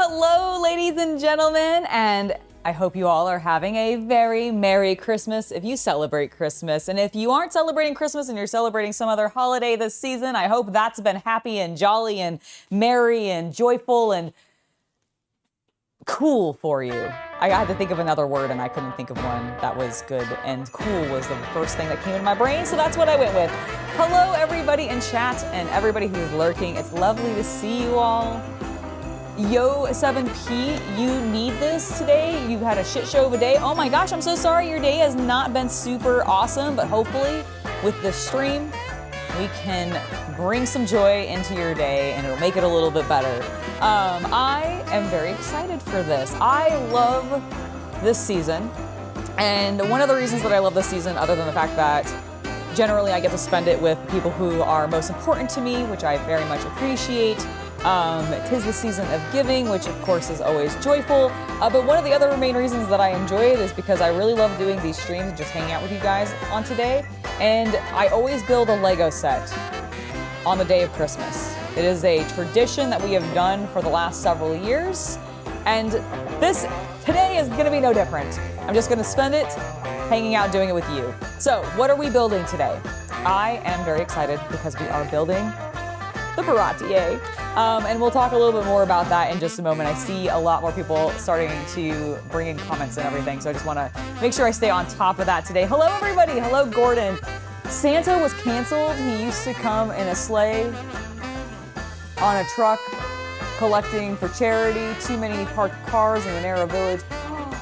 Hello, ladies and gentlemen, and I hope you all are having a very Merry Christmas if you celebrate Christmas. And if you aren't celebrating Christmas and you're celebrating some other holiday this season, I hope that's been happy and jolly and merry and joyful and cool for you. I had to think of another word and I couldn't think of one that was good, and cool was the first thing that came into my brain, so that's what I went with. Hello, everybody in chat and everybody who's lurking. It's lovely to see you all. Yo, 7P, you need this today. You've had a shit show of a day. Oh my gosh, I'm so sorry your day has not been super awesome, but hopefully with this stream, we can bring some joy into your day and it'll make it a little bit better. I am very excited for this. I love this season. And one of the reasons that I love this season, other than the fact that generally I get to spend it with people who are most important to me, which I very much appreciate. 'Tis the season of giving, which of course is always joyful. But one of the other main reasons that I enjoy it is because I really love doing these streams and just hanging out with you guys on today. And I always build a Lego set on the day of Christmas. It is a tradition that we have done for the last several years. And today is gonna be no different. I'm just gonna spend it hanging out doing it with you. So what are we building today? I am very excited because we are building the Baratier. And we'll talk a little bit more about that in just a moment. I see a lot more people starting to bring in comments and everything, so I just want to make sure I stay on top of that today. Hello, everybody. Hello, Gordon. Santa was canceled. He used to come in a sleigh on a truck collecting for charity. Too many parked cars in the narrow village.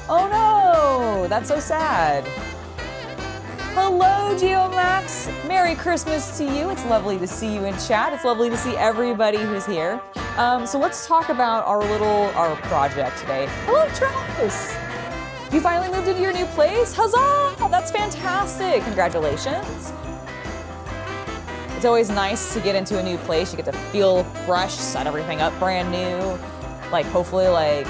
Oh, no. That's so sad. Hello, GeoMax. Merry Christmas to you. It's lovely to see you in chat. It's lovely to see everybody who's here. So let's talk about our project today. Hello, Travis. You finally moved into your new place? Huzzah! That's fantastic. Congratulations. It's always nice to get into a new place. You get to feel fresh, set everything up brand new. Like, hopefully, like,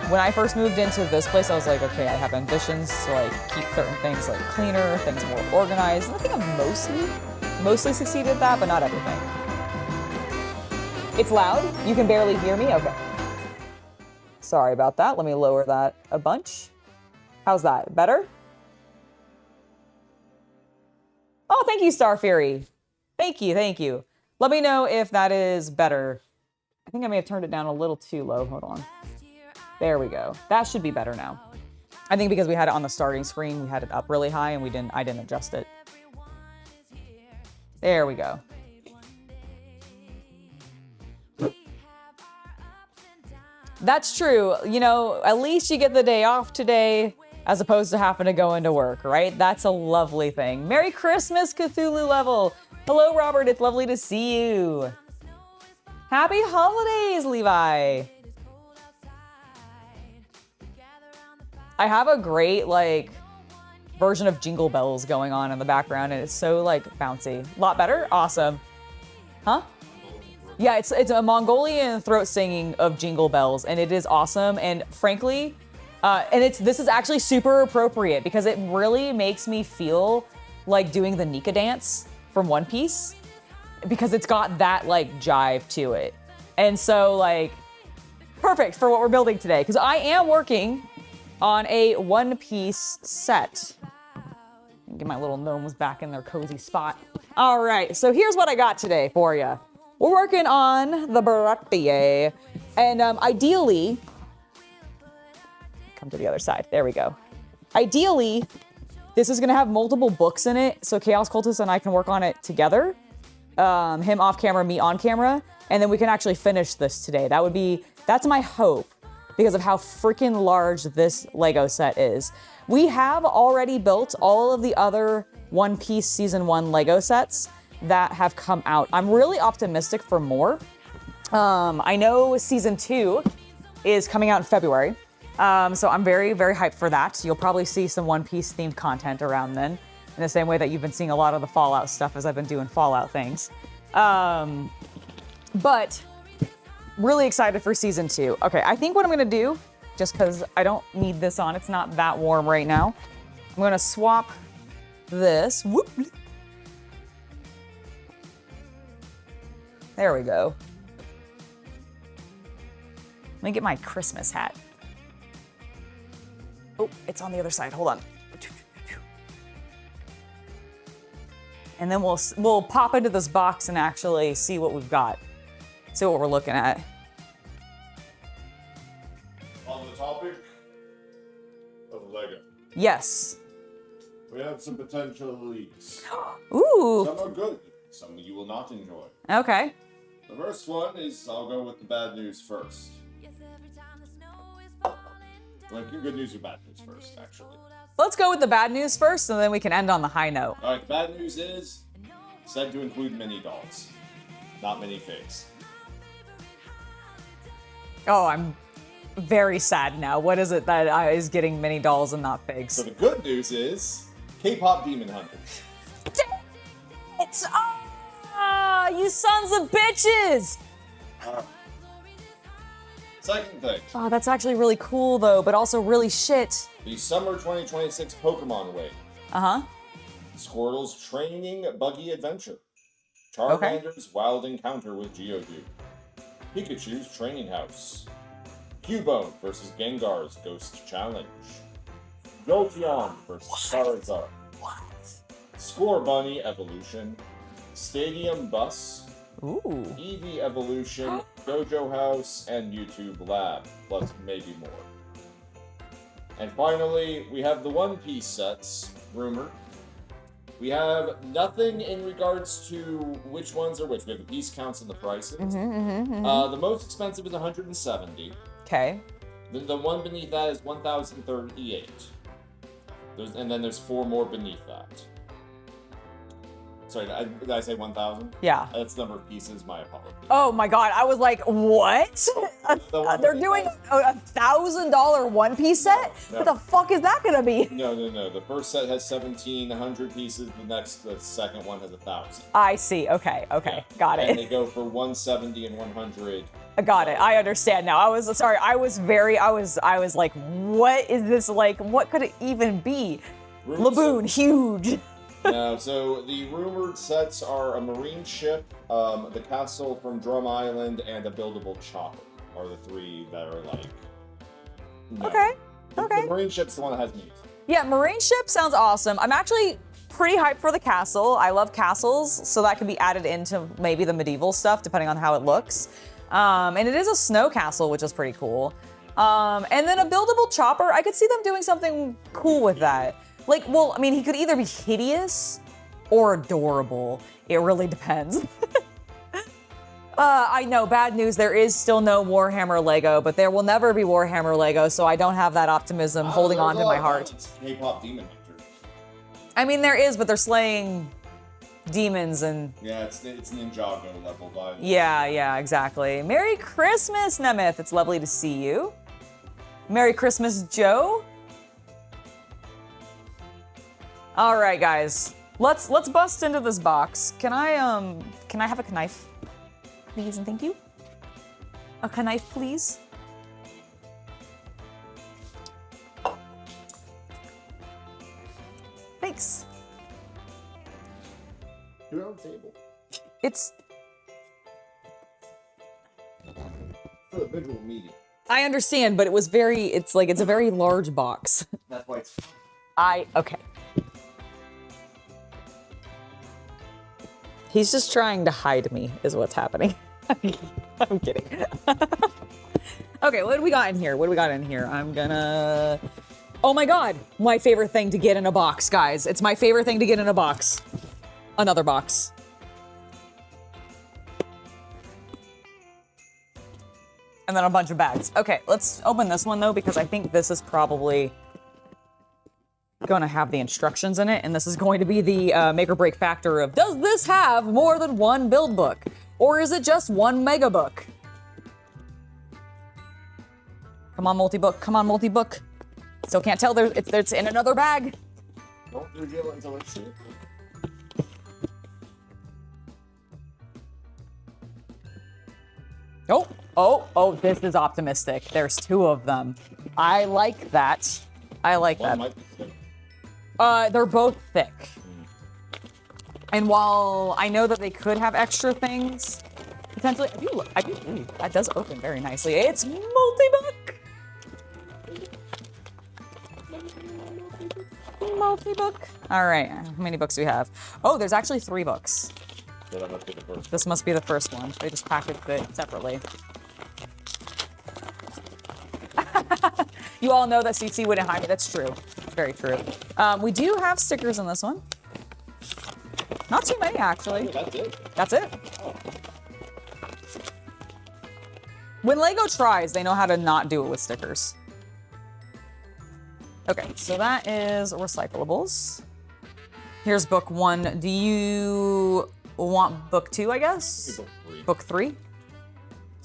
when I first moved into this place, I was like, okay, I have ambitions to like keep certain things like cleaner, things more organized. And I think I've mostly succeeded at that, but not everything. It's loud? You can barely hear me? Okay. Sorry about that. Let me lower that a bunch. How's that? Better? Oh, thank you, Star Fury. Thank you, thank you. Let me know if that is better. I think I may have turned it down a little too low. Hold on. There we go. That should be better now. I think because we had it on the starting screen, we had it up really high and I didn't adjust it. There we go. That's true. You know, at least you get the day off today as opposed to having to go into work, right? That's a lovely thing. Merry Christmas, Cthulhu Level. Hello, Robert. It's lovely to see you. Happy holidays, Levi. I have a great, like, version of Jingle Bells going on in the background, and it's so, like, bouncy. A lot better? Awesome. Huh? Yeah, it's a Mongolian throat singing of Jingle Bells, and it is awesome. And frankly, this is actually super appropriate because it really makes me feel like doing the Nika dance from One Piece because it's got that, like, jive to it. And so, like, perfect for what we're building today because I am working on a One Piece set. Get my little gnomes back in their cozy spot. All right, so here's what I got today for you. We're working on the Baratier, and ideally, come to the other side. There we go. Ideally, this is gonna have multiple books in it, so Chaos Cultist and I can work on it together. Him off camera, me on camera, and then we can actually finish this today. That's my hope, because of how freaking large this Lego set is. We have already built all of the other One Piece Season 1 Lego sets that have come out. I'm really optimistic for more. I know Season 2 is coming out in February, so I'm very, very hyped for that. You'll probably see some One Piece themed content around then, in the same way that you've been seeing a lot of the Fallout stuff as I've been doing Fallout things. But really excited for Season 2. Okay, I think what I'm gonna do, just because I don't need this on, it's not that warm right now, I'm gonna swap this. Whoop. There we go. Let me get my Christmas hat. Oh, it's on the other side. Hold on. And then we'll pop into this box and actually see what we've got. See what we're looking at. On the topic of LEGO. Yes. We have some potential leaks. Ooh. Some are good, some you will not enjoy. Okay. The first one is, I'll go with the bad news first. Like, good news or bad news first, actually. Let's go with the bad news first, and then we can end on the high note. Alright, the bad news is, said to include mini dolls, not minifigs. Oh, I'm very sad now. What is it that is getting mini dolls and not figs? So the good news is, K-pop Demon Hunters. It's you sons of bitches! Second thing. Oh, that's actually really cool though, but also really shit. The Summer 2026 Pokemon Wave. Uh-huh. Squirtle's Training Buggy Adventure. Charmander's Wild Encounter with Geodude. Pikachu's Training House. Cubone vs. Gengar's Ghost Challenge. Jolteon vs. Charizard. What? Score Bunny Evolution. Stadium Bus. Ooh. Eevee Evolution, Dojo House, and YouTube Lab, plus maybe more. And finally, we have the One Piece sets, rumored. We have nothing in regards to which ones are which. We have the piece counts and the prices. The most expensive is 170. Okay. The one beneath that is 1,038. And then there's 4 more beneath that. Sorry, did I say 1,000? Yeah. That's the number of pieces, my apologies. Oh my god, I was like, what? They're doing a $1,000 One Piece set? No. What the fuck is that gonna be? No. The first set has 1,700 pieces. The second one has 1,000. I see. Okay. Yeah. Got And it. they go for 170 and 100. I got it. I understand now. I was sorry. I was like, what is this like? What could it even be? Laboon, huge. No, so the rumored sets are a marine ship, the castle from Drum Island, and a buildable chopper are the 3 that are like. No. Okay. The marine ship's the one that has music. Yeah, marine ship sounds awesome. I'm actually pretty hyped for the castle. I love castles, so that could be added into maybe the medieval stuff, depending on how it looks. And it is a snow castle, which is pretty cool. And then a buildable chopper, I could see them doing something cool with that. Like, well, I mean, he could either be hideous or adorable. It really depends. I know, bad news, there is still no Warhammer Lego, but there will never be Warhammer Lego, so I don't have that optimism holding on to my heart. K-pop Demon Hunter. I mean, there is, but they're slaying demons and... Yeah, it's Ninjago level vibe. Yeah, exactly. Merry Christmas, Nemeth. It's lovely to see you. Merry Christmas, Joe. All right, guys. Let's bust into this box. Can I have a knife, please and thank you? A knife, please. Thanks. You're on the table. It's. For the visual medium. I understand, but it was very. It's a very large box. That's why it's. Okay. He's just trying to hide me, is what's happening. I'm kidding. Okay, what do we got in here? I'm gonna... Oh my god! My favorite thing to get in a box, guys. It's my favorite thing to get in a box. Another box. And then a bunch of bags. Okay, let's open this one, though, because I think this is probably going to have the instructions in it, and this is going to be the make or break factor of, does this have more than one build book? Or is it just one mega book? Come on, multi-book. Still can't tell, it's in another bag. Don't reveal it until it's here. Oh, this is optimistic. There's 2 of them. I like that. One might be thick. They're both thick. And while I know that they could have extra things, potentially, ooh, that does open very nicely. It's multi-book. Multi-book. All right, how many books do we have? Oh, there's actually 3 books. So that must be the first. This must be the first one. They just packaged it separately. You all know that CC wouldn't hide me. That's true. Very true. We do have stickers in this one. Not too many, actually. Oh, that's it? That's it. Oh. When LEGO tries, they know how to not do it with stickers. Okay, so that is recyclables. Here's book 1. Do you want book 2, I guess? Book 3. Book 3? Let's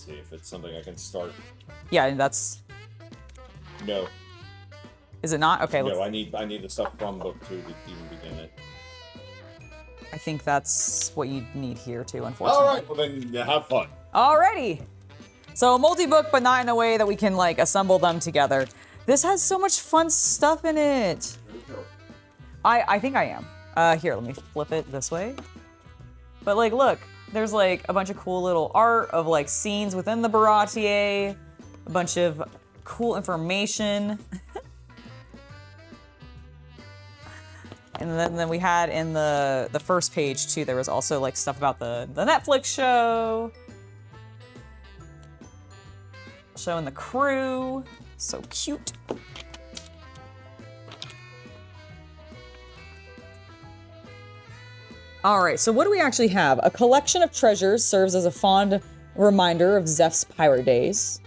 see if it's something I can start. Yeah, that's... No. Is it not? Okay, let's... No, I need the stuff from book 2 to even begin it. I think that's what you need here too, unfortunately. All right, well then, yeah, have fun. Alrighty. So multi-book, but not in a way that we can like assemble them together. This has so much fun stuff in it. I think I am. Here, let me flip it this way. But like, look, there's like a bunch of cool little art of like scenes within the Baratier, a bunch of cool information. And then we had in the first page too, there was also like stuff about the Netflix show. Showing the crew. So cute. All right, so what do we actually have? A collection of treasures serves as a fond reminder of Zeph's pirate days.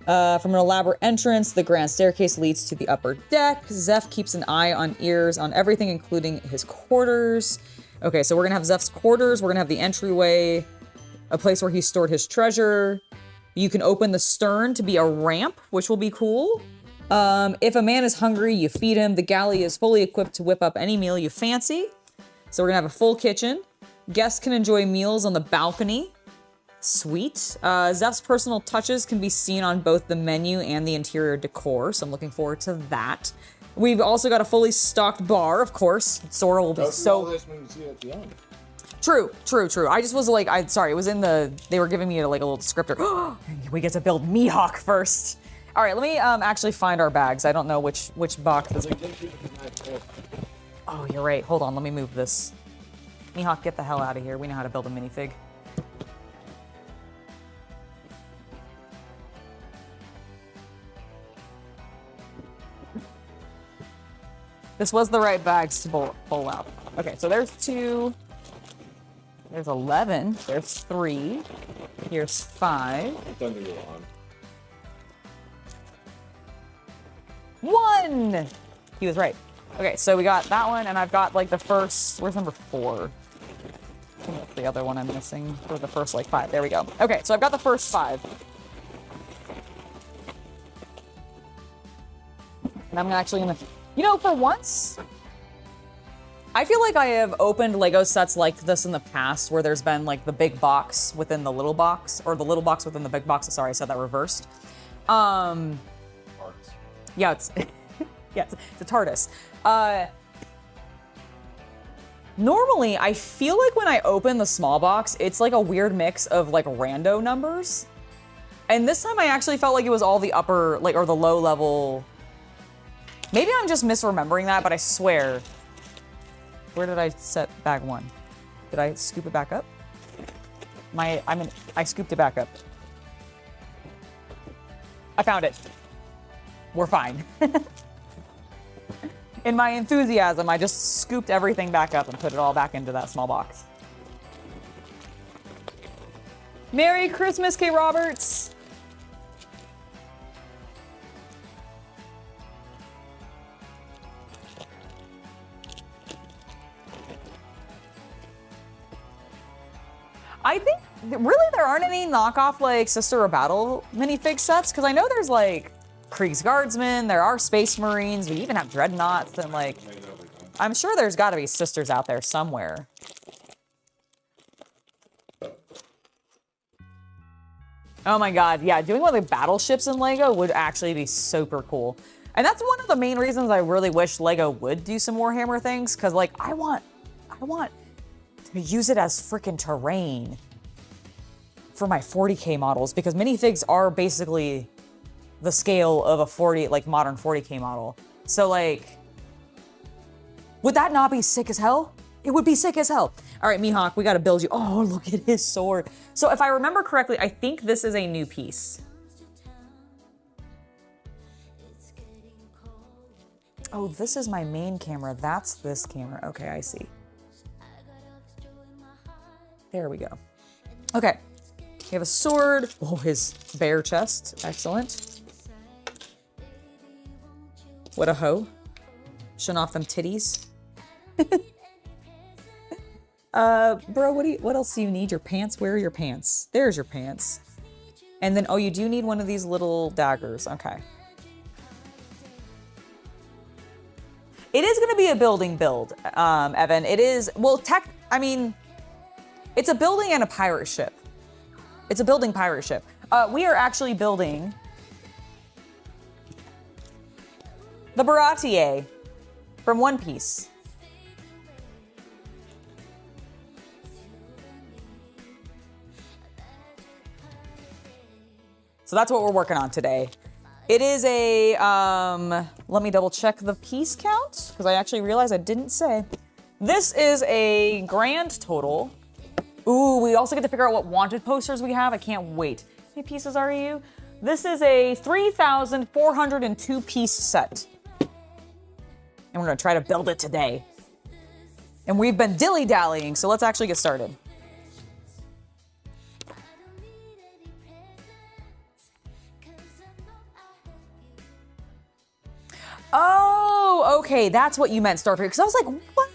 From an elaborate entrance, the grand staircase leads to the upper deck. Zeph keeps an eye on ears on everything, including his quarters. Okay, so we're gonna have Zeph's quarters. We're gonna have the entryway, a place where he stored his treasure. You can open the stern to be a ramp, which will be cool. If a man is hungry, you feed him. The galley is fully equipped to whip up any meal you fancy. So we're gonna have a full kitchen. Guests can enjoy meals on the balcony. Sweet. Zeph's personal touches can be seen on both the menu and the interior decor, so I'm looking forward to that. We've also got a fully stocked bar, of course. Sora will be so... True. I just was like, sorry, it was in the... They were giving me like a little descriptor. We get to build Mihawk first. All right, let me actually find our bags. I don't know which box is... Oh, you're right. Hold on, let me move this. Mihawk, get the hell out of here. We know how to build a minifig. This was the right bags to pull out. Okay, so there's 2. There's 11. There's 3. Here's 5. Done to go on. 1! He was right. Okay, so we got that one, and I've got like the first, where's number 4? I think that's the other one I'm missing for the first like 5. There we go. Okay, so I've got the first 5. And I'm actually gonna, you know, for once, I feel like I have opened LEGO sets like this in the past where there's been like the big box within the little box, or the little box within the big box. Sorry, I said that reversed. Parts. Yeah, it's yeah, it's a TARDIS. Normally, I feel like when I open the small box, it's like a weird mix of like rando numbers. And this time I actually felt like it was all the upper, like, or the low level. Maybe I'm just misremembering that, but I swear. Where did I set bag 1? Did I scoop it back up? I scooped it back up. I found it. We're fine. In my enthusiasm, I just scooped everything back up and put it all back into that small box. Merry Christmas, K. Roberts! I think, really, there aren't any knockoff, like, Sister of Battle minifig sets, because I know there's, like, Krieg's Guardsmen, there are Space Marines, we even have Dreadnoughts, and, like, I'm sure there's got to be sisters out there somewhere. Oh my god, yeah, doing one of the battleships in LEGO would actually be super cool. And that's one of the main reasons I really wish LEGO would do some Warhammer things, because, like, I want to use it as freaking terrain. for my 40K models, because minifigs are basically the scale of a 40, like modern 40K model. So like, would that not be sick as hell? It would be sick as hell. All right, Mihawk, we gotta build you. Oh, look at his sword. So if I remember correctly, I think this is a new piece. Oh, this is my main camera. That's this camera. Okay, I see. There we go. Okay, we have a sword. Oh, his bare chest. Excellent. What a hoe. Showing off them titties. Bro, what else do you need? Your pants? Where are your pants? There's your pants. And then, oh, you do need one of these little daggers. Okay. It is going to be a building build, Evan. It is, well, I mean, it's a building and a pirate ship. It's a building pirate ship. We are actually building the Baratier from One Piece. So that's what we're working on today. It is a, let me double check the piece count, because I actually realized I didn't say. This is a grand total. Ooh, we also get to figure out what wanted posters we have. I can't wait. How many pieces are you? This is a 3,402 piece set. And we're gonna try to build it today. And we've been dilly-dallying, so let's actually get started. Oh, okay, that's what you meant, Starfire. Because I was like, what?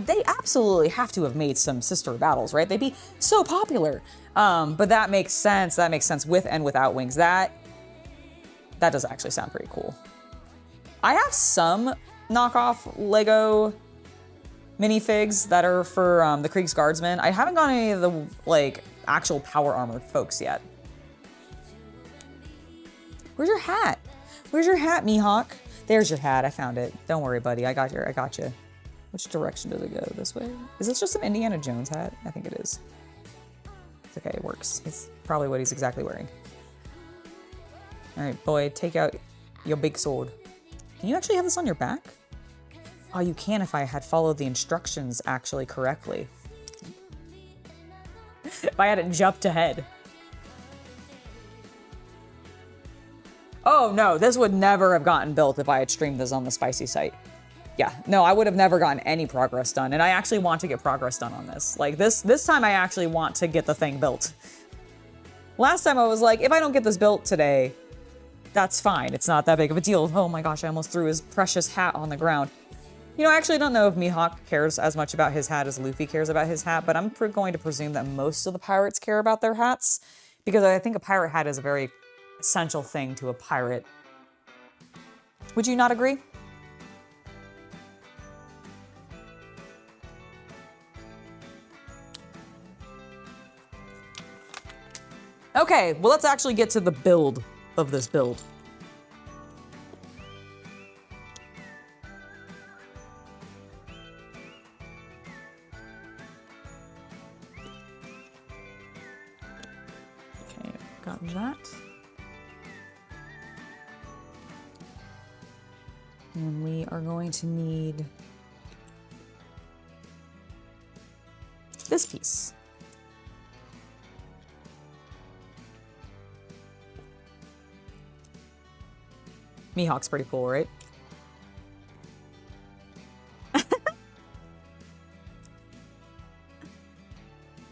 They absolutely have to have made some sister battles, right? They'd be so popular. But that makes sense. That makes sense with and without wings. That does actually sound pretty cool. I have some knockoff Lego minifigs that are for the Krieg's Guardsmen. I haven't got any of the like actual power armored folks yet. Where's your hat? Where's your hat, Mihawk? There's your hat. I found it. Don't worry, buddy. I got you. Which direction does it go? This way? Is this just an Indiana Jones hat? I think it is. It's okay. It works. It's probably what he's exactly wearing. All right, boy. Take out your big sword. Can you actually have this on your back? Oh, you can if I had followed the instructions actually correctly. If I hadn't jumped ahead. Oh no, this would never have gotten built if I had streamed this on the Spicy site. Yeah, no, I would have never gotten any progress done, and I actually want to get progress done on this. Like this time I actually want to get the thing built. Last time I was like, if I don't get this built today, that's fine. It's not that big of a deal. Oh my gosh, I almost threw his precious hat on the ground. You know, I actually don't know if Mihawk cares as much about his hat as Luffy cares about his hat, but I'm going to presume that most of the pirates care about their hats, because I think a pirate hat is a very essential thing to a pirate. Would you not agree? Okay, well, let's actually get to the build of this build. Okay, got that. And we are going to need this piece. Mihawk's pretty cool, right?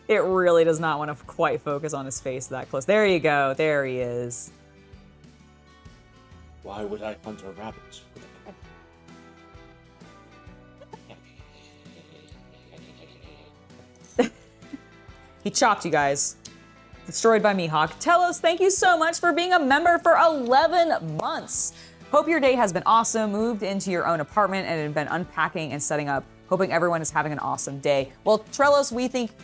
It really does not want to quite focus on his face that close. There you go. There he is. Why would I hunt a rabbit with a pen? He chopped you guys. Destroyed by Mihawk. Telos, thank you so much for being a member for 11 months. Hope your day has been awesome. Moved into your own apartment and have been unpacking and setting up. Hoping everyone is having an awesome day. Well, Trelos,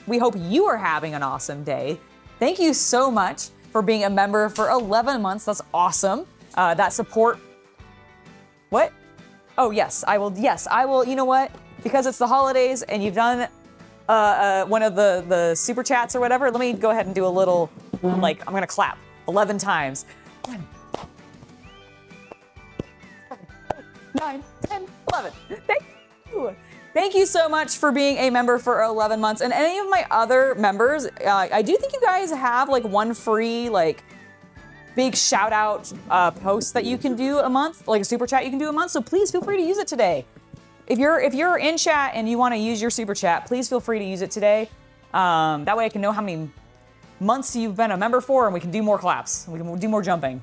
we hope you are having an awesome day. Thank you so much for being a member for 11 months. That's awesome. That support. What? Oh, yes, I will. Yes, I will. You know what? Because it's the holidays and you've done one of the super chats or whatever, let me go ahead and do a little, like, I'm gonna clap 11 times. 11, 9, 10, 11. Thank you. Thank you so much for being a member for 11 months. And any of my other members, I do think you guys have like one free, like, big shout out post that you can do a month, like a super chat you can do a month. So please feel free to use it today. If you're in chat and you want to use your super chat, please feel free to use it today. That way I can know how many months you've been a member for, and we can do more claps. We can do more jumping.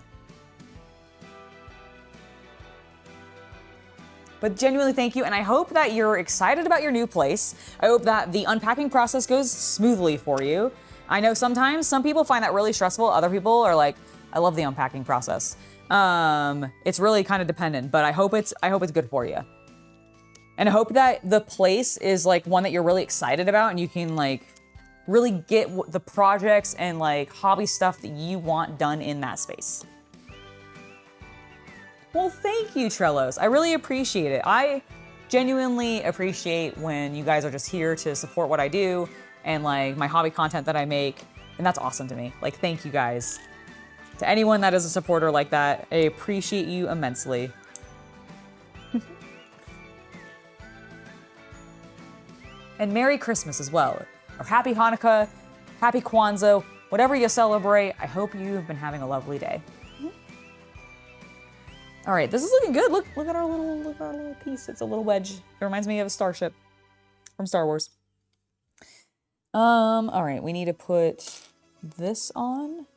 But genuinely thank you, and I hope that you're excited about your new place. I hope that the unpacking process goes smoothly for you. I know sometimes some people find that really stressful. Other people are like, I love the unpacking process. It's really kind of dependent, but I hope it's good for you. And I hope that the place is like one that you're really excited about and you can like really get the projects and like hobby stuff that you want done in that space. Well, thank you, Trellos. I really appreciate it. I genuinely appreciate when you guys are just here to support what I do and like my hobby content that I make. And that's awesome to me. Like, thank you guys. To anyone that is a supporter like that, I appreciate you immensely. And Merry Christmas as well. Or Happy Hanukkah, Happy Kwanzaa, whatever you celebrate. I hope you've been having a lovely day. All right, this is looking good. Look at our little piece. It's a little wedge. It reminds me of a starship from Star Wars. All right, we need to put this on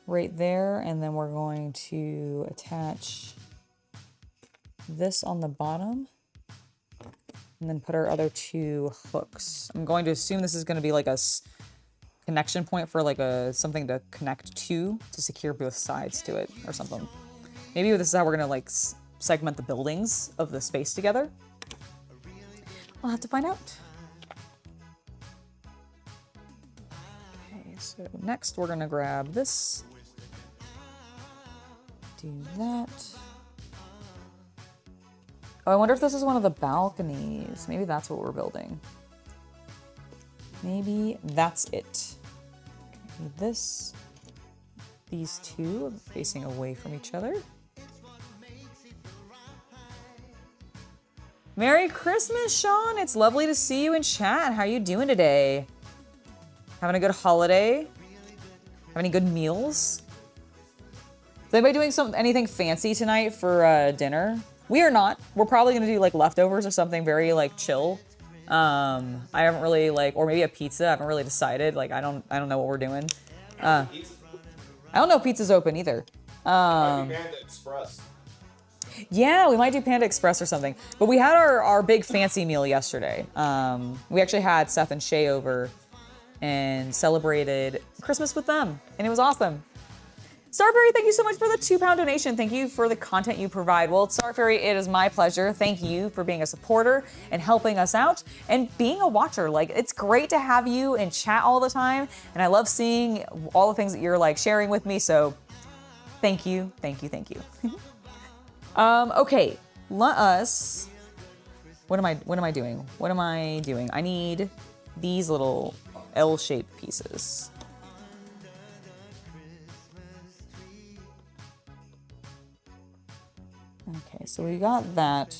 right there, and then we're going to attach this on the bottom, and then put our other two hooks. I'm going to assume this is going to be like a connection point for like something to connect to secure both sides to it or something. Maybe this is how we're gonna like segment the buildings of the space together. We'll have to find out. Okay, so next we're gonna grab this. Do that. Oh, I wonder if this is one of the balconies. Maybe that's what we're building. Maybe that's it. Okay, this. These two facing away from each other. Merry Christmas, Sean. It's lovely to see you in chat. How are you doing today? Having a good holiday? Having any good meals? Is anybody doing anything fancy tonight for dinner? We are not. We're probably gonna do like leftovers or something very like chill. I haven't really like, or maybe a pizza. I haven't really decided. Like I don't know what we're doing. I don't know if pizza's open either. Panda Express. Yeah, we might do Panda Express or something. But we had our big fancy meal yesterday. We actually had Seth and Shay over and celebrated Christmas with them. And it was awesome. Starberry, thank you so much for the £2 donation. Thank you for the content you provide. Well, Starberry, it is my pleasure. Thank you for being a supporter and helping us out and being a watcher. Like, it's great to have you in chat all the time. And I love seeing all the things that you're like sharing with me. So thank you, thank you, thank you. Okay, let us, what am I doing? What am I doing? I need these little L-shaped pieces. Okay, so we got that.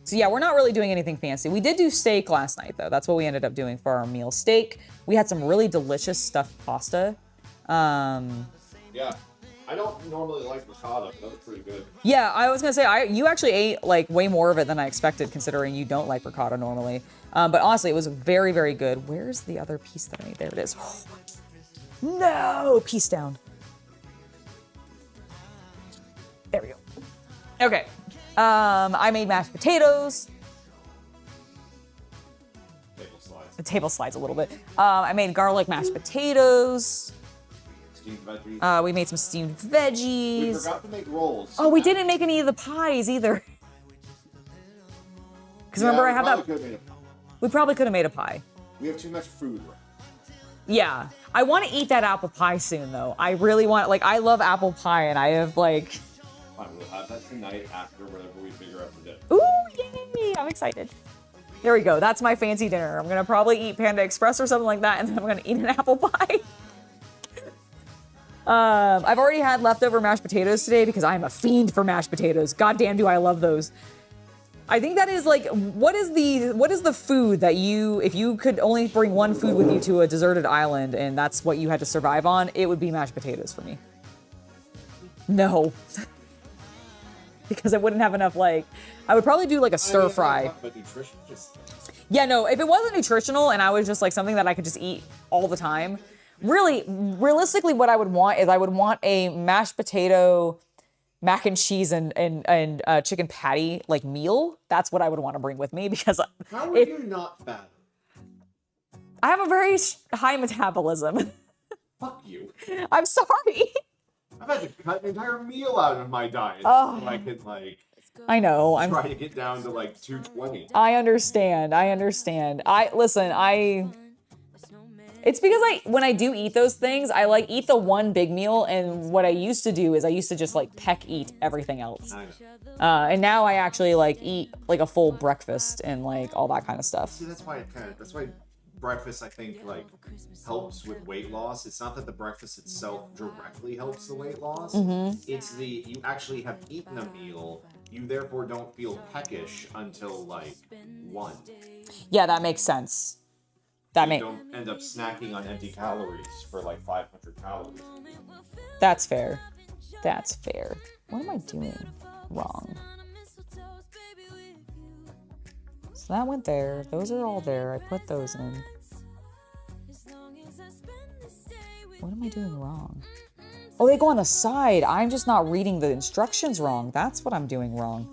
So yeah, we're not really doing anything fancy. We did do steak last night though. That's what we ended up doing for our meal. Steak. We had some really delicious stuffed pasta. Yeah. I don't normally like ricotta, but that was pretty good. Yeah, I was gonna say, you actually ate like way more of it than I expected, considering you don't like ricotta normally. But honestly, it was very, very good. Where's the other piece that I made? There it is. No, piece down. There we go. Okay, I made mashed potatoes. Table slides. The table slides a little bit. I made garlic mashed potatoes. Steamed veggies. We made some steamed veggies. We forgot to make rolls. Oh, we didn't make any of the pies either. Because remember, I had that. We probably could have made a pie. We have too much food. Yeah, I want to eat that apple pie soon, though. I really want. Like, I love apple pie, and I have like. Fine, we'll have that tonight after whatever we figure out for dinner. Ooh, yay! I'm excited. There we go. That's my fancy dinner. I'm gonna probably eat Panda Express or something like that, and then I'm gonna eat an apple pie. I've already had leftover mashed potatoes today because I am a fiend for mashed potatoes. God damn, do I love those. I think that is like, what is the food that if you could only bring one food with you to a deserted island and that's what you had to survive on, it would be mashed potatoes for me. No. Because I wouldn't have enough, like, I would probably do like a stir fry. But nutrition just... Yeah, no, if it wasn't nutritional and I was just like something that I could just eat all the time, really, realistically, what I would want is I would want a mashed potato, mac and cheese, and chicken patty like meal. That's what I would want to bring with me because how are you not fat? I have a very high metabolism. Fuck you. I'm sorry. I've had to cut an entire meal out of my diet Oh. so I could like. I know. I'm trying to get down to like 220. I understand. It's because when I do eat those things, I like eat the one big meal, and what I used to do is I used to just like peck eat everything else. I know. And now I actually like eat like a full breakfast and like all that kind of stuff. See, that's why breakfast I think like helps with weight loss. It's not that the breakfast itself directly helps the weight loss. It's you actually have eaten a meal. You therefore don't feel peckish until like 1. Yeah, that makes sense. You don't end up snacking on empty calories for like 500 calories. That's fair. That's fair. What am I doing wrong? So that went there. Those are all there. I put those in. What am I doing wrong? Oh, they go on the side. I'm just not reading the instructions wrong. That's what I'm doing wrong.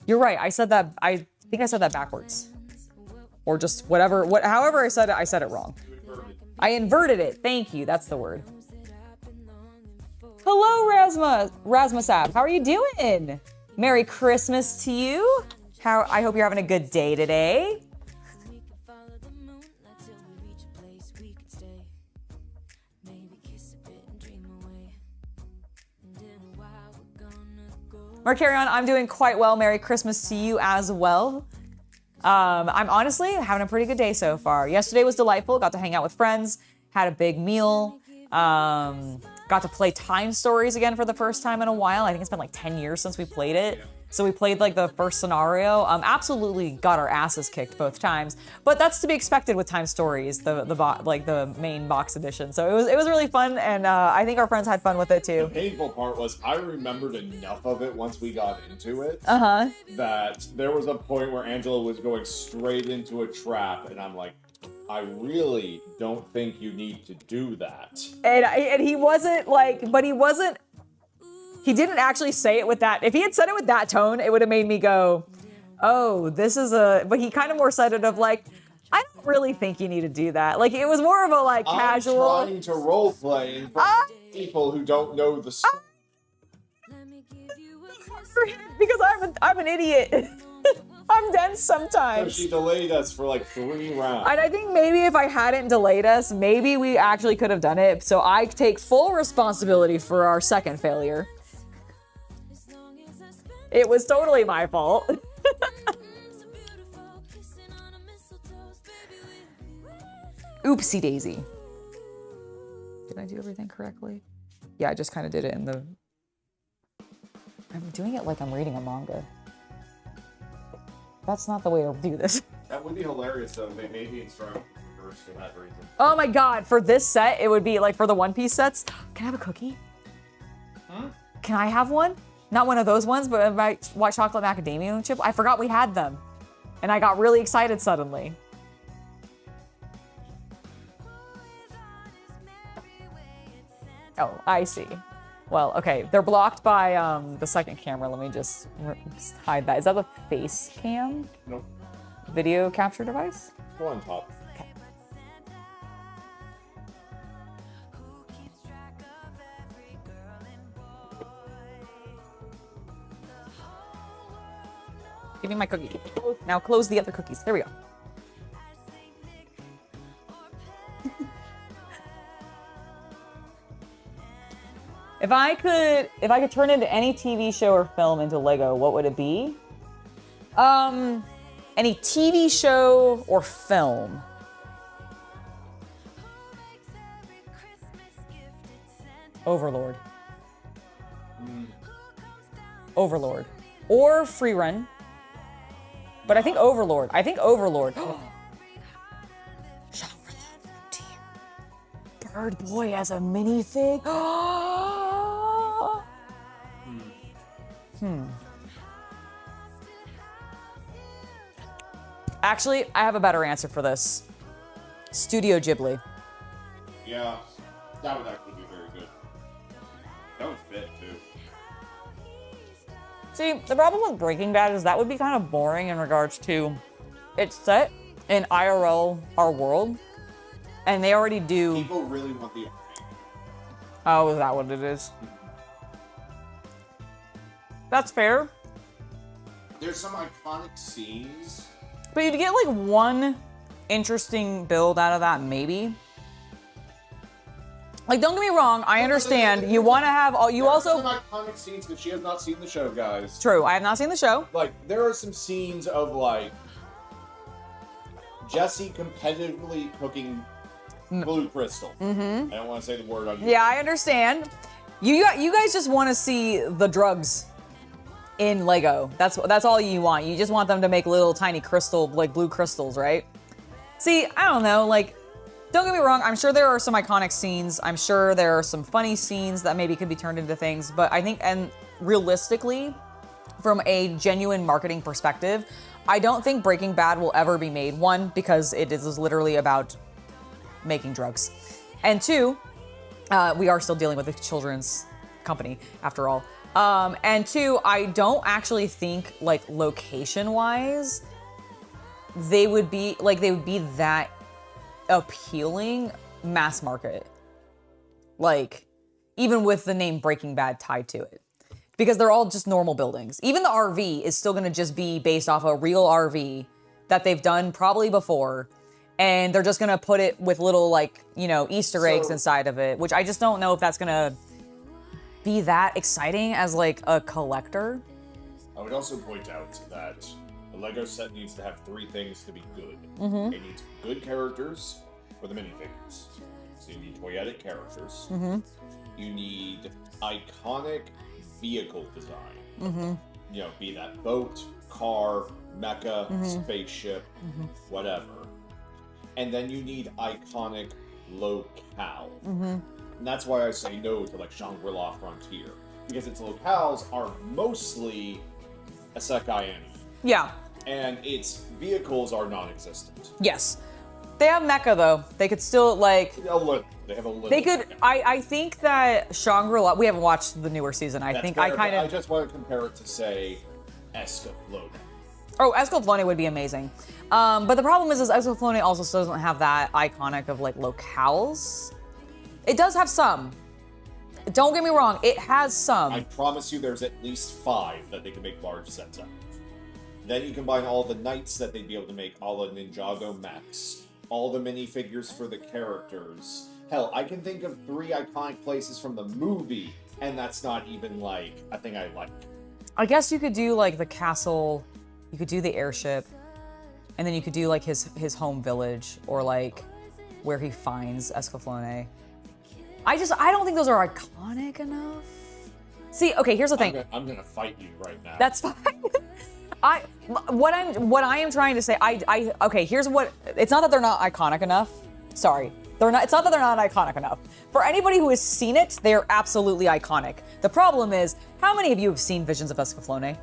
You're right. I said that. I think I said that backwards. Or just whatever. However I said it wrong. I inverted it. Thank you. That's the word. Hello, Rasmusab. How are you doing? Merry Christmas to you. I hope you're having a good day today. Marcarion, I'm doing quite well. Merry Christmas to you as well. I'm honestly having a pretty good day so far. Yesterday was delightful. Got to hang out with friends, had a big meal, got to play Time Stories again for the first time in a while. I think it's been like 10 years since we played it. So we played like the first scenario. Absolutely got our asses kicked both times, but that's to be expected with Time Stories, the main box edition. So it was really fun, and I think our friends had fun with it too. The painful part was I remembered enough of it once we got into it that there was a point where Angela was going straight into a trap, and I'm like, I really don't think you need to do that. And he wasn't like, but he wasn't. He didn't actually say it with that. If he had said it with that tone, it would have made me go, oh, this is a, but he kind of more said it of like, I don't really think you need to do that. Like, it was more of a like casual. I'm trying to role play for people who don't know the story. Because I'm an idiot. I'm dense sometimes. So she delayed us for like 3 rounds. And I think maybe if I hadn't delayed us, maybe we actually could have done it. So I take full responsibility for our second failure. It was totally my fault. Oopsie daisy. Did I do everything correctly? Yeah, I just kind of did it in the... I'm doing it like I'm reading a manga. That's not the way to do this. That would be hilarious though. Maybe instruct first for that reason. Oh my god, for this set, it would be like for the One Piece sets. Can I have a cookie? Huh? Can I have one? Not one of those ones, but my white chocolate macadamia chip. I forgot we had them. And I got really excited suddenly. Oh, I see. Well, okay, they're blocked by the second camera. Let me just hide that. Is that the face cam? Nope. Video capture device? Go on top. Okay. Give me my cookie. Now close the other cookies. There we go. If I could turn into any TV show or film into Lego, what would it be? Any TV show or film? Overlord. Overlord. Or Free Run. But I think Overlord. Shangri-La Frontier. Bird Boy as a minifig. Actually, I have a better answer for this. Studio Ghibli. Yeah, that would actually be very good. That would fit too. See, the problem with Breaking Bad is that would be kind of boring in regards to it's set in IRL, our world, and they already do. People really want the. Oh, is that what it is? That's fair. There's some iconic scenes. But you'd get like one interesting build out of that, maybe. Like, don't get me wrong, I understand. You want to have all. You also. There are some iconic scenes because she has not seen the show, guys. True, I have not seen the show. Like, there are some scenes of like Jesse competitively cooking blue crystal. I don't want to say the word on. Yeah, I understand. You guys just want to see the drugs in Lego. That's all you want. You just want them to make little tiny crystal, like blue crystals, right? See, I don't know, like, don't get me wrong, I'm sure there are some iconic scenes. I'm sure there are some funny scenes that maybe could be turned into things, but I think, and realistically, from a genuine marketing perspective, I don't think Breaking Bad will ever be made. One, because it is literally about making drugs. And two, we are still dealing with a children's company, after all. And two, I don't actually think, like, location-wise, they would be that appealing mass market. Like, even with the name Breaking Bad tied to it. Because they're all just normal buildings. Even the RV is still gonna just be based off a real RV that they've done probably before. And they're just gonna put it with little, like, you know, Easter eggs inside of it, which I just don't know if that's gonna be that exciting as, like, a collector. I would also point out that the Lego set needs to have three things to be good. It needs good characters for the minifigures. So you need toyetic characters. You need iconic vehicle design. You know, be that boat, car, mecha, spaceship, whatever. And then you need iconic locale. And that's why I say no to, like, Shangri-La Frontier. Because its locales are mostly isekai anime. Yeah. And its vehicles are non-existent. Yes. They have mecha, though. They could still, like... A little. They have a little. They could... I think that Shangri-La... We haven't watched the newer season. I think I kind of... I just want to compare it to, say, Escaflowne. Oh, Escaflowne would be amazing. But the problem is Escaflowne also still doesn't have that iconic of, like, locales. It does have some. Don't get me wrong, it has some. I promise you there's at least 5 that they can make large sets out of. Then you combine all the knights that they'd be able to make, all the Ninjago mechs, all the minifigures for the characters. Hell, I can think of 3 iconic places from the movie, and that's not even, like, a thing I like. I guess you could do, like, the castle, you could do the airship, and then you could do, like, his home village, or, like, where he finds Escaflowne. I don't think those are iconic enough. See, okay, here's the thing. I'm gonna fight you right now. That's fine. What I am trying to say, okay, here's what, it's not that they're not iconic enough. Sorry. It's not that they're not iconic enough. For anybody who has seen it, they're absolutely iconic. The problem is, how many of you have seen Visions of Escaflowne?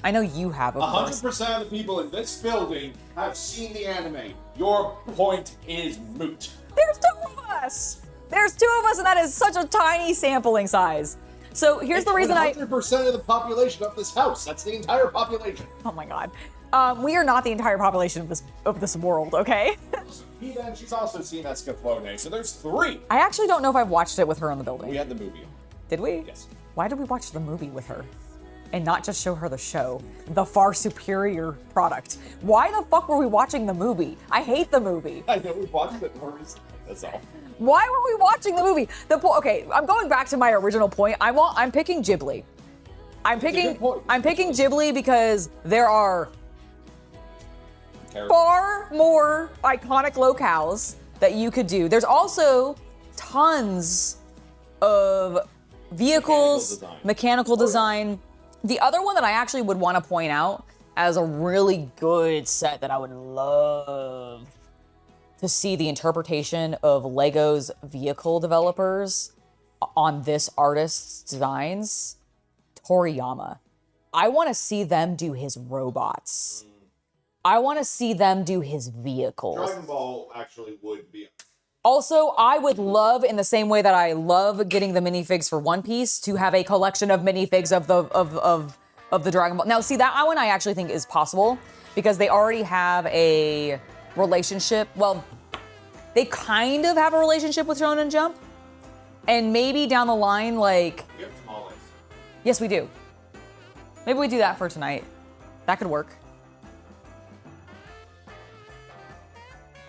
I know you have, of course. 100% of the people in this building have seen the anime. Your point is moot. There's 2 of us! There's 2 of us, and that is such a tiny sampling size. So here's the reason 100% of the population of this house. That's the entire population. Oh my god. We are not the entire population of this world, okay? Then she's also seen Escaflowne, so there's 3. I actually don't know if I've watched it with her in the building. We had the movie on. Did we? Yes. Why did we watch the movie with her? And not just show her the show? The far superior product. Why the fuck were we watching the movie? I hate the movie. I know, we watched it more recently, that's all. Why were we watching the movie? Okay, I'm going back to my original point. I'm picking Ghibli. I'm That's a good picking point. I'm picking Ghibli because there are Character. far more iconic locales that you could do. There's also tons of vehicles, mechanical design. The other one that I actually would want to point out as a really good set that I would love to see the interpretation of Lego's vehicle developers on this artist's designs, Toriyama. I want to see them do his robots. I want to see them do his vehicles. Dragon Ball actually would be. Also, I would love, in the same way that I love getting the minifigs for One Piece, to have a collection of minifigs of the Dragon Ball. Now, see, that one I actually think is possible because they already have a relationship. Well, they kind of have a relationship with Shonen Jump, and maybe down the line, like, We have tamales. yes, we do. Maybe we do that for tonight. That could work.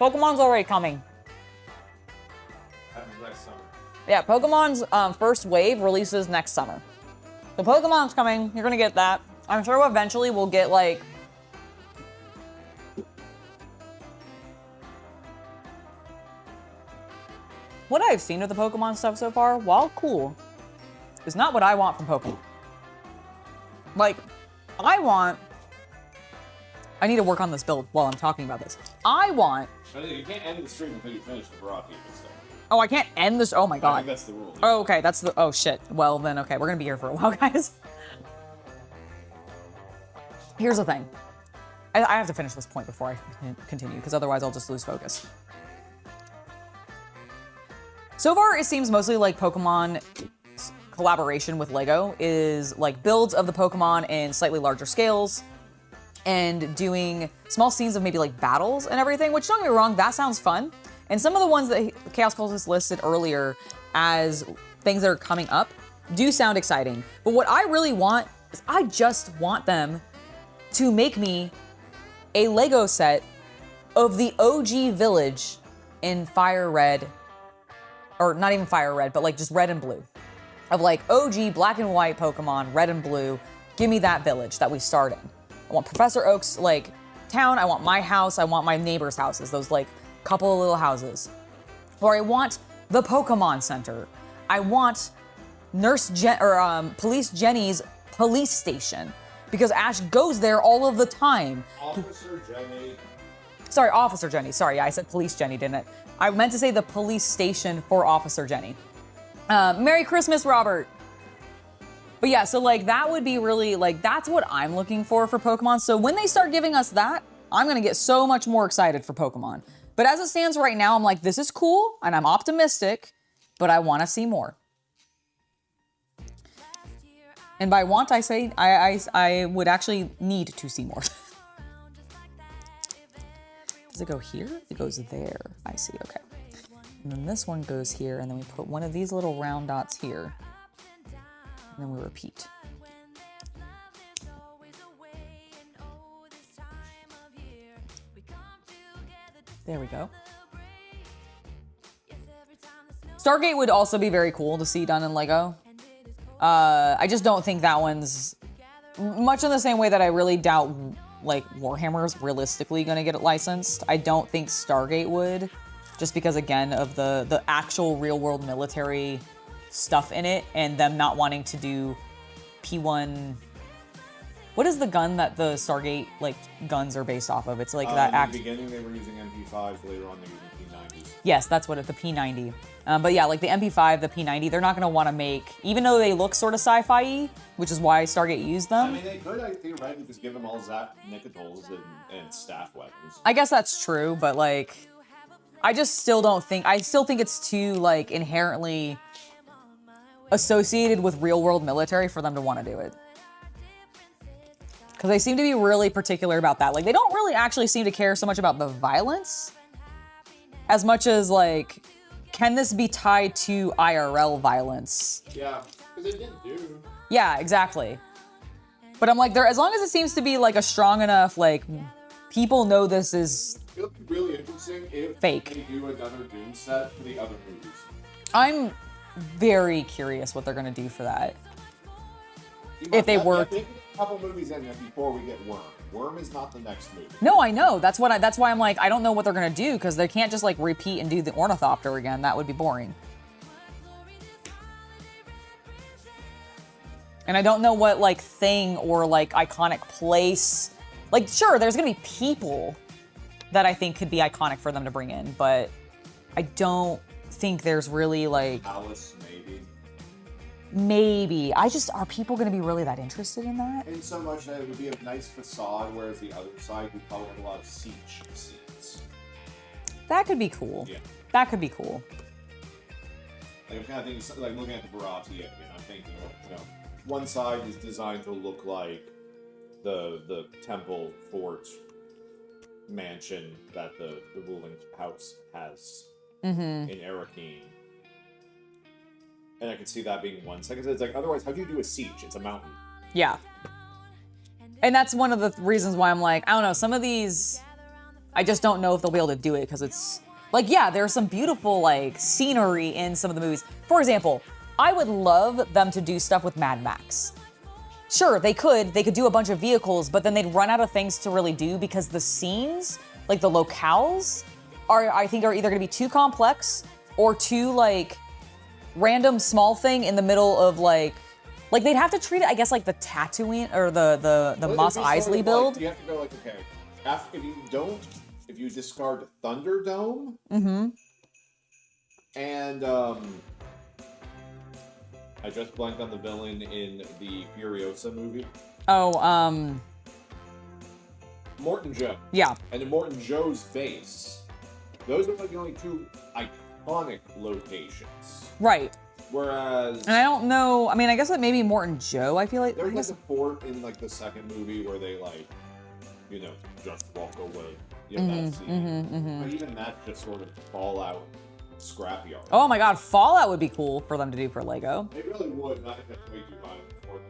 Pokemon's already coming. Happens next summer. Yeah, Pokemon's first wave releases next summer. So Pokemon's coming. You're gonna get that. I'm sure eventually we'll get like. What I've seen of the Pokemon stuff so far, while cool, is not what I want from Pokemon. Like, I need to work on this build while I'm talking about this. You can't end the stream until you finish the Baratier stuff. Oh, I can't end this. Oh my I god. think that's the rule. Oh, okay, oh shit. Well then, okay, we're gonna be here for a while, guys. Here's the thing. I have to finish this point before I continue, because otherwise I'll just lose focus. So far, it seems mostly like Pokemon collaboration with LEGO is like builds of the Pokemon in slightly larger scales and doing small scenes of maybe like battles and everything, which don't get me wrong, that sounds fun. And some of the ones that Chaos Cultist listed earlier as things that are coming up do sound exciting. But what I really want is I just want them to make me a LEGO set of the OG village in Fire Red, or not even Fire Red, but like just Red and Blue. Of like OG black and white Pokemon, Red and Blue. Give me that village that we start in. I want Professor Oak's like town, I want my house, I want my neighbors' houses, those like couple of little houses. Or I want the Pokemon Center. I want Police Jenny's police station because Ash goes there all of the time. Officer Jenny. Sorry, Officer Jenny. Sorry, I said Police Jenny, didn't it? I meant to say the police station for Officer Jenny. Merry Christmas, Robert. But yeah, so like that would be really like, that's what I'm looking for Pokemon. So when they start giving us that, I'm gonna get so much more excited for Pokemon. But as it stands right now, I'm like, this is cool and I'm optimistic, but I wanna see more. And by want, I say, I would actually need to see more. Does it go here? It goes there. I see, okay. And then this one goes here, and then we put one of these little round dots here. And then we repeat. There we go. Stargate would also be very cool to see done in LEGO. I just don't think that one's much in the same way that I really doubt like Warhammer is realistically going to get it licensed. I don't think Stargate would, just because again of the actual real world military stuff in it and them not wanting to do P1. What is the gun that the Stargate like guns are based off of? It's like that In the beginning they were using MP5s, later on they were using P90s. Yes, that's what the P90. But yeah, like the MP5, the P90, they're not going to want to make, even though they look sort of sci-fi-y, which is why Stargate used them. I mean, they could, I theoretically, just give them all Zap Nicotals and staff weapons. I guess that's true, but like, I just still don't think, I still think it's too like inherently associated with real world military for them to want to do it. Because they seem to be really particular about that. Like, they don't really actually seem to care so much about the violence as much as like, can this be tied to IRL violence? Yeah, because they didn't do. Yeah, exactly. But I'm like, as long as it seems to be like a strong enough, like, people know this is It would be really interesting if fake. they do another Doom set for the other movies. I'm very curious what they're gonna do for that. if they were. Think a couple movies in there before we get Worm. Worm is not the next movie. No, I know. That's why I'm like, I don't know what they're gonna do because they can't just like repeat and do the Ornithopter again. That would be boring. And I don't know what like thing or like iconic place. Like, sure, there's gonna be people that I think could be iconic for them to bring in, but I don't think there's really like. Alice, maybe. Maybe. Are people gonna be really that interested in that? In so much that it would be a nice facade, whereas the other side would probably have a lot of siege scenes. That could be cool. Yeah. That could be cool. Like I'm kind of thinking, like looking at the Baratier, I'm thinking, you know, one side is designed to look like the temple, fort, mansion that the ruling house has in Arakeen. And I could see that being one second. It's like, otherwise, how do you do a siege? It's a mountain. Yeah. And that's one of the reasons why I'm like, I don't know, some of these, I just don't know if they'll be able to do it because it's, like, yeah, there's some beautiful, like, scenery in some of the movies. For example, I would love them to do stuff with Mad Max. Sure, they could do a bunch of vehicles, but then they'd run out of things to really do because the scenes, like the locales, I think are either gonna be too complex or too, like, random small thing in the middle of, like they'd have to treat it, I guess, like the Tatooine or the Well, Mos it'd be sort Eisley of build. Like, you have to go like, okay, if you discard Thunderdome, and I just blanked on the villain in the Furiosa movie. Oh, Morton Joe. yeah. And in Morton Joe's base, those are like the only two iconic locations. Right. Whereas And I don't know, I mean, I guess that maybe Morton Joe, I feel like. there's like a fort in like the second movie where they like, you know, just walk away. You know, that scene. But even that's just sort of Fallout scrapyard. Oh my god, Fallout would be cool for them to do for Lego. They really would, not if that's way too violent for them.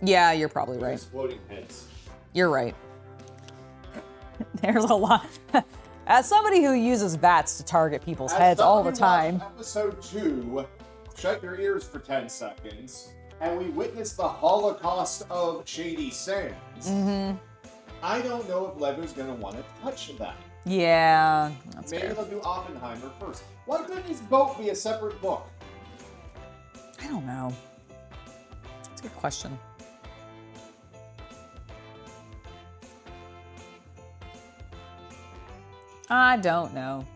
Yeah, you're probably right. Exploding heads. You're right. There's a lot. As somebody who uses bats to target people's heads all the time. Episode 2, shut your ears for 10 seconds, and we witnessed the Holocaust of Shady Sands. I don't know if Lego's going to want to touch that. Yeah, that's Maybe fair. they'll do Oppenheimer first. Why couldn't his boat be a separate book? I don't know. That's a good question. I don't know.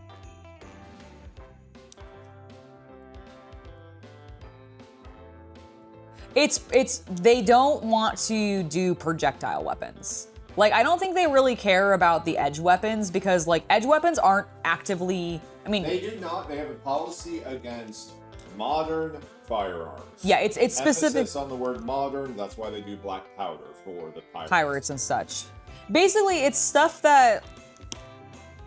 They don't want to do projectile weapons. Like, I don't think they really care about the edge weapons because, like, edge weapons aren't actively, I mean... They do not. They have a policy against modern firearms. Yeah, it's specific... Emphasis on the word modern, that's why they do black powder for the pirates. Pirates and such. Basically, it's stuff that...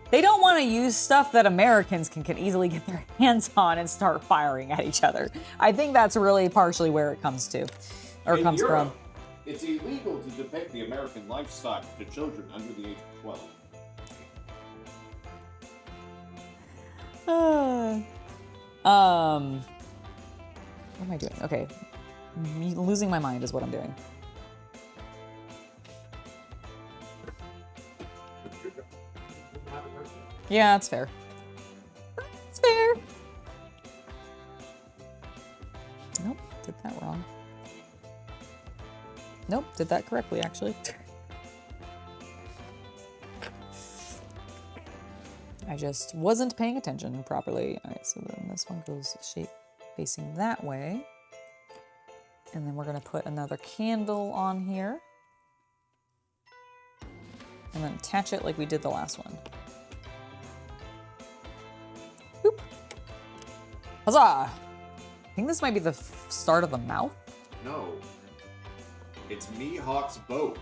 They don't want to use stuff that Americans can easily get their hands on and start firing at each other. I think that's really partially where it comes to, or In comes Europe, from. it's illegal to depict the American lifestyle to children under the age of 12. What am I doing? Okay. Losing my mind is what I'm doing. Yeah, that's fair. That's fair. Nope, did that wrong. Nope, did that correctly, actually. I just wasn't paying attention properly. All right, so then this one goes facing that way. And then we're gonna put another candle on here. And then attach it like we did the last one. Boop. Huzzah! I think this might be the start of the mouth. No. It's Mihawk's boat.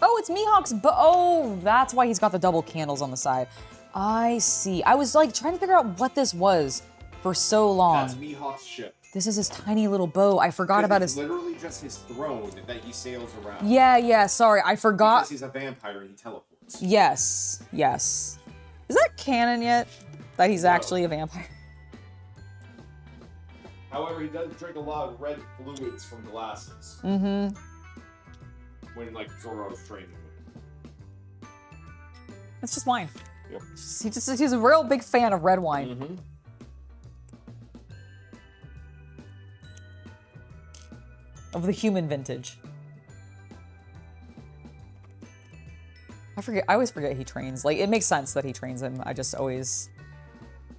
Oh, it's Mihawk's boat. Oh, that's why he's got the double candles on the side. I see. I was like trying to figure out what this was for so long. That's Mihawk's ship. This is his tiny little boat. I forgot about It's his... literally just his throne that he sails around. Yeah, sorry. I forgot. Because he's a vampire and he teleports. Yes. Is that canon yet? That he's actually a vampire? However, he does drink a lot of red fluids from glasses. when like Zoro's training with him. It's just wine. Yep. He's a real big fan of red wine. Mm-hmm. Of the human vintage. I always forget he trains. Like, it makes sense that he trains him. I just always...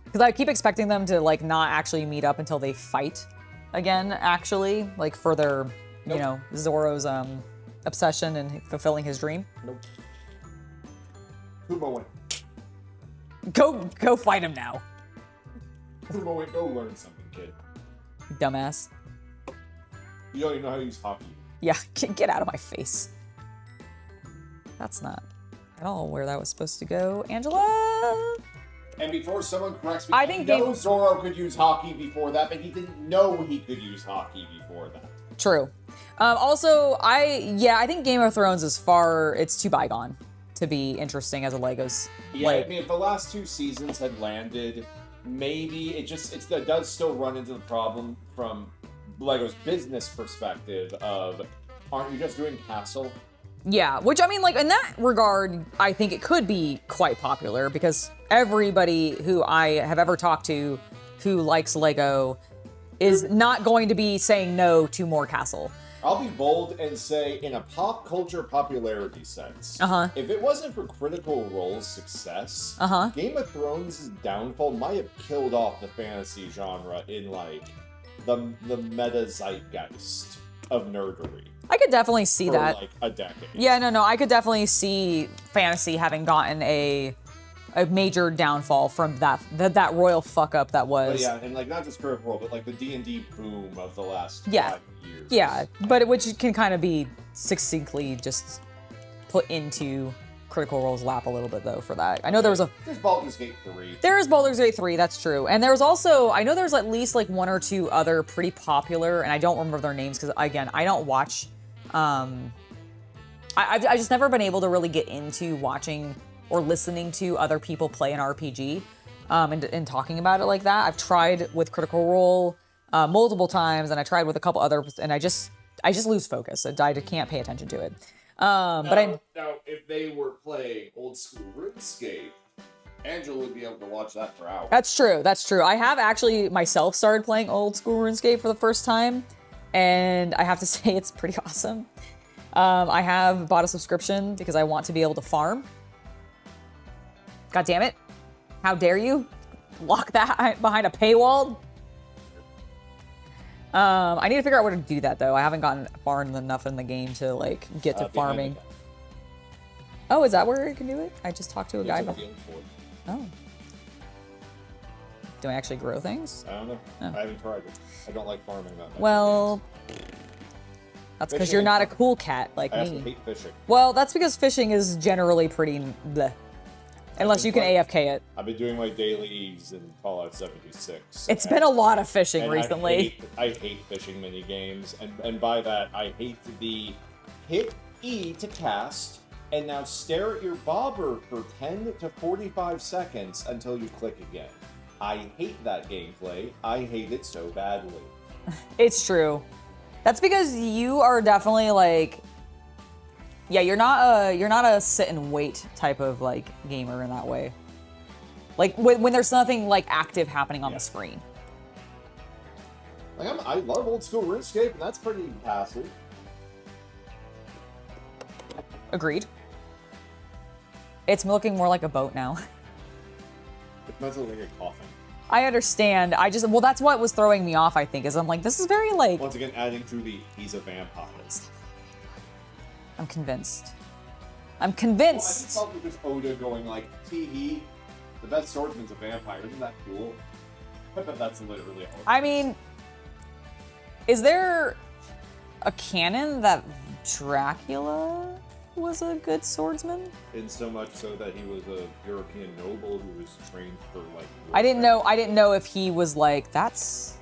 Because I keep expecting them to, like, not actually meet up until they fight again, actually. Like, for their, you know, Zoro's obsession and fulfilling his dream. Nope. Kumo went. Go fight him now. Kumo went, go learn something, kid. Dumbass. You don't even know how to use hockey. Yeah, get out of my face. That's not at all where that was supposed to go, Angela. And before someone corrects me, I think Zoro could use hockey before that, but he didn't know he could use hockey before that. True. Also, I think Game of Thrones it's too bygone to be interesting as a Legos. Yeah, like, I mean, if the last 2 seasons had landed, maybe it does still run into the problem from Lego's business perspective of, aren't you just doing Castle? Yeah, which I mean, like, in that regard, I think it could be quite popular because everybody who I have ever talked to who likes Lego is not going to be saying no to more Castle. I'll be bold and say, in a pop culture popularity sense, if it wasn't for Critical Role's success, Game of Thrones' downfall might have killed off the fantasy genre in, like, the meta zeitgeist of nerdery. I could definitely see that. For like a decade. Yeah, no, I could definitely see fantasy having gotten a major downfall from that royal fuck up that was. But yeah, and like not just Critical Role, but like the D&D boom of the last 5 years. Yeah, but which can kind of be succinctly just put into Critical Role's lap a little bit though for that. I know there's Baldur's Gate 3. There is Baldur's Gate 3, that's true. And there was also, I know there's at least like 1 or 2 other pretty popular, and I don't remember their names because again, I don't watch, I've just never been able to really get into watching or listening to other people play an RPG and talking about it like that. I've tried with Critical Role multiple times, and I tried with a couple others, and I just lose focus. I can't pay attention to it. Now, if they were playing old school RuneScape, Angela would be able to watch that for hours. That's true. I have actually myself started playing old school RuneScape for the first time, and I have to say it's pretty awesome. I have bought a subscription because I want to be able to farm. God damn it. How dare you lock that behind a paywall? I need to figure out where to do that though. I haven't gotten far enough in the game to like get to farming. Oh, is that where you can do it? I just talked to a guy about. Oh. Do I actually grow things? I don't know. Oh. I haven't tried it. I don't like farming that much. Well, that's because you're not a cool cat like me. I hate fishing. Well, that's because fishing is generally pretty bleh. Unless you can AFK it. I've been doing my dailies in Fallout 76. It's been a lot of fishing recently. I hate fishing mini games, and by that I hate the hit E to cast and now stare at your bobber for 10 to 45 seconds until you click again. I hate that gameplay. I hate it so badly. It's true. That's because you are definitely like, yeah, you're not a sit and wait type of like gamer in that way. Like when there's nothing like active happening on the screen. Like I love old school RuneScape, and that's pretty passive. Agreed. It's looking more like a boat now. It does look like a coffin. I understand. Well, that's what was throwing me off, I think, is I'm like, this is very like... Once again, adding to the, he's a vampire. I'm convinced. Well, I just felt it was Oda going like, tee the best swordsman's a vampire. Isn't that cool? I bet that's literally all. I mean, is there a canon that Dracula was a good swordsman? In so much so that he was a European noble who was trained for like... I didn't know if he was like, that's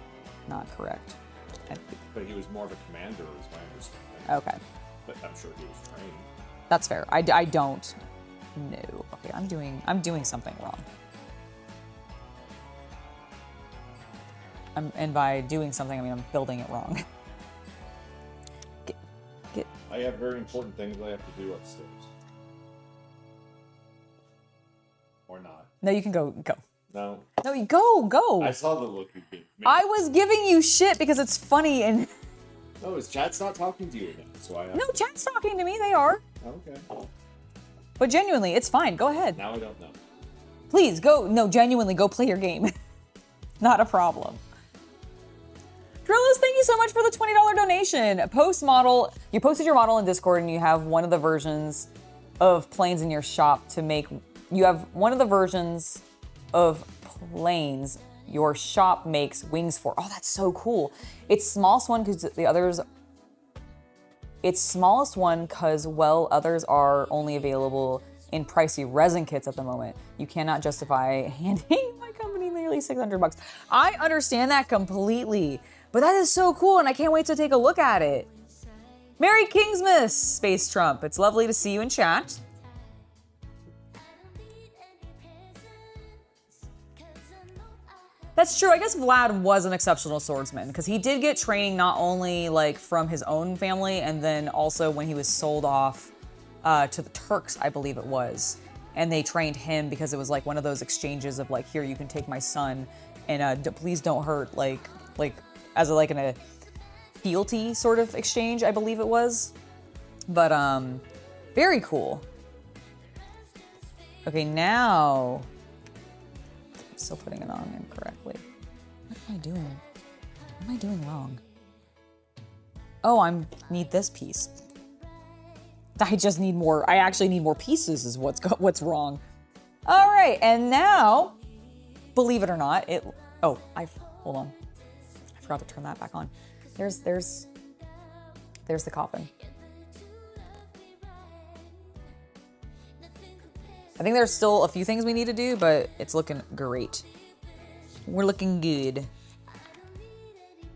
not correct. But he was more of a commander, is my understanding. Okay. But I'm sure he was trained. That's fair. I don't know. Okay, I'm doing something wrong. And by doing something, I mean I'm building it wrong. I have very important things I have to do upstairs. Or not. No, you can go. No. No, you go. I saw the look you gave me. I was giving you shit because it's funny and... No, his chat's not talking to you again, so I have No, to... chat's talking to me. They are. Okay. But genuinely, it's fine. Go ahead. Now I don't know. Please, go. No, genuinely, go play your game. Not a problem. Drillis, thank you so much for the $20 donation. You posted your model in Discord and you have one of the versions of planes in your shop to make... You have one of the versions of planes your shop makes wings for. Oh, that's so cool. It's smallest one because the others... It's smallest one because, well, others are only available in pricey resin kits at the moment. You cannot justify handing my company nearly $600. I understand that completely, but that is so cool and I can't wait to take a look at it. Merry Kingsmas, Space Trump. It's lovely to see you in chat. That's true. I guess Vlad was an exceptional swordsman because he did get training not only like from his own family and then also when he was sold off to the Turks, I believe it was. And they trained him because it was like one of those exchanges of like, here, you can take my son and please don't hurt, like as in a fealty sort of exchange, I believe it was. But very cool. Okay, now I'm still putting it on incorrectly. What am I doing? What am I doing wrong? Oh, need this piece. I just need more. I actually need more pieces is what's wrong. All right, and now, believe it or not, hold on. I forgot to turn that back on. There's the coffin. I think there's still a few things we need to do, but it's looking great. We're looking good.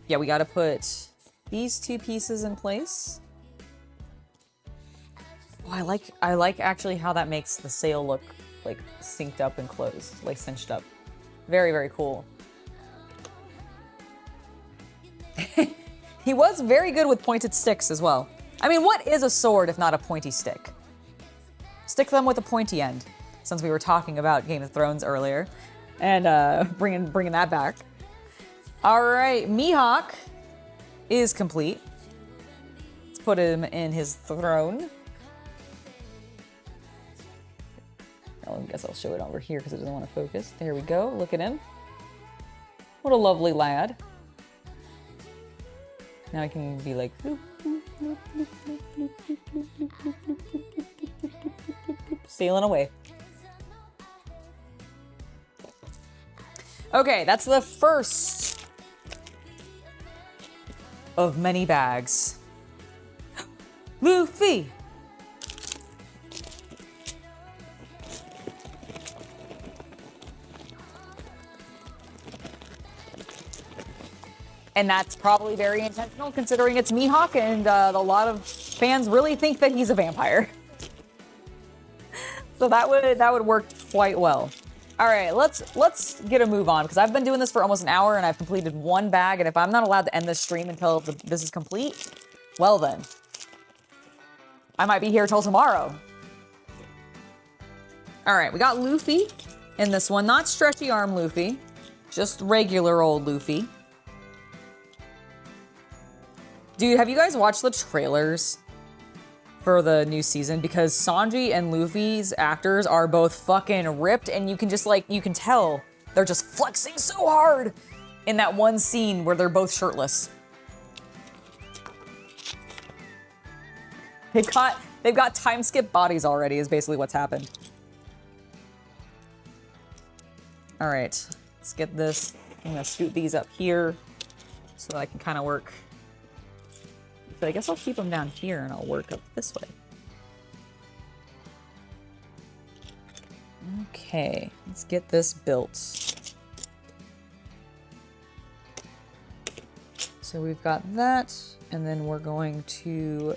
Yeah, we gotta put these two pieces in place. Oh, I like actually how that makes the sail look like synced up and closed, like cinched up. Very, very cool. He was very good with pointed sticks as well. I mean, what is a sword if not a pointy stick? Stick them with a pointy end, since we were talking about Game of Thrones earlier, and bringing that back. All right, Mihawk is complete. Let's put him in his throne. I guess I'll show it over here because it doesn't want to focus. There we go. Look at him. What a lovely lad. Now I can be like, sailing away. Okay, that's the first of many bags. Luffy! And that's probably very intentional considering it's Mihawk and a lot of fans really think that he's a vampire. So that would work quite well. All right, let's get a move on because I've been doing this for almost an hour and I've completed one bag, and if I'm not allowed to end this stream until this is complete, well then, I might be here till tomorrow. All right, we got Luffy in this one, not stretchy arm Luffy, just regular old Luffy. Dude, have you guys watched the trailers for the new season? Because Sanji and Luffy's actors are both fucking ripped, and you can just you can tell they're just flexing so hard in that one scene where they're both shirtless. They've got time skip bodies already is basically what's happened. All right, let's get this. I'm gonna scoot these up here so that I can kind of work. But I guess I'll keep them down here and I'll work up this way. Okay, let's get this built. So we've got that, and then we're going to...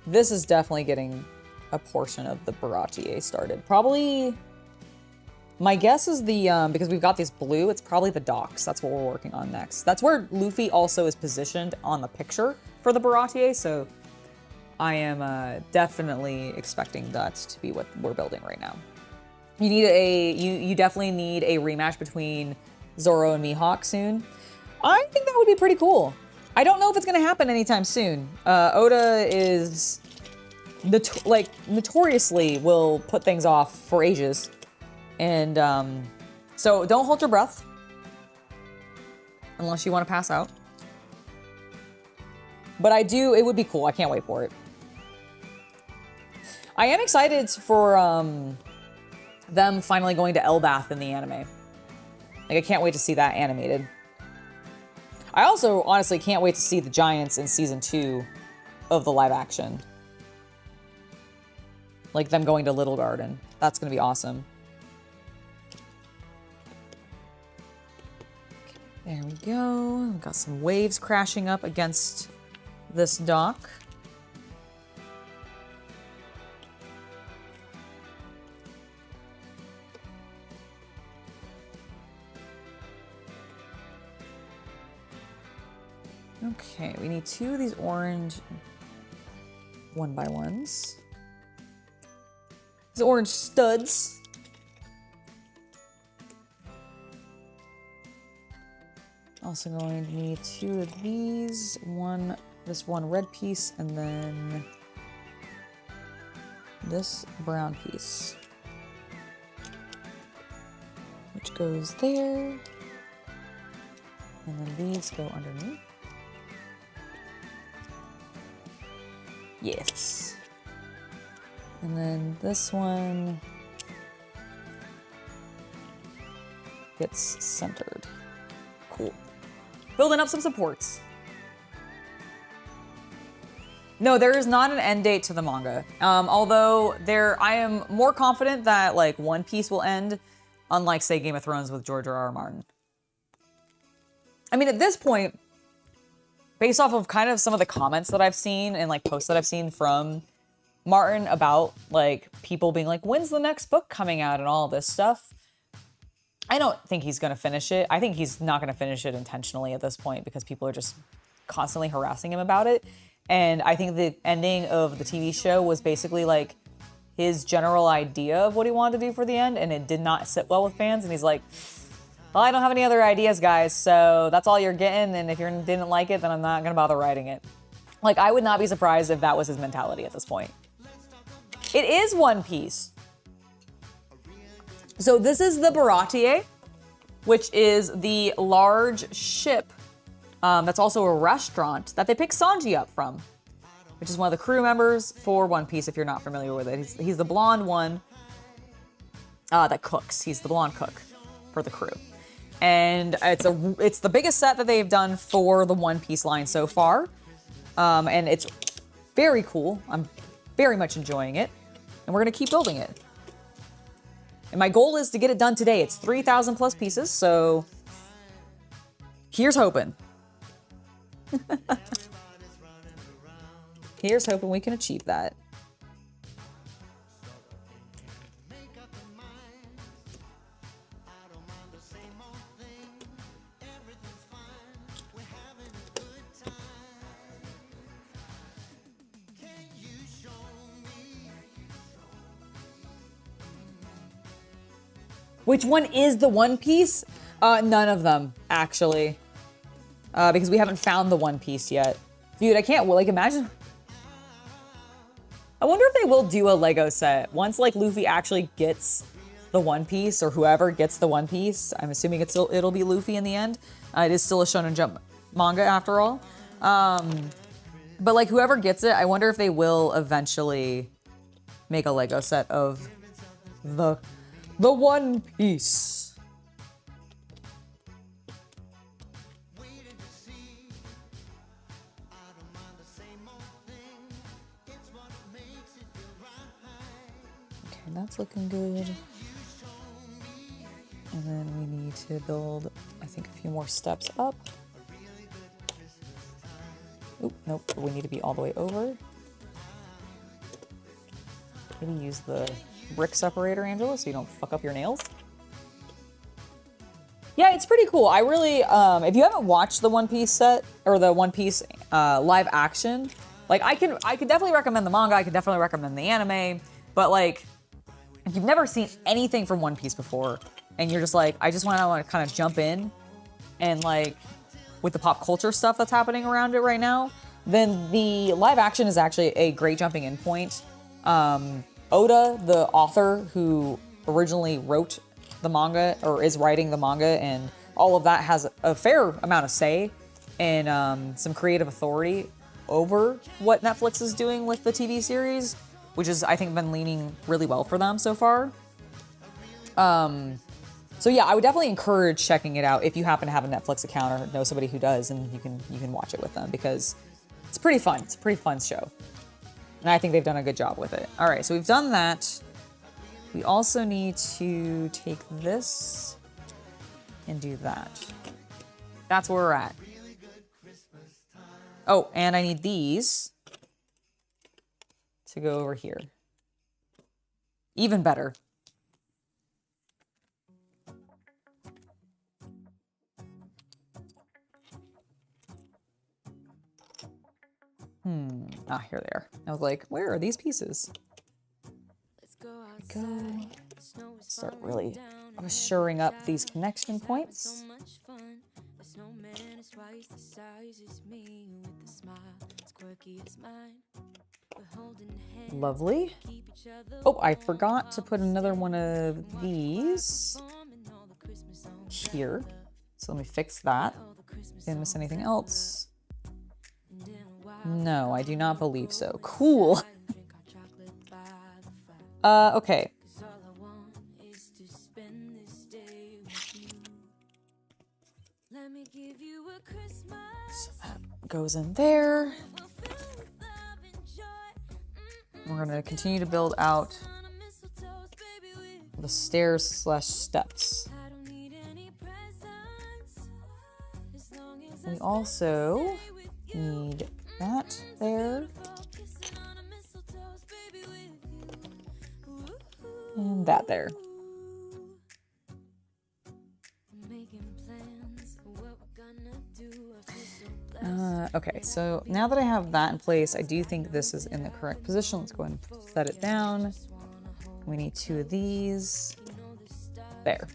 This is definitely getting a portion of the Baratier started. Probably... My guess is the, because we've got this blue, it's probably the docks. That's what we're working on next. That's where Luffy also is positioned on the picture for the Baratier, so I am definitely expecting that to be what we're building right now. You need you definitely need a rematch between Zoro and Mihawk soon. I think that would be pretty cool. I don't know if it's gonna happen anytime soon. Oda is notoriously will put things off for ages, and so don't hold your breath unless you want to pass out. But it would be cool. I can't wait for it. I am excited for them finally going to Elbath in the anime. Like, I can't wait to see that animated. I also honestly can't wait to see the Giants in season 2 of the live action. Like them going to Little Garden. That's gonna be awesome. Okay, there we go. We've got some waves crashing up against this dock. Okay, we need 2 of these orange 1x1s. These orange studs. Also going to need 2 of these. This one red piece, and then this brown piece, which goes there. And then these go underneath. Yes. And then this one gets centered. Cool. Building up some supports. No, there is not an end date to the manga. Although I am more confident that like One Piece will end, unlike say Game of Thrones with George R.R. Martin. I mean, at this point, based off of kind of some of the comments that I've seen and like posts that I've seen from Martin about like people being like, when's the next book coming out and all this stuff, I don't think he's going to finish it. I think he's not going to finish it intentionally at this point because people are just constantly harassing him about it. And I think the ending of the TV show was basically like his general idea of what he wanted to do for the end, and it did not sit well with fans. And he's like, well, I don't have any other ideas, guys, so that's all you're getting, and if you didn't like it, then I'm not gonna bother writing it. Like, I would not be surprised if that was his mentality at this point. It is One Piece. So this is the Baratier, which is the large ship that's also a restaurant that they pick Sanji up from, which is one of the crew members for One Piece, if you're not familiar with it. He's the blonde one that cooks. He's the blonde cook for the crew. And it's the biggest set that they've done for the One Piece line so far. And it's very cool. I'm very much enjoying it. And we're gonna keep building it. And my goal is to get it done today. It's 3,000 plus pieces, so here's hoping. Here's hoping we can achieve that. Which one is the One Piece? None of them, actually. Because we haven't found the One Piece yet. Dude, I can't, like, imagine. I wonder if they will do a Lego set. Once, like, Luffy actually gets the One Piece, or whoever gets the One Piece. I'm assuming it'll be Luffy in the end. It is still a Shonen Jump manga, after all. But, like, whoever gets it, I wonder if they will eventually make a Lego set of the One Piece. Okay, that's looking good. And then we need to build, I think, a few more steps up. Oop, nope, we need to be all the way over. Maybe use the brick separator, Angela, so you don't fuck up your nails. Yeah, it's pretty cool. I really, if you haven't watched the One Piece set, or the One Piece live action, Like I can definitely recommend the manga. I can definitely recommend the anime. But like, if you've never seen anything from One Piece before, and you're just like, I just want to kind of jump in, and like, with the pop culture stuff that's happening around it right now, then the live action is actually a great jumping in point. Oda, the author who originally wrote the manga, or is writing the manga, and all of that, has a fair amount of say and some creative authority over what Netflix is doing with the TV series, which has, I think, been leaning really well for them so far. So yeah, I would definitely encourage checking it out if you happen to have a Netflix account or know somebody who does, and you can watch it with them, because it's pretty fun. It's a pretty fun show. And I think they've done a good job with it. All right, so we've done that. We also need to take this and do that. That's where we're at. Oh, and I need these to go over here. Even better. Ah, here they are. I was like, where are these pieces? Go. Start really assuring up these connection points. Lovely. Oh, I forgot to put another one of these here. So let me fix that. Didn't miss anything else. No, I do not believe so. Cool. Okay. So that goes in there. We're gonna continue to build out the stairs slash steps. We also need that there. And that there. Okay, so now that I have that in place, I do think this is in the correct position. Let's go ahead and set it down. We need two of these. There.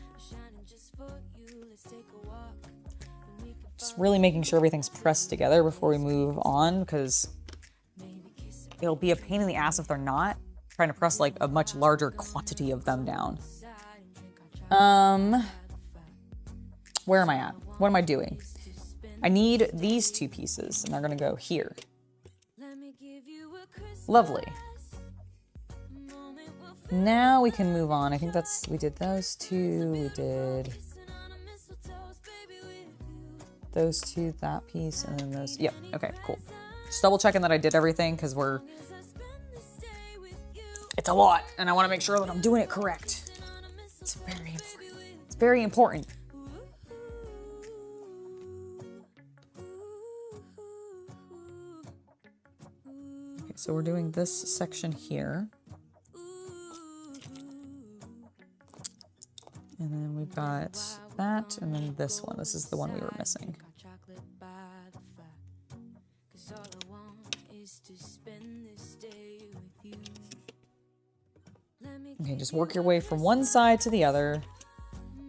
Just really making sure everything's pressed together before we move on, because it'll be a pain in the ass if they're not. Trying to press like a much larger quantity of them down. Where am I at? What am I doing? I need these two pieces, and they're gonna go here. Lovely. Now we can move on. I think we did those two, we did those two, that piece, and then those. Yep, okay, cool. Just double checking that I did everything, because it's a lot, and I want to make sure that I'm doing it correct. It's very important. It's very important. Okay, so we're doing this section here. And then we've got that, and then this one. This is the one we were missing. Okay, just work your way from one side to the other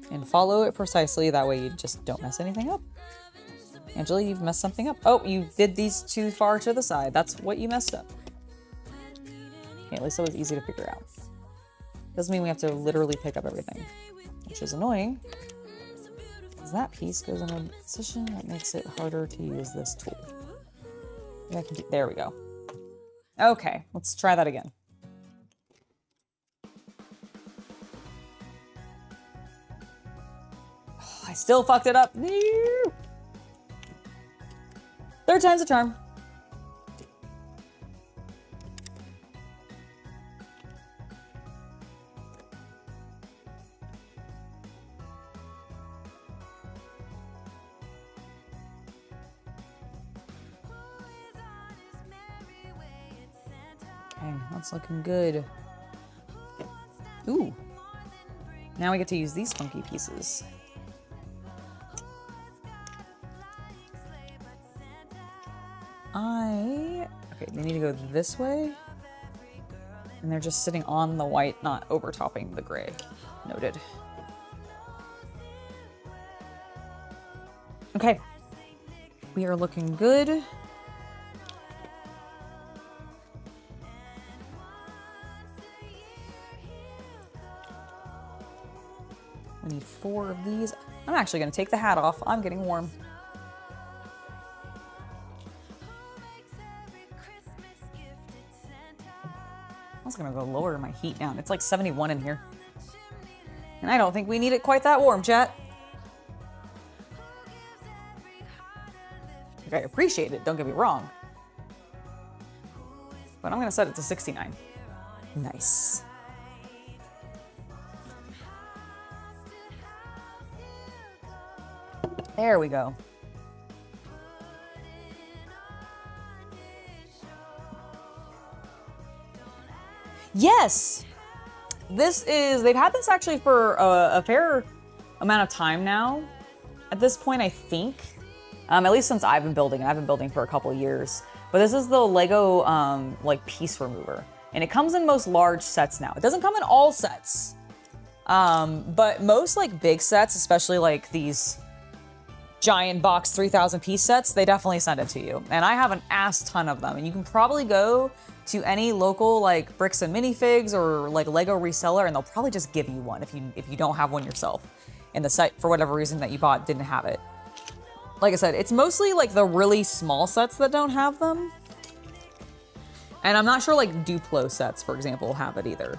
and follow it precisely. That way you just don't mess anything up. Angela, you've messed something up. Oh, you did these too far to the side. That's what you messed up. Okay, at least it was easy to figure out. Doesn't mean we have to literally pick up everything, which is annoying, because that piece goes in a position that makes it harder to use this tool. I can there we go. Okay, let's try that again. Oh, I still fucked it up. No. Third time's a charm. Okay, that's looking good. Ooh. Now we get to use these funky pieces. Okay, they need to go this way. And they're just sitting on the white, not overtopping the gray. Noted. Okay. We are looking good. We need 4 of these. I'm actually going to take the hat off. I'm getting warm. I was going to go lower my heat down. It's like 71 in here. And I don't think we need it quite that warm, chat. Like, I appreciate it, don't get me wrong. But I'm going to set it to 69. Nice. There we go. Yes! This is, they've had this actually for a fair amount of time now. At this point, I think. At least since I've been building, and I've been building for a couple of years. But this is the LEGO like piece remover. And it comes in most large sets now. It doesn't come in all sets. But most like big sets, especially like these giant box 3,000 piece sets, they definitely send it to you. And I have an ass ton of them. And you can probably go to any local like bricks and minifigs or like Lego reseller, and they'll probably just give you one if you don't have one yourself. And the site, for whatever reason that you bought, didn't have it. Like I said, it's mostly like the really small sets that don't have them. And I'm not sure like Duplo sets, for example, have it either.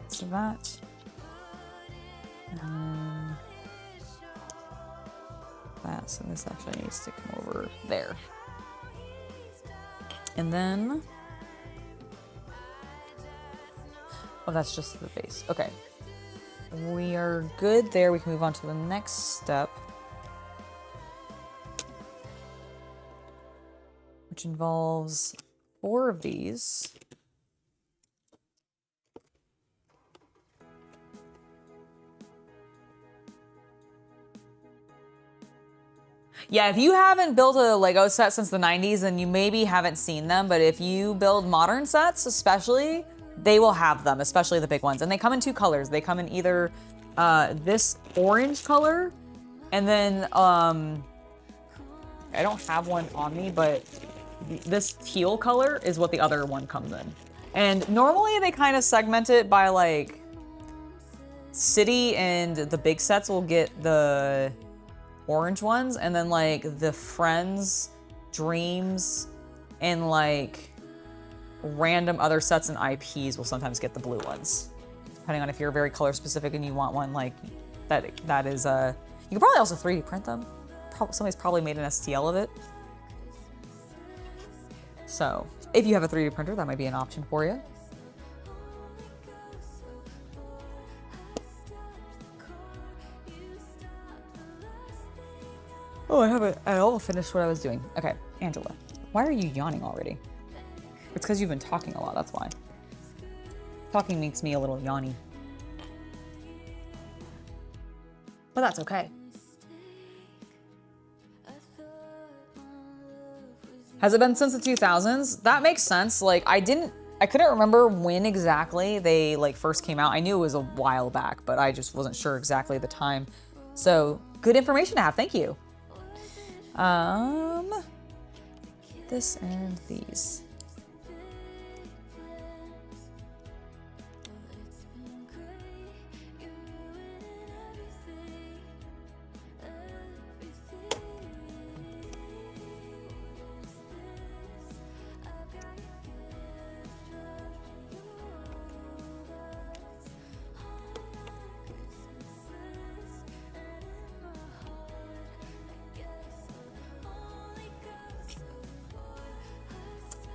So that. That, so this actually needs to come over there. And then, oh, that's just the base. Okay. We are good there. We can move on to the next step, which involves 4 of these. Yeah, if you haven't built a Lego set since the 90s, then you maybe haven't seen them, but if you build modern sets especially, they will have them, especially the big ones. And they come in 2 colors. They come in either this orange color, and then, I don't have one on me, but this teal color is what the other one comes in. And normally they kind of segment it by like, city and the big sets will get the orange ones, and then like the Friends, Dreams, and like random other sets and IPs will sometimes get the blue ones, depending on if you're very color specific and you want one like that. That is you can probably also 3D print them. Somebody's probably made an STL of it. So if you have a 3D printer, that might be an option for you. Oh, I haven't at all finished what I was doing. Okay, Angela, why are you yawning already? It's because you've been talking a lot, that's why. Talking makes me a little yawny. But that's okay. Has it been since the 2000s? That makes sense. Like, I couldn't remember when exactly they like first came out. I knew it was a while back, but I just wasn't sure exactly the time. So, good information to have, thank you. This and these.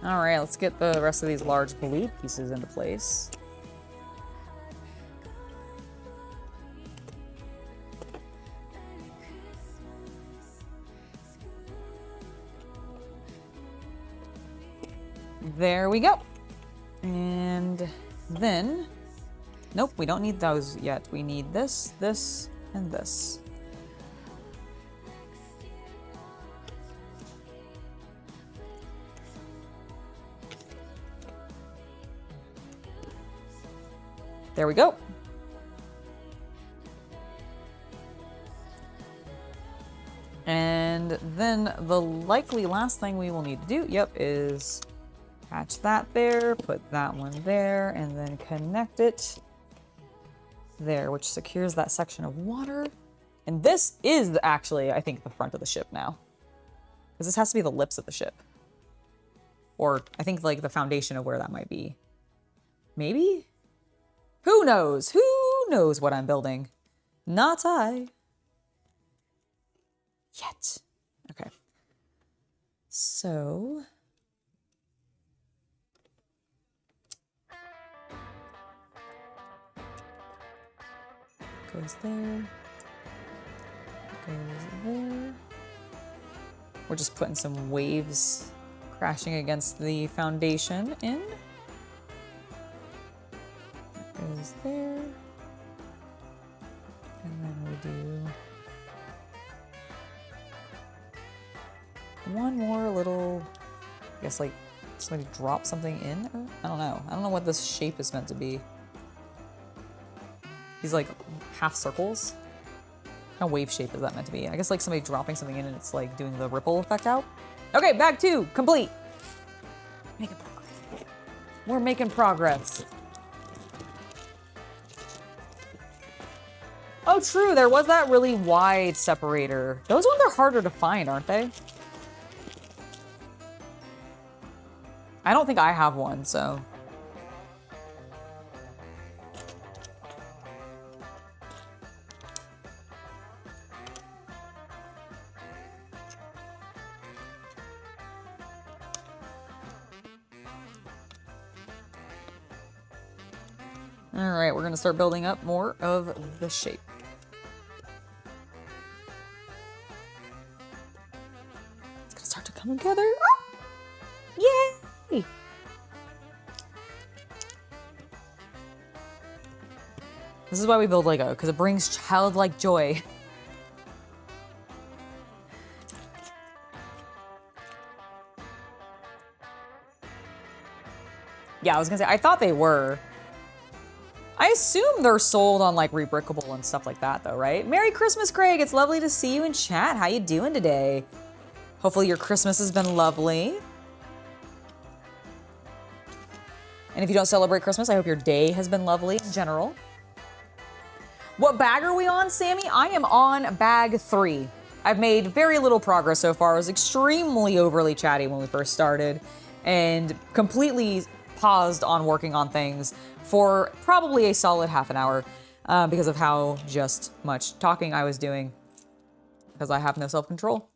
All right, let's get the rest of these large blue pieces into place. There we go. And then, nope, we don't need those yet. We need this, this, and this. There we go. And then the likely last thing we will need to do, yep, is attach that there, put that one there, and then connect it there, which secures that section of water. And this is actually, I think, the front of the ship now. Because this has to be the lips of the ship. Or I think like the foundation of where that might be. Maybe? Who knows? Who knows what I'm building? Not I. Yet. Okay. So... goes there. Goes there. We're just putting some waves crashing against the foundation in. That goes there. And then we do one more little, I guess like somebody drop something in? I don't know. I don't know what this shape is meant to be. These like half circles. What kind of wave shape is that meant to be? I guess like somebody dropping something in and it's like doing the ripple effect out. Okay, bag 2, complete. Making progress. We're making progress. Oh, true, there was that really wide separator. Those ones are harder to find, aren't they? I don't think I have one, so. All right, we're gonna start building up more of the shape. It's gonna start to come together. Yay! This is why we build Lego, because it brings childlike joy. Yeah, I was gonna say, I thought they were. I assume they're sold on like Rebrickable and stuff like that though, right? Merry Christmas, Craig. It's lovely to see you in chat. How you doing today? Hopefully your Christmas has been lovely. And if you don't celebrate Christmas, I hope your day has been lovely in general. What bag are we on, Sammy? I am on bag 3. I've made very little progress so far. I was extremely overly chatty when we first started and completely paused on working on things for probably a solid half an hour because of how just much talking I was doing because I have no self-control.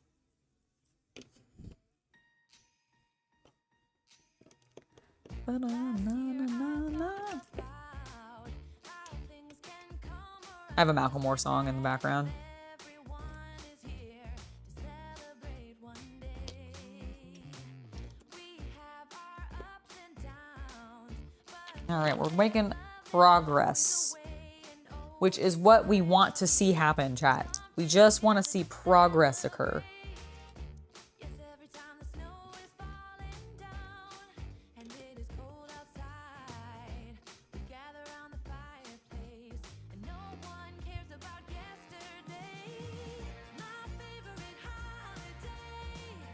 I have a Macklemore song in the background. All right, we're making progress, which is what we want to see happen, chat. We just want to see progress occur.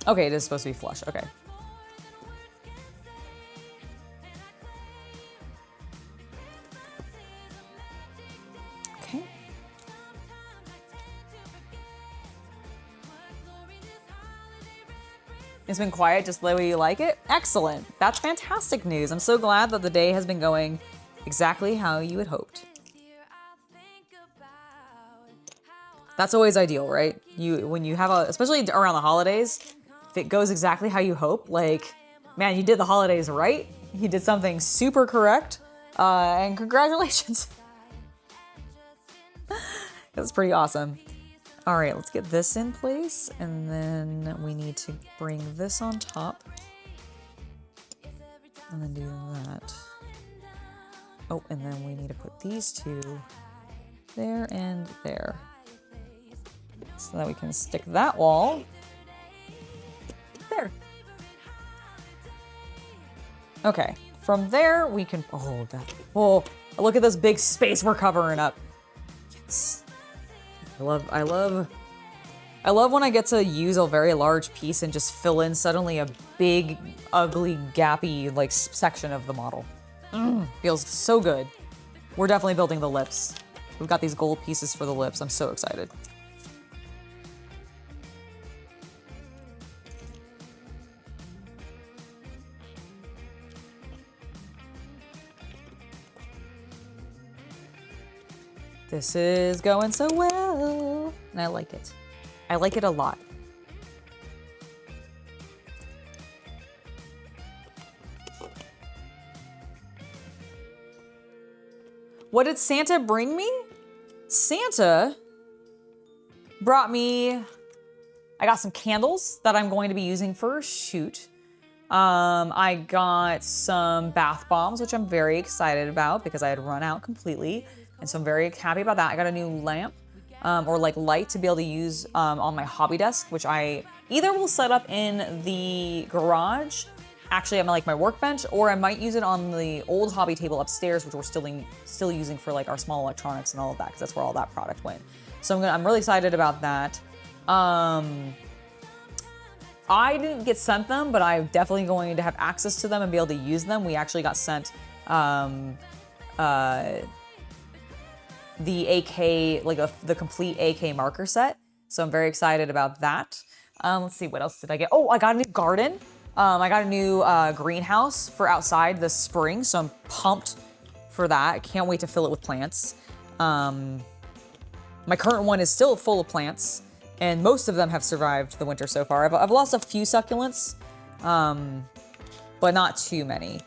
Okay, it is supposed to be flush. Okay. Okay. It's been quiet just the way you like it? Excellent. That's fantastic news. I'm so glad that the day has been going exactly how you had hoped. That's always ideal, right? When you have especially around the holidays, if it goes exactly how you hope, like, man, you did the holidays right. You did something super correct, and congratulations. That's pretty awesome. All right, let's get this in place, and then we need to bring this on top. And then do that. Oh, and then we need to put these two there and there. So that we can stick that wall there. Okay, from there we can, oh, look at this big space we're covering up. Yes. I love when I get to use a very large piece and just fill in suddenly a big, ugly, gappy, like, section of the model. Feels so good. We're definitely building the lips. We've got these gold pieces for the lips. I'm so excited. This is going so well, and I like it. I like it a lot. What did Santa bring me? Santa brought me, I got some candles that I'm going to be using for a shoot. I got some bath bombs, which I'm very excited about because I had run out completely. And so I'm very happy about that. I got a new lamp or like light to be able to use on my hobby desk, which I either will set up in the garage, actually on like my workbench, or I might use it on the old hobby table upstairs, which we're still using for like our small electronics and all of that, because that's where all that product went. So I'm really excited about that. I didn't get sent them, but I'm definitely going to have access to them and be able to use them. We actually got sent the AK, like the complete AK marker set. So I'm very excited about that. Let's see, what else did I get? Oh, I got a new garden. I got a new greenhouse for outside this spring, so I'm pumped for that. I can't wait to fill it with plants. My current one is still full of plants, and most of them have survived the winter so far. I've lost a few succulents, but not too many.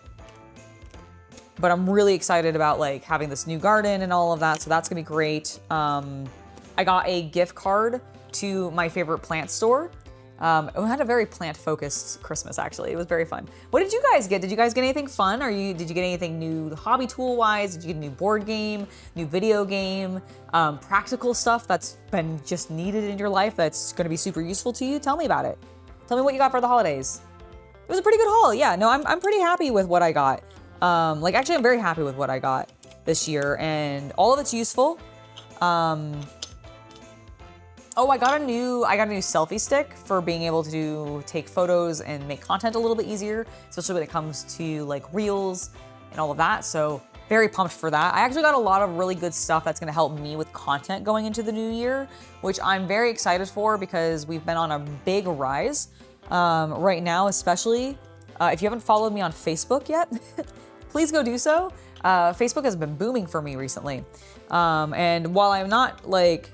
But I'm really excited about like having this new garden and all of that, so that's gonna be great. I got a gift card to my favorite plant store. We had a very plant-focused Christmas, actually. It was very fun. What did you guys get? Did you guys get anything fun? Did you get anything new hobby tool-wise? Did you get a new board game, new video game, practical stuff that's been just needed in your life that's gonna be super useful to you? Tell me about it. Tell me what you got for the holidays. It was a pretty good haul, yeah. No, I'm pretty happy with what I got. Actually, I'm very happy with what I got this year, and all of it's useful. Oh, I got a new selfie stick for being able to take photos and make content a little bit easier, especially when it comes to like reels and all of that. So very pumped for that. I actually got a lot of really good stuff that's gonna help me with content going into the new year, which I'm very excited for because we've been on a big rise right now, especially. If you haven't followed me on Facebook yet, please go do so. Facebook has been booming for me recently. And while I'm not like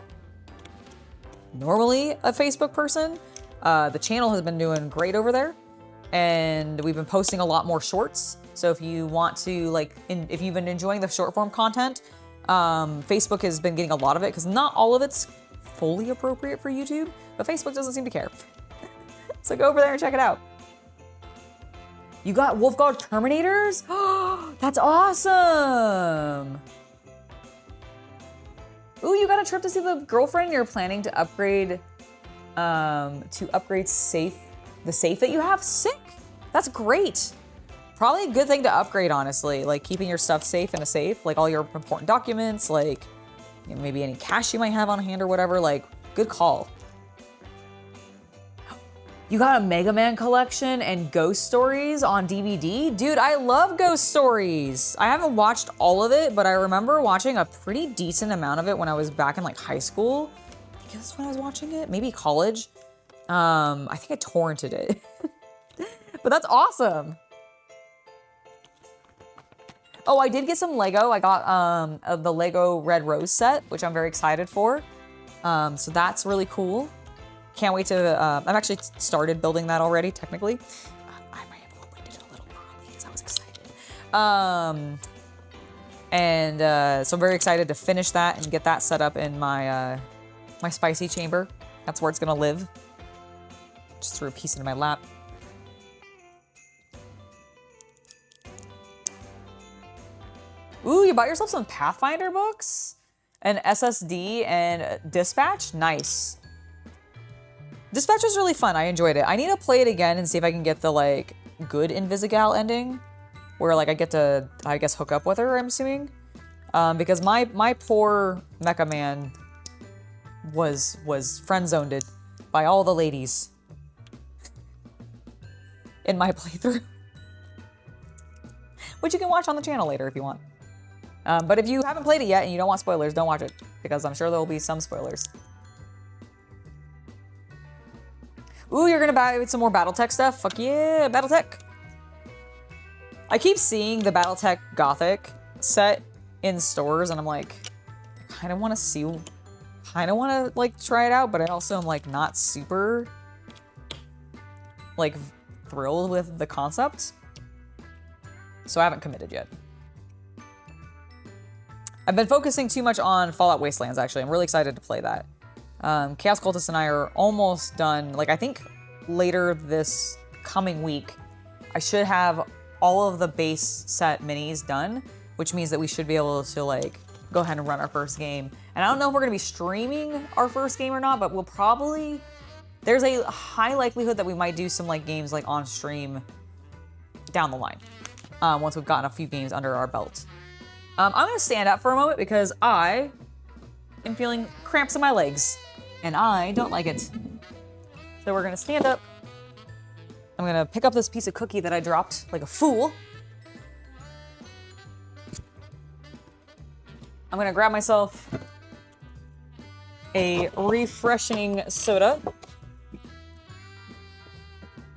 normally a Facebook person, the channel has been doing great over there. And we've been posting a lot more shorts. So if you want to if you've been enjoying the short form content, Facebook has been getting a lot of it because not all of it's fully appropriate for YouTube, but Facebook doesn't seem to care. So go over there and check it out. You got Wolfguard Terminators? That's awesome! Ooh, you got a trip to see the girlfriend you're planning to upgrade, the safe that you have? Sick! That's great! Probably a good thing to upgrade, honestly. Like, keeping your stuff safe in a safe, like all your important documents, like, you know, maybe any cash you might have on hand or whatever, like, good call. You got a Mega Man collection and Ghost Stories on DVD? Dude, I love Ghost Stories. I haven't watched all of it, but I remember watching a pretty decent amount of it when I was back in like high school. I think that's when I was watching it, maybe college. I think I torrented it. But that's awesome. Oh, I did get some Lego. I got the Lego Red Rose set, which I'm very excited for. So that's really cool. Can't wait to, I've actually started building that already, technically. I might have opened it a little early because I was excited. So I'm very excited to finish that and get that set up in my, my spicy chamber. That's where it's gonna live. Just threw a piece into my lap. Ooh, you bought yourself some Pathfinder books? An SSD and Dispatch? Nice. Dispatch was really fun. I enjoyed it. I need to play it again and see if I can get the, like, good Invisigal ending. Where, like, I get to, I guess, hook up with her, I'm assuming. Because my poor Mecha Man was friend-zoned by all the ladies in my playthrough. Which you can watch on the channel later if you want. But if you haven't played it yet and you don't want spoilers, don't watch it. Because I'm sure there will be some spoilers. Ooh, you're gonna buy some more Battletech stuff? Fuck yeah, Battletech. I keep seeing the Battletech Gothic set in stores and I'm like, I kind of want to see, kind of want to like try it out, but I also am like not super like thrilled with the concept. So I haven't committed yet. I've been focusing too much on Fallout Wastelands, actually. I'm really excited to play that. Chaos Cultist and I are almost done. Like, I think later this coming week, I should have all of the base set minis done, which means that we should be able to, like, go ahead and run our first game. And I don't know if we're going to be streaming our first game or not, but we'll probably... There's a high likelihood that we might do some, like, games, like, on stream down the line. Once we've gotten a few games under our belt. I'm going to stand up for a moment because I am feeling cramps in my legs. And I don't like it. So we're going to stand up. I'm going to pick up this piece of cookie that I dropped like a fool. I'm going to grab myself a refreshing soda.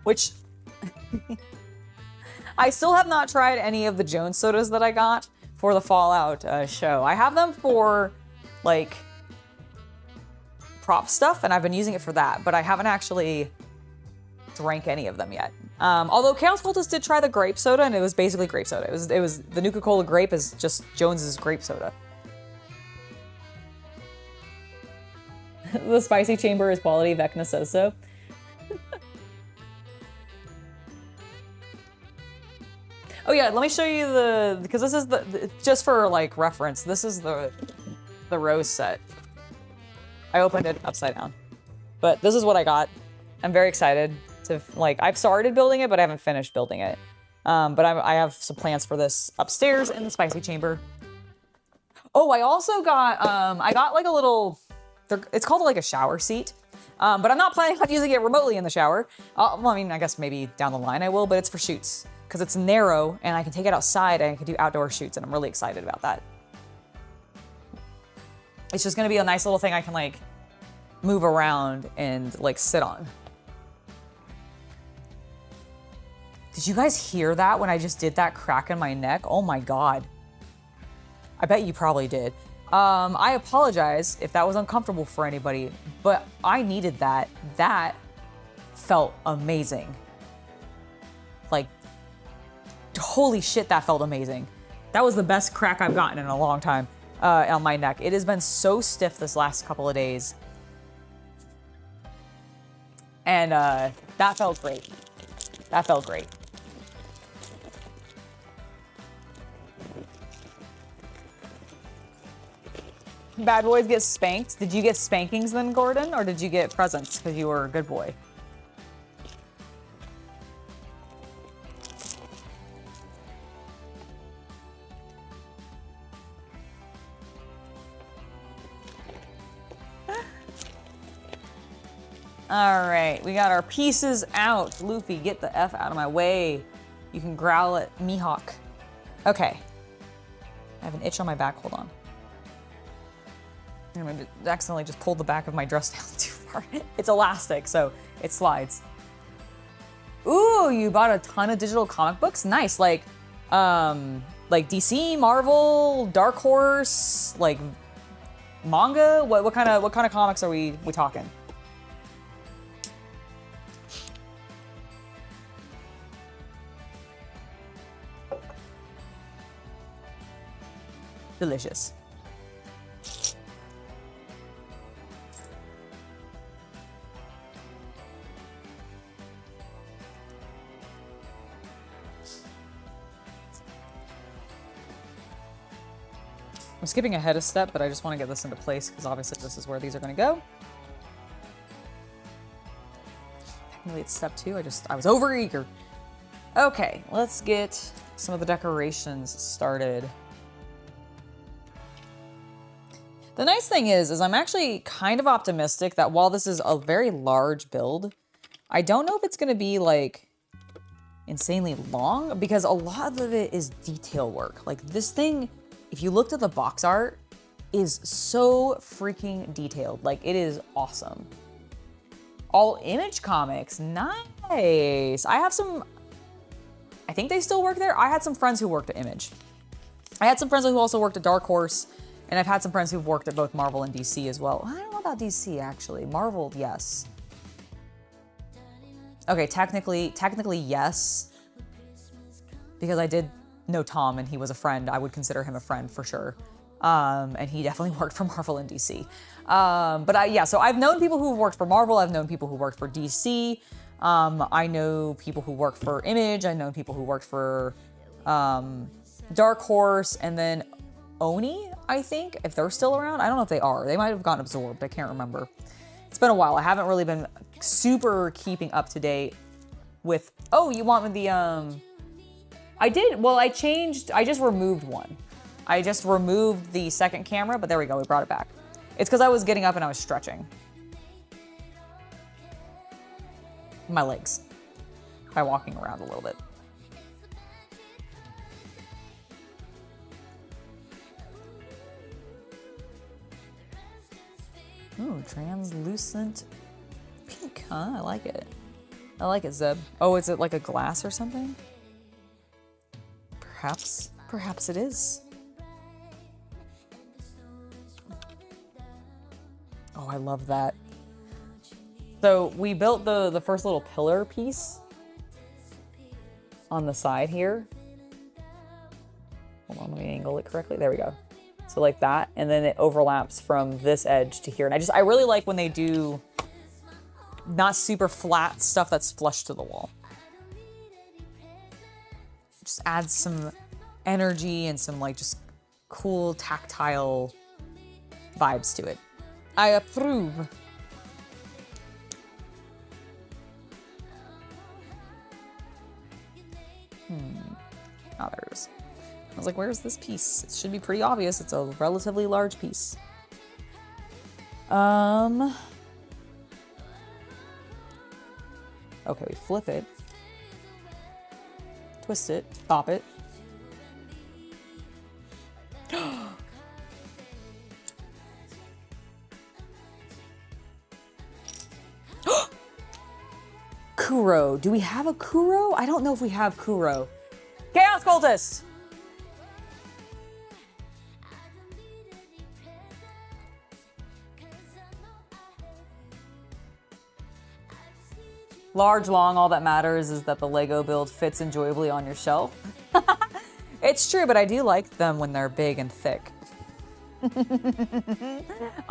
Which... I still have not tried any of the Jones sodas that I got for the Fallout show. I have them for, like, prop stuff, and I've been using it for that, but I haven't actually drank any of them yet. Although Chaos Cultist did try the grape soda, and it was basically grape soda. It was the Nuka-Cola grape is just Jones's grape soda. The spicy chamber is quality, Vecna says so. Oh yeah, let me show you the, because this is just for like reference, this is the rose set. I opened it upside down. But this is what I got. I'm very excited to, like, I've started building it, but I haven't finished building it. But I have some plans for this upstairs in the spicy chamber. Oh, I also got, I got like a little, it's called like a shower seat. But I'm not planning on using it remotely in the shower. Well, I mean, I guess maybe down the line I will, but it's for shoots. Because it's narrow, and I can take it outside, and I can do outdoor shoots, and I'm really excited about that. It's just gonna be a nice little thing I can, like, move around and, like, sit on. Did you guys hear that when I just did that crack in my neck? Oh my god. I bet you probably did. I apologize if that was uncomfortable for anybody, but I needed that. That felt amazing. Like, holy shit, that felt amazing. That was the best crack I've gotten in a long time on my neck. It has been so stiff this last couple of days. And that felt great. That felt great. Bad boys get spanked. Did you get spankings then, Gordon? Or did you get presents because you were a good boy? All right, we got our pieces out. Luffy, get the F out of my way. You can growl at Mihawk. Okay. I have an itch on my back, hold on. I accidentally just pulled the back of my dress down too far. It's elastic, so it slides. Ooh, you bought a ton of digital comic books? Nice, like DC, Marvel, Dark Horse, like manga? What kind of comics are we talking? Delicious. I'm skipping ahead a step, but I just want to get this into place because obviously this is where these are going to go. Technically it's step 2. I was over eager. Okay, let's get some of the decorations started. The nice thing is I'm actually kind of optimistic that while this is a very large build, I don't know if it's going to be like insanely long because a lot of it is detail work. Like this thing, if you looked at the box art, is so freaking detailed. Like it is awesome. All Image Comics, nice. I think they still work there. I had some friends who worked at Image. I had some friends who also worked at Dark Horse, and I've had some friends who've worked at both Marvel and DC as well. I don't know about DC actually. Marvel, yes. Okay, technically yes. Because I did know Tom and he was a friend. I would consider him a friend for sure. And he definitely worked for Marvel and DC. Yeah, so I've known people who worked for Marvel. I've known people who worked for DC. I know people who worked for Image. I know people who worked for Dark Horse, and then Oni, I think, if they're still around. I don't know if they are. They might have gotten absorbed. I can't remember. It's been a while. I haven't really been super keeping up to date with, oh, you want the, I did, well, I just removed one. I just removed the second camera, but there we go, we brought it back. It's because I was getting up and I was stretching my legs by walking around a little bit. Ooh, translucent pink, huh? I like it. I like it, Zeb. Oh, is it like a glass or something? Perhaps it is. Oh, I love that. So we built the first little pillar piece on the side here. Hold on, let me angle it correctly. There we go. So like that, and then it overlaps from this edge to here. And I really like when they do not super flat stuff that's flush to the wall. Just adds some energy and some like just cool tactile vibes to it. I approve. Oh, there it is. I was like, where's this piece? It should be pretty obvious. It's a relatively large piece. Okay, we flip it. Twist it. Pop it. Kuro. Do we have a Kuro? I don't know if we have Kuro. Chaos Cultist! Large, long, all that matters is that the Lego build fits enjoyably on your shelf. It's true, but I do like them when they're big and thick. I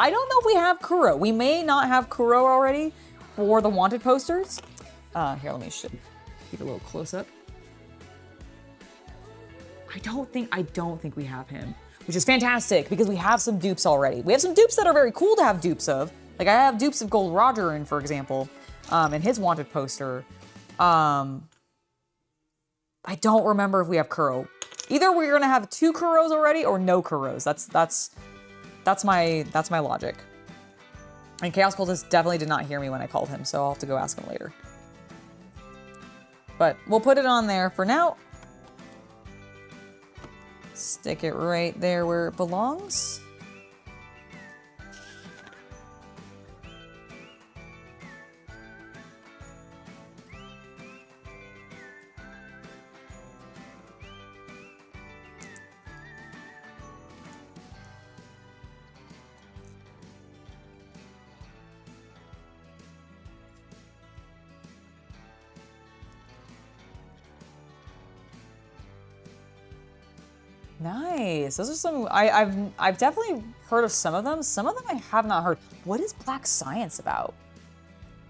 don't know if we have Kuro. We may not have Kuro already for the wanted posters. Here, let me keep a little close up. I don't think we have him, which is fantastic because we have some dupes already. We have some dupes that are very cool to have dupes of. Like I have dupes of Gold Roger in, for example, in his wanted poster. I don't remember if we have Kuro. Either we're gonna have 2 Kuros already or no Kuros. That's my logic. And Chaos Cultist definitely did not hear me when I called him, so I'll have to go ask him later. But we'll put it on there for now. Stick it right there where it belongs. Nice. Those are some, I've definitely heard of some of them. Some of them I have not heard. What is Black Science about?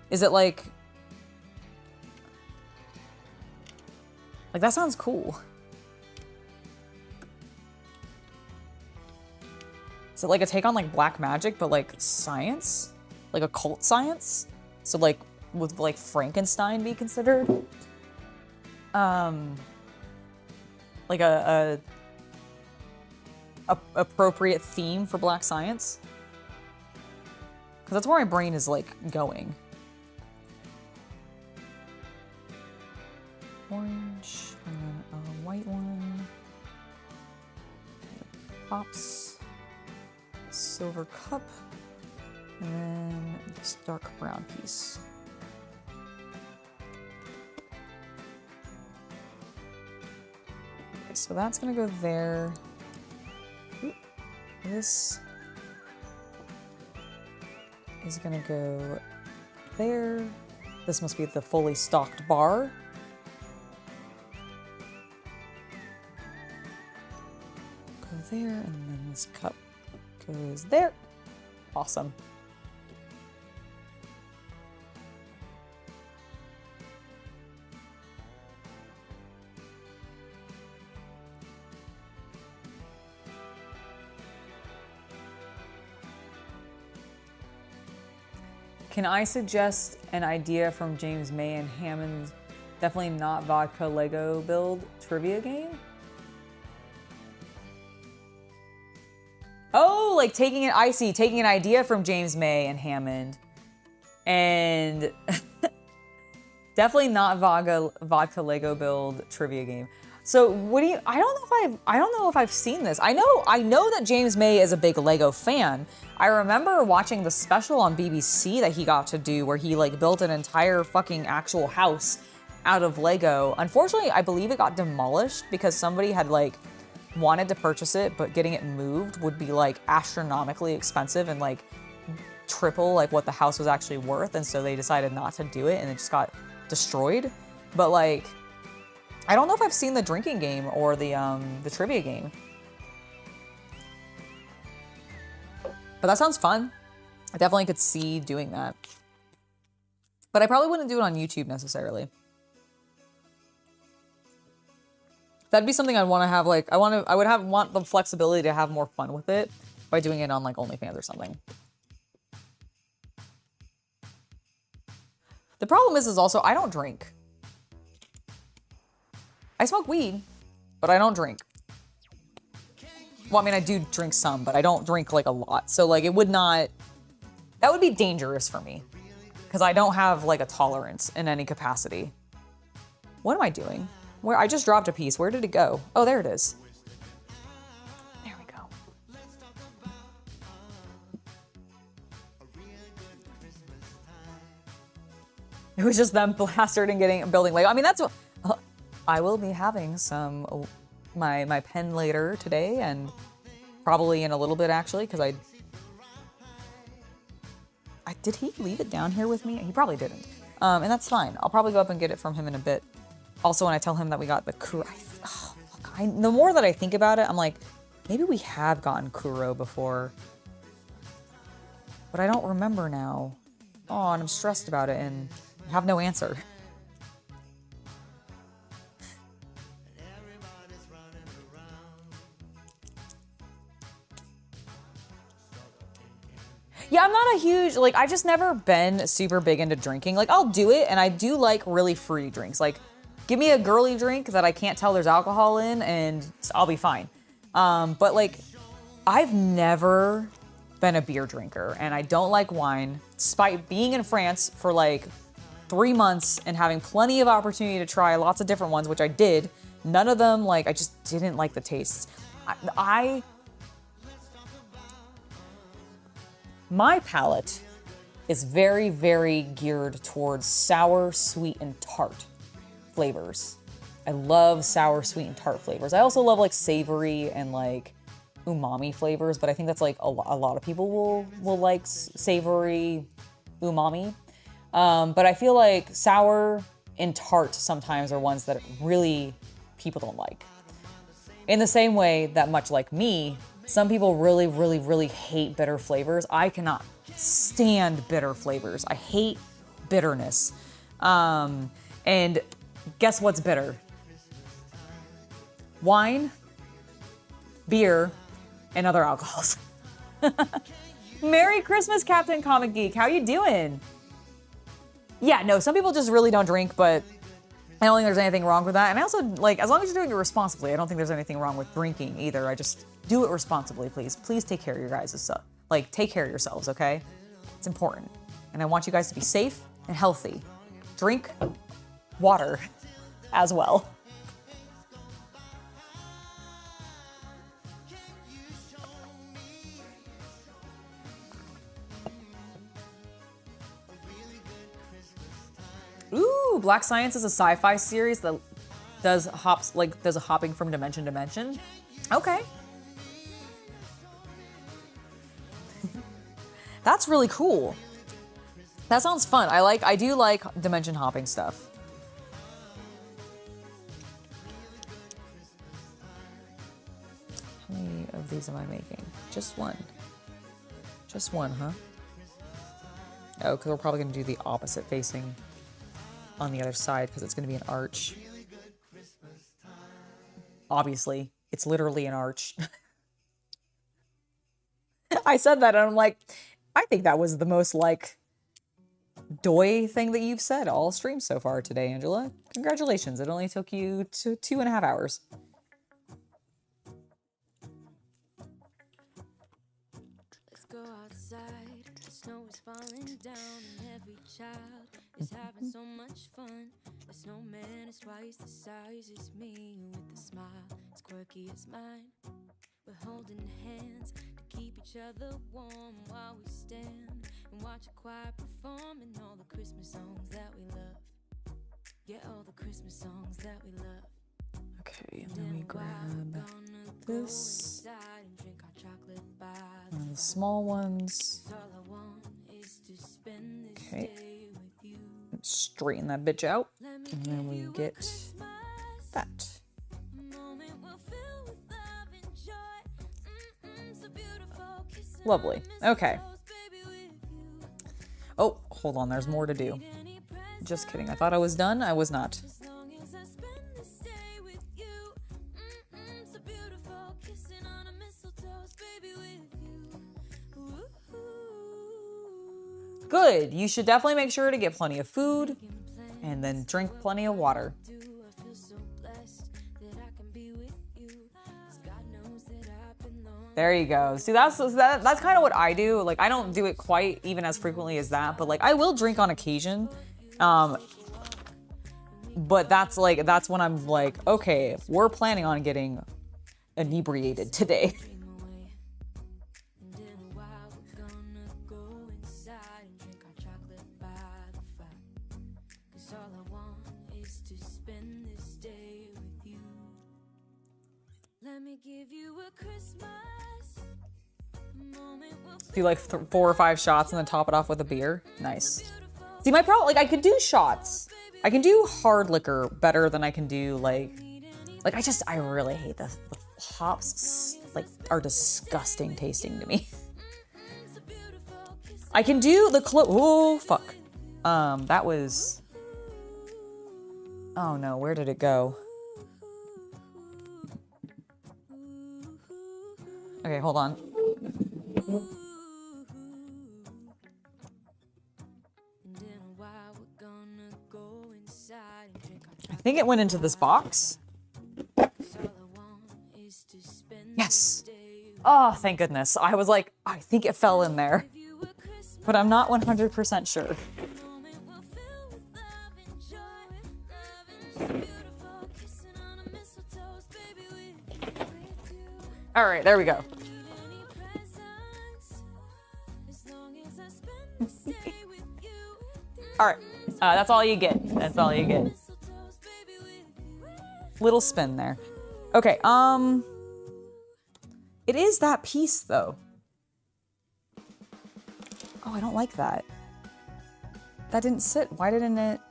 Is it like that sounds cool. Is it like a take on like black magic, but like science? Like occult science? So like, would like Frankenstein be considered? Like a appropriate theme for black science? Because that's where my brain is like going. Orange, and then a white one. Pops. Silver cup. And then this dark brown piece. Okay, so that's gonna go there. Ooh, this is gonna go there. This must be the fully stocked bar. Go there, and then this cup goes there. Awesome. Can I suggest an idea from James May and Hammond's definitely not vodka Lego build trivia game? Oh, like taking an idea from James May and Hammond, and definitely not vodka Lego build trivia game. So what do you? I don't know if I've seen this. I know that James May is a big Lego fan. I remember watching the special on BBC that he got to do where he like built an entire fucking actual house out of Lego. Unfortunately, I believe it got demolished because somebody had like wanted to purchase it, but getting it moved would be like astronomically expensive and like triple like what the house was actually worth, and so they decided not to do it and it just got destroyed. But like, I don't know if I've seen the drinking game or the trivia game. But that sounds fun. I definitely could see doing that. But I probably wouldn't do it on YouTube necessarily. That'd be something I'd want to have like, want the flexibility to have more fun with it by doing it on like OnlyFans or something. The problem is also I don't drink. I smoke weed, but I don't drink. Well, I mean, I do drink some, but I don't drink like a lot. So like that would be dangerous for me because I don't have like a tolerance in any capacity. What am I doing? I just dropped a piece. Where did it go? Oh, there it is. There we go. It was just them plastered and building Lego. I mean, that's what I will be having some my pen later today, and probably in a little bit actually, because I did he leave it down here with me? He probably didn't, and that's fine. I'll probably go up and get it from him in a bit. Also, when I tell him that we got the Kuro, the more that I think about it, I'm like, maybe we have gotten Kuro before, but I don't remember now. Oh, and I'm stressed about it and have no answer. Yeah, I'm not a huge, like, I've just never been super big into drinking. Like, I'll do it, and I do like really fruity drinks. Like, give me a girly drink that I can't tell there's alcohol in, and I'll be fine. But, like, I've never been a beer drinker, and I don't like wine. Despite being in France for, like, 3 months and having plenty of opportunity to try lots of different ones, which I did, none of them, like, I just didn't like the tastes. My palate is very, very geared towards sour, sweet, and tart flavors. I love sour, sweet, and tart flavors. I also love like savory and like umami flavors, but I think that's like a lot of people will like savory umami. But I feel like sour and tart sometimes are ones that really people don't like. In the same way that, much like me, some people really, really, really hate bitter flavors. I cannot stand bitter flavors. I hate bitterness. And guess what's bitter? Wine, beer, and other alcohols. Merry Christmas, Captain Comic Geek. How you doing? Yeah, no, some people just really don't drink, but I don't think there's anything wrong with that. And I also, like, as long as you're doing it responsibly, I don't think there's anything wrong with drinking either. I just do it responsibly, please. Please take care of your guys' stuff. Like, take care of yourselves, okay? It's important. And I want you guys to be safe and healthy. Drink water as well. Ooh, Black Science is a sci-fi series that does a hopping from dimension to dimension. Okay. That's really cool. That sounds fun. I do like dimension hopping stuff. How many of these am I making? Just one. Just one, huh? Oh, because we're probably going to do the opposite facing on the other side because it's going to be an arch. Obviously, it's literally an arch. I said that and I'm like, I think that was the most like doy thing that you've said all stream so far today, Angela. Congratulations. It only took you 2.5 hours. Let's go outside. The snow is falling down and every child is having so much fun. The snowman is twice the size as me with a smile as quirky as mine. We're holding hands to keep each other warm while we stand and watch a choir performing all the Christmas songs that we love. Yeah, all the Christmas songs that we love. Okay, and then we grab this. And the small ones. Okay. Straighten that bitch out. And then we get that. Lovely. Okay. Oh, hold on. There's more to do. Just kidding. I thought I was done. I was not. Good. You should definitely make sure to get plenty of food and then drink plenty of water. There you go. See, that's kind of what I do. Like, I don't do it quite even as frequently as that, but like I will drink on occasion. But that's when I'm like, okay, we're planning on getting inebriated today. Do like 4 or 5 shots and then top it off with a beer. Nice. See, my problem, like I could do shots. I can do hard liquor better than I can do like I really hate the hops. Like are disgusting tasting to me. I can do the oh fuck. That was. Oh no, where did it go? Okay, hold on. I think it went into this box. Yes. Oh, thank goodness. I was like, I think it fell in there, but I'm not 100% sure. All right, there we go. All right, that's all you get. That's all you get. Little spin there. Okay, it is that piece though. Oh, I don't like that. That didn't sit. Why didn't it?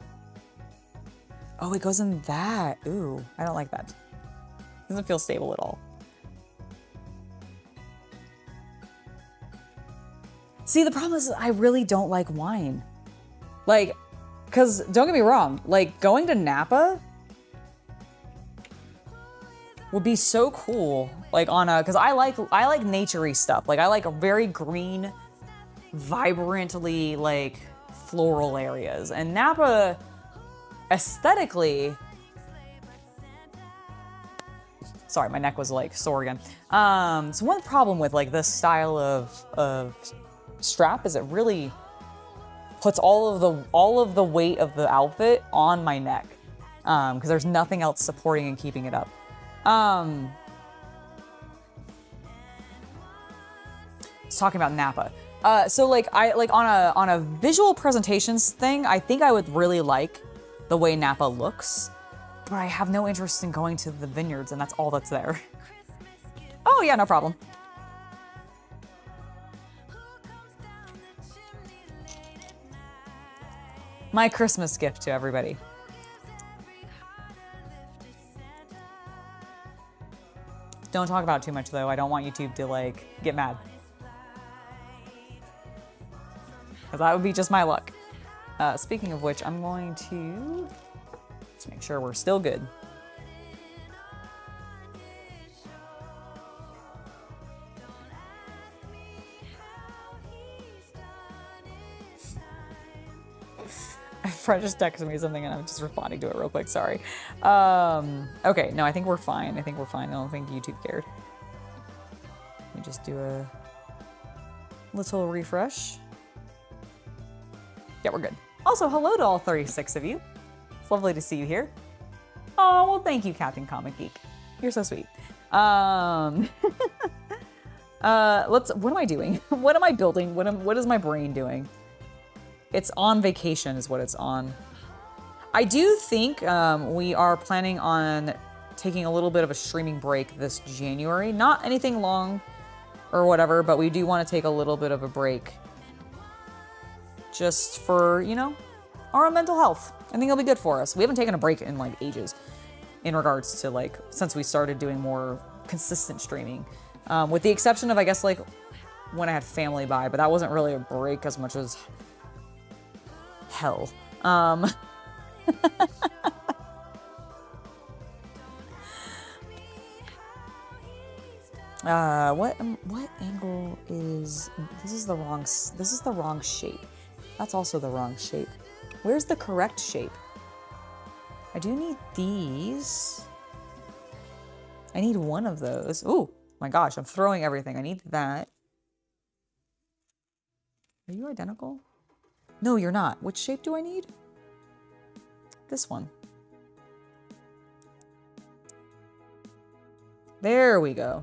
Oh, it goes in that. Ooh, I don't like that. Doesn't feel stable at all. See, the problem is I really don't like wine. Like, cause don't get me wrong, like going to Napa, would be so cool. Like on a, because I like naturey stuff. Like I like a very green, vibrantly like floral areas. And Napa aesthetically, sorry, my neck was like sore again. So one problem with like this style of strap is it really puts all of the weight of the outfit on my neck, because there's nothing else supporting and keeping it up. Let's talking about Napa. So like on a visual presentations thing, I think I would really like the way Napa looks, but I have no interest in going to the vineyards, and that's all that's there. Oh yeah, no problem. My Christmas gift to everybody. Don't talk about it too much though. I don't want YouTube to like get mad. Because that would be just my luck. Speaking of which, I'm going to just make sure we're still good. Fred just texted me something and I'm just responding to it real quick, sorry. Okay, no, I think we're fine. I don't think YouTube cared. Let me just do a little refresh. Yeah, we're good. Also, hello to all 36 of you. It's lovely to see you here. Oh, well, thank you, Captain Comic Geek. You're so sweet. What am I doing? What am I building? What is my brain doing? It's on vacation is what it's on. I do think we are planning on taking a little bit of a streaming break this January. Not anything long or whatever, but we do want to take a little bit of a break. Just for, you know, our own mental health. I think it'll be good for us. We haven't taken a break in like ages in regards to like, since we started doing more consistent streaming. With the exception of, I guess, like when I had family by, but that wasn't really a break as much as hell. What angle is, this is the wrong shape. That's also the wrong shape. Where's the correct shape? I do need these. I need one of those. Oh my gosh, I'm throwing everything. I need that. Are you identical? No, you're not. Which shape do I need? This one. There we go.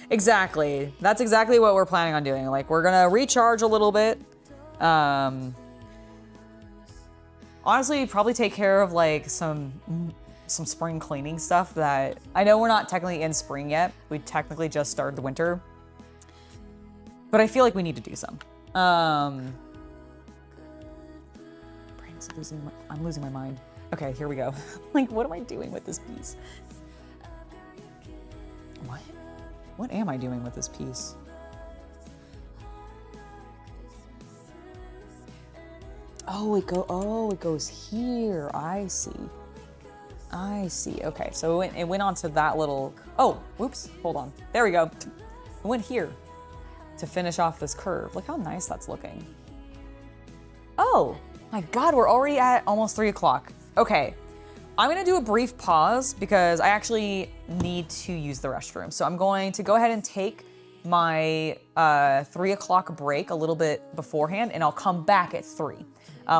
Exactly. That's exactly what we're planning on doing. Like, we're gonna recharge a little bit. Honestly, probably take care of like some spring cleaning stuff that I know we're not technically in spring yet. We technically just started the winter, but I feel like we need to do some. I'm losing my mind. Okay, here we go. Like, what am I doing with this piece? What am I doing with this piece? Oh, it goes here. I see. Okay, so it went onto that little, oh, whoops, hold on. There we go. It went here to finish off this curve. Look how nice that's looking. Oh my God, we're already at almost 3 o'clock. Okay, I'm gonna do a brief pause because I actually need to use the restroom. So I'm going to go ahead and take my 3 o'clock break a little bit beforehand, and I'll come back at 3.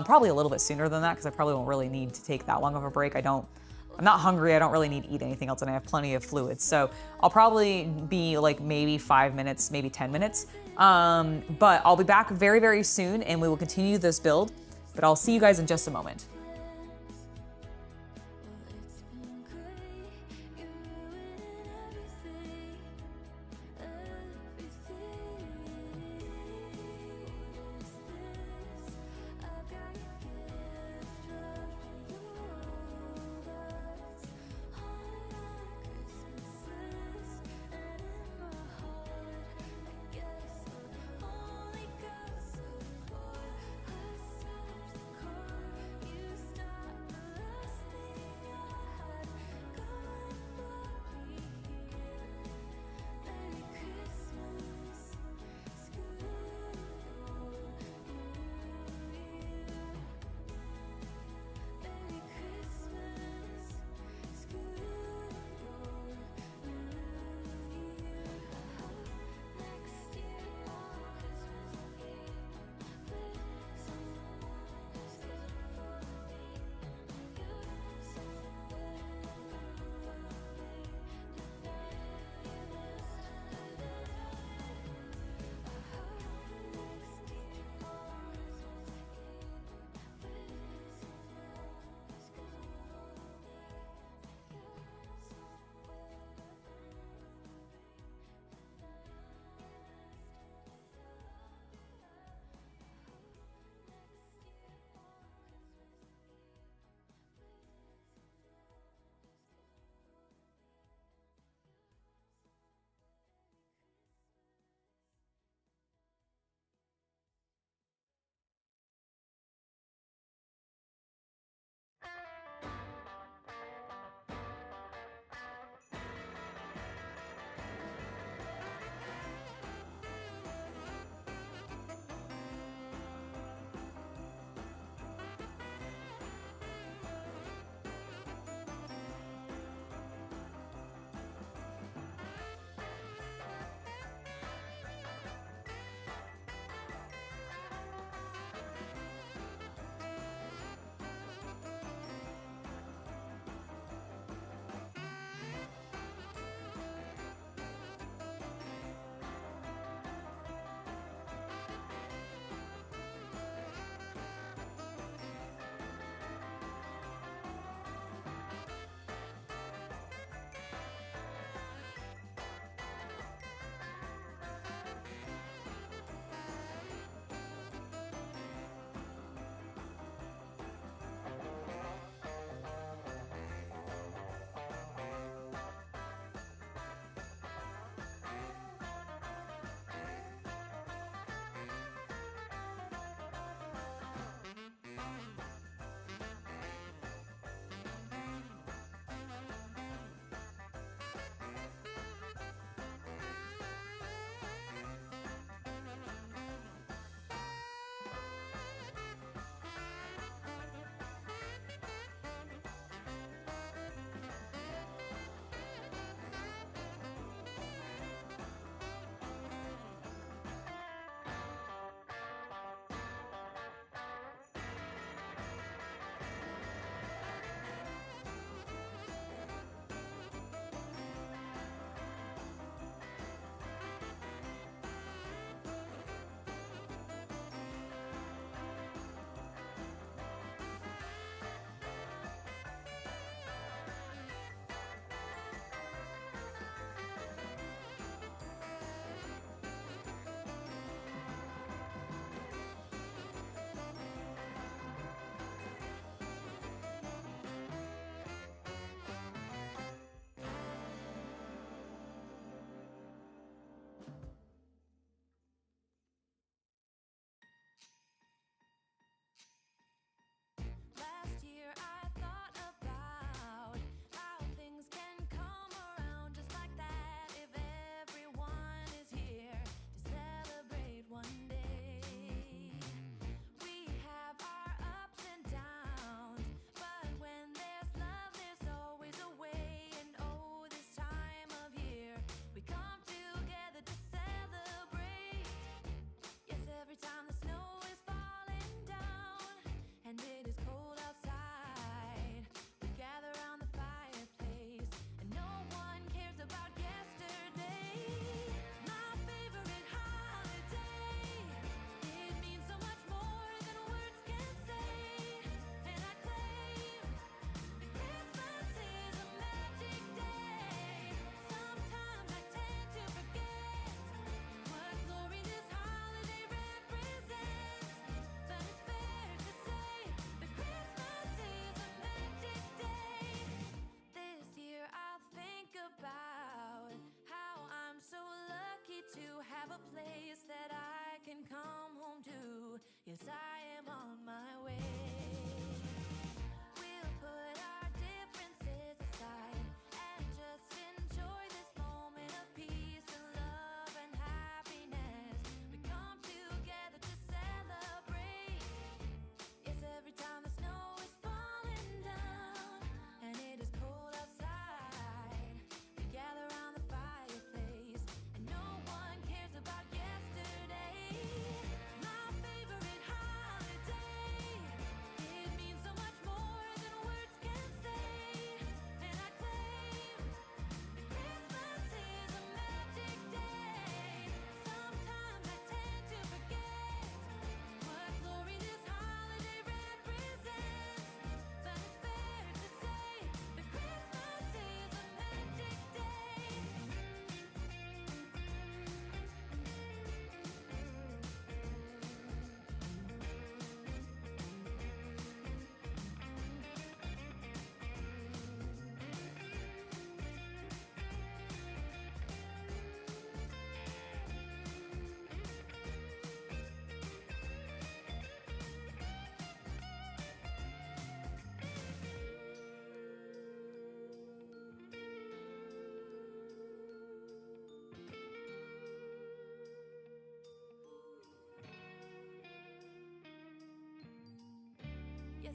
Probably a little bit sooner than that because I probably won't really need to take that long of a break. I'm not hungry. I don't really need to eat anything else, and I have plenty of fluids. So I'll probably be like maybe 5 minutes, maybe 10 minutes. But I'll be back very, very soon, and we will continue this build. But I'll see you guys in just a moment.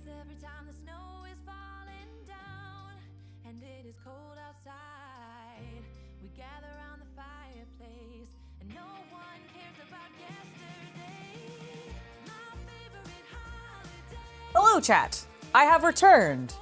Cause every time the snow is falling down and it is cold outside, we gather around the fireplace and no one cares about yesterday. My favorite holiday. Hello, chat. I have returned.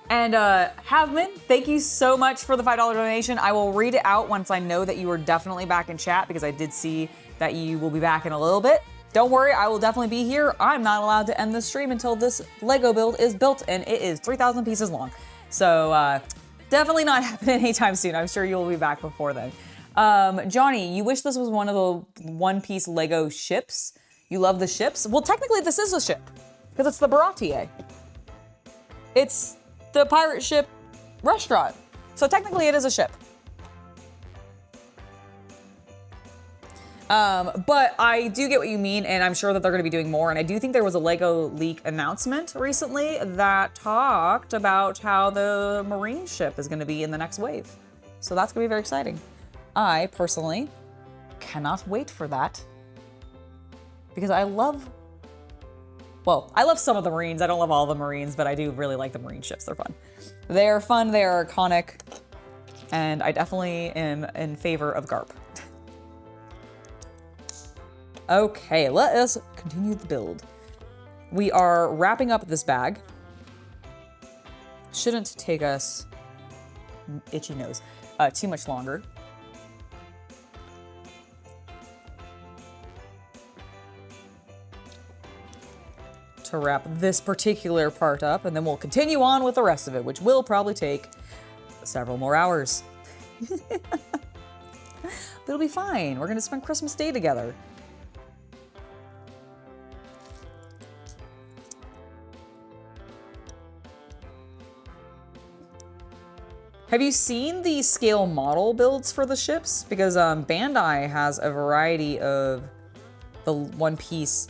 And Havman, thank you so much for the $5 donation. I will read it out once I know that you are definitely back in chat, because I did see that you will be back in a little bit. Don't worry, I will definitely be here. I'm not allowed to end the stream until this Lego build is built, and it is 3,000 pieces long. So definitely not happening anytime soon. I'm sure you'll be back before then. Johnny, you wish this was one of the One Piece Lego ships. You love the ships? Well, technically this is a ship, because it's the Baratier. It's the pirate ship restaurant. So technically it is a ship. But I do get what you mean, and I'm sure that they're going to be doing more. And I do think there was a Lego leak announcement recently that talked about how the Marine ship is going to be in the next wave. So that's going to be very exciting. I personally cannot wait for that, because I love some of the Marines. I don't love all the Marines, but I do really like the Marine ships. They're fun. They're fun, they're iconic, and I definitely am in favor of Garp. Okay, let us continue the build. We are wrapping up this bag. Shouldn't take us, itchy nose, too much longer. To wrap this particular part up, and then we'll continue on with the rest of it, which will probably take several more hours. But it'll be fine. We're gonna spend Christmas Day together. Have you seen the scale model builds for the ships? Because Bandai has a variety of the One Piece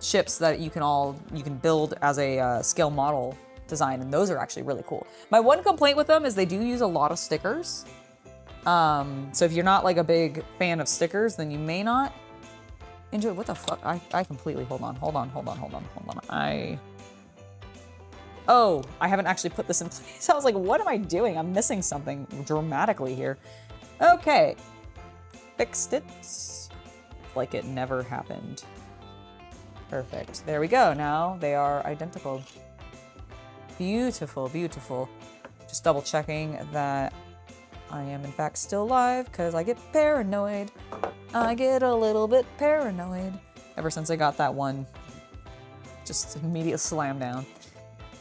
ships that you can build as a scale model design, and those are actually really cool. My one complaint with them is they do use a lot of stickers. So if you're not like a big fan of stickers, then you may not enjoy. What the fuck? I completely, hold on. Oh, I haven't actually put this in place. I was like, what am I doing? I'm missing something dramatically here. Okay, fixed it. Like it never happened. Perfect. There we go. Now they are identical. Beautiful, beautiful. Just double checking that I am in fact still alive, because I get paranoid. I get a little bit paranoid ever since I got that one just immediate slam down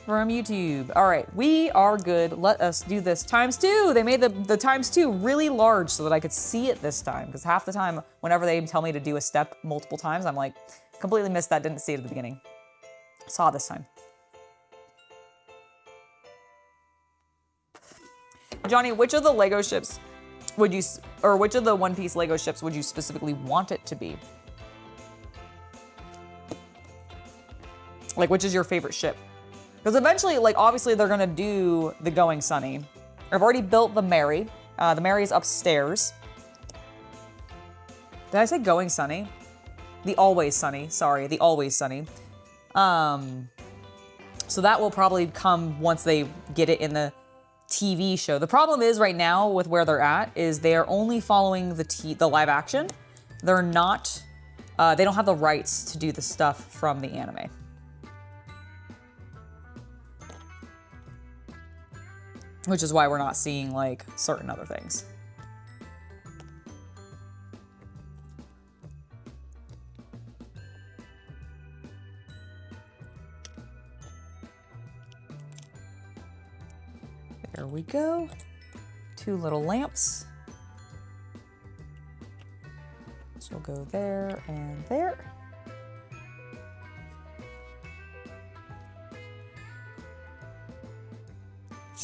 from YouTube. All right, we are good. Let us do this ×2. They made the ×2 really large so that I could see it this time, because half the time whenever they tell me to do a step multiple times, I'm like, completely missed that, didn't see it at the beginning. Saw this time. Johnny, which of the Lego ships would you, or which of the One Piece Lego ships would you specifically want it to be? Like, which is your favorite ship? Because eventually, like, obviously they're gonna do the Going Sunny. I've already built the Mary. The Mary is upstairs. Did I say Going Sunny? The Always Sunny, sorry, the Always Sunny. So that will probably come once they get it in the TV show. The problem is right now with where they're at is they are only following the live action. They're not, they don't have the rights to do the stuff from the anime. Which is why we're not seeing like certain other things. There we go. 2 little lamps. So we'll go there and there.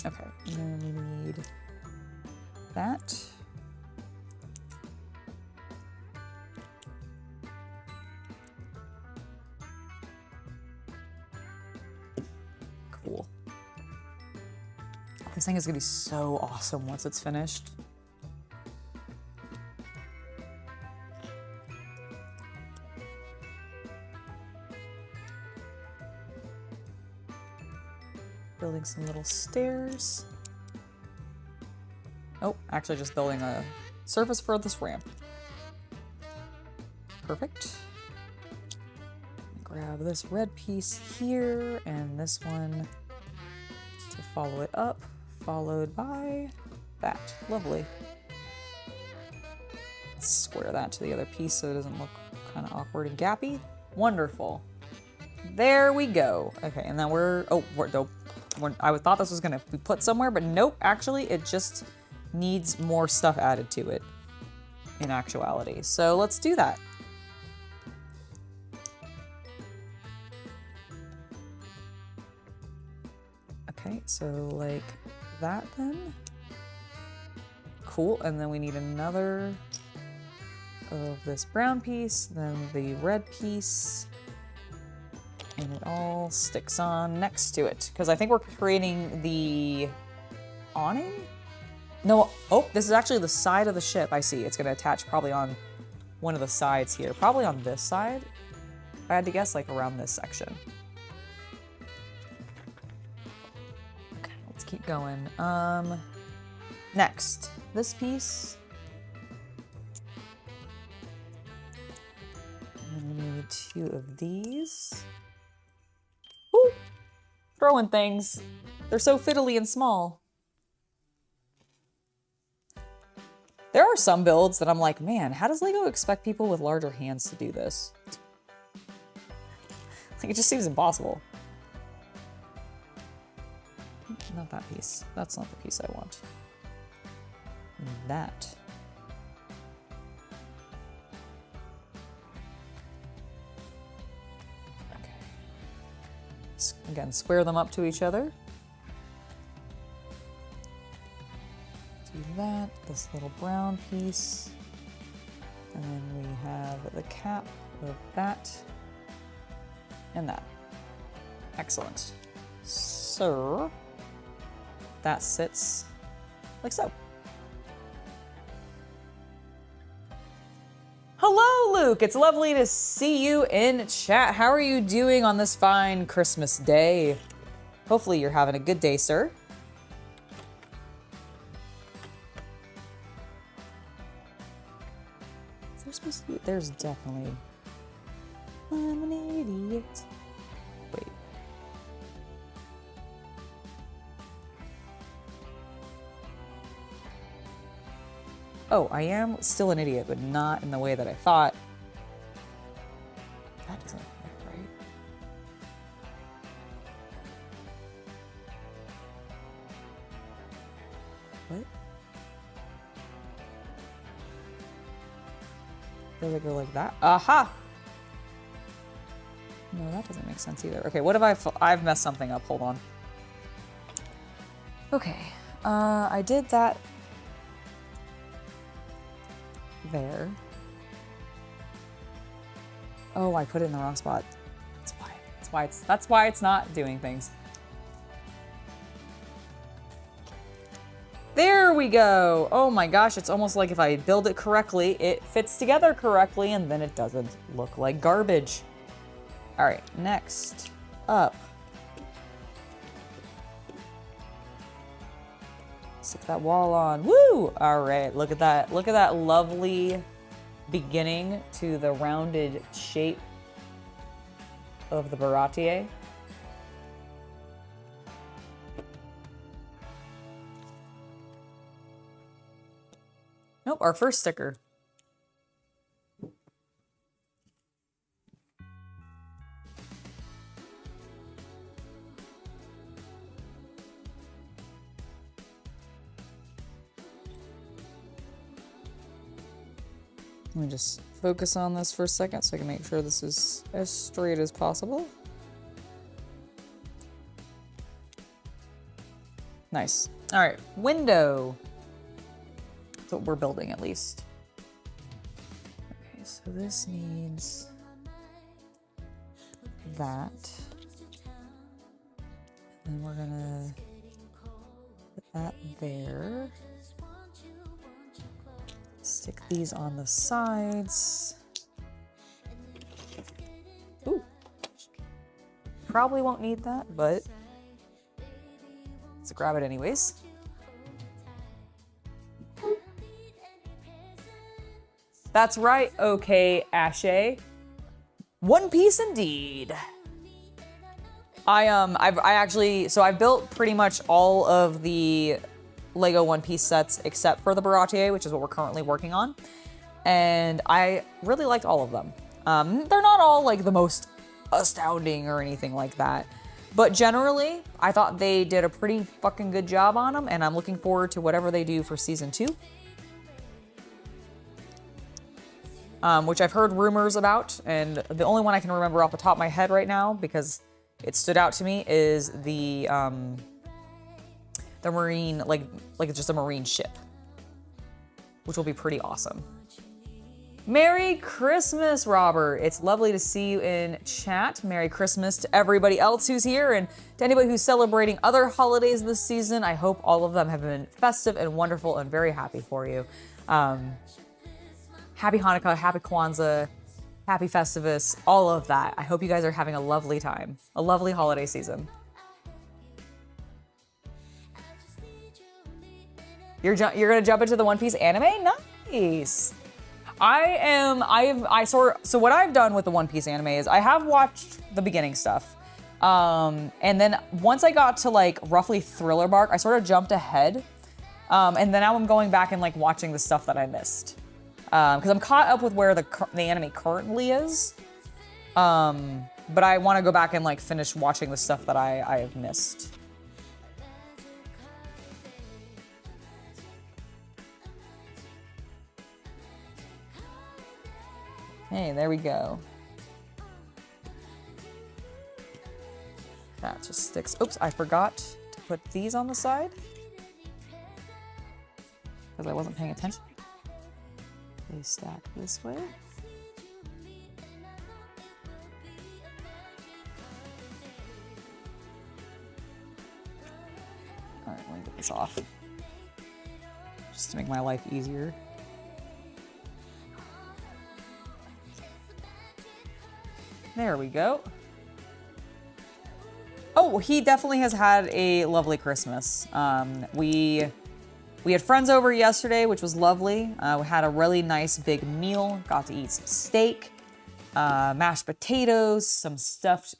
Okay, and then we need that. Cool. This thing is gonna be so awesome once it's finished. dig some little stairs. Oh, actually just building a surface for this ramp. Perfect. Grab this red piece here and this one to follow it up, followed by that. Lovely. Let's square that to the other piece so it doesn't look kind of awkward and gappy. Wonderful. There we go. Okay, and then I thought this was gonna be put somewhere, but nope, actually it just needs more stuff added to it in actuality. So let's do that. Okay, so like that then. Cool, and then we need another of this brown piece, then the red piece, and it all sticks on next to it. Because I think we're creating the awning? No, oh, this is actually the side of the ship. I see, it's gonna attach probably on one of the sides here. Probably on this side. If I had to guess, like around this section. Okay, let's keep going. Next, this piece. And we need 2 of these. Ooh, throwing things. They're so fiddly and small. There are some builds that I'm like, man, how does LEGO expect people with larger hands to do this? Like, it just seems impossible. Not that piece. That's not the piece I want. That. Okay. Again, square them up to each other. Do that, this little brown piece. And then we have the cap of that and that. Excellent. So that sits like so. Hello, Luke. It's lovely to see you in chat. How are you doing on this fine Christmas day? Hopefully you're having a good day, sir. Is there supposed to be? There's definitely. I'm an idiot. Wait. Oh, I am still an idiot, but not in the way that I thought. That doesn't look right. What? Does it go like that? Aha! No, that doesn't make sense either. Okay, what have I've messed something up. Hold on. Okay, I did that there. Oh, I put it in the wrong spot. That's why it's not doing things. There we go. Oh my gosh, it's almost like if I build it correctly, it fits together correctly and then it doesn't look like garbage. All right, next up. Stick that wall on. Woo! All right, look at that. Look at that lovely beginning to the rounded shape of the Baratier. Nope, our first sticker. Let me just focus on this for a second so I can make sure this is as straight as possible. Nice. All right, window. That's what we're building at least. Okay, so this needs that. And we're gonna put that there. Stick these on the sides. Ooh. Probably won't need that, but Let's grab it anyways. That's right, okay, Ashay. One Piece indeed. I've built pretty much all of the LEGO One Piece sets except for the Baratier, which is what we're currently working on. And I really liked all of them. They're not all like the most astounding or anything like that. But generally, I thought they did a pretty fucking good job on them, and I'm looking forward to whatever they do for season 2. Which I've heard rumors about, and the only one I can remember off the top of my head right now, because it stood out to me, is the marine, like just a marine ship, which will be pretty awesome. Merry Christmas, Robert. It's lovely to see you in chat. Merry Christmas to everybody else who's here, and to anybody who's celebrating other holidays this season. I hope all of them have been festive and wonderful and very happy for you. Happy Hanukkah, happy Kwanzaa, happy Festivus, all of that. I hope you guys are having a lovely time, a lovely holiday season. You're gonna jump into the One Piece anime? Nice. So what I've done with the One Piece anime is I have watched the beginning stuff. And then once I got to like roughly Thriller Bark, I sort of jumped ahead. And then now I'm going back and like watching the stuff that I missed. Because I'm caught up with where the anime currently is. But I want to go back and like finish watching the stuff that I have missed. Hey, there we go. That just sticks. Oops, I forgot to put these on the side because I wasn't paying attention. They stack this way. All right, let me get this off just to make my life easier. There we go. Oh, he definitely has had a lovely Christmas. We had friends over yesterday, which was lovely. We had a really nice big meal. Got to eat some steak, mashed potatoes, some stuffed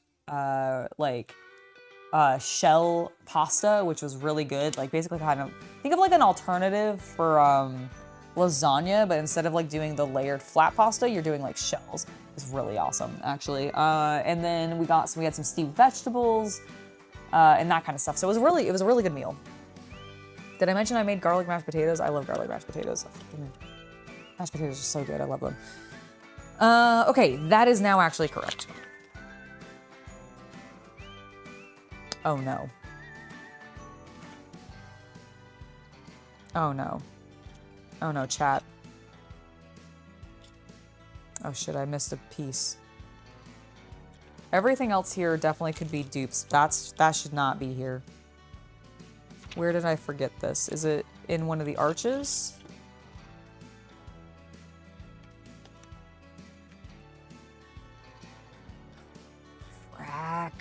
shell pasta, which was really good. Like basically kind of think of like an alternative for lasagna, but instead of like doing the layered flat pasta, you're doing like shells. It's really awesome, actually. And then we had some steamed vegetables and that kind of stuff. So it was a really good meal. Did I mention I made garlic mashed potatoes? I love garlic mashed potatoes. Mashed potatoes are so good. I love them. Okay, that is now actually correct. Oh no. Oh no. Oh no, chat. Oh shit, I missed a piece. Everything else here definitely could be dupes. That should not be here. Where did I forget this? Is it in one of the arches? Frack.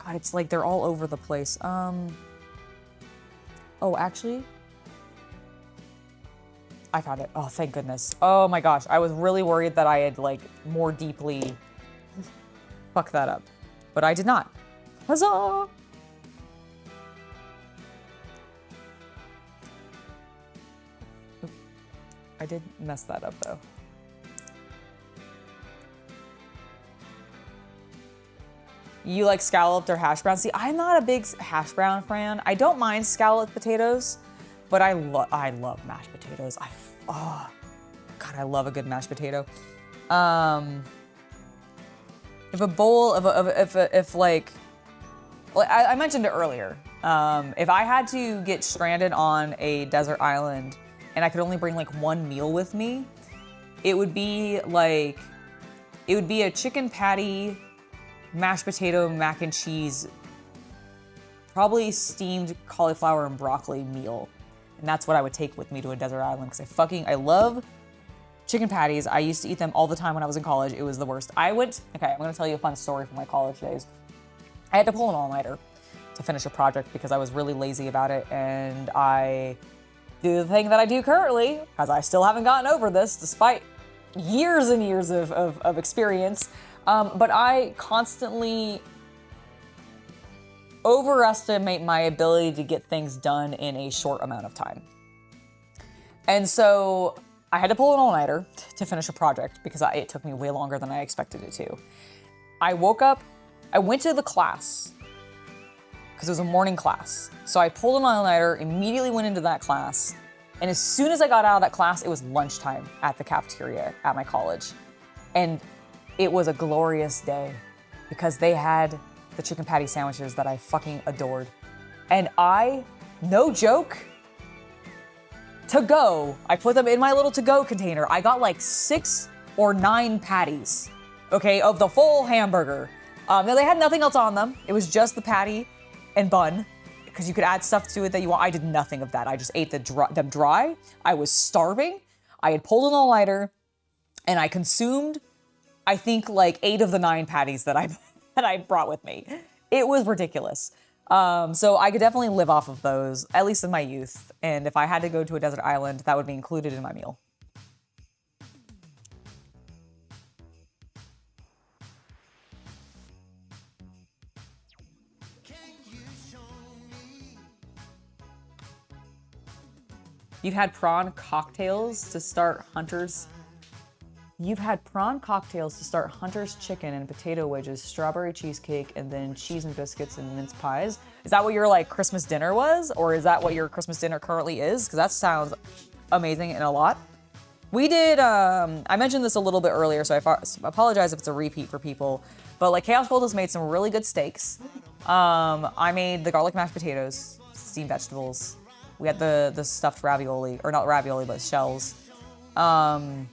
God, it's like they're all over the place. Oh, actually, I found it. Oh, thank goodness. Oh my gosh, I was really worried that I had like more deeply fucked that up, but I did not. Huzzah! I did mess that up though. You like scalloped or hash brown? See, I'm not a big hash brown fan. I don't mind scalloped potatoes, but I love mashed potatoes. Oh, God, I love a good mashed potato. If a bowl if like I mentioned it earlier. If I had to get stranded on a desert island and I could only bring like one meal with me, it would be a chicken patty, mashed potato, mac and cheese, probably steamed cauliflower and broccoli meal. And that's what I would take with me to a desert island because I love chicken patties. I used to eat them all the time when I was in college. It was the worst. Okay, I'm gonna tell you a fun story from my college days. I had to pull an all-nighter. to finish a project because I was really lazy about it, and I do the thing that I do currently, because I still haven't gotten over this despite years and years of experience, but I constantly overestimate my ability to get things done in a short amount of time. And so I had to pull an all-nighter to finish a project because it took me way longer than I expected it to. I woke up, I went to the class because it was a morning class. So I pulled an all-nighter, immediately went into that class, and as soon as I got out of that class, it was lunchtime at the cafeteria at my college. And it was a glorious day because they had the chicken patty sandwiches that I fucking adored. And I, no joke, to go, I put them in my little to-go container. I got like 6 or 9 patties, okay, of the full hamburger. Now they had nothing else on them. It was just the patty and bun, because you could add stuff to it that you want. I did nothing of that. I just ate them dry. I was starving. I had pulled an all-nighter, and I consumed, I think, like 8 of the 9 patties that I brought with me. It was ridiculous. So I could definitely live off of those, at least in my youth. And if I had to go to a desert island, that would be included in my meal. You've had prawn cocktails to start Hunter's. You've had prawn cocktails to start Hunter's chicken and potato wedges, strawberry cheesecake, and then cheese and biscuits and mince pies. Is that what your like Christmas dinner was? Or is that what your Christmas dinner currently is? Because that sounds amazing and a lot. We did, I mentioned this a little bit earlier, so I apologize if it's a repeat for people. But like Chaos Cultist made some really good steaks. I made the garlic mashed potatoes, steamed vegetables. We had the stuffed ravioli, or not ravioli, but shells. And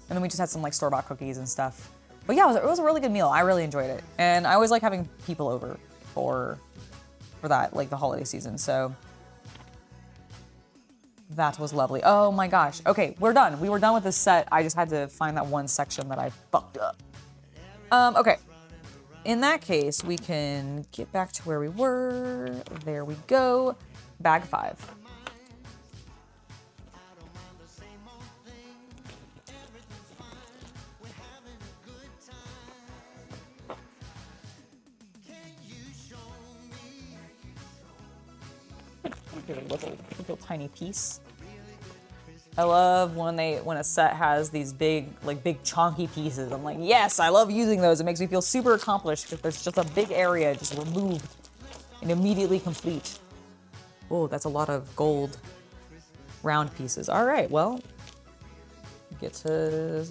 then we just had some like store-bought cookies and stuff. But yeah, it was a really good meal. I really enjoyed it. And I always like having people over for that, like the holiday season. So that was lovely. Oh my gosh. Okay, we're done. We were done with this set. I just had to find that one section that I fucked up. Okay. In that case, we can get back to where we were. There we go. Bag 5. Little tiny piece. I love when a set has these big chunky pieces. I'm like, yes, I love using those. It makes me feel super accomplished because there's just a big area just removed and immediately complete. Oh, that's a lot of gold round pieces. All right, well, get to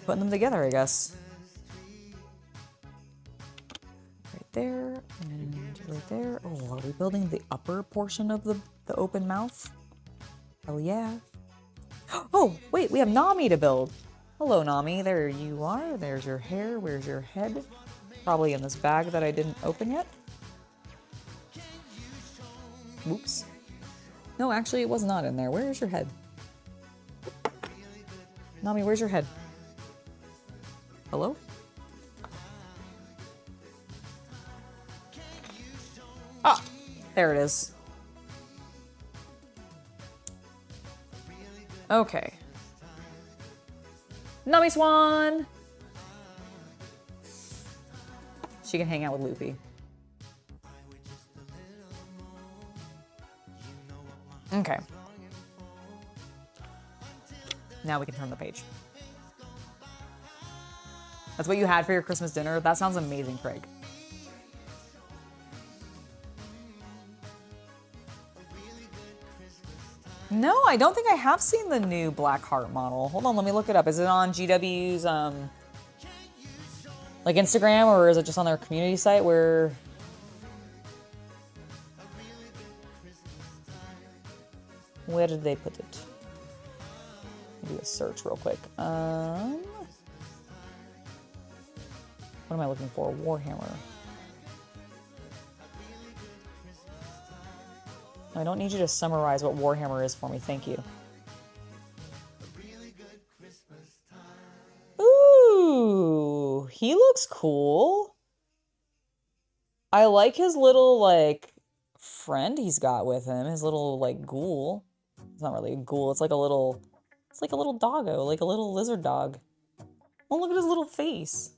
putting them together, I guess. Right there and right there. Oh, are we building the upper portion of the open mouth? Hell yeah. Oh, wait, we have Nami to build. Hello, Nami. There you are. There's your hair. Where's your head? Probably in this bag that I didn't open yet. Whoops. No, actually, it was not in there. Where is your head? Nami, where's your head? Hello? Ah, there it is. Okay. Nami Swan! She can hang out with Luffy. Okay. Now we can turn the page. That's what you had for your Christmas dinner? That sounds amazing, Craig. No, I don't think I have seen the new Blackheart model. Hold on, let me look it up. Is it on GW's like Instagram, or is it just on their community site where... Where did they put it? Do a search real quick. What am I looking for? Warhammer. I don't need you to summarize what Warhammer is for me, thank you. Ooh, He looks cool. I like his little, like, friend he's got with him. His little, like, ghoul. It's not really a ghoul. It's like a little doggo, like a little lizard dog. Oh, look at his little face.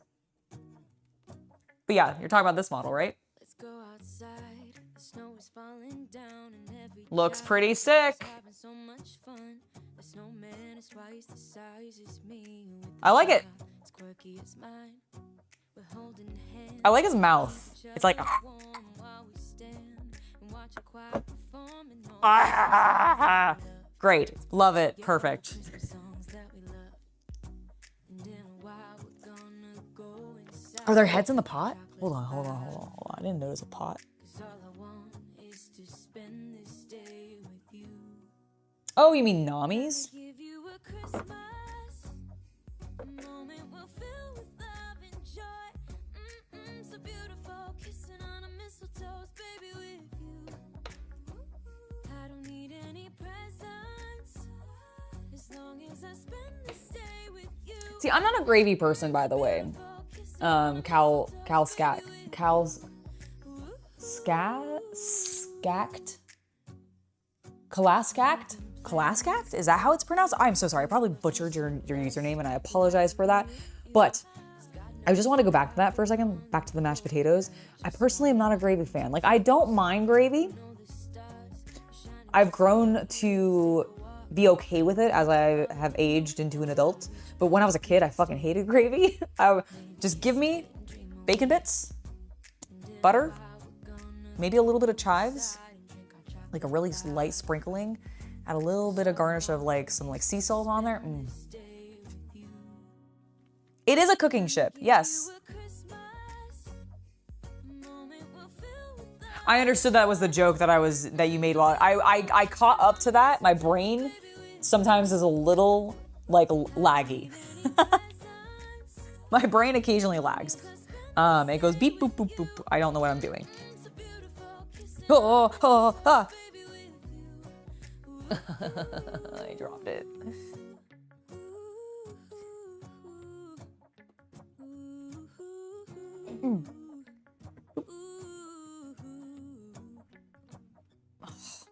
But yeah, you're talking about this model, right? Let's go outside. The snow is falling down and every Looks child pretty is sick. having so much fun. The snowman is twice the size as me. With I like it. the as quirky as mine. We're holding hands. I like his mouth. It's like, Warm while we stand and watch a choir perform and all great. Love it. Perfect. songs that we love. And in a while we're gonna go inside. Are there heads in the pot? Hold on. I didn't notice a pot. 'Cause all I want is to spend this day with you. Oh, you mean Nami's? Give you a Christmas, a moment we'll fill with love and joy. So beautiful, kissing on a mistletoe, baby, with you. I don't need any presents, as long as I spend this day with you. See, I'm not a gravy person, by the way. Kalaskact? Is that how it's pronounced? I'm so sorry. I probably butchered your username and I apologize for that. But I just want to go back to that for a second, back to the mashed potatoes. I personally am not a gravy fan. Like, I don't mind gravy. I've grown to be okay with it as I have aged into an adult. But when I was a kid, I fucking hated gravy. Just give me bacon bits, butter, maybe a little bit of chives, like a really light sprinkling, add a little bit of garnish of like some like sea salt on there. It is a cooking ship, yes. I understood that was the joke that you made while I caught up to that. My brain sometimes is a little like laggy. My brain occasionally lags. It goes beep boop boop boop. I don't know what I'm doing. I dropped it.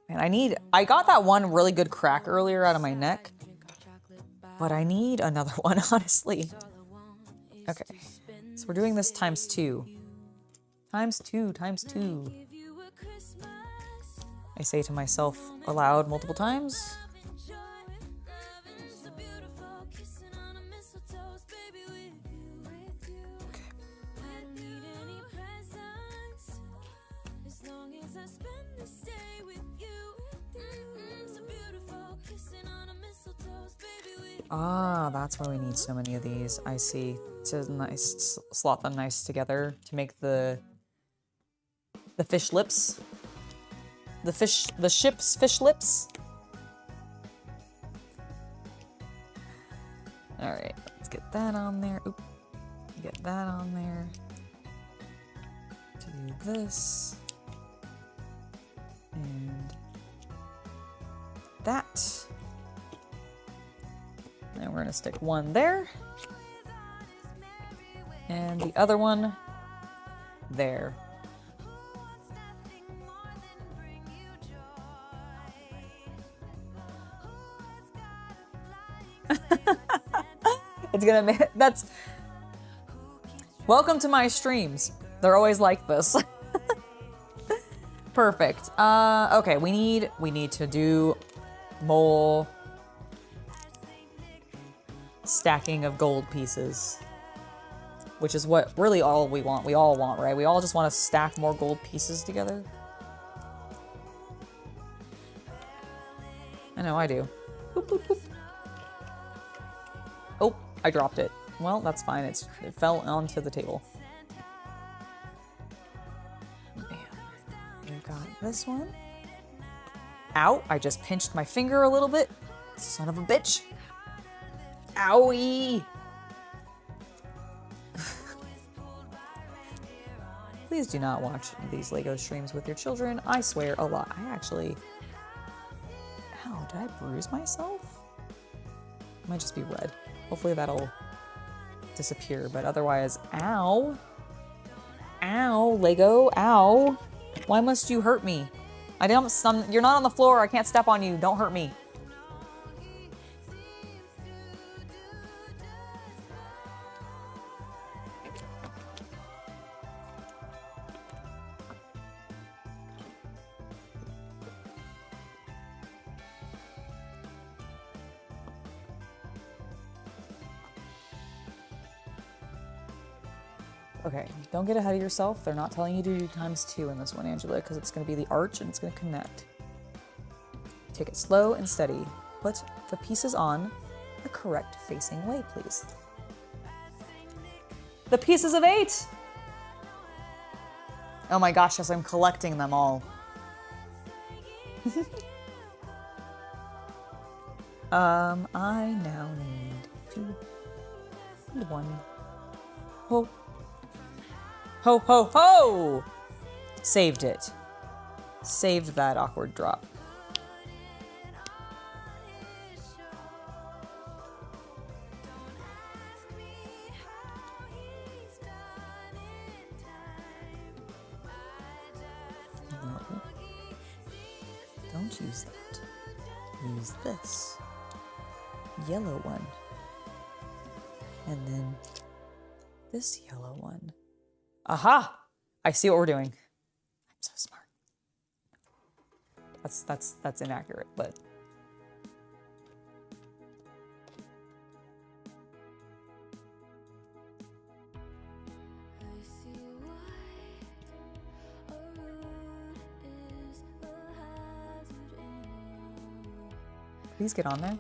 Man, I got that one really good crack earlier out of my neck, but I need another one, honestly. Okay, so we're doing this times 2. Times 2, times 2. I say to myself aloud multiple times. Ah, that's why we need so many of these. I see. To nice slot them nice together to make the fish lips. The ship's fish lips. All right, let's get that on there. Oop, get that on there. Do this and that. And we're gonna stick one there. And the other one there. It's gonna make, that's, welcome to my streams. They're always like this. Perfect. Okay, we need to do more stacking of gold pieces, which is what really all we want. We all want, right? We all just want to stack more gold pieces together. I know I do. Boop, boop, boop. Oh, I dropped it. Well, that's fine. It fell onto the table. Bam. We got this one. Ow, I just pinched my finger a little bit. Son of a bitch. Owie! Please do not watch these LEGO streams with your children. I swear a lot. I actually... Ow, did I bruise myself? It might just be red. Hopefully that'll disappear, but otherwise, ow. Ow, Lego, ow. Why must you hurt me? You're not on the floor, I can't step on you, don't hurt me. Okay, don't get ahead of yourself. They're not telling you to do ×2 in this one, Angela, because it's going to be the arch and it's going to connect. Take it slow and steady. Put the pieces on the correct facing way, please. The pieces of 8! Oh my gosh, yes, I'm collecting them all. I now need 2 and 1. Oh. Ho, ho, ho! Saved it. Saved that awkward drop. No. Don't use that. Use this. Yellow one. And then this yellow one. Aha! I see what we're doing. I'm so smart. That's inaccurate, but please get on there.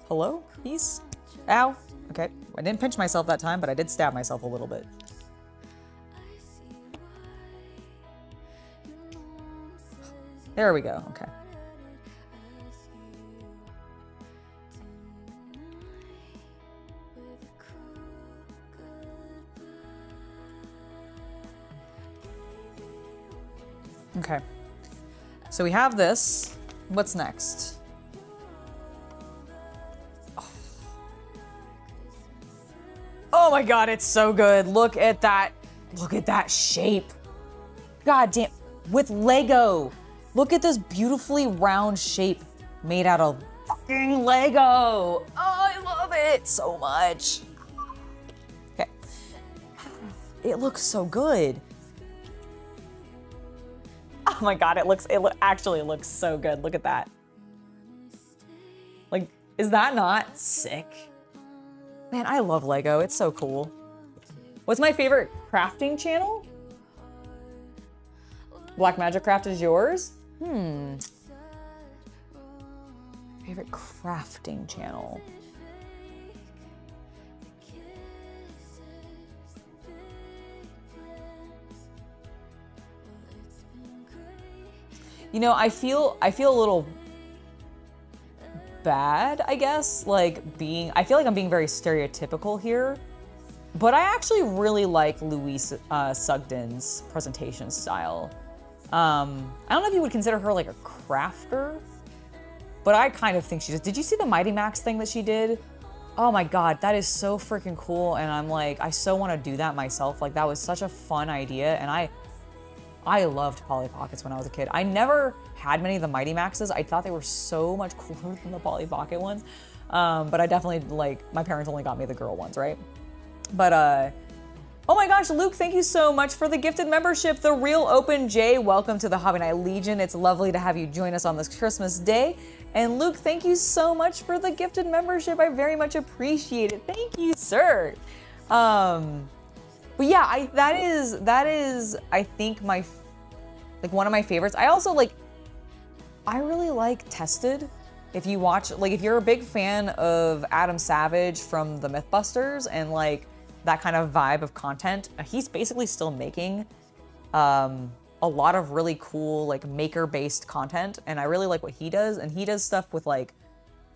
Hello? Peace? Ow. Okay. I didn't pinch myself that time, but I did stab myself a little bit. There we go. Okay. Okay. So we have this. What's next? Oh my god, it's so good. Look at that. Look at that shape. God damn. With Lego. Look at this beautifully round shape made out of fucking Lego. Oh, I love it so much. Okay. It looks so good. Oh my god, it actually looks so good. Look at that. Like, is that not sick? Man, I love Lego. It's so cool. What's my favorite crafting channel? Black Magic Craft is yours? Favorite crafting channel. You know, I feel a little bad, I guess, like I feel like I'm being very stereotypical here, but I actually really like Louise Sugden's presentation style. I don't know if you would consider her like a crafter, but I kind of think she does. Did you see the Mighty Max thing that she did? Oh my god, that is so freaking cool, and I'm like, I so want to do that myself. Like, that was such a fun idea, and I loved Polly Pockets when I was a kid. I never had many of the Mighty Maxes. I thought they were so much cooler than the Polly Pocket ones. But I definitely, like, my parents only got me the girl ones, right? But, oh my gosh, Luke, thank you so much for the gifted membership. The Real Open J, welcome to the Hobby Night Legion. It's lovely to have you join us on this Christmas day. And Luke, thank you so much for the gifted membership. I very much appreciate it. Thank you, sir. But yeah, that is I think one of my favorites. I also I really like Tested. If you watch, if you're a big fan of Adam Savage from the Mythbusters and that kind of vibe of content, he's basically still making a lot of really cool maker-based content, and I really like what he does. And he does stuff with a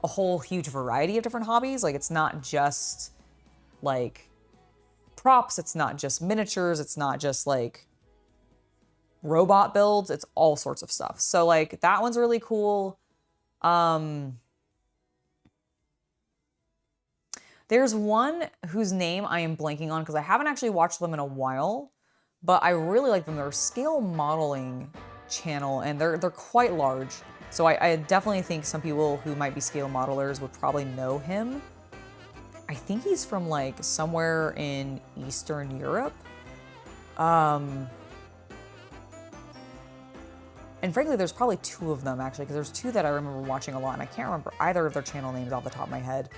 whole huge variety of different hobbies. It's not just props, it's not just miniatures, it's not just robot builds, it's all sorts of stuff. So that one's really cool. There's one whose name I am blanking on because I haven't actually watched them in a while, but I really like them. They're a scale modeling channel and they're quite large. So I definitely think some people who might be scale modelers would probably know him. I think he's from like somewhere in Eastern Europe. And frankly, there's probably two of them actually, because there's two that I remember watching a lot, and I can't remember either of their channel names off the top of my head.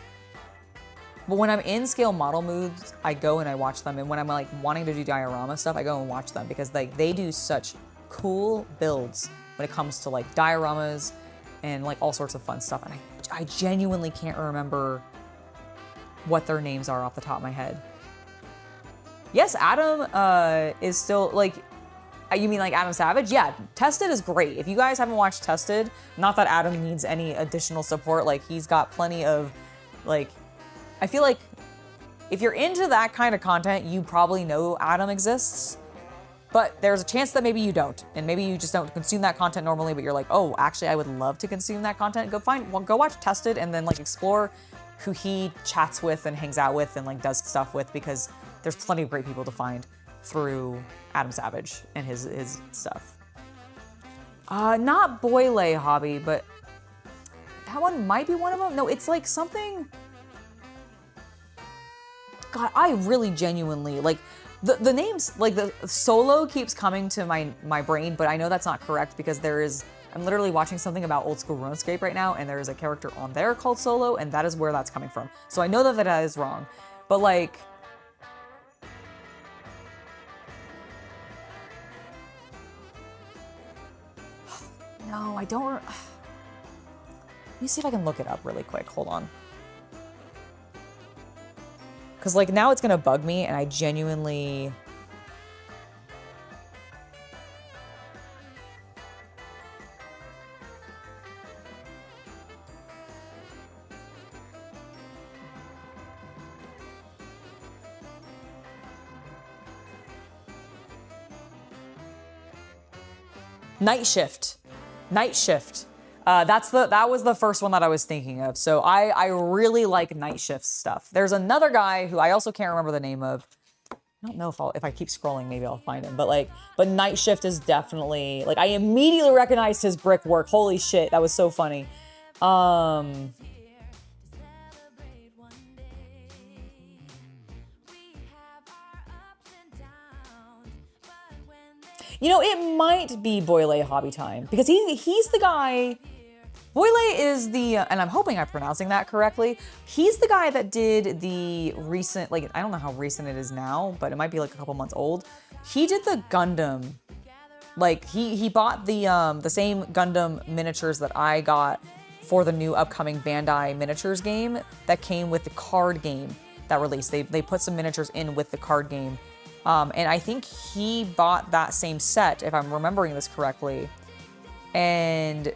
But when I'm in scale model moods, I go and I watch them, and when I'm like wanting to do diorama stuff, I go and watch them because like they do such cool builds when it comes to like dioramas and like all sorts of fun stuff. And I genuinely can't remember what their names are off the top of my head. Yes, Adam is still like. You mean like Adam Savage? Yeah, Tested is great. If you guys haven't watched Tested, not that Adam needs any additional support, like he's got plenty of, like, I feel like if you're into that kind of content, you probably know Adam exists, but there's a chance that maybe you don't, and maybe you just don't consume that content normally, but you're like, oh, actually I would love to consume that content. Go watch Tested and then like explore who he chats with and hangs out with and like does stuff with, because there's plenty of great people to find through Adam Savage and his stuff. Not Boyle Hobby, but that one might be one of them. No, it's like something. God, I really genuinely like the names. Like the Solo keeps coming to my brain, but I know that's not correct because I'm literally watching something about old school RuneScape right now, and there is a character on there called Solo, and that is where that's coming from. So I know that is wrong, but like. No, I don't. Let me see if I can look it up really quick. Hold on. Because like now it's gonna bug me and I genuinely. Night Shift. Night Shift. That was the first one that I was thinking of. So I really like Night Shift stuff. There's another guy who I also can't remember the name of. I don't know if I keep scrolling, maybe I'll find him. But Night Shift is definitely like I immediately recognized his brickwork. Holy shit, that was so funny. You know, it might be Boyle Hobby Time because he's the guy. Boyle is the, and I'm hoping I'm pronouncing that correctly. He's the guy that did the recent, like I don't know how recent it is now, but it might be like a couple months old. He did the Gundam, like he bought the same Gundam miniatures that I got for the new upcoming Bandai miniatures game that came with the card game that released. They put some miniatures in with the card game. And I think he bought that same set, if I'm remembering this correctly. And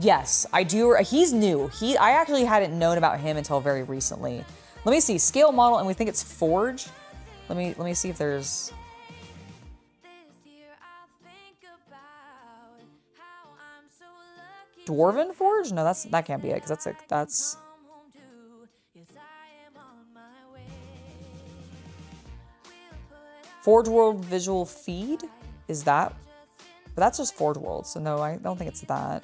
yes, I do. He's new. I actually hadn't known about him until very recently. Let me see. Scale model, and we think it's Forge. Let me see if there's. Dwarven Forge? No, that can't be it because that's. Forge World Visual Feed? Is that? But that's just Forge World, so no, I don't think it's that.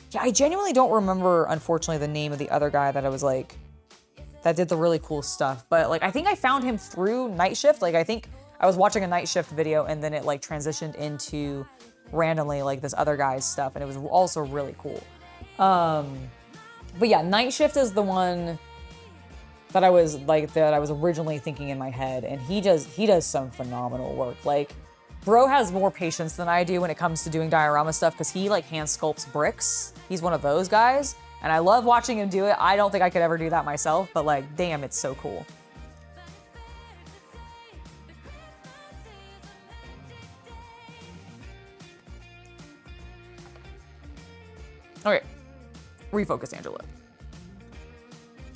Yeah, I genuinely don't remember, unfortunately, the name of the other guy that I was like, that did the really cool stuff. But like, I think I found him through Night Shift. Like, I think I was watching a Night Shift video and then it like transitioned into randomly like this other guy's stuff, and it was also really cool. But yeah, Night Shift is the one that I was originally thinking in my head, and he does some phenomenal work. Like, bro has more patience than I do when it comes to doing diorama stuff because he like hand sculpts bricks. He's one of those guys, and I love watching him do it. I don't think I could ever do that myself, but like, damn, it's so cool. Okay, refocus, Angela.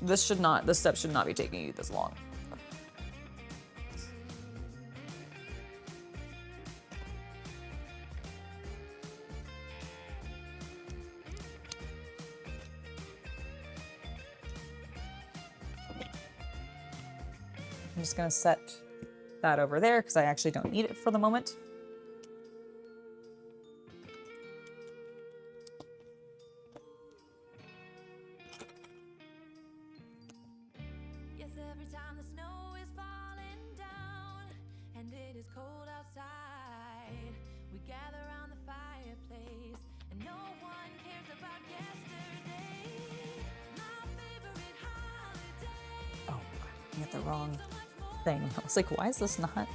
This step should not be taking you this long. I'm just gonna set that over there because I actually don't need it for the moment. Yes, every time the snow is falling down and it is cold outside, we gather around the fireplace and no one cares about yesterday. My favorite holiday. Oh, I'm looking at the wrong thing. I was like, why is this not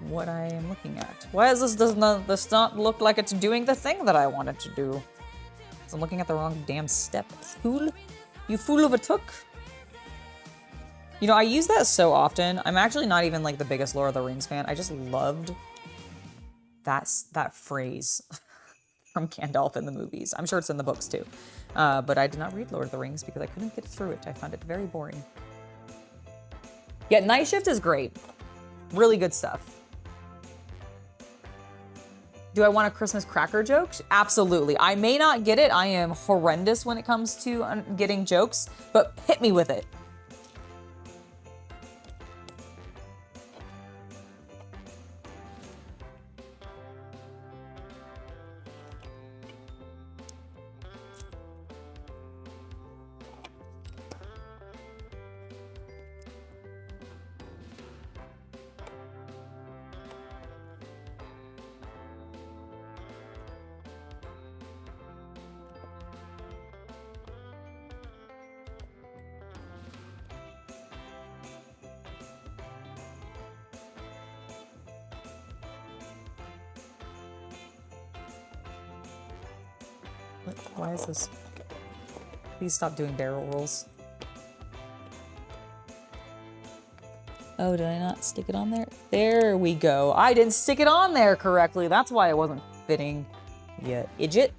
what I am looking at? Why is this not look like it's doing the thing that I wanted to do? 'Cause I'm looking at the wrong damn step. Fool. You fool of a took. You know, I use that so often. I'm actually not even like the biggest Lord of the Rings fan. I just loved that phrase from Gandalf in the movies. I'm sure it's in the books too. But I did not read Lord of the Rings because I couldn't get through it. I found it very boring. Yeah, Night Shift is great. Really good stuff. Do I want a Christmas cracker joke? Absolutely. I may not get it. I am horrendous when it comes to getting jokes, but hit me with it. Why is this? Please stop doing barrel rolls. Oh, did I not stick it on there? There we go. I didn't stick it on there correctly. That's why it wasn't fitting. You idiot.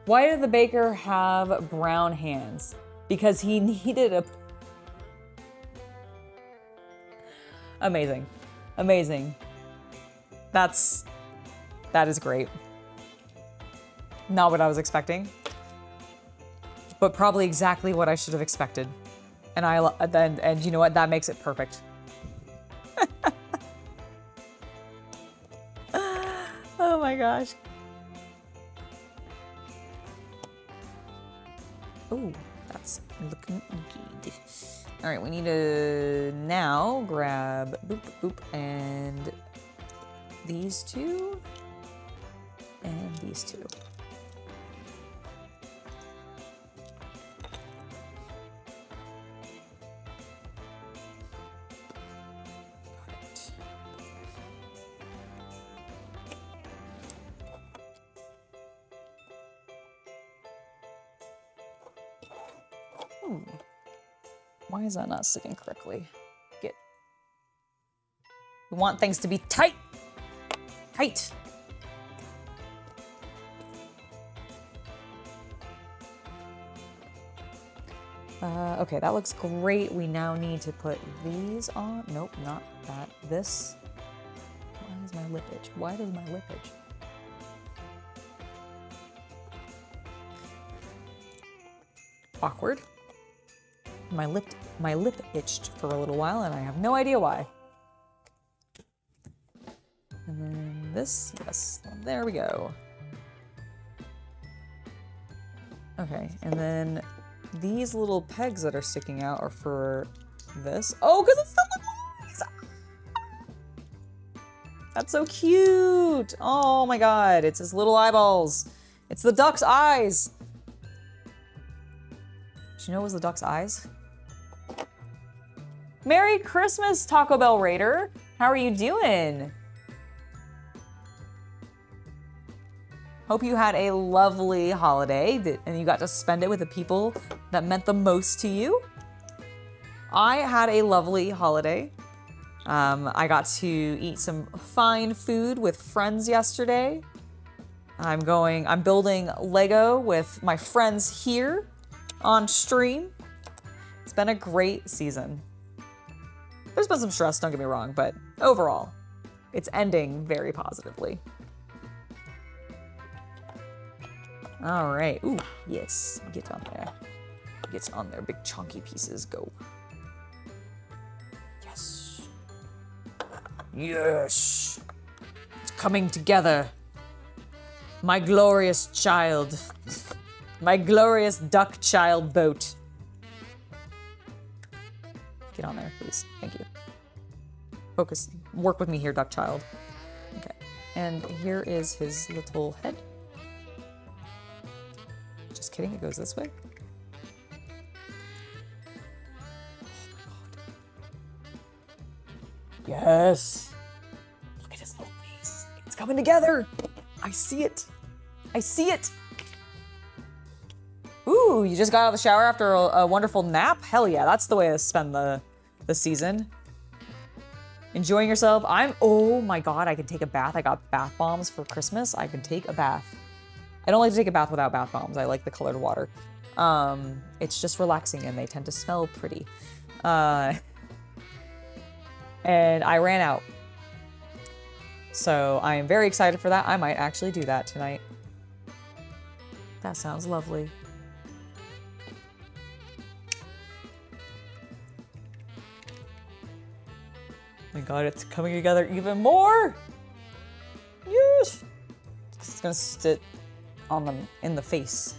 Why did the baker have brown hands? Because he needed a... Amazing. Amazing. That is great. Not what I was expecting, but probably exactly what I should have expected. And you know what? That makes it perfect. Oh my gosh. Oh, that's looking good. All right, we need to now grab boop, boop, and these two, and these two. Why is that not sitting correctly? We want things to be tight. Tight. Okay, that looks great. We now need to put these on. Nope, not that. This. Why is my lip itch? Why does my lip itch? Awkward. My lip itched for a little while, and I have no idea why. And then this, yes, there we go. Okay, and then these little pegs that are sticking out are for this. Oh, because it's the little eyes! That's so cute! Oh my god, it's his little eyeballs. It's the duck's eyes! Did you know it was the duck's eyes? Merry Christmas, Taco Bell Raider. How are you doing? Hope you had a lovely holiday and you got to spend it with the people that meant the most to you. I had a lovely holiday. I got to eat some fine food with friends yesterday. I'm building Lego with my friends here on stream. It's been a great season. There's been some stress, don't get me wrong, but overall, it's ending very positively. All right. Ooh, yes. Get on there. Get on there. Big chunky pieces. Go. Yes. Yes. It's coming together. My glorious child. My glorious duck child boat. Get on there, please. Thank you. Focus. Work with me here, duck child. Okay. And here is his little head. Just kidding, it goes this way. Yes. Look at his little face. It's coming together. I see it. I see it. Ooh, you just got out of the shower after a wonderful nap? Hell yeah, that's the way to spend the season. Enjoying yourself. Oh my God, I can take a bath. I got bath bombs for Christmas. I can take a bath. I don't like to take a bath without bath bombs. I like the colored water. It's just relaxing and they tend to smell pretty. And I ran out. So I am very excited for that. I might actually do that tonight. That sounds lovely. Oh my God, it's coming together even more. Yes. It's gonna sit on them in the face.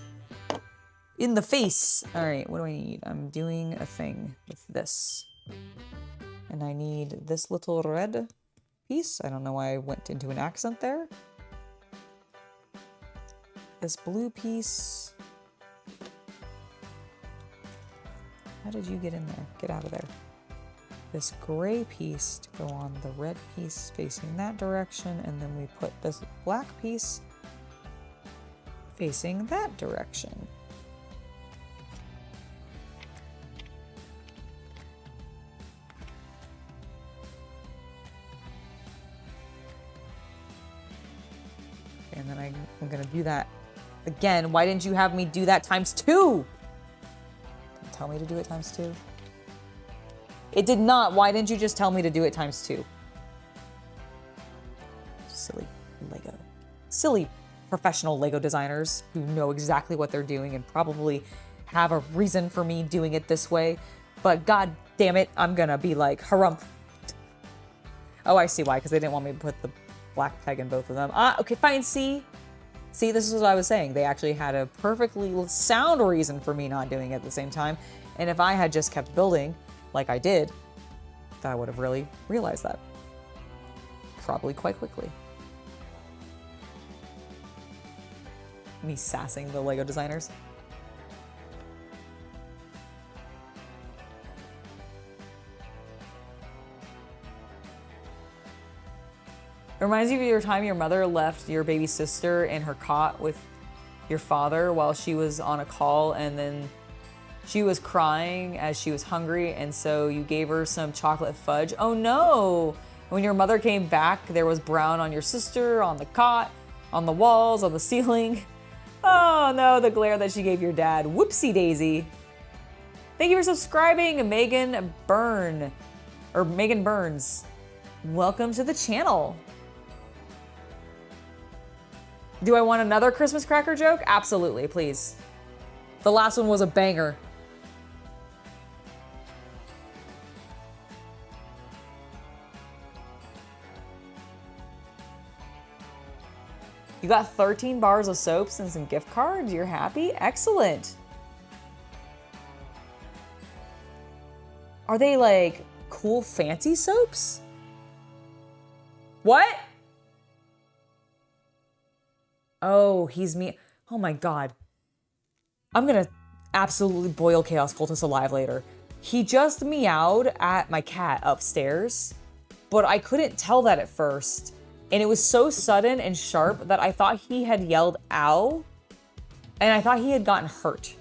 In the face. All right, what do I need? I'm doing a thing with this. And I need this little red piece. I don't know why I went into an accent there. This blue piece. How did you get in there? Get out of there. This gray piece to go on the red piece facing that direction, and then we put this black piece facing that direction. And then I'm gonna do that again. Why didn't you have me do that times 2? Don't tell me to do it times 2. It did not. Why didn't you just tell me to do it times 2? Silly Lego. Silly professional Lego designers who know exactly what they're doing and probably have a reason for me doing it this way. But God damn it, I'm gonna be like, harumph. Oh, I see why, because they didn't want me to put the black peg in both of them. Okay, fine, see? See, this is what I was saying. They actually had a perfectly sound reason for me not doing it at the same time. And if I had just kept building, like I did, I would have really realized that. Probably quite quickly. Me sassing the Lego designers. It reminds you of your time your mother left your baby sister in her cot with your father while she was on a call, and then she was crying as she was hungry, and so you gave her some chocolate fudge. Oh no! When your mother came back, there was brown on your sister, on the cot, on the walls, on the ceiling. Oh no, the glare that she gave your dad. Whoopsie daisy. Thank you for subscribing, Megan Burns. Welcome to the channel. Do I want another Christmas cracker joke? Absolutely, please. The last one was a banger. You got 13 bars of soaps and some gift cards? You're happy? Excellent. Are they like cool fancy soaps? What? Oh, he's me. Oh my God. I'm gonna absolutely boil Chaos Cultist alive later. He just meowed at my cat upstairs, but I couldn't tell that at first. And it was so sudden and sharp that I thought he had yelled, ow, and I thought he had gotten hurt,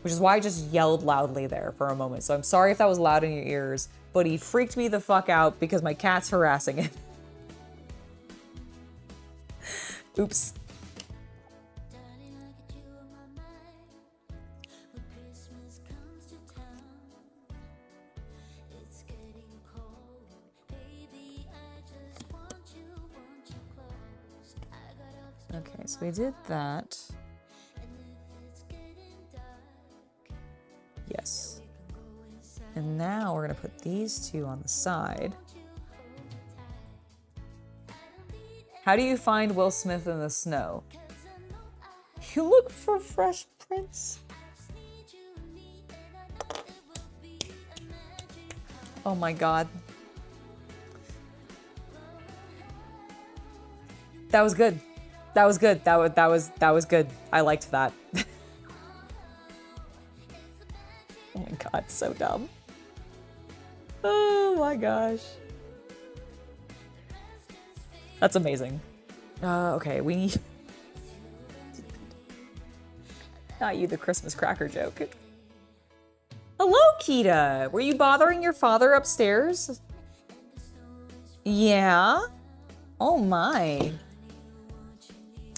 which is why I just yelled loudly there for a moment. So I'm sorry if that was loud in your ears, but he freaked me the fuck out because my cat's harassing it. Oops. Okay, so we did that. Yes. And now we're gonna put these two on the side. How do you find Will Smith in the snow? You look for Fresh Prince. Oh my God. That was good. That was good. That was good. I liked that. Oh my God, so dumb. Oh my gosh. That's amazing. Okay, we need... Not you, the Christmas cracker joke. Hello, Kita. Were you bothering your father upstairs? Yeah? Oh my.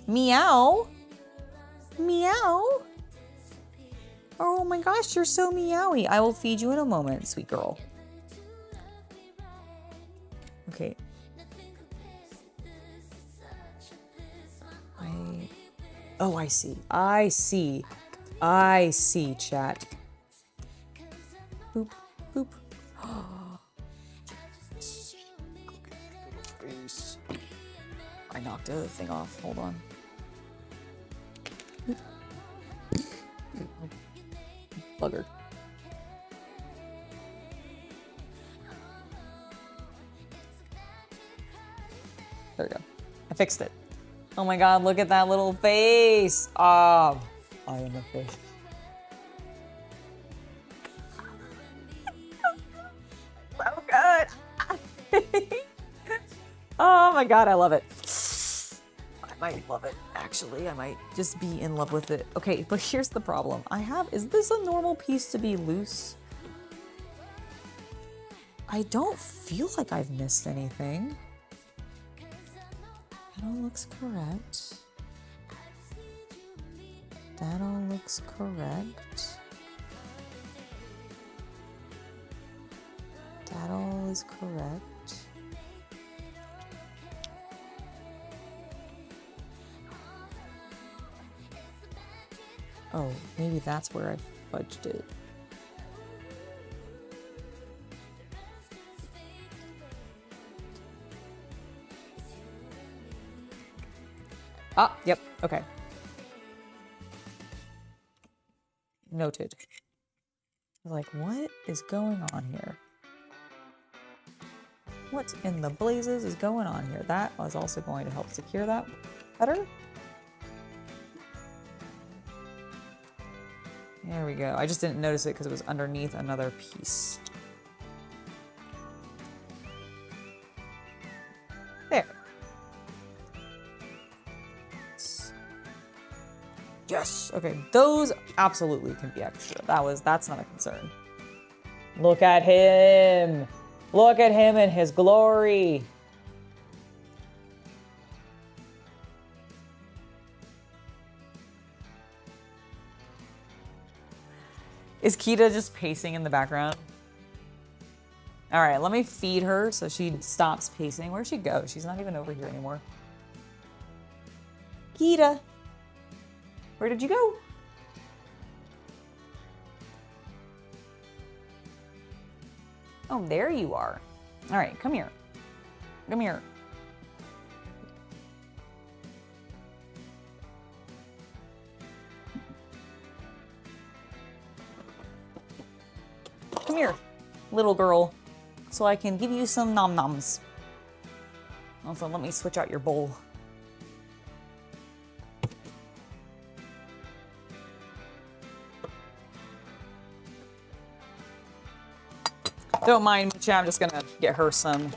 Meow. Meow. Oh my gosh, you're so meowy. I will feed you in a moment, sweet girl. Okay. Oh, I see. I see. I see, chat. Boop, boop. I knocked the thing off. Hold on. Bugger. There we go. I fixed it. Oh my God, look at that little face. I am a fish. So good. Oh my God, I love it. I might love it, actually. I might just be in love with it. Okay, but here's the problem. Is this a normal piece to be loose? I don't feel like I've missed anything. That all looks correct. That all looks correct. That all is correct. Oh, maybe that's where I fudged it. Ah, yep, okay. Noted. Like, what is going on here? What in the blazes is going on here? That was also going to help secure that better. There we go. I just didn't notice it because it was underneath another piece. There. Yes. Okay. Those absolutely can be extra. That's not a concern. Look at him. Look at him in his glory. Is Kita just pacing in the background? All right, let me feed her so she stops pacing. Where'd she go? She's not even over here anymore. Kita. Where did you go? Oh, there you are. All right, come here. Come here. Come here, little girl, so I can give you some nom-noms. Also, let me switch out your bowl. Don't mind me, chat. I'm just gonna get her some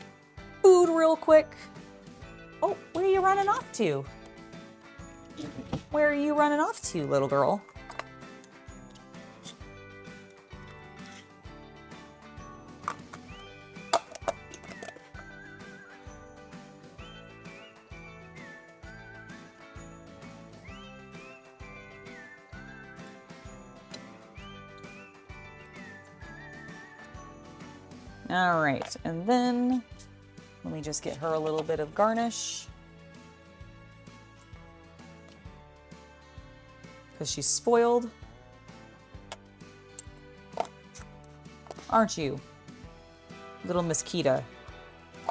food real quick. Oh, where are you running off to? Where are you running off to, little girl? All right, and then let me just get her a little bit of garnish. because she's spoiled. Aren't you? Little Miss Kita.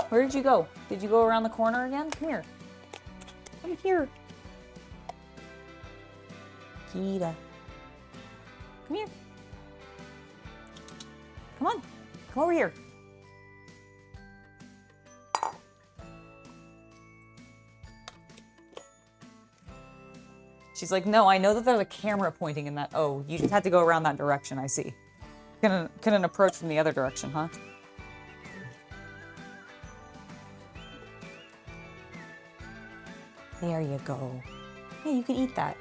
Where did you go? Did you go around the corner again? Come here. Come here. Kita. Come here. Come on. Come over here. She's like, no, I know that there's a camera pointing in that. Oh, you just had to go around that direction, I see. Couldn't approach from the other direction, huh? There you go. Yeah, you can eat that.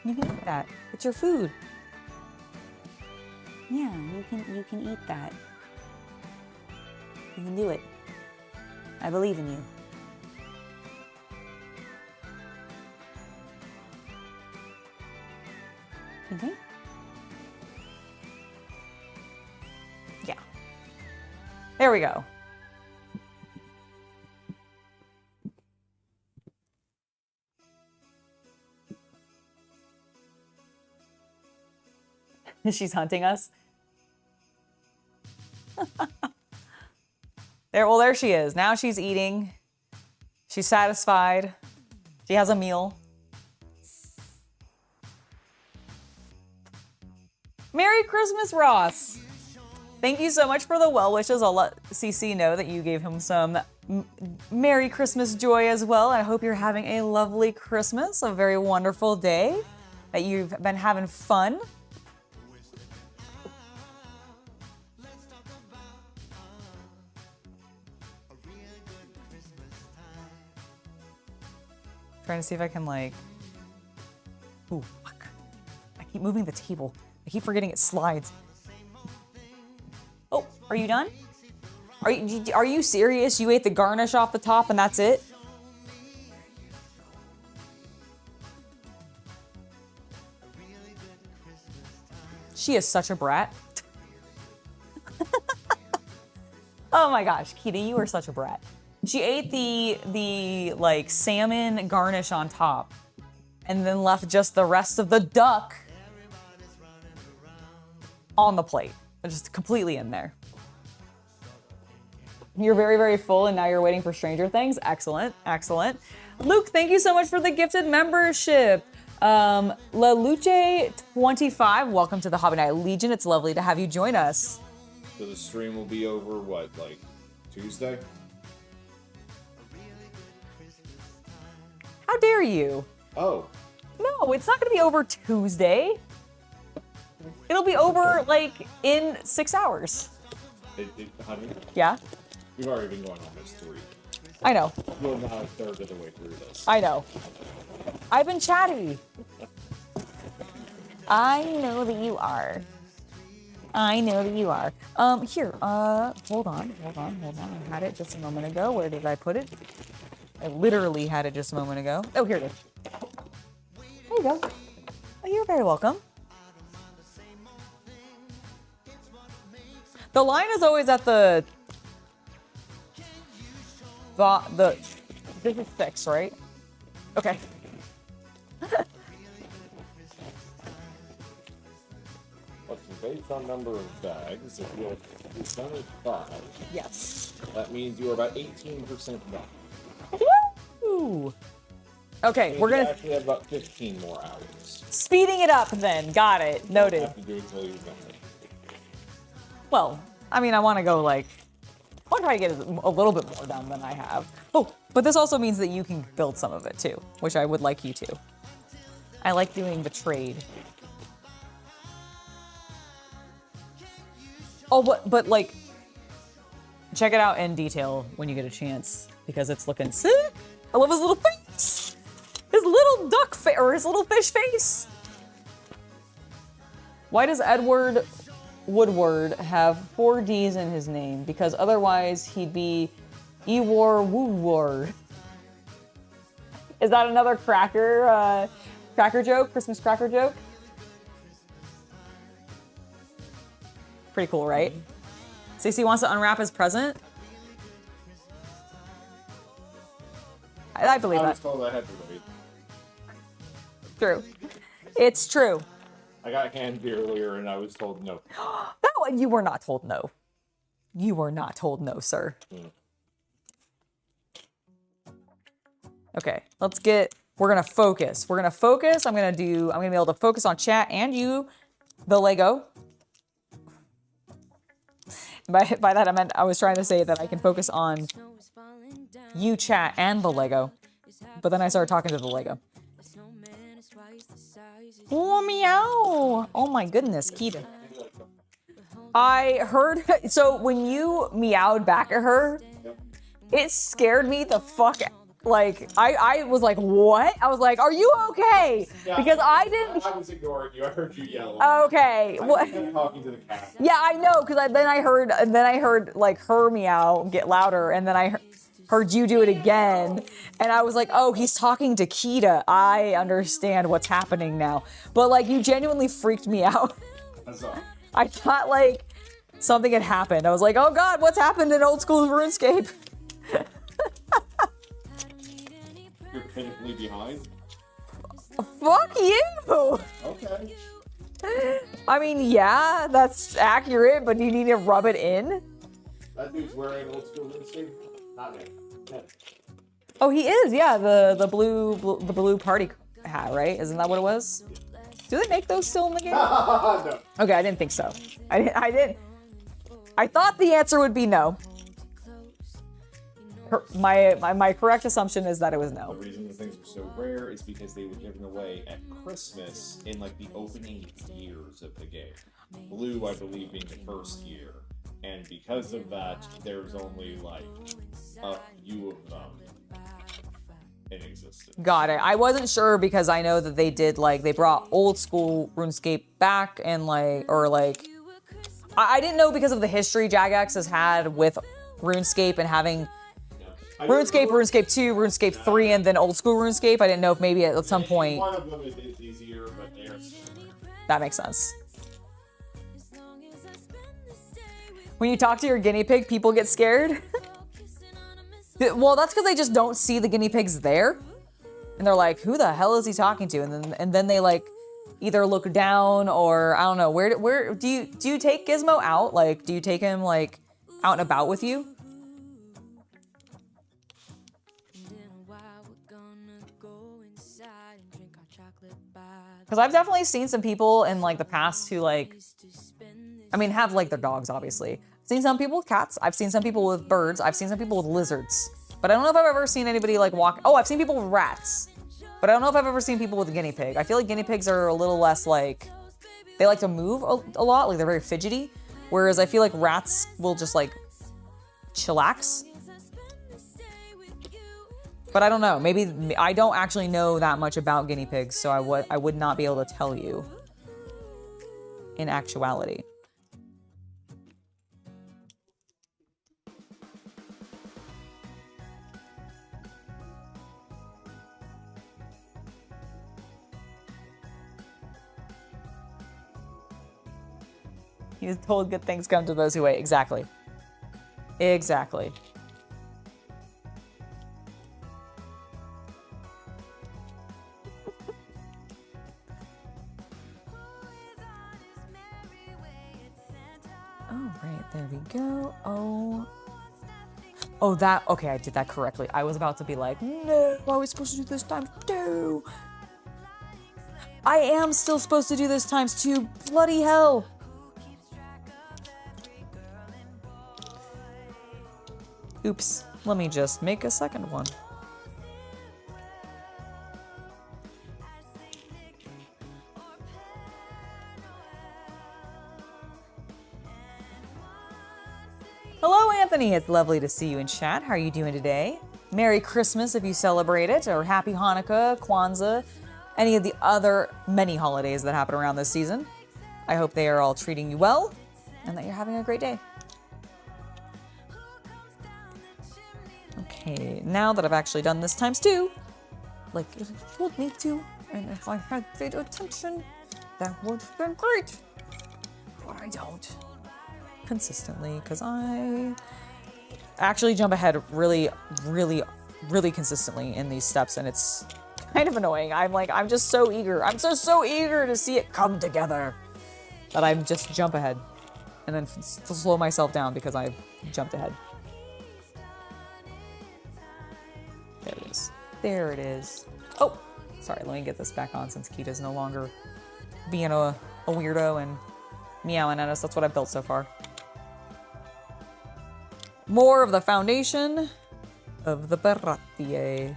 You can eat that. It's your food. Yeah, you can eat that. You can do it. I believe in you. Okay. Yeah. There we go. She's hunting us. There she is. Now she's eating. She's satisfied. She has a meal. Merry Christmas, Ross. Thank you so much for the well wishes. I'll let CC know that you gave him some Merry Christmas joy as well. I hope you're having a lovely Christmas, a very wonderful day, that you've been having fun. Trying to see if I can like, ooh, fuck. I keep moving the table. I keep forgetting it slides. Oh, are you done? Are you serious? You ate the garnish off the top and that's it? She is such a brat. Oh my gosh, Kita, you are such a brat. She ate the like salmon garnish on top and then left just the rest of the duck on the plate. Just completely in there. You're very, very full and now you're waiting for Stranger Things. Excellent, excellent. Luke, thank you so much for the gifted membership. LaLuce25, welcome to the Hobby Night Legion. It's lovely to have you join us. So the stream will be over, what, like Tuesday? How dare you? Oh. No, it's not going to be over Tuesday. It'll be over, like, in 6 hours. Honey? Yeah? We've already been going almost 3. I know. We're not a third of the way through this. I know. I've been chatty. I know that you are. I know that you are. Here, hold on. I had it just a moment ago. Where did I put it? I literally had it just a moment ago. Oh, here it is. There you go. Oh, you're very welcome. The line is always at the this is 6, right? Okay. Based on number of bags, if you're done with 5, Yes. that means you're about 18% done. Woo! Okay, we're You gonna actually have about 15 more hours. speeding it up then. Got it. You Noted. have to do it until you're done. Well, I mean, I want to go like, I want to try to get a little bit more done than I have. Oh, but this also means that you can build some of it too, which I would like you to. I like doing the trade. Oh, but like, check it out in detail when you get a chance because it's looking sick. I love his little face. His little duck face, or his little fish face. Why does Edward Woodward have 4 D's in his name? Because otherwise he'd be Ewar Woodward. Is that another cracker joke? Christmas cracker joke? Pretty cool, right? Cece wants to unwrap his present. I believe I was that. told I had to wait. true. It's true. I got candy earlier and I was told no. That one, you were not told no. You were not told no, sir. Okay, we're gonna focus. We're gonna focus. I'm gonna be able to focus on chat and you, the Lego. By that I meant I was trying to say that I can focus on you, chat, and the Lego. But then I started talking to the Lego. Oh, meow. Oh my goodness, Kita. I heard, so when you meowed back at her, it scared me the fuck out. Like, I was like, what? I was like, are you okay? Yeah, because I didn't. I was ignoring you. I heard you yell. Okay. I was talking to the cat. Yeah, I know, because then I heard like her meow get louder, and then I heard you do it again, and I was like, oh, he's talking to Kita. I understand what's happening now. But like, you genuinely freaked me out. That's all. I thought like something had happened. I was like, oh God, what's happened in old school RuneScape? You're pinnacly behind? Fuck you! Okay. I mean, yeah, that's accurate, but do you need to rub it in? That dude's wearing old school RuneScape? Not me. Yeah. Oh, he is, yeah, the blue party hat, right? Isn't that what it was? Do they make those still in the game? No. Okay, I didn't think so. I thought the answer would be no. My correct assumption is that it was no. The reason the things were so rare is because they were given away at Christmas in like the opening years of the game. Blue, I believe, being the first year. And because of that, there's only like a few of them in existence. Got it. I wasn't sure because I know that they did like, they brought old school RuneScape back and like, or like, I didn't know because of the history Jagex has had with RuneScape and having RuneScape, RuneScape 2, RuneScape 3, and then old school RuneScape. I didn't know if maybe at some point. One of them is easier, but they're... That makes sense. When you talk to your guinea pig, people get scared. Well, that's because they just don't see the guinea pigs there. And they're like, who the hell is he talking to? And then they like either look down or I don't know, where do you take Gizmo out? Like, do you take him like out and about with you? Because I've definitely seen some people in like the past who like, I mean, have like their dogs, obviously. I've seen some people with cats. I've seen some people with birds. I've seen some people with lizards. But I don't know if I've ever seen anybody like walk. Oh, I've seen people with rats. But I don't know if I've ever seen people with a guinea pig. I feel like guinea pigs are a little less like, they like to move a lot. Like they're very fidgety. Whereas I feel like rats will just like chillax. But I don't know. Maybe I don't actually know that much about guinea pigs, so I would not be able to tell you in actuality. He was told good things come to those who wait. Exactly. Exactly. Oh, right, there we go. Oh, that, okay, I did that correctly. I was about to be like, no, I was supposed to do this times 2. I am still supposed to do this times 2. Bloody hell. Oops, let me just make a second one. Hello, Anthony. It's lovely to see you in chat. How are you doing today? Merry Christmas if you celebrate it, or Happy Hanukkah, Kwanzaa, any of the other many holidays that happen around this season. I hope they are all treating you well and that you're having a great day. Okay, now that I've actually done this times 2, like it told me to, and if I had paid attention, that would have been great. But I don't. Consistently, because I actually jump ahead really consistently in these steps, and it's kind of annoying. I'm just so eager. I'm so eager to see it come together that I just jump ahead and then slow myself down because I've jumped ahead. There it is. There it is. Oh, sorry. Let me get this back on since Kita's no longer being a weirdo and meowing at us. That's what I've built so far. More of the foundation of the Baratier.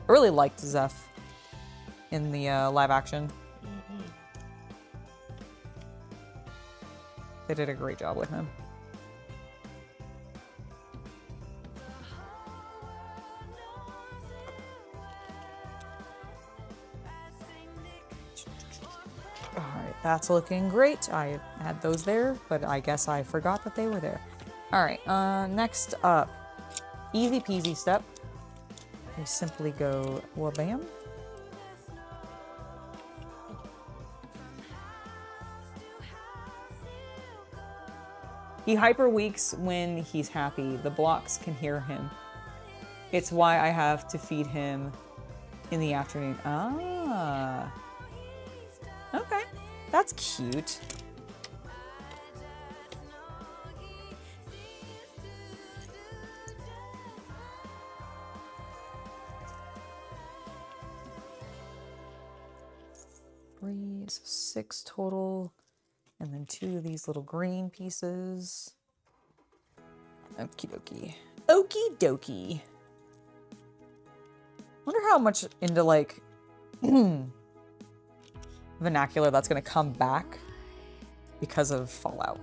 I really liked Zeph in the live action. They did a great job with him. Alright, that's looking great. I had those there, but I guess I forgot that they were there. Alright, next up. Easy peasy step. We simply go wabam. He hyper weaks when he's happy. The blocks can hear him. It's why I have to feed him in the afternoon. Ah. Okay. That's cute. Three, so 6 total. And then 2 of these little green pieces. Okie dokie. Okie dokie. Wonder how much into like vernacular that's gonna come back because of Fallout.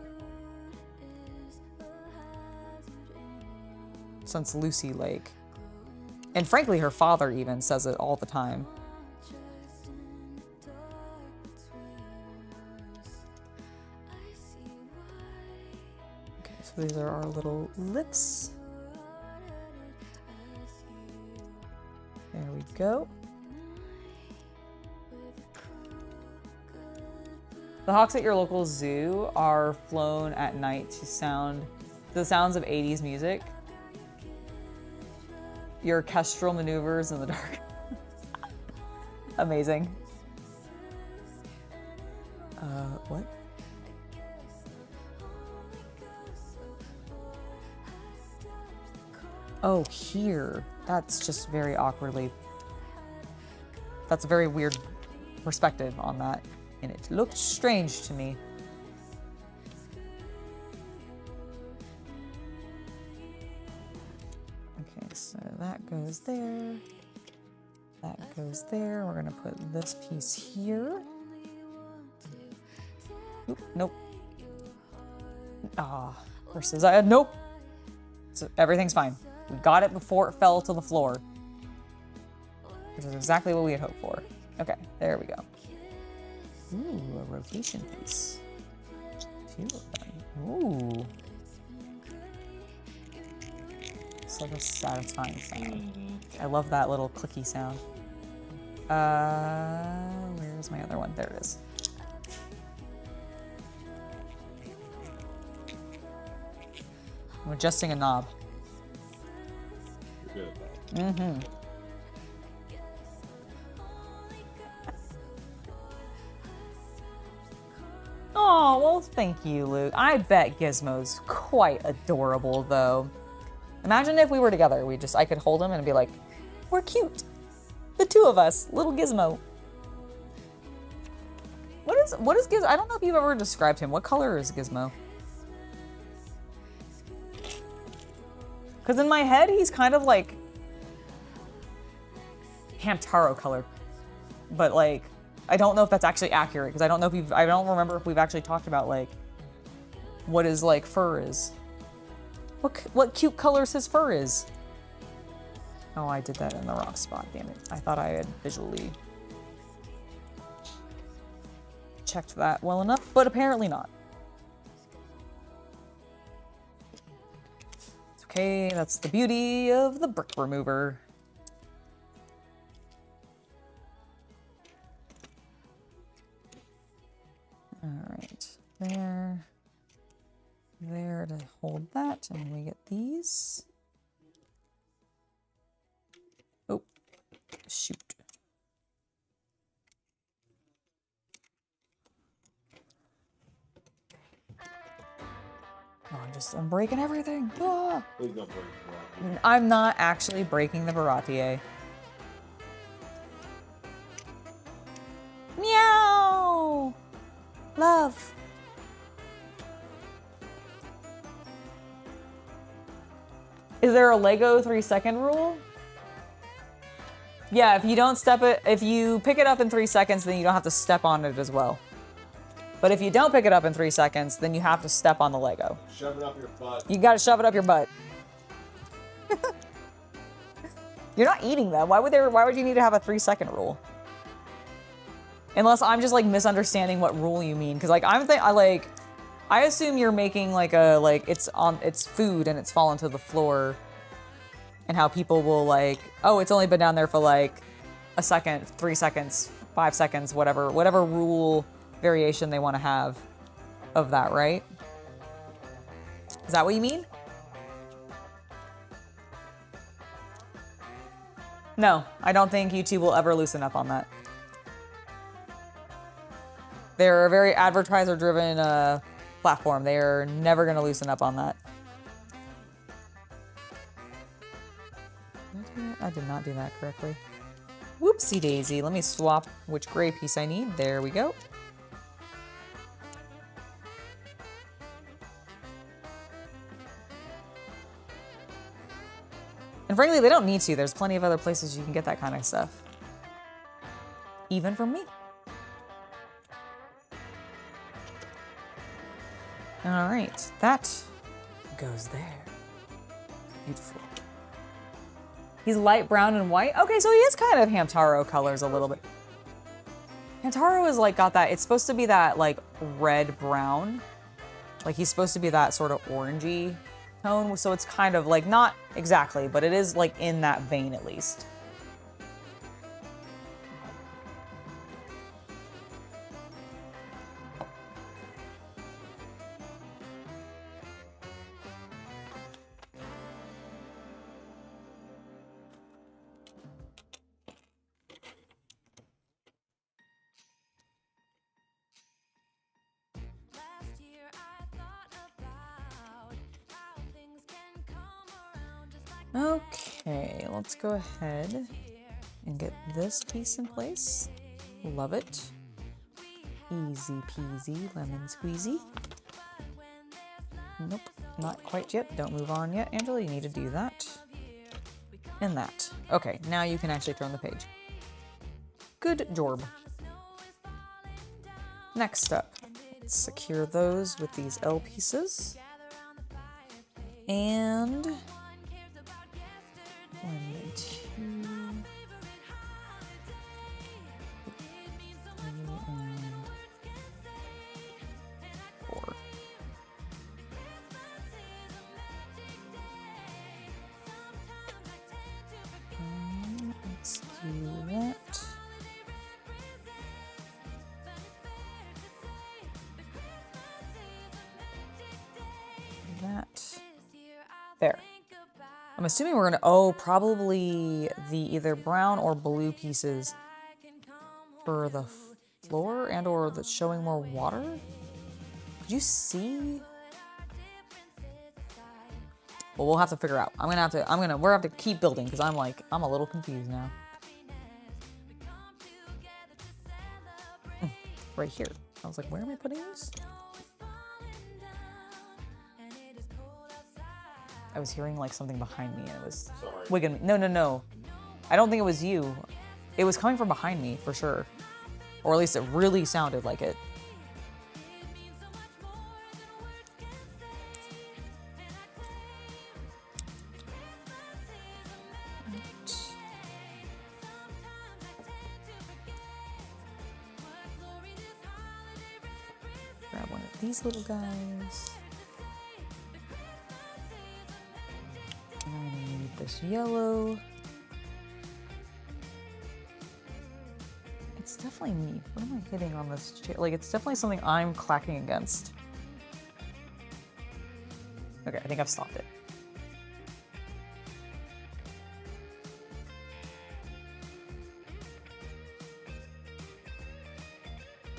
Since Lucy Lake. And frankly, her father even says it all the time. These are our little lips. There we go. The hawks at your local zoo are flown at night to the sounds of 80s music. Your orchestral maneuvers in the dark. Amazing. What? Oh, here. That's just very awkwardly. That's a very weird perspective on that. And it looked strange to me. Okay, so that goes there. That goes there. We're gonna put this piece here. Oop, nope. Ah, versus nope. So everything's fine. We got it before it fell to the floor. Which is exactly what we had hoped for. Okay, there we go. Ooh, a rotation piece. 2 of them. Ooh. Such a satisfying sound. I love that little clicky sound. Where's my other one? There it is. I'm adjusting a knob. You're good at that. Mm-hmm. Oh, well, thank you, Luke. I bet Gizmo's quite adorable, though. Imagine if we were together. I could hold him and be like, we're cute. The 2 of us, little Gizmo. What is Gizmo? I don't know if you've ever described him. What color is Gizmo? Because in my head, he's kind of like Hamtaro colored. But like, I don't know if that's actually accurate because I don't remember if we've actually talked about like what his like fur is. What cute colors his fur is. Oh, I did that in the wrong spot, damn it. I thought I had visually checked that well enough, but apparently not. It's okay, that's the beauty of the brick remover. Alright, there to hold that, and we get these. Shoot. Oh, I'm breaking everything. Ah! Please don't break that. I'm not actually breaking the Baratier. Meow! Love. Is there a Lego 3-second rule? Yeah, if you don't if you pick it up in 3 seconds, then you don't have to step on it as well. But if you don't pick it up in 3 seconds, then you have to step on the Lego. Shove it up your butt. You gotta shove it up your butt. You're not eating them. Why would you need to have a 3-second rule? Unless I'm just like misunderstanding what rule you mean. Cause like I assume you're making like it's food and it's fallen to the floor. And how people will like, oh, it's only been down there for like a second, 3 seconds, 5 seconds, whatever rule variation they want to have of that, right? Is that what you mean? No, I don't think YouTube will ever loosen up on that. They're a very advertiser-driven platform. They are never going to loosen up on that. I did not do that correctly. Whoopsie daisy. Let me swap which gray piece I need. There we go. And frankly, they don't need to. There's plenty of other places you can get that kind of stuff. Even from me. All right, that goes there. Beautiful. He's light brown and white. Okay, so he is kind of Hamtaro colors a little bit. Hamtaro is like got that, it's supposed to be that like red brown. Like he's supposed to be that sort of orangey tone. So it's kind of like not exactly, but it is like in that vein at least. Okay, let's go ahead and get this piece in place. Love it. Easy peasy, lemon squeezy. Nope, not quite yet. Don't move on yet, Angela. You need to do that. And that. Okay, now you can actually turn the page. Good job. Next up, let's secure those with these L pieces. And 1, 2, 3, and 4. Let's do that. That. There. I'm assuming we're gonna, oh, probably the either brown or blue pieces for the floor and or the showing more water. Could you see? Well, we'll have to figure out. We're gonna have to keep building because I'm a little confused now. Right here. I was like, where am I putting this? I was hearing like something behind me and it was wigging me. No. I don't think it was you. It was coming from behind me for sure. Or at least it really sounded like it. Grab one of these little guys. And I'm gonna need this yellow. It's definitely me. What am I hitting on this chair? Like, it's definitely something I'm clacking against. Okay, I think I've stopped it.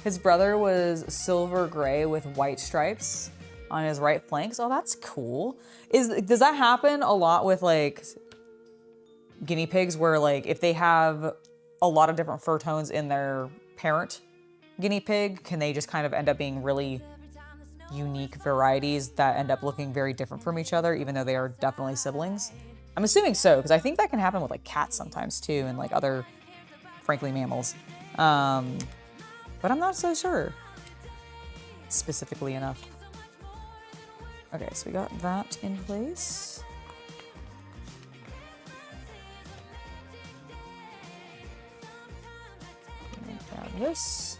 His brother was silver gray with white stripes on his right flanks. Oh, that's cool. Does that happen a lot with like guinea pigs where like if they have a lot of different fur tones in their parent guinea pig, can they just kind of end up being really unique varieties that end up looking very different from each other, even though they are definitely siblings? I'm assuming so, because I think that can happen with like cats sometimes too, and like other, frankly, mammals. But I'm not so sure specifically enough. Okay, so we got that in place. Grab this.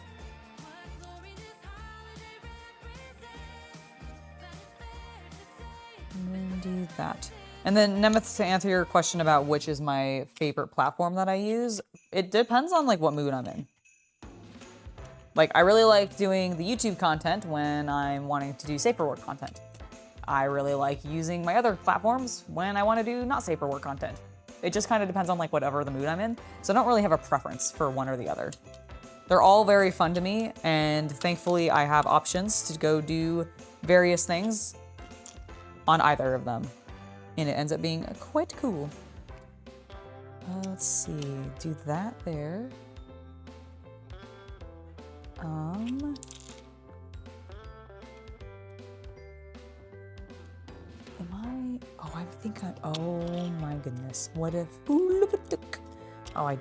And then do that. And then Nemeth, to answer your question about which is my favorite platform that I use, it depends on like what mood I'm in. Like I really like doing the YouTube content when I'm wanting to do safer work content. I really like using my other platforms when I want to do not safer work content. It just kind of depends on like whatever the mood I'm in. So I don't really have a preference for one or the other. They're all very fun to me, and thankfully I have options to go do various things on either of them. And it ends up being quite cool. Let's see, do that there. Oh my goodness. What if,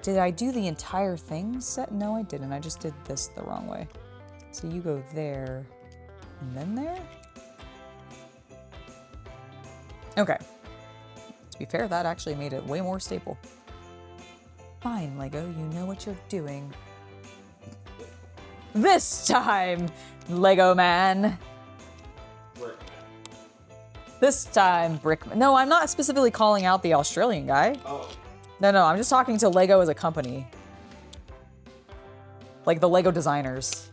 did I do the entire thing set? No, I didn't. I just did this the wrong way. So you go there and then there. Okay. To be fair, that actually made it way more stable. Fine, Lego, you know what you're doing. This time, Lego man. This time, Brickman. No, I'm not specifically calling out the Australian guy. Oh. No, I'm just talking to Lego as a company. Like the Lego designers.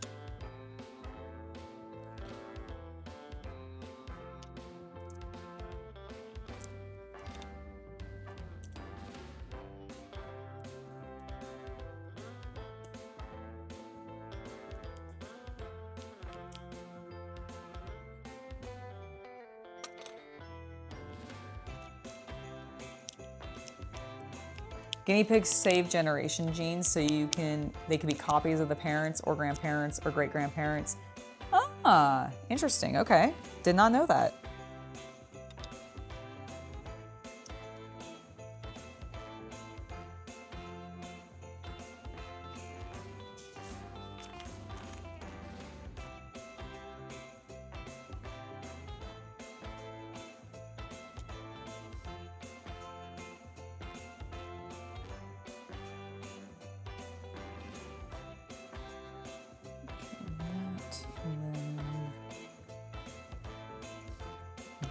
Guinea pigs save generation genes, so they can be copies of the parents or grandparents or great-grandparents. Ah, interesting, okay. Did not know that.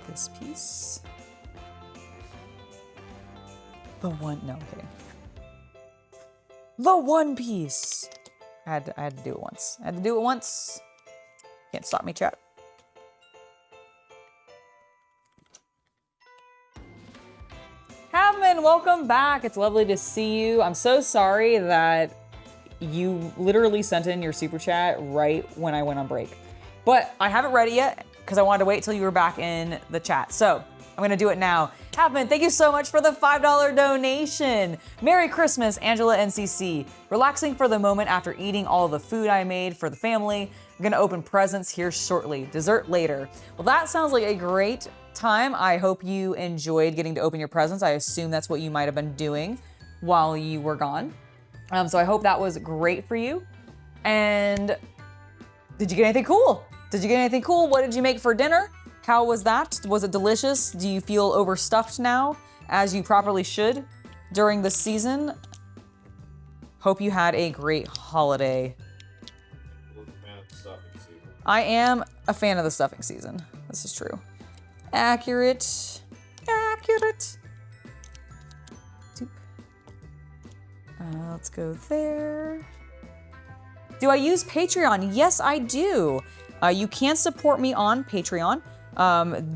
This piece. The One Piece. I had to do it once. Can't stop me, chat. Havman, welcome back. It's lovely to see you. I'm so sorry that you literally sent in your super chat right when I went on break. But I haven't read it yet because I wanted to wait till you were back in the chat. So I'm gonna do it now. Havman, thank you so much for the $5 donation. Merry Christmas, Angela NCC. Relaxing for the moment after eating all the food I made for the family. I'm gonna open presents here shortly. Dessert later. Well, that sounds like a great time. I hope you enjoyed getting to open your presents. I assume that's what you might have been doing while you were gone. So I hope that was great for you. And did you get anything cool? What did you make for dinner? How was that? Was it delicious? Do you feel overstuffed now, as you properly should during the season? Hope you had a great holiday. I am a fan of the stuffing season. This is true. Accurate. Let's go there. Do I use Patreon? Yes, I do. You can support me on Patreon.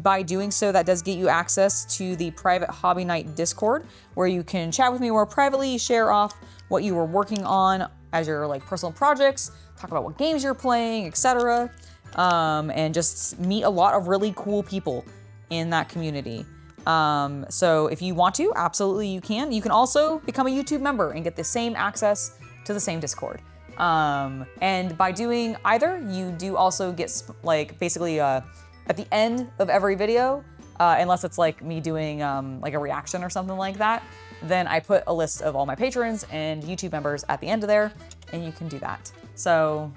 By doing so, that does get you access to the private Hobby Night Discord, where you can chat with me more privately, share off what you were working on as your personal projects. talk about what games you're playing, etc. And just meet a lot of really cool people in that community. So if you want to, absolutely you can. You can also become a YouTube member and get the same access to the same Discord. And by doing either, you do also get like basically at the end of every video, unless it's like me doing like a reaction or something like that, then I put a list of all my patrons and YouTube members at the end of there, and you can do that. So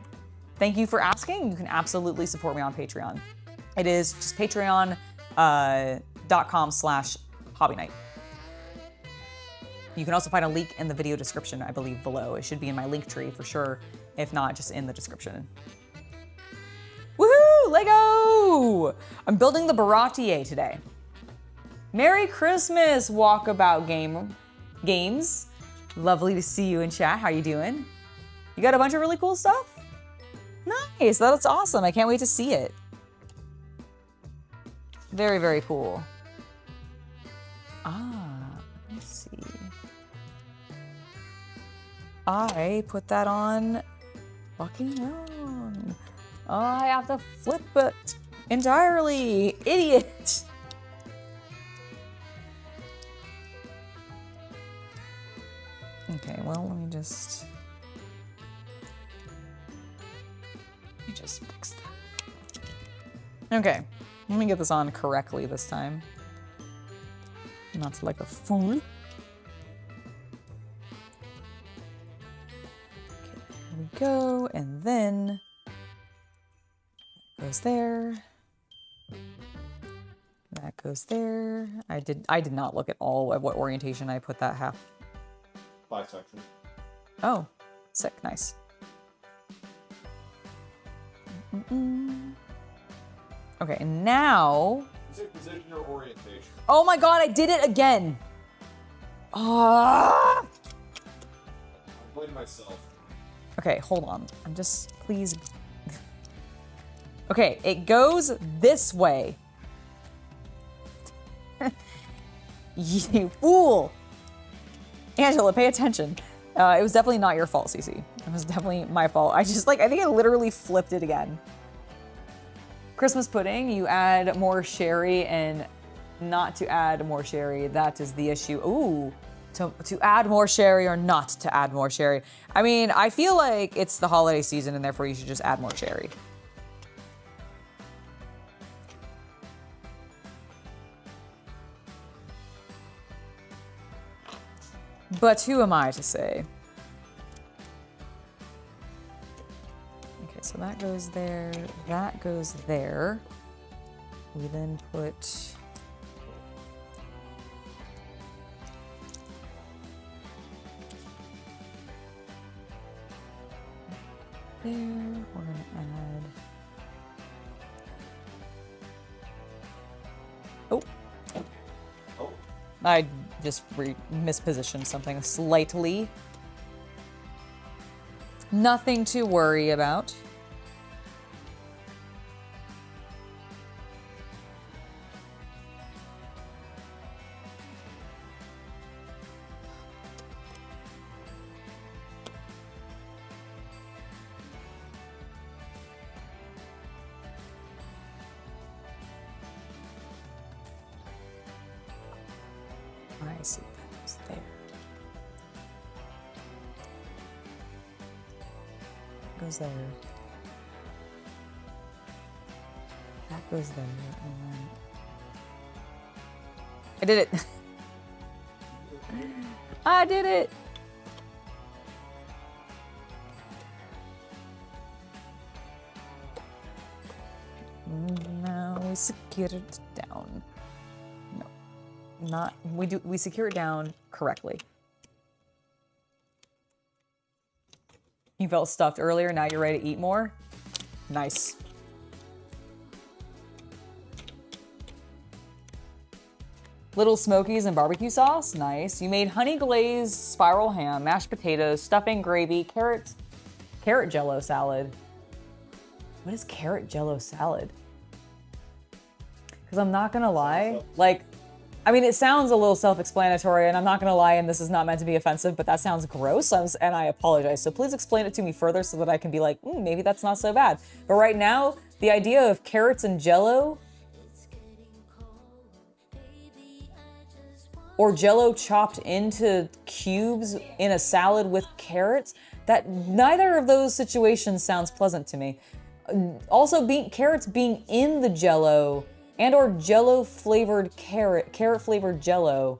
thank you for asking. You can absolutely support me on Patreon. It is just patreon.com/hobbynight. You can also find a link in the video description, I believe, below. It should be in my link tree for sure. If not, just in the description. Woohoo! Lego! I'm building the Baratier today. Merry Christmas, Walkabout Games. Lovely to see you in chat. How you doing? You got a bunch of really cool stuff? Nice, that's awesome. I can't wait to see it. Very, very cool. Let's see. I put that on fucking wrong. I have to flip it entirely. Idiot. Okay, well, let me just fix that. Okay, let me get this on correctly this time. Not like a fool. Okay, there we go, and then goes there. That goes there. I did not look at all at what orientation I put that half. Bisection. Oh, sick, nice. Okay, and now. Is it position or orientation? Oh my god, I did it again. Ah! I'm blaming myself. Okay, hold on. I'm just, please. Okay, it goes this way. You fool. Angela, pay attention. It was definitely not your fault, Cece. It was definitely my fault. I think I literally flipped it again. Christmas pudding, you add more sherry and not to add more sherry. That is the issue. Ooh, to add more sherry or not to add more sherry. I mean, I feel like it's the holiday season and therefore you should just add more sherry. But who am I to say? Okay, so that goes there, that goes there. We then put there, we're gonna add, oh, I just mispositioned something slightly. Nothing to worry about. I see that was there. Goes there. That goes there. And then I did it. I did it. Now we secure it down. No, we secure it down correctly. You felt stuffed earlier, now you're ready to eat more? Nice. Little Smokies and barbecue sauce, nice. You made honey glazed spiral ham, mashed potatoes, stuffing, gravy, carrot jello salad. What is carrot jello salad? Because I'm not gonna lie, like, I mean, it sounds a little self-explanatory, and I'm not gonna lie, and this is not meant to be offensive, but that sounds gross, and I apologize. So please explain it to me further so that I can be like, maybe that's not so bad. But right now, the idea of carrots and Jell-O, or Jell-O chopped into cubes in a salad with carrots, that neither of those situations sounds pleasant to me. Also, carrots being in the Jell-O and or Jell-O flavored carrot flavored Jell-O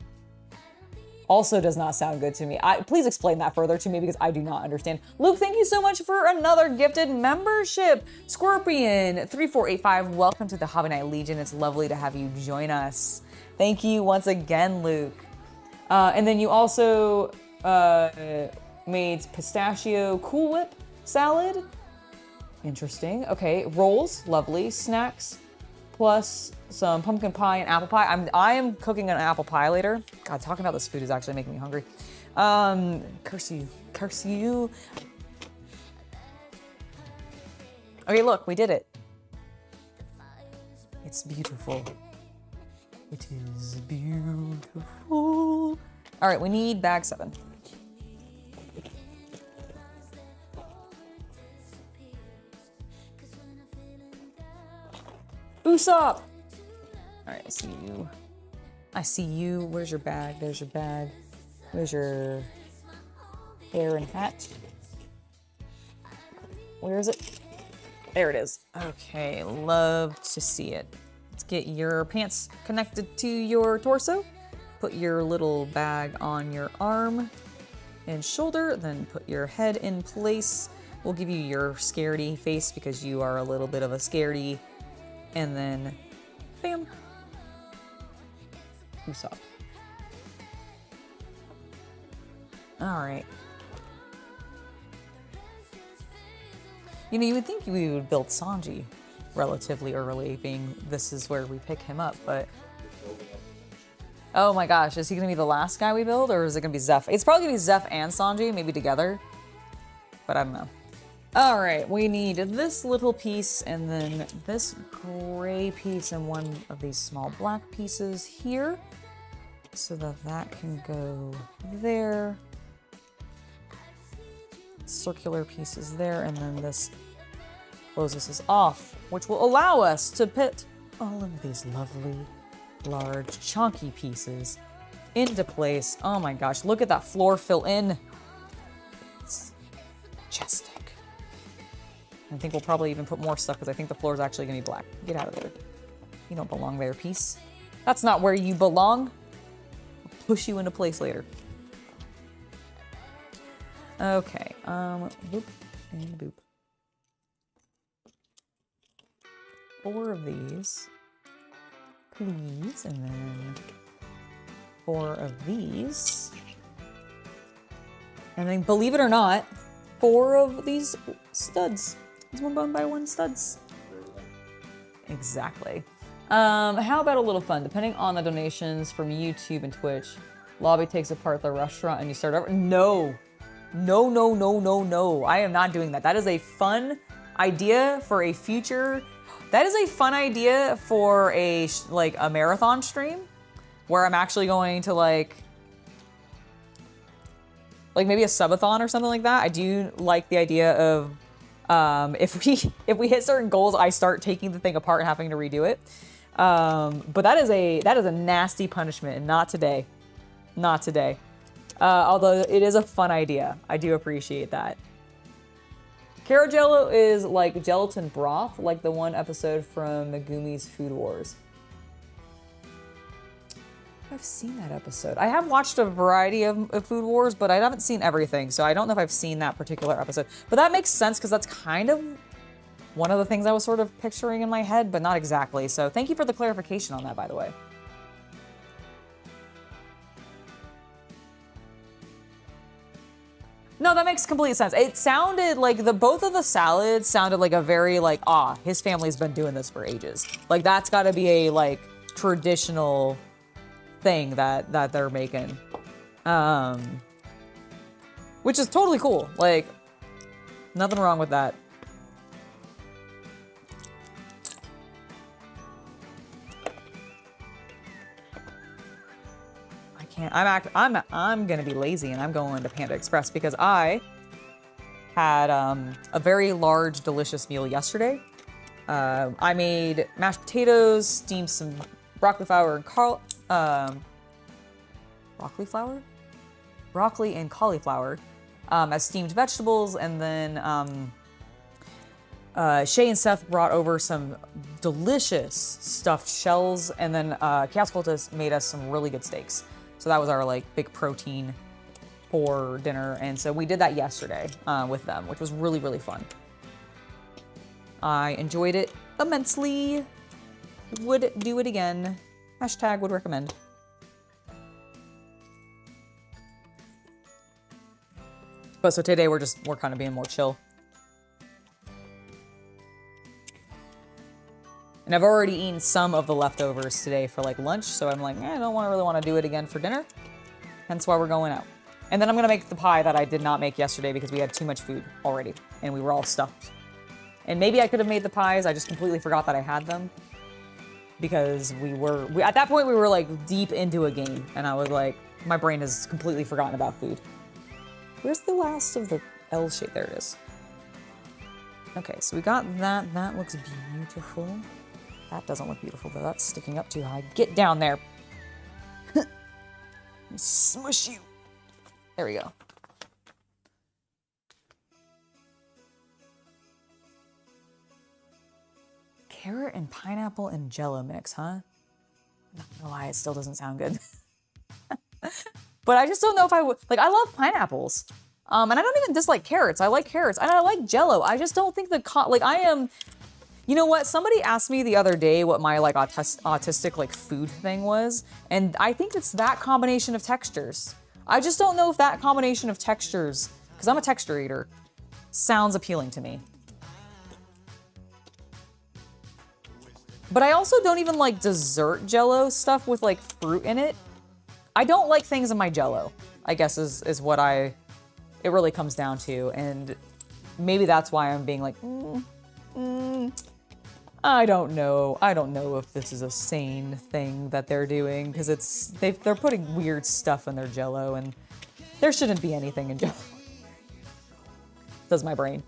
also does not sound good to me. Please explain that further to me because I do not understand. Luke, thank you so much for another gifted membership. Scorpion 3485, welcome to the Hobby Night Legion. It's lovely to have you join us. Thank you once again, Luke. And then you also made pistachio Cool Whip salad. Interesting. Okay, rolls, lovely. Snacks, plus some pumpkin pie and apple pie. I am cooking an apple pie later. God, talking about this food is actually making me hungry. Curse you. Okay, look, we did it. It's beautiful. It is beautiful. All right, we need bag 7. Usopp! All right, I see you. I see you. Where's your bag? There's your bag. Where's your hair and hat? Where is it? There it is. Okay, love to see it. Let's get your pants connected to your torso. Put your little bag on your arm and shoulder, then put your head in place. We'll give you your scaredy face because you are a little bit of a scaredy. And then, bam. Usopp. All right. You know, you would think we would build Sanji relatively early, being this is where we pick him up, but... Oh my gosh, is he gonna be the last guy we build, or is it gonna be Zeph? It's probably gonna be Zeph and Sanji, maybe together, but I don't know. All right, we need this little piece and then this gray piece and one of these small black pieces here so that can go there. Circular pieces there, and then this closes us off, which will allow us to put all of these lovely, large, chunky pieces into place. Oh my gosh, look at that floor fill in. It's majestic. I think we'll probably even put more stuff because I think the floor is actually gonna be black. Get out of there. You don't belong there, piece. That's not where you belong. I'll push you into place later. Okay, boop and boop. 4 of these, please, and then 4 of these. And then, believe it or not, 4 of these studs. These 1x1 studs. Exactly. How about a little fun? Depending on the donations from YouTube and Twitch, Lobby takes apart the restaurant and you start over. No. No. I am not doing that. That is a fun idea for a future. That is a fun idea for a marathon stream where I'm actually going to like maybe a subathon or something like that. I do like the idea of if we hit certain goals, I start taking the thing apart and having to redo it. But that is a nasty punishment, and not today. Not today. Although it is a fun idea. I do appreciate that. Carrot Jello is like gelatin broth, like the one episode from Megumi's Food Wars. I've seen that episode. I have watched a variety of Food Wars, but I haven't seen everything, so I don't know if I've seen that particular episode. But that makes sense because that's kind of one of the things I was sort of picturing in my head, but not exactly. So thank you for the clarification on that, by the way. No, that makes complete sense. It sounded like both of the salads sounded like a very his family's been doing this for ages. Like that's got to be a traditional thing that they're making, which is totally cool. Like nothing wrong with that. I'm gonna be lazy and I'm going to Panda Express because I had a very large, delicious meal yesterday. I made mashed potatoes, steamed some broccoli flour and broccoli and cauliflower as steamed vegetables, and then Shay and Seth brought over some delicious stuffed shells, and then Chaos Cultist made us some really good steaks. So that was our like big protein for dinner, and so we did that yesterday with them, which was really, really fun. I enjoyed it immensely. Would do it again. Hashtag would recommend. But so today we're kind of being more chill. And I've already eaten some of the leftovers today for like lunch, so I'm like, I don't really want to do it again for dinner. Hence why we're going out. And then I'm gonna make the pie that I did not make yesterday because we had too much food already and we were all stuffed. And maybe I could have made the pies, I just completely forgot that I had them. Because at that point we were like deep into a game and I was like, my brain has completely forgotten about food. Where's the last of the L shape? There it is. Okay, so we got that. That looks beautiful. That doesn't look beautiful though. That's sticking up too high. Get down there. Smush you. There we go. Carrot and pineapple and Jello mix, huh? I'm not gonna lie, it still doesn't sound good. But I just don't know if I would, like, I love pineapples. And I don't even dislike carrots. I like carrots and I like Jello. I just don't think you know what? Somebody asked me the other day what my like autistic like food thing was. And I think it's that combination of textures. I just don't know if that combination of textures, because I'm a texture eater, sounds appealing to me. But I also don't even like dessert Jello stuff with like fruit in it. I don't like things in my Jello, I guess is what it really comes down to. And maybe that's why I'm being like, I don't know. I don't know if this is a sane thing that they're doing because they're putting weird stuff in their Jello and there shouldn't be anything in Jello. Does my brain.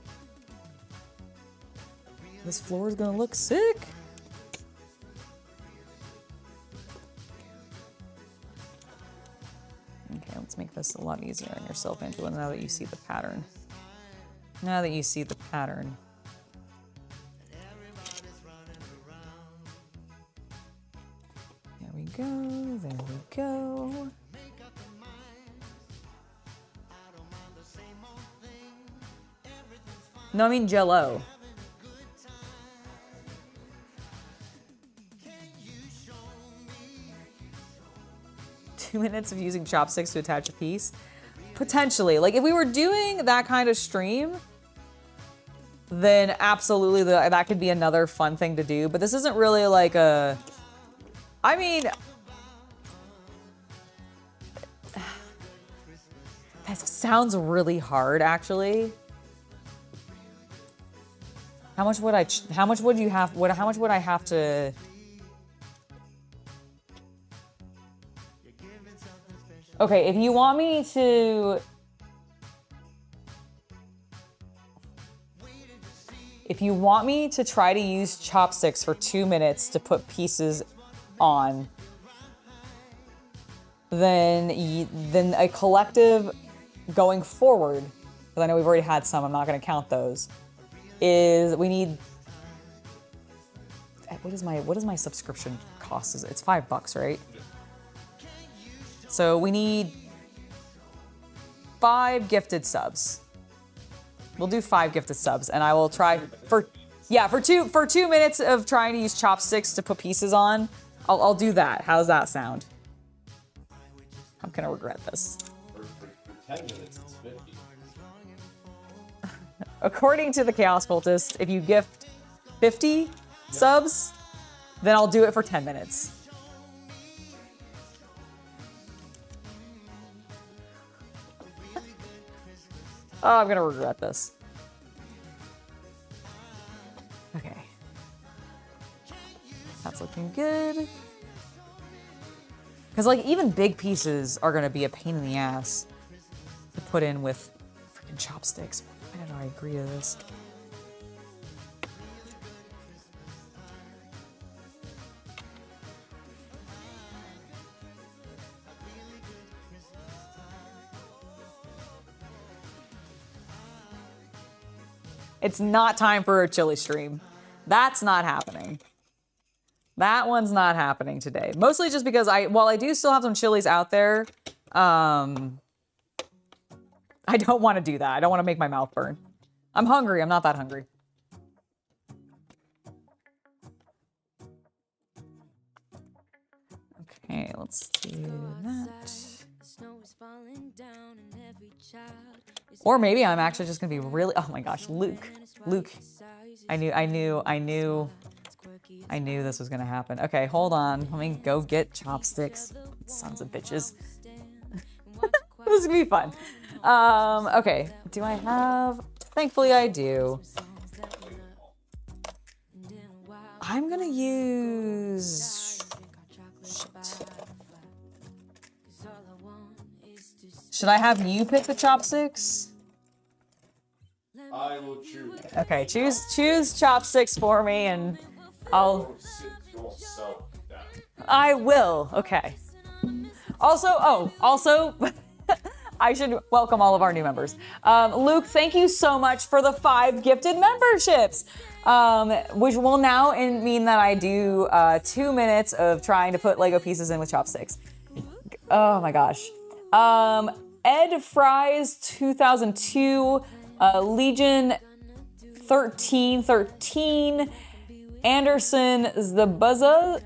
This floor is gonna look sick. Okay, let's make this a lot easier on yourself, Angela, now that you see the pattern. Now that you see the pattern. There we go, there we go. No, I mean Jello. Minutes of using chopsticks to attach a piece? Potentially. Like, if we were doing that kind of stream, then absolutely that could be another fun thing to do. But this isn't really like a... I mean... That sounds really hard, actually. How much would I have to... Okay, if you want me to... If you want me to try to use chopsticks for 2 minutes to put pieces on, then a collective going forward, because I know we've already had some, I'm not going to count those, is we need... What is my subscription cost? It's $5, right? So we need 5 gifted subs. We'll do 5 gifted subs, and I will try for 2 minutes of trying to use chopsticks to put pieces on. I'll do that. How's that sound? I'm gonna regret this. For 10 minutes, it's 50. According to the Chaos Cultist, if you gift 50 subs, then I'll do it for 10 minutes. Oh, I'm gonna regret this. Okay. That's looking good. Because like even big pieces are gonna be a pain in the ass to put in with freaking chopsticks. I don't know, I agree to this. It's not time for a chili stream. That's not happening. That one's not happening today. Mostly just because while I do still have some chilies out there, I don't want to do that. I don't want to make my mouth burn. I'm hungry. I'm not that hungry. Okay, let's do that. Or maybe I'm actually just gonna be really, oh my gosh, Luke. I knew this was gonna happen. Okay, hold on. Let me go get chopsticks. Sons of bitches. This is gonna be fun. Okay, do I have, thankfully I do. I'm gonna use, shit. Should I have you pick the chopsticks? I will choose. Okay, choose chopsticks for me and I'll... I will, okay. Also, I should welcome all of our new members. Luke, thank you so much for the 5 gifted memberships, which will now mean that I do 2 minutes of trying to put Lego pieces in with chopsticks. Oh my gosh. Ed Fries 2002, Legion 1313, Anderson Zabuza,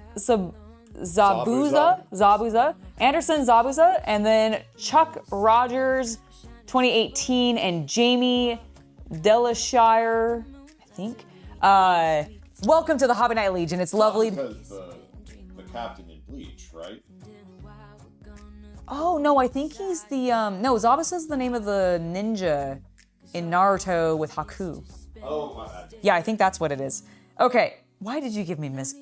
Anderson Zabuza, and then Chuck Rogers 2018, and Jamie Delashire, I think. Welcome to the Hobby Night Legion. It's lovely. Because the captain in Bleach, right? Oh no, I think he's the no, Zabuza's the name of the ninja in Naruto with Haku. Oh my bad. Yeah, I think that's what it is. Okay, why did you give me Miss?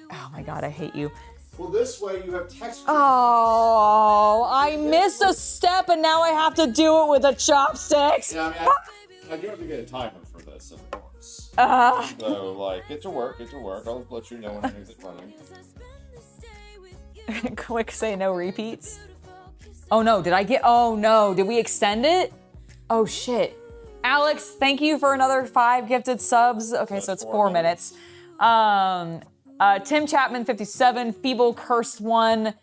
Oh my God, I hate you. Well, this way you have texture. Oh, I missed a step and now I have to do it with the chopsticks. Yeah, I do have to get a timer for this, of course. So, like, get to work. I'll let you know when it's running. Quick say no repeats. Oh no, oh no, did we extend it? Oh shit. Alex, thank you for another 5 gifted subs. Okay, so it's 4 minutes. Tim Chapman 57, Feeble Cursed 1,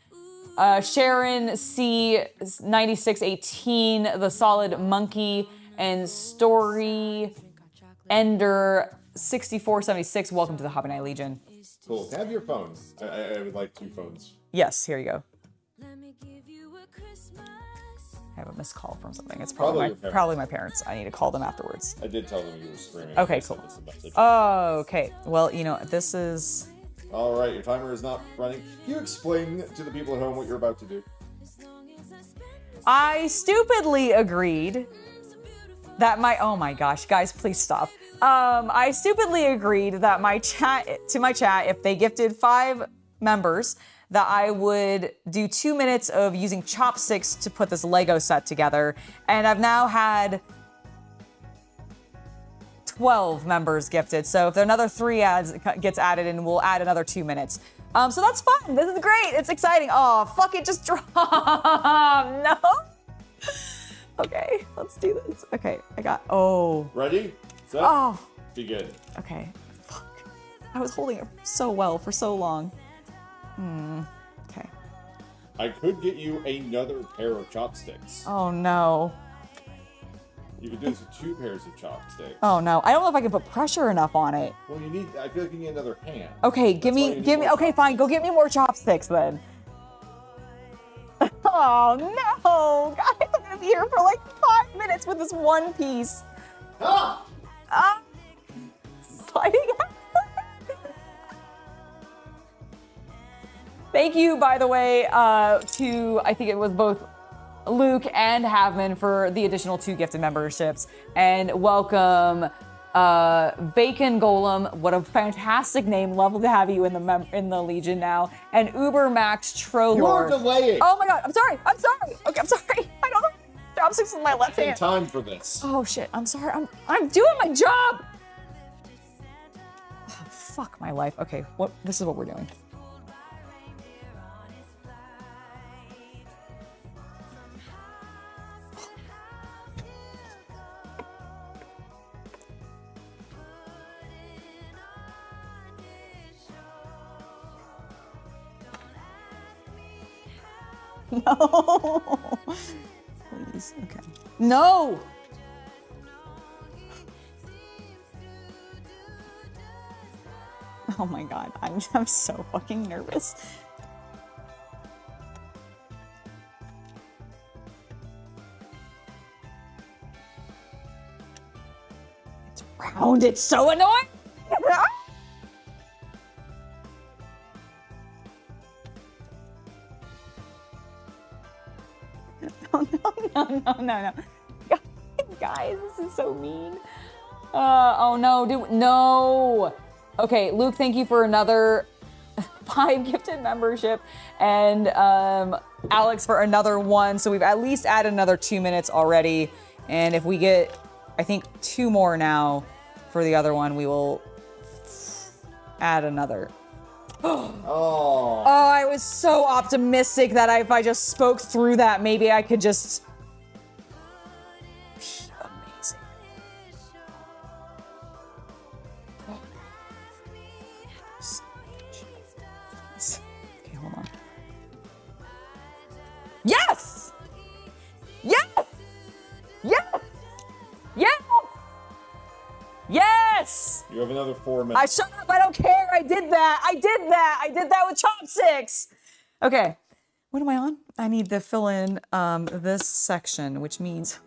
Sharon C 9618, The Solid Monkey, and Story Ender 6476. Welcome to the Hobby Night Legion. Cool. Have your phone. I would like 2 phones. Yes, here you go. I have a missed call from something. It's probably my parents. I need to call them afterwards. I did tell them you were streaming. Okay, cool. Oh, okay. Well, you know, this is... All right, your timer is not running. Can you explain to the people at home what you're about to do? I stupidly agreed that oh my gosh, guys, please stop. I stupidly agreed that my chat, if they gifted 5 members, that I would do 2 minutes of using chopsticks to put this Lego set together. And I've now had 12 members gifted. So if another 3 gets added in, we'll add another 2 minutes. So that's fun. This is great. It's exciting. Oh, fuck it. Just drop. No. Okay, let's do this. Okay, Ready? Set? Oh. Begin. Okay. Fuck. I was holding it so well for so long. Okay. I could get you another pair of chopsticks. Oh no. You could do this with 2 pairs of chopsticks. Oh no. I don't know if I can put pressure enough on it. Well, I feel like you need another hand. Okay, give me, okay, fine. Go get me more chopsticks then. Oh no. Guys, I'm gonna be here for like 5 minutes with this one piece. Ah! Sliding out. Thank you, by the way, to, I think it was both Luke and Havman for the additional 2 gifted memberships. And welcome Bacon Golem, what a fantastic name. Love to have you in the Legion now. And Uber Max Trolor. You're delaying. Oh my god, I'm sorry. Okay, I'm sorry. I don't have chopsticks in my left hand. Time for this. Oh shit, I'm sorry. I'm doing my job. Oh, fuck my life. Okay, this is what we're doing. No. Please. Okay. No. Oh my god. I'm so fucking nervous. It's round. It's so annoying. No. Guys, this is so mean. Oh no, no. Okay, Luke, thank you for another 5 gifted membership, and Alex for another 1. So we've at least added another 2 minutes already. And if we get, I think, 2 more now for the other one, we will add another. Oh, I was so optimistic that if I just spoke through that, maybe I could just be amazing. Okay, hold on. Yes! Yes! Yes! Yes! Yes! You have another 4 minutes. Shut up, I don't care. I did that with chopsticks. Okay, what am I on? I need to fill in this section, which means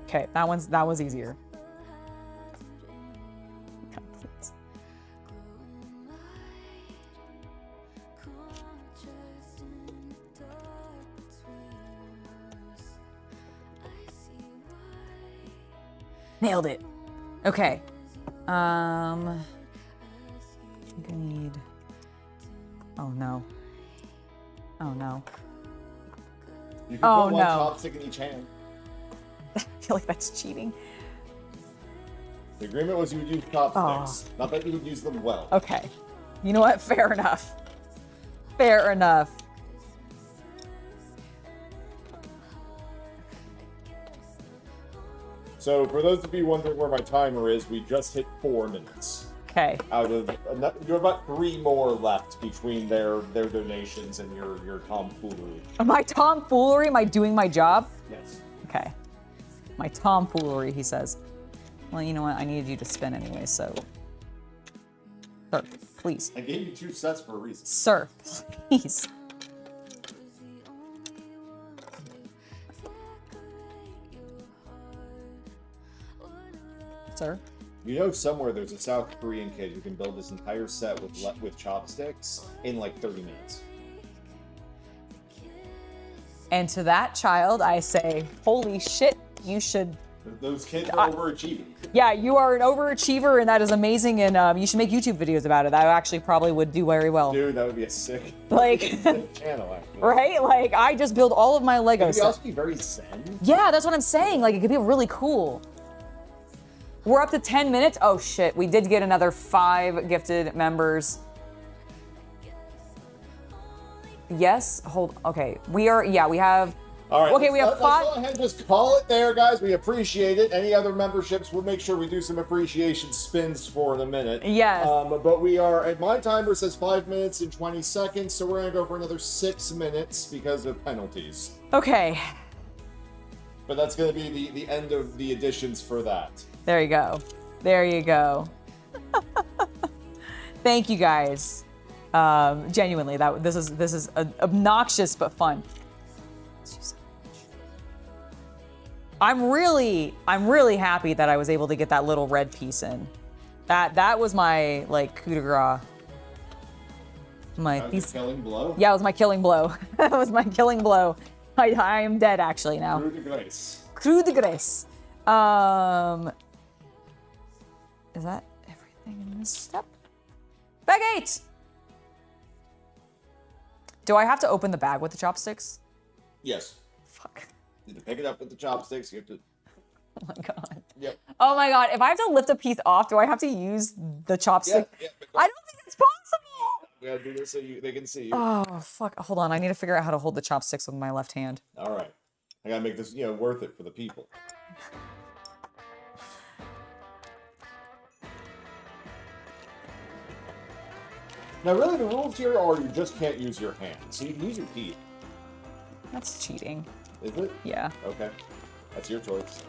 Okay, that was easier. God, please. Nailed it. Okay. I think I need. Oh no. Oh no. You can put one chopstick in each hand. I feel like that's cheating. The agreement was you would use chopsticks, not that you would use them well. Okay. You know what? Fair enough. Fair enough. So, for those of you wondering where my timer is, we just hit 4 minutes. Okay. Out of you have about 3 more left between their donations and your tomfoolery. Am I tomfoolery? Am I doing my job? Yes. Okay. My tomfoolery, he says. Well, you know what? I needed you to spin anyway, so. Sir, please. I gave you 2 sets for a reason. Sir, please. Sir? You know somewhere there's a South Korean kid who can build this entire set with chopsticks in like 30 minutes. And to that child, I say, holy shit, you should... Those kids are overachieving. Yeah, you are an overachiever, and that is amazing, and you should make YouTube videos about it. That actually probably would do very well. Dude, that would be a sick channel, actually. Right? Like, I just build all of my Lego It would stuff. also be very zen. Yeah, that's what I'm saying. Like, it could be really cool. We're up to 10 minutes. Oh, shit. We did get another 5 gifted members. Yes? Okay. We have... All right. Okay, we have 5... Let's go ahead and just call it there, guys. We appreciate it. Any other memberships, we'll make sure we do some appreciation spins for in a minute. Yes. But we are... At my timer says 5 minutes and 20 seconds, so we're going to go for another 6 minutes because of penalties. Okay. But that's going to be the end of the additions for that. There you go. There you go. Thank you guys. Genuinely, this is obnoxious but fun. I'm really happy that I was able to get that little red piece in. That was my like coup de grace. My That was a killing blow. Yeah, it was my killing blow. That was my killing blow. I am dead actually now. Coup de grace. Coup de grace. Is that everything in this step? Bag 8! Do I have to open the bag with the chopsticks? Yes. Fuck. You have to pick it up with the chopsticks. You have to. Oh my god. Yep. Oh my god. If I have to lift a piece off, do I have to use the chopstick? Yeah. I don't think it's possible! We gotta do this so they can see you. Oh, fuck. Hold on. I need to figure out how to hold the chopsticks with my left hand. All right. I gotta make this, worth it for the people. Now, really, the rules here are you just can't use your hands. So you can use your teeth. That's cheating. Is it? Yeah. Okay. That's your choice.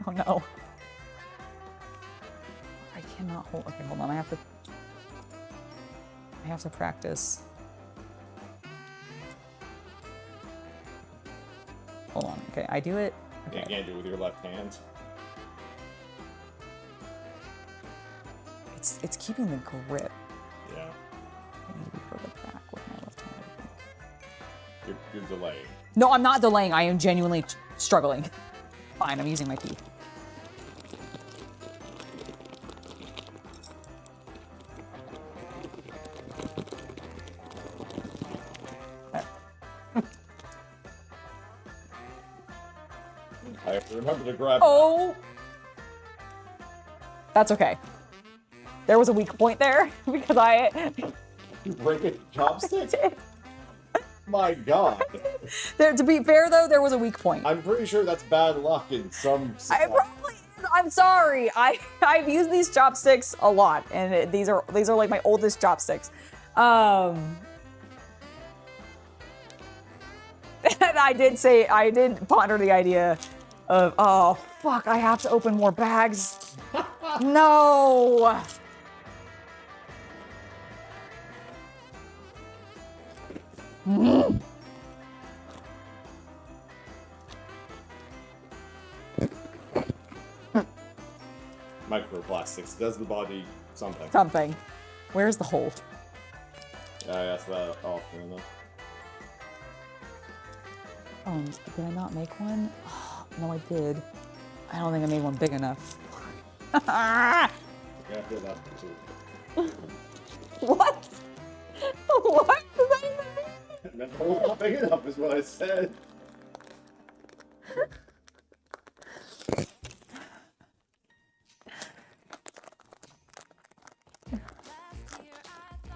Oh no. I cannot hold. Okay, hold on. I have to practice. Hold on. Okay, I do it. Yeah, you Okay. can't do it with your left hand. It's keeping the grip. Yeah. I need to be further back with my left hand, I think. You're delaying. No, I'm not delaying. I am genuinely struggling. Fine, I'm using my teeth. I have to remember to grab. Oh! That's okay. There was a weak point there because I You break a chopstick? My God. There, to be fair though, there was a weak point. I'm pretty sure that's bad luck in some. I'm sorry. I've used these chopsticks a lot, and these are like my oldest chopsticks. And I did ponder the idea of, oh fuck, I have to open more bags. No. Microplastics. Does the body something? Something. Where's the hole? Yeah, that's that off. Oh, did I not make one? Oh, no, I did. I don't think I made one big enough. Yeah, I feel that too. What? What? Does that even mean? That hole's not big enough is what I said.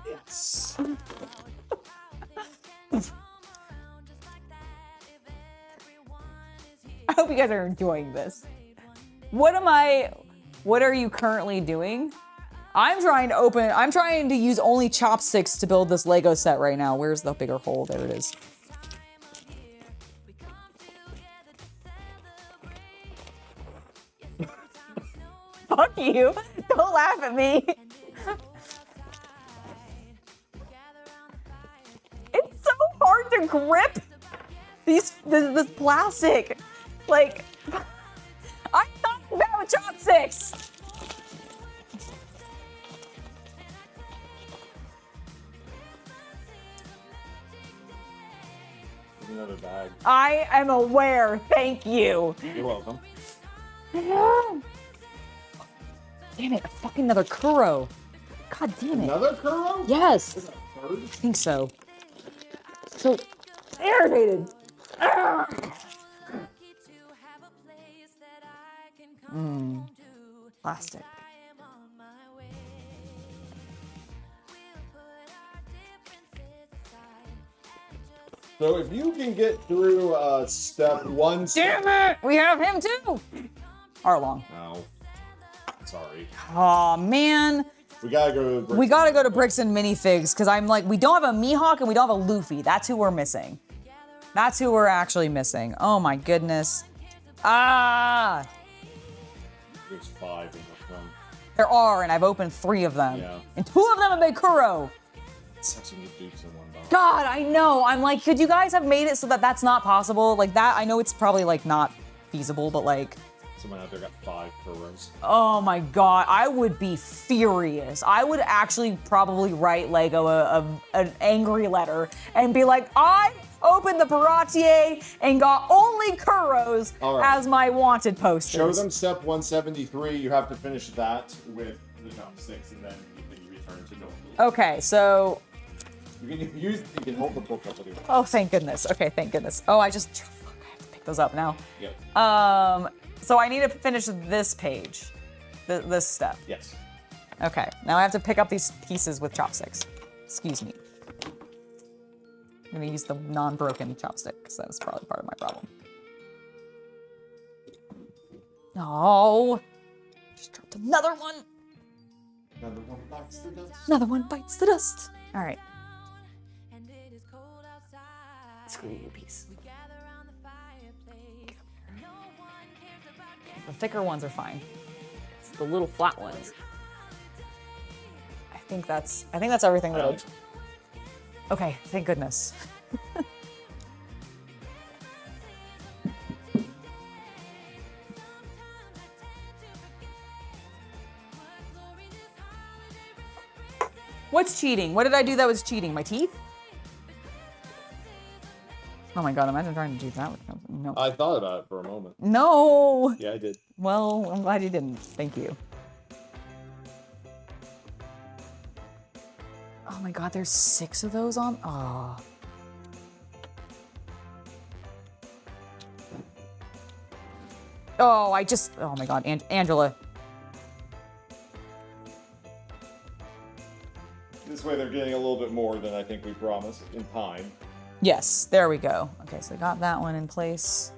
Yes. I hope you guys are enjoying this. What are you currently doing? I'm trying to use only chopsticks to build this Lego set right now. Where's the bigger hole? There it is. Fuck you. Don't laugh at me. It's so hard to grip this plastic. Like, I'm not bad with chopsticks. Another bag. I am aware. Thank you. You're welcome. Damn it, fucking another Kuro. God damn it. Another Kuro? Yes. Is that a third? I think so. So irritated. Plastic. So if you can get through step one. Damn it! We have him too. Arlong. No. Sorry. Oh man. We gotta go. We gotta go to Bricks and Minifigs because I'm like, we don't have a Mihawk and we don't have a Luffy. That's who we're missing. That's who we're actually missing. Oh my goodness. Ah. There's 5 in this one. There are, and I've opened 3 of them. Yeah. And 2 of them have been Kuro. Such a good dupes in one box. God, I know. I'm like, could you guys have made it so that that's not possible? Like that, I know it's probably like not feasible, but like, Someone out there got 5 churros. oh my god, I would be furious. I would actually probably write Lego an angry letter and be like, I opened the Baratier and got only churros as my wanted posters. Show them step 173. You have to finish that with the chopsticks, and then you can return to normal. Okay, so... You can hold the book up with your... Oh, thank goodness. Okay, thank goodness. Oh, I have to pick those up now. Yep. So I need to finish this page, this step. Yes. Okay, now I have to pick up these pieces with chopsticks. Excuse me. I'm gonna use the non-broken chopstick because that's probably part of my problem. Oh, just dropped another one. Another one bites the dust. Another one bites the dust. All right. Screw you, piece. The thicker ones are fine. It's the little flat ones. I think that's everything that I... Okay, thank goodness. What's cheating? What did I do that was cheating? My teeth? Oh my god, imagine trying to do that with no. I thought about it for a moment. No! Yeah, I did. Well, I'm glad you didn't. Thank you. Oh my god, there's 6 of those on? Oh. Oh, oh my god, Angela. This way they're getting a little bit more than I think we promised in time. Yes, there we go. Okay, so I got that one in place.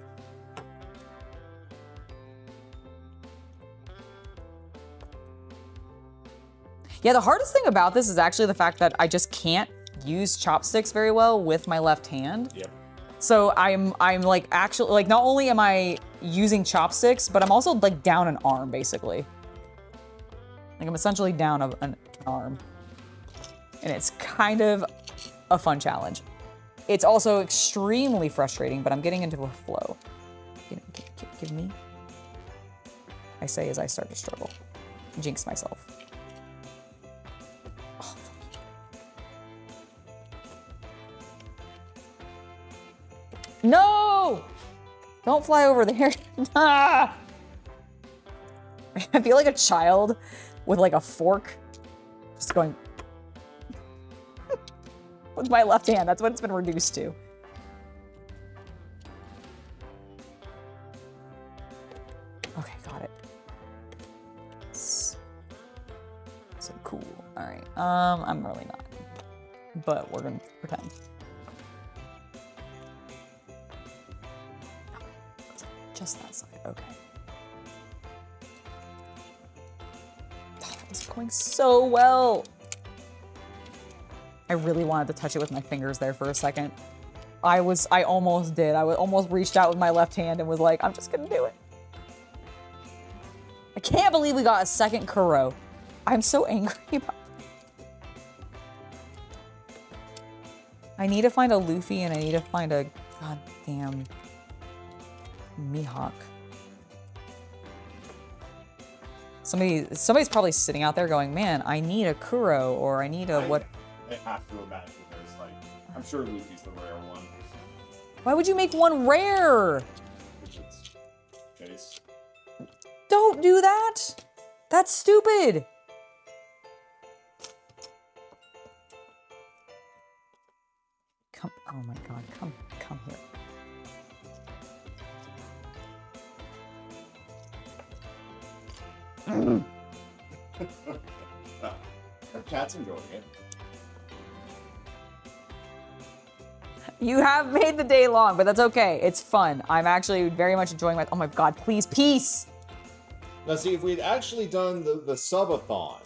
Yeah, the hardest thing about this is actually the fact that I just can't use chopsticks very well with my left hand. Yep. So I'm like actually, like not only am I using chopsticks, but I'm also like down an arm basically. Like I'm essentially down an arm. And it's kind of a fun challenge. It's also extremely frustrating, but I'm getting into a flow. Give me. I say as I start to struggle. Jinx myself. Oh. No! Don't fly over there. Ah! I feel like a child with like a fork just going with my left hand. That's what it's been reduced to. Okay, got it. So cool. All right. I'm really not, but we're gonna pretend. Just that side. Okay. Oh, that was going so well. I really wanted to touch it with my fingers there for a second. I almost did. I almost reached out with my left hand and was like, I'm just gonna do it. I can't believe we got a second Kuro. I'm so angry about it. I need to find a Luffy and I need to find a goddamn Mihawk. Somebody's probably sitting out there going, man, I need a Kuro or I need a what? I have to imagine there's like, I'm sure Luffy's the rare one. Why would you make one rare? Which is Chase. Don't do that. That's stupid. Come, oh my god, come here. Our cat's enjoying it. You have made the day long, but that's okay. It's fun. I'm actually very much enjoying my, oh my god, please, peace. Now see, if we'd actually done the subathon,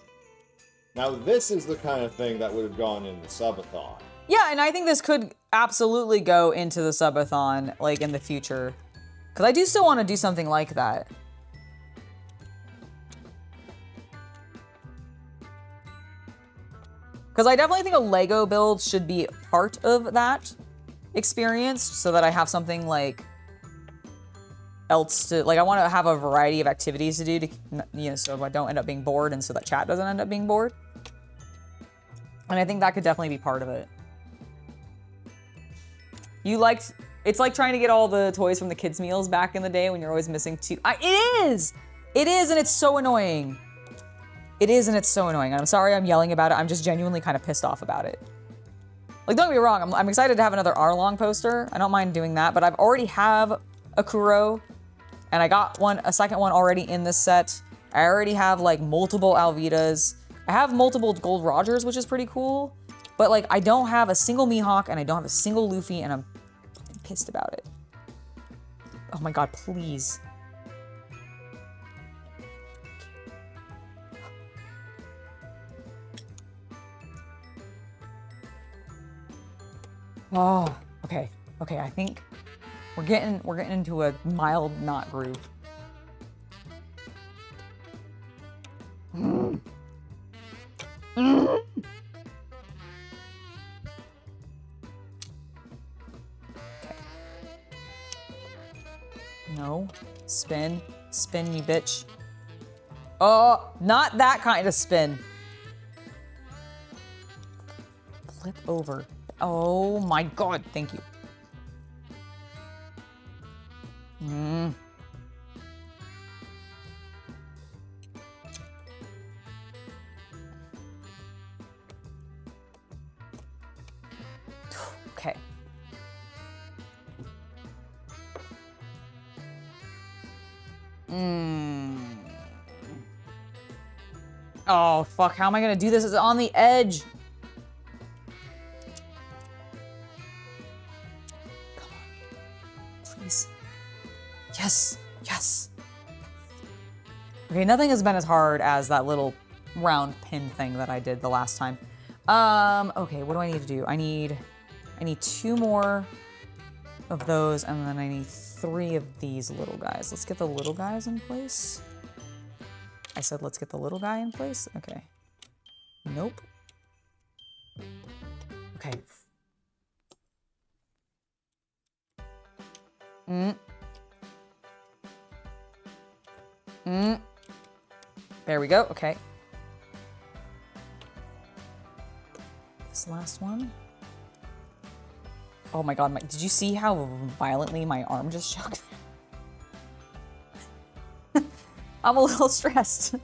now this is the kind of thing that would have gone in the subathon. Yeah, and I think this could absolutely go into the subathon, like in the future. Because I do still want to do something like that. Because I definitely think a Lego build should be part of that experience so that I have something like else to, like, I want to have a variety of activities to do to, you know, so I don't end up being bored and so that chat doesn't end up being bored. And I think that could definitely be part of it. You liked, it's like trying to get all the toys from the kids' meals back in the day when you're always missing two. It is! It is, and it's so annoying. It is, and it's so annoying. And I'm sorry I'm yelling about it. I'm just genuinely kind of pissed off about it. Like, don't get me wrong, I'm excited to have another Arlong poster. I don't mind doing that, but I've already have a Kuro, and I got a second one already in this set. I already have, like, multiple Alvitas. I have multiple Gold Rogers, which is pretty cool. But, like, I don't have a single Mihawk, and I don't have a single Luffy, and I'm pissed about it. Oh my god, please. Oh, okay. Okay, I think we're getting into a mild knot groove. No. Spin. Spin, you bitch. Oh, not that kind of spin. Flip over. Oh my god, thank you. Okay. Oh, fuck. How am I gonna do this? It's on the edge. Come on. Please. Yes. Yes. Okay, nothing has been as hard as that little round pin thing that I did the last time. Okay, what do I need to do? I need 2 more of those, and then I need 3 of these little guys. Let's get the little guys in place. I said, let's get the little guy in place? Okay. Nope. Okay. There we go, okay. This last one. Oh my god, did you see how violently my arm just shook? I'm a little stressed.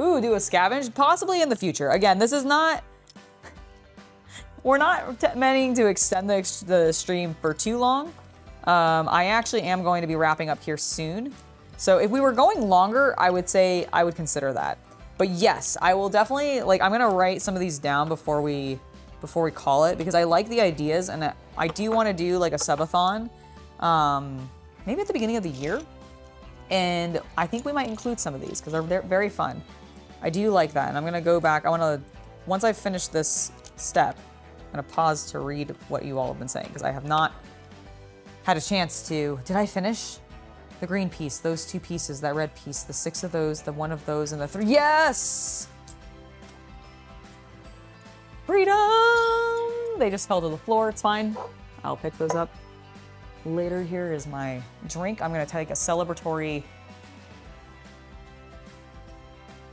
Ooh, do a scavenge? Possibly in the future. Again, this is not... We're not meaning to extend the stream for too long. I actually am going to be wrapping up here soon. So if we were going longer, I would say I would consider that. But yes, I will definitely, like, I'm gonna write some of these down before we call it, because I like the ideas, and I do want to do like a subathon, maybe at the beginning of the year. And I think we might include some of these because they're very fun. I do like that, and I'm gonna go back. Once I finish this step, I'm gonna pause to read what you all have been saying, because I have not had a chance to. Did I finish the green piece, those 2 pieces, that red piece, the 6 of those, the 1 of those, and the 3? Yes! Freedom! They just fell to the floor, it's fine. I'll pick those up later. Here is my drink. I'm gonna take a celebratory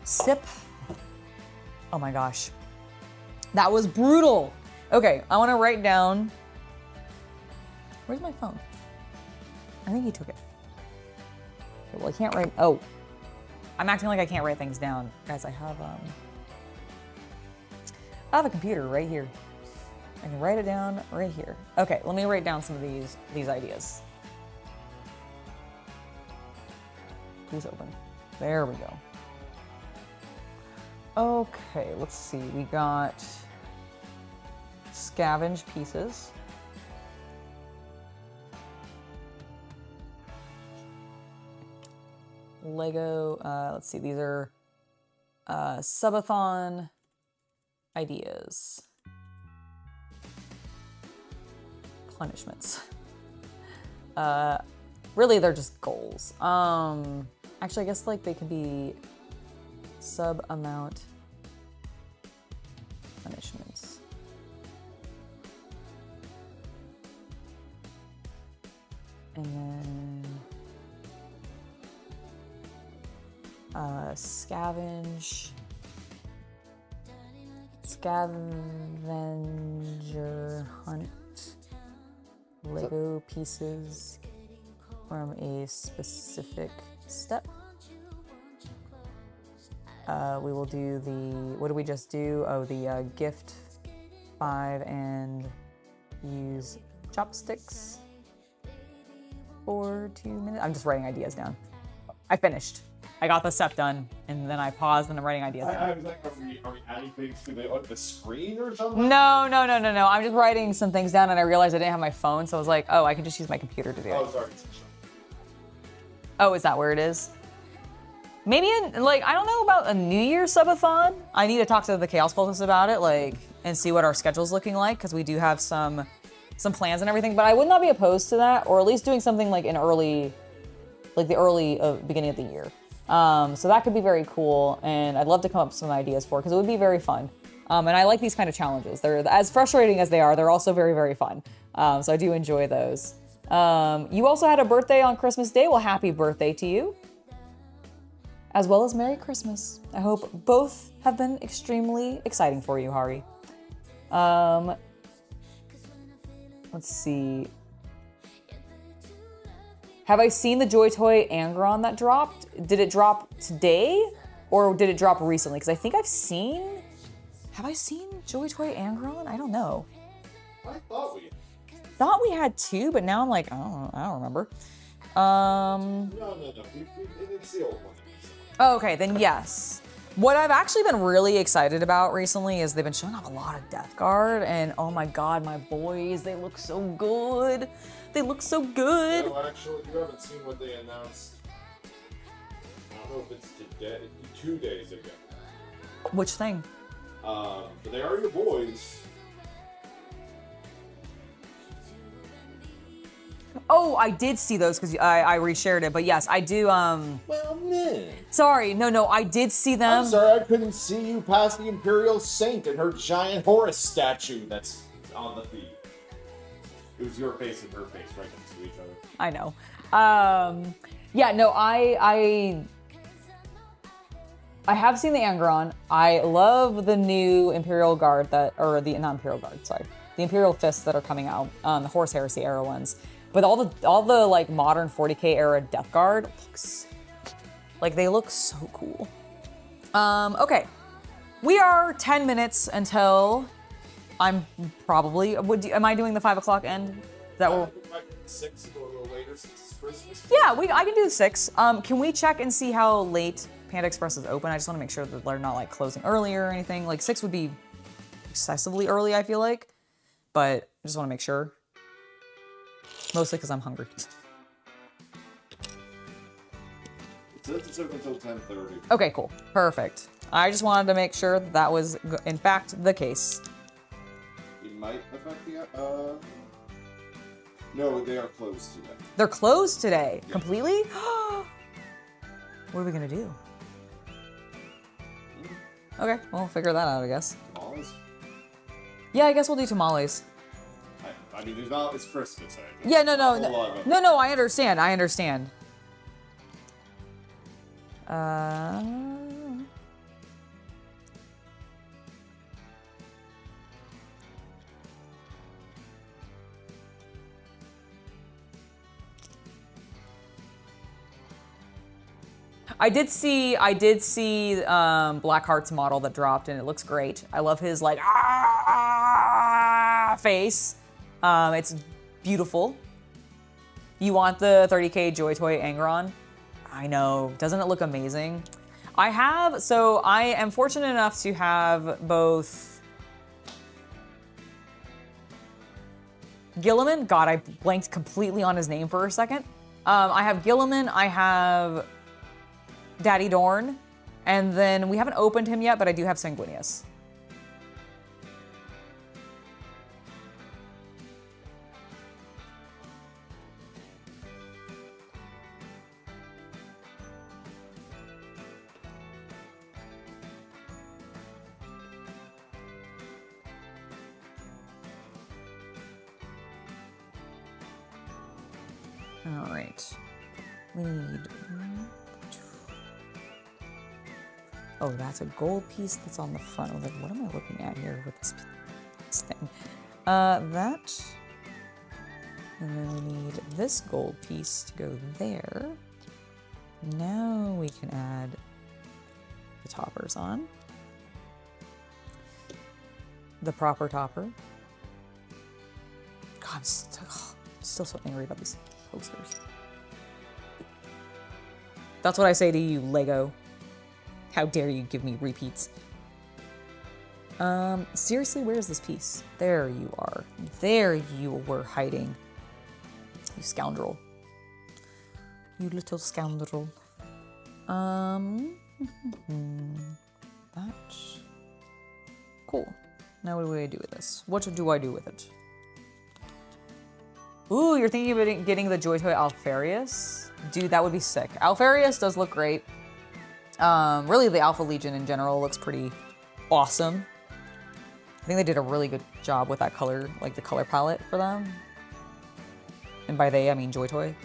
sip. Oh my gosh. That was brutal. Okay, I wanna write down. Where's my phone? I think he took it. Okay, well, I can't write. Oh, I'm acting like I can't write things down. Guys, I have a computer right here. I can write it down right here. Okay, let me write down some of these ideas. Please open. There we go. Okay, let's see. We got scavenge pieces. Lego, let's see, these are Subathon ideas. Punishments. Really, they're just goals. Actually, I guess like they could be sub amount punishments. And then scavenger hunt Lego pieces from a specific step. We will do the, what did we just do? Oh, the gift 5 and use chopsticks for 2 minutes. I'm just writing ideas down. I finished. I got the step done, and then I paused and I'm writing ideas down. I was like, are we adding things to the screen or something? No. I'm just writing some things down, and I realized I didn't have my phone, so I was like, oh, I can just use my computer to do it. Oh, sorry. Oh, is that where it is? Maybe I don't know about a New Year's subathon. I need to talk to the Chaos Cultist about it, and see what our schedule's looking like, because we do have some plans and everything. But I would not be opposed to that, or at least doing something like the early beginning of the year. So that could be very cool, and I'd love to come up with some ideas for it, because it would be very fun. And I like these kind of challenges. They're as frustrating as they are. They're also very, very fun. So I do enjoy those. You also had a birthday on Christmas Day. Well, happy birthday to you. As well as Merry Christmas. I hope both have been extremely exciting for you, Hari. Let's see. Have I seen the Joy Toy Angron that dropped? Did it drop today or did it drop recently? Because I think have I seen Joy Toy Angron? I don't know. I thought we had 2, but now I'm like, I don't remember. No. It's the old one. Oh, okay, then yes. What I've actually been really excited about recently is they've been showing off a lot of Death Guard, and oh my god, my boys, they look so good. They look so good. No, actually, you haven't seen what they announced. I don't know if it's today, 2 days ago. Which thing? But they are your boys. Oh, I did see those because I reshared it, but yes, I do. Well, man. Sorry, no, I did see them. I'm sorry, I couldn't see you past the Imperial Saint and her giant Horus statue that's on the feed. It was your face and her face right next to each other. I know. Yeah, no, I have seen the Angron. I love the new Imperial Guard not Imperial Guard, sorry. The Imperial Fists that are coming out, the Horus Heresy era ones. But all the like modern 40K era Death Guard looks like they look so cool. Okay. We are 10 minutes until I'm probably am I doing the 5 o'clock end? That will 6 or a little later since it's Christmas. Yeah, I can do 6. Can we check and see how late Panda Express is open? I just want to make sure that they're not like closing early or anything. Like 6 would be excessively early, I feel like. But I just want to make sure. Mostly because I'm hungry. It says it's open until 10:30. Okay, cool. Perfect. I just wanted to make sure that was, in fact, the case. It might affect the... No, they are closed today. They're closed today? Yeah. Completely? What are we going to do? Okay, we'll figure that out, I guess. Tamales? Yeah, I guess we'll do tamales. I mean, there's not... It's Christmas. Yeah, no, I understand. I did see Blackheart's model that dropped, and it looks great. I love his like face. It's beautiful. You want the 30K Joy Toy Angron? I know. Doesn't it look amazing? I am fortunate enough to have both Gilliman. God, I blanked completely on his name for a second. I have Gilliman. I have Daddy Dorn. And then we haven't opened him yet, but I do have Sanguinius. All right. We need... Oh, that's a gold piece that's on the front. I was like, what am I looking at here with this thing? That. And then we need this gold piece to go there. Now we can add the toppers on. The proper topper. God, I'm still so angry about these posters. That's what I say to you, Lego. How dare you give me repeats? Seriously, where's this piece? There you are. There you were hiding. You scoundrel. You little scoundrel. That. Cool. Now what do I do with this? What do I do with it? Ooh, you're thinking about getting the Joy Toy Alfarius? Dude, that would be sick. Alfarius does look great. Really, the Alpha Legion in general looks pretty awesome. I think they did a really good job with that color, like the color palette for them. And by they, I mean Joy Toy.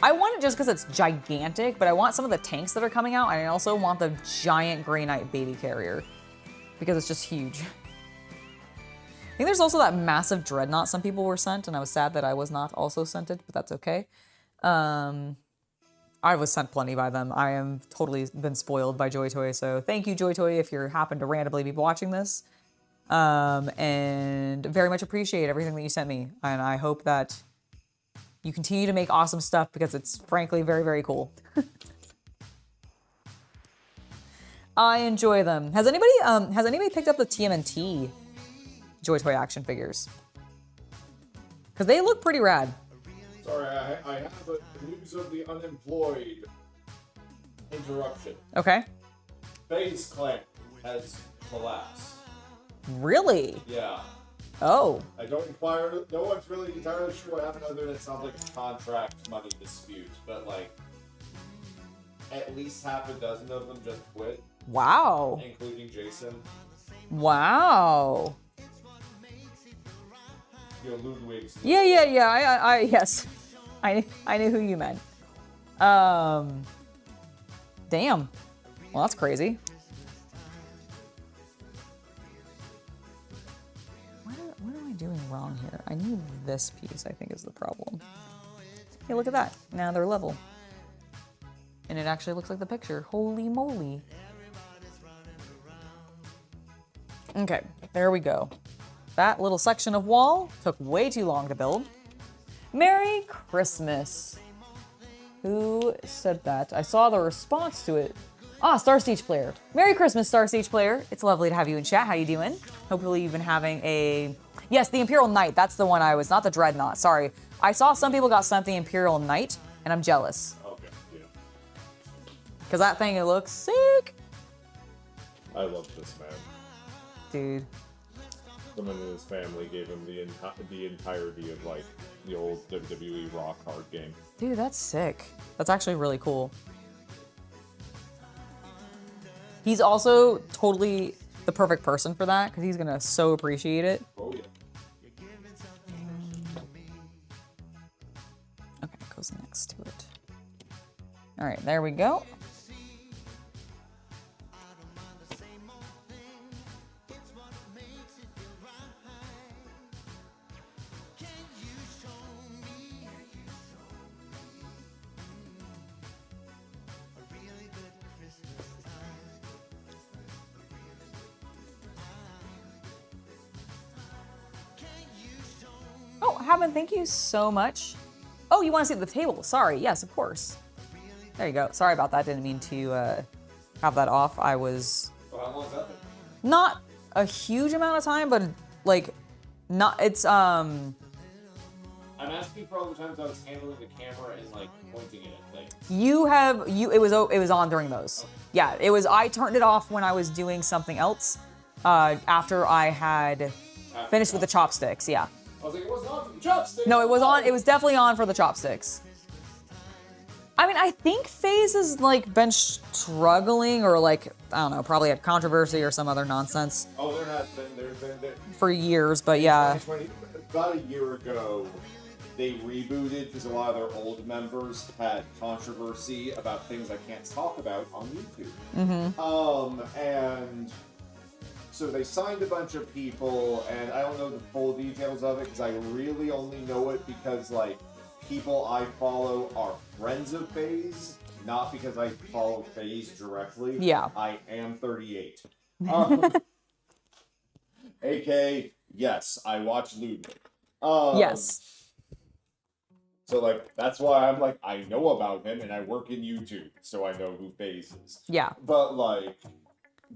I want it just because it's gigantic, but I want some of the tanks that are coming out, and I also want the giant Grey Knight baby carrier because it's just huge. I think there's also that massive dreadnought some people were sent, and I was sad that I was not also sent it, but that's okay. I was sent plenty by them. I am totally been spoiled by Joy Toy, so thank you, Joy Toy, if you happen to randomly be watching this. And very much appreciate everything that you sent me, and I hope that you continue to make awesome stuff because it's frankly very, very cool. I enjoy them. Has anybody picked up the TMNT Joy Toy action figures? Because they look pretty rad. Sorry, I have a news of the unemployed interruption. Okay. FaZe Clan has collapsed. Really? Yeah. Oh. I don't inquire. No one's really entirely sure what happened other than it sounds like a contract money dispute. But like, at least half a dozen of them just quit. Wow. Including Jason. Wow. You know, Ludwig's. Yeah. I yes. I knew who you meant. Damn. Well, that's crazy. What am I doing wrong here? I need this piece, I think, is the problem. Hey, look at that. Now they're level. And it actually looks like the picture. Holy moly. Okay, there we go. That little section of wall took way too long to build. Merry Christmas. Who said that? I saw the response to it. Ah, Star Siege Player. Merry Christmas, Star Siege Player. It's lovely to have you in chat. How you doing? Hopefully you've been having a... Yes, the Imperial Knight. That's the one I was... Not the Dreadnought. Sorry. I saw some people got sent the Imperial Knight, and I'm jealous. Okay, yeah. Because that thing, it looks sick. I love this man. Dude. Someone in his family gave him the entirety of, like, the old WWE Raw card game. Dude, that's sick. That's actually really cool. He's also totally the perfect person for that, because he's going to so appreciate it. Oh, yeah. Okay, it goes next to it. All right, there we go. Oh, Haven, thank you so much. Oh, you want to see the table? Sorry, yes, of course. There you go. Sorry about that. Didn't mean to have that off. I was Well, how long has that been? not a huge amount of time, but like not. It's I'm asking for all the times I was handling the camera and like pointing it at things. It was on during those. Yeah, it was. I turned it off when I was doing something else. After I had finished with the chopsticks. Yeah. I was like, it wasn't on for the chopsticks. No, it was on. It was definitely on for the chopsticks. I mean, I think FaZe has like been struggling, or like I don't know, probably had controversy or some other nonsense. Oh, there has been. There's been for years, but yeah. About a year ago, they rebooted because a lot of their old members had controversy about things I can't talk about on YouTube. And so they signed a bunch of people, and I don't know the full details of it because I really only know it because like people I follow are friends of FaZe, not because I follow FaZe directly. Yeah. I am 38. AK, yes, I watch Ludwig. Yes. So like that's why I'm like I know about him and I work in YouTube, so I know who FaZe is. Yeah. But like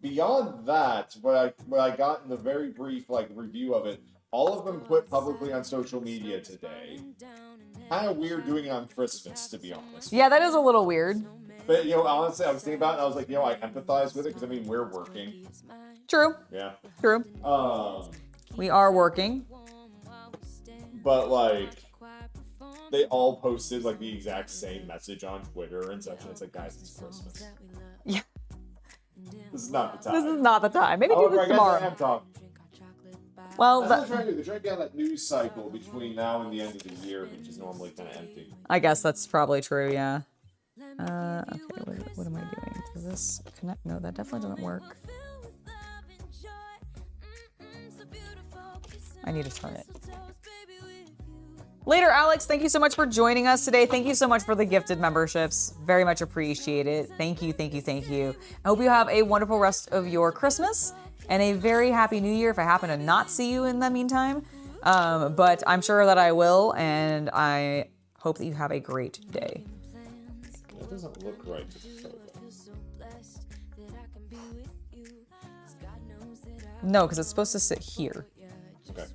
beyond that, what I got in the very brief like review of it, all of them quit publicly on social media today. Kind of weird doing it on Christmas, to be honest. Yeah, that is a little weird. But you know, honestly, I was thinking about it and I was like, you know, I empathize with it because I mean we're working. True. Yeah. True. We are working. But like they all posted like the exact same message on Twitter and such, and it's like, guys, it's Christmas. Yeah. This is not the time. This is not the time. Maybe do However, this I guess I tomorrow. am talking. Well, That's what I'm trying to do. They're trying to get on that news cycle between now and the end of the year, which is normally kind of empty. I guess that's probably true, yeah. Okay, what am I doing? Does this connect? No, that definitely doesn't work. I need to turn it. Later, Alex, thank you so much for joining us today. Thank you so much for the gifted memberships. Very much appreciate it. Thank you, thank you, thank you. I hope you have a wonderful rest of your Christmas and a very happy New Year if I happen to not see you in the meantime. But I'm sure that I will, and I hope that you have a great day. That doesn't look right to the photo. No, because it's supposed to sit here. Okay.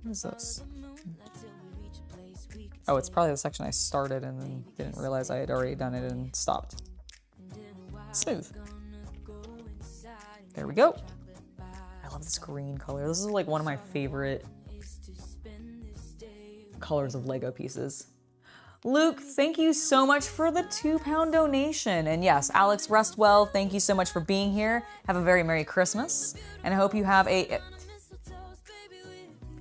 What is this? Oh, it's probably the section I started and then didn't realize I had already done it and stopped. Smooth. There we go. I love this green color. This is like one of my favorite colors of Lego pieces. Luke, thank you so much for the £2 donation. And yes, Alex, rest well. Thank you so much for being here. Have a very Merry Christmas. And I hope you have a...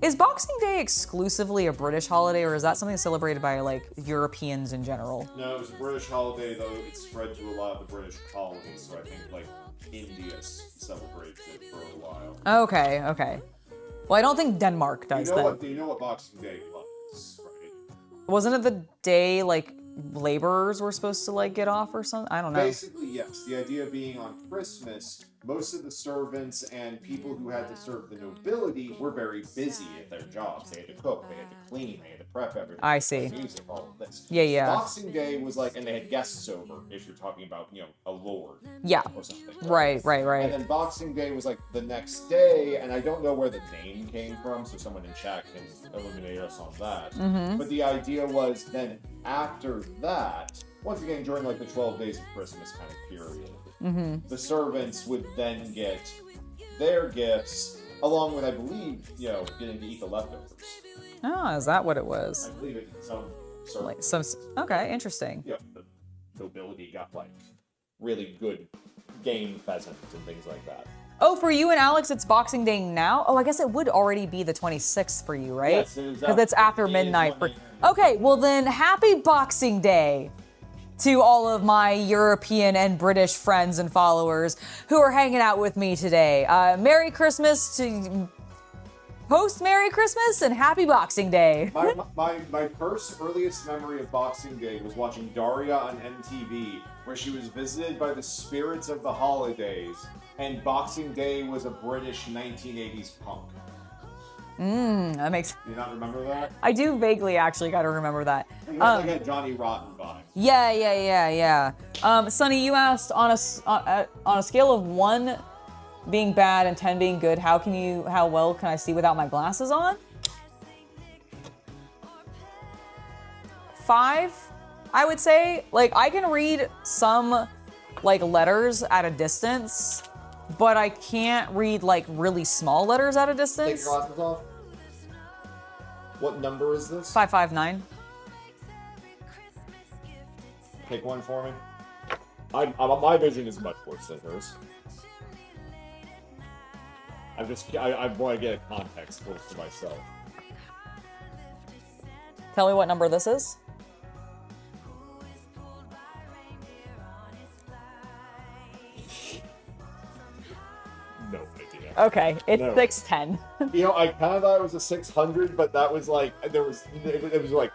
Is Boxing Day exclusively a British holiday, or is that something celebrated by like Europeans in general? No, it's a British holiday, though it's spread to a lot of the British colonies, so I think like India celebrates it for a while. Okay, okay. Well, I don't think Denmark does You know then. what? You know what Boxing Day was, right? Wasn't it the day like laborers were supposed to like get off or something? I don't know. Basically, yes. The idea being on Christmas, most of the servants and people who had to serve the nobility were very busy at their jobs. They had to cook, they had to clean, they had to prep everything. I see. Music, all of this. Yeah, yeah. Boxing Day was like, and they had guests over, if you're talking about, you know, a lord. Yeah. Or something. Right. And then Boxing Day was like the next day, and I don't know where the name came from, so someone in chat can illuminate us on that. Mm-hmm. But the idea was then after that, once again during like the 12 days of Christmas kind of period, the servants would then get their gifts, along with, I believe, you know, getting to eat the leftovers. Oh, is that what it was? I believe it some sort Like of, some. Okay, interesting. you know, the nobility got like really good game pheasant and things like that. Oh, for you and Alex, it's Boxing Day now? Oh, I guess it would already be the 26th for you, right? Yes, Because it's after midnight. For... Okay, well then, happy Boxing Day to all of my European and British friends and followers who are hanging out with me today. Merry Christmas to... Post-Merry Christmas and happy Boxing Day. My first earliest memory of Boxing Day was watching Daria on MTV, where she was visited by the spirits of the holidays, and Boxing Day was a British 1980s punk. That makes... Do you not remember that? I do vaguely actually got to remember that. It was like a Johnny Rotten vibe. Yeah. Sonny, you asked on a scale of 1 being bad and 10 being good, how well can I see without my glasses on? 5, I would say. Like, I can read some, like, letters at a distance, but I can't read, like, really small letters at a Take distance. your glasses off. What number is this? 559. Pick one for me. My vision is much worse than hers. I want to get a context for myself. Tell me what number this is. No idea. Okay, it's No. 610. You know, I kind of thought it was a 600, but that was like, it was like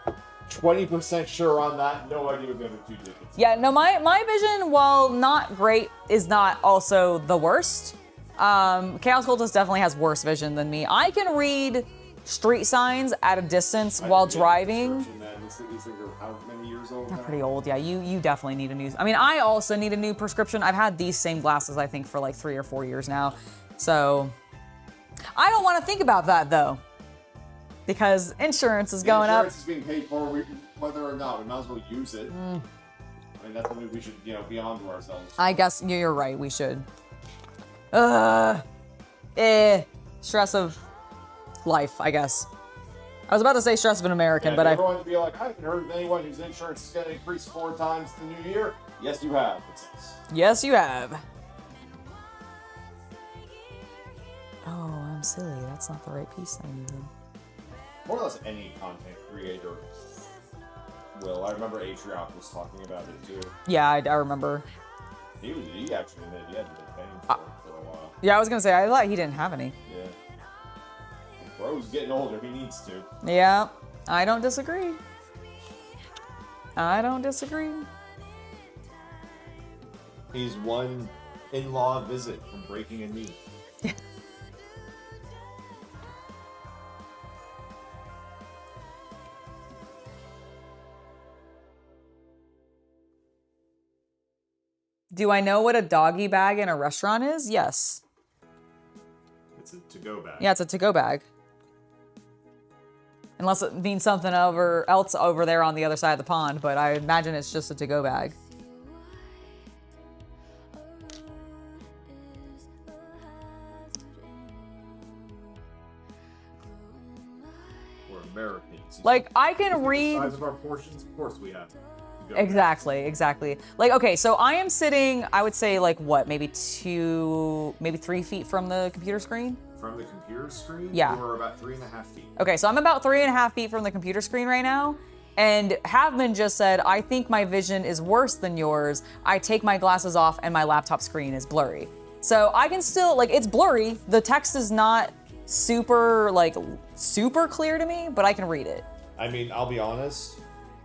20% sure on that. No idea what the other two digits. Yeah, no, my vision, while not great, is not also the worst. Chaos Cultist definitely has worse vision than me. I can read street signs at a distance while driving. These things are how many years old now? They're pretty old, yeah. You definitely need a new. I mean, I also need a new prescription. I've had these same glasses, I think, for like 3 or 4 years now. So I don't want to think about that though, because insurance is going up. Insurance is being paid for, whether or not. We might as well use it. I mean, that's something we should, be on to ourselves. I guess you're right. We should. Stress of life, I guess. I was about to say stress of an American, but everyone to be like, I haven't heard of anyone whose insurance is going to increase 4 times the new year. Yes, you have. Yes, you have. Oh, I'm silly. That's not the right piece I needed. More or less any content creator will. I remember Atriop was talking about it too. Yeah, I remember. He actually admitted he hadn't been paying for it for a while. Yeah, I was gonna say, I thought he didn't have any. Yeah. Bro's getting older. He needs to. Yeah, I don't disagree. I don't disagree. He's one in-law visit from breaking a knee. Do I know what a doggy bag in a restaurant is? Yes. It's a to-go bag. Yeah, it's a to-go bag. Unless it means something else over there on the other side of the pond, but I imagine it's just a to-go bag. We're Americans. Like, I can read... The size of our portions, of course we have. Exactly. Like, okay, so I am sitting, I would say, like, what, maybe 3 feet from the computer screen? From the computer screen? Yeah. We're about 3.5 feet. Okay, so I'm about 3.5 feet from the computer screen right now. And Havman just said, I think my vision is worse than yours. I take my glasses off and my laptop screen is blurry. So I can still, like, it's blurry. The text is not super clear to me, but I can read it. I mean, I'll be honest.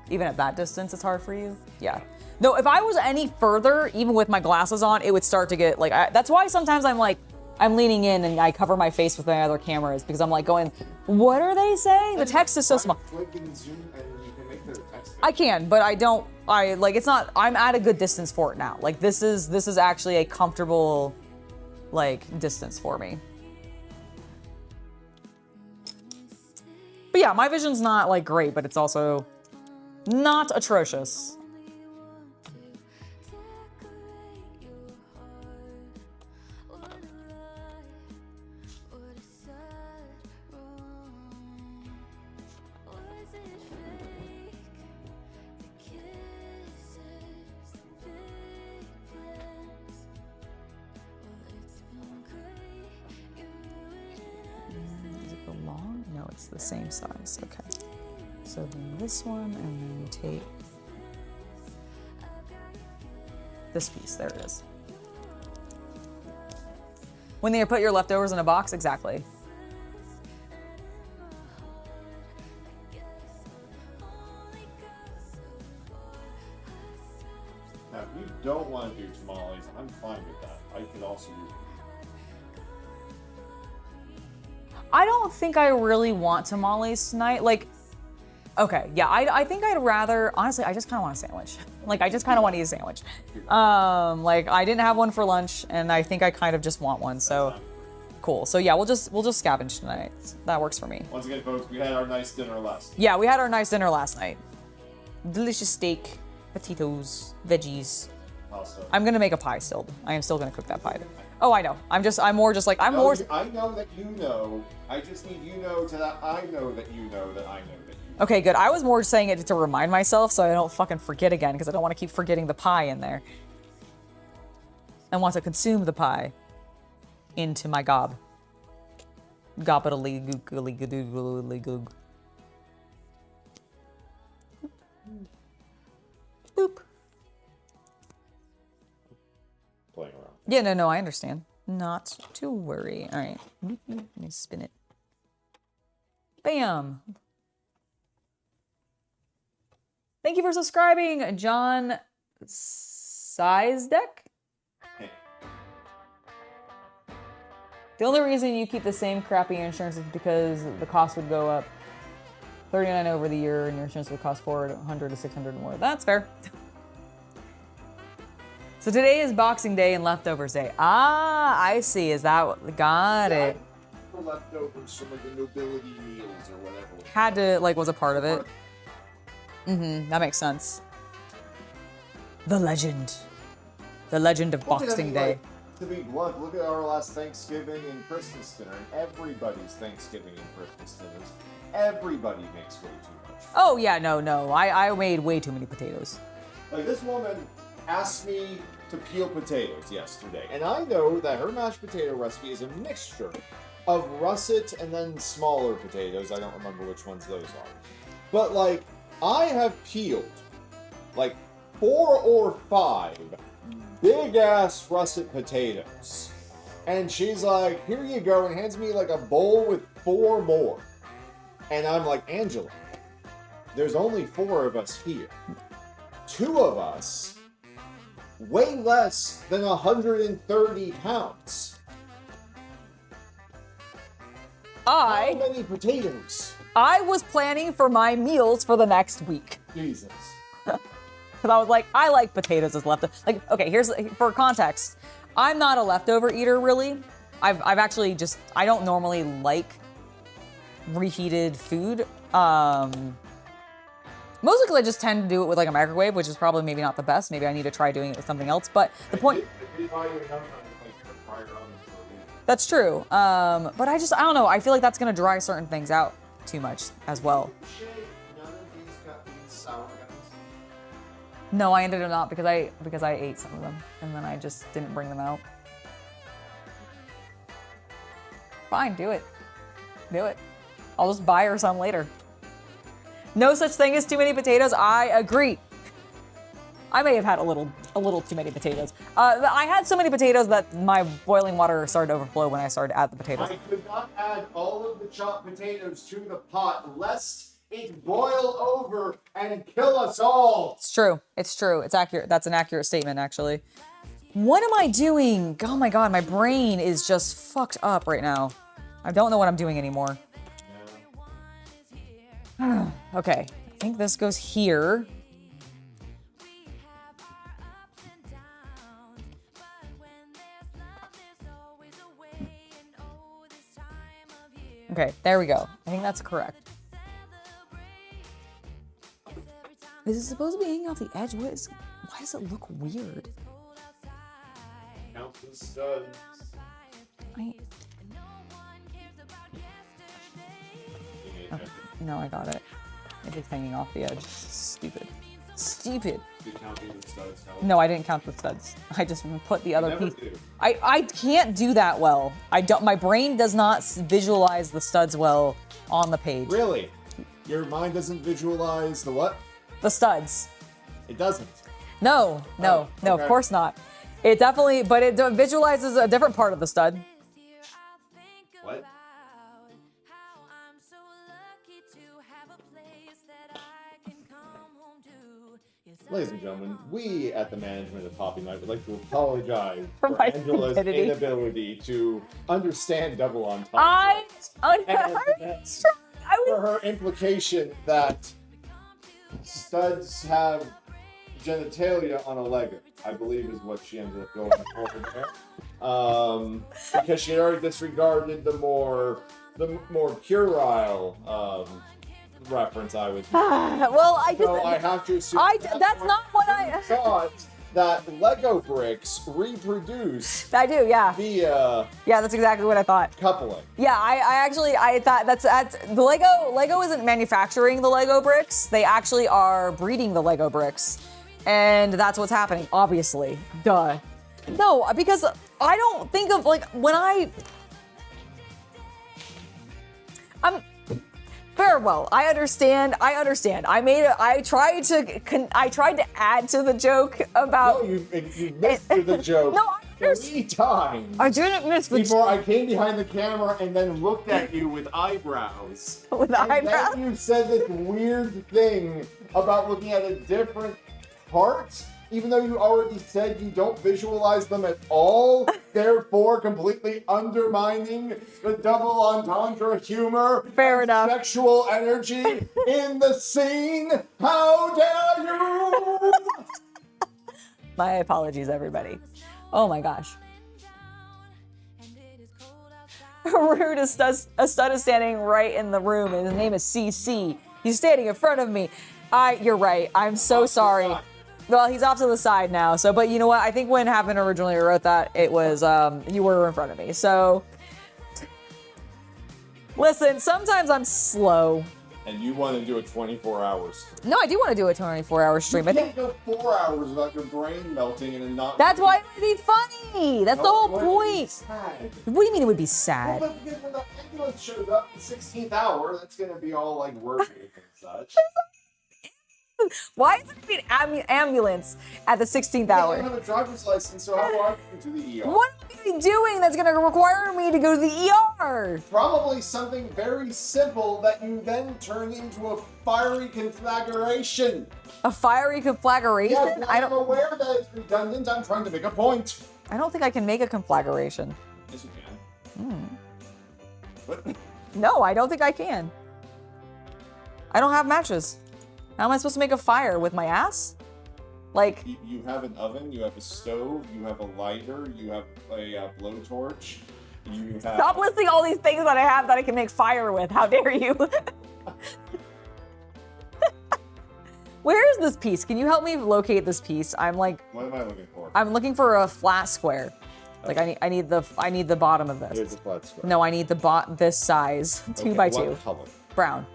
Even at that distance, it's hard for you? Yeah. No, if I was any further, even with my glasses on, it would start to get, like, that's why sometimes I'm leaning in and I cover my face with my other cameras because I'm like going, what are they saying? The text is so small. Click and zoom and you can make the text. I can, but it's not, I'm at a good distance for it now. Like, this is actually a comfortable, like, distance for me. But yeah, my vision's not, like, great, but it's also not atrocious. Does it go long? No, it's the same size. Okay. So then this one, and then take this piece. There it is. When you put your leftovers in a box, exactly. Now, if you don't want to do tamales, I'm fine with that. I could also do. I don't think I really want tamales tonight. Like, Okay, yeah, I think I'd rather, honestly, I just kind of want a sandwich. Like, I just kind of want to eat a sandwich. Like, I didn't have one for lunch, and I think I kind of just want one, so cool. So yeah, we'll just scavenge tonight. That works for me. Once again, folks, we had our nice dinner last. Yeah, we had our nice dinner last night. Delicious steak, potatoes, veggies. Pasta. I'm gonna make a pie still. I am still gonna cook that pie. Oh, I know. I'm more just like, I'm more. I know that you know. I just need you know to that I know that you know that I know that you know. Okay, good. I was more saying it to remind myself so I don't fucking forget again because I don't want to keep forgetting the pie in there. I want to consume the pie into my gob. Gobbly googly googly goog. Boop. Playing around. Yeah, no, I understand. Not to worry. All right. Let me spin it. Bam. Thank you for subscribing, John Sizedeck. The only reason you keep the same crappy insurance is because the cost would go up $39 over the year and your insurance would cost $400 to $600 more. That's fair. So today is Boxing Day and Leftovers Day. Ah, I see. Is that what? Got it. The leftovers from like the nobility meals or whatever. Had to, like, was a part of it. That makes sense. The legend. The legend of Boxing Day. To be blunt, look at our last Thanksgiving and Christmas dinner, and everybody's Thanksgiving and Christmas dinners. Everybody makes way too much. Oh, yeah, no. I made way too many potatoes. Like, this woman asked me to peel potatoes yesterday, and I know that her mashed potato recipe is a mixture of russet and then smaller potatoes. I don't remember which ones those are. But, like, I have peeled, like, 4 or 5 big-ass russet potatoes. And she's like, here you go, and hands me, like, a bowl with 4 more. And I'm like, Angela, there's only 4 of us here. 2 of us weigh less than 130 pounds. How many potatoes? I was planning for my meals for the next week. Jesus. Because I was like, I like potatoes as leftover. Like, okay, here's for context. I'm not a leftover eater, really. I've actually just, I don't normally like reheated food. Mostly because I just tend to do it with like a microwave, which is probably maybe not the best. Maybe I need to try doing it with something else. But the point. That's true. But I don't know. I feel like that's gonna dry certain things out too much as well. No, I ended up not because I ate some of them and then I just didn't bring them out. Fine, do it. Do it. I'll just buy her some later. No such thing as too many potatoes. I agree. I may have had a little too many potatoes. I had so many potatoes that my boiling water started to overflow when I started to add the potatoes. I could not add all of the chopped potatoes to the pot lest it boil over and kill us all. It's true. It's true. It's accurate. That's an accurate statement, actually. What am I doing? Oh my god, my brain is just fucked up right now. I don't know what I'm doing anymore. Yeah. Okay, I think this goes here. Okay, there we go. I think that's correct. Is it supposed to be hanging off the edge? Why does it look weird? Count the studs. No, I got it. It's hanging off the edge. Stupid. Stupid. Did you count the studs? No, I didn't count the studs. I just put the other piece. Do. I can't do that well. My brain does not visualize the studs well on the page. Really? Your mind doesn't visualize the what? The studs. It doesn't. No, okay. Of course not. It definitely, but it visualizes a different part of the stud. What? Ladies and gentlemen, we at the management of Hobby Night would like to apologize for Angela's inability to understand double entendre. For her implication that studs have genitalia on a Lego, I believe is what she ended up going for there. Because she had already disregarded the more puerile reference I was. Well, I just. So I have to assume that's not what I thought that Lego bricks reproduce. I do, yeah. Via. Yeah, that's exactly what I thought. Coupling. Yeah, I thought that's the Lego isn't manufacturing the Lego bricks. They actually are breeding the Lego bricks. And that's what's happening, obviously. Duh. No, because I don't think of like when I'm very well. I understand. I tried to add to the joke about. No, you missed the joke. No, I understand. 3 times. I didn't miss the Before I came behind the camera and then looked at you with eyebrows. With and eyebrows? then you said this weird thing about looking at a different part, even though you already said you don't visualize them at all, therefore completely undermining the double entendre humor Fair and enough. sexual energy in the scene. How dare you! My apologies, everybody. Oh my gosh. Rude a stud is standing right in the room, and his name is CC. He's standing in front of me. You're right. I'm so sorry. Well, he's off to the side now. So, but you know what? I think when happened originally, I wrote that it was you were in front of me. So, listen. Sometimes I'm slow. And you want to do a 24 hours. No, I do want to do a 24-hour stream. You can't go 4 hours without your brain melting and then not. That's why it would be funny. That's the whole point. Sad. What do you mean it would be sad? Well, because when the ambulance shows up at the 16th hour, that's going to be all like working and such. Why is it going to be an ambulance at the 16th I hour? don't have a driver's license, so how do I get to the ER? What am I doing that's going to require me to go to the ER? Probably something very simple that you then turn into a fiery conflagration. A fiery conflagration? Yes, I'm aware that it's redundant. I'm trying to make a point. I don't think I can make a conflagration. Yes, you can. What? No, I don't think I can. I don't have matches. How am I supposed to make a fire with my ass? Like, You have an oven, you have a stove, you have a lighter, you have a blowtorch, you have... stop listing all these things that I have that I can make fire with. How dare you? Where is this piece? Can you help me locate this piece? I'm like... What am I looking for? I'm looking for a flat square. Like I need the bottom of this. Here's a flat square. No, I need this size. 2 by 2. What color? Brown.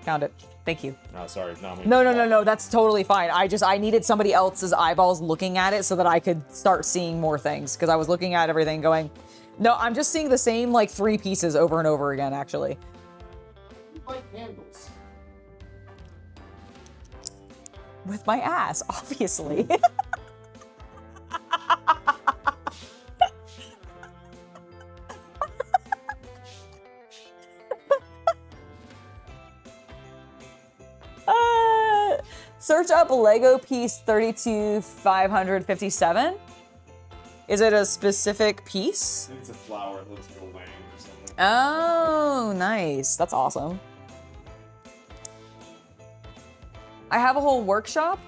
Found it. Thank you. No, sorry. No. That's totally fine. I needed somebody else's eyeballs looking at it so that I could start seeing more things. Because I was looking at everything going, no, I'm just seeing the same like 3 pieces over and over again, actually. You like candles. With my ass, obviously. Search up Lego piece 32557. Is it a specific piece? I think it's a flower. It looks like a wang or something. Oh, nice. That's awesome. I have a whole workshop.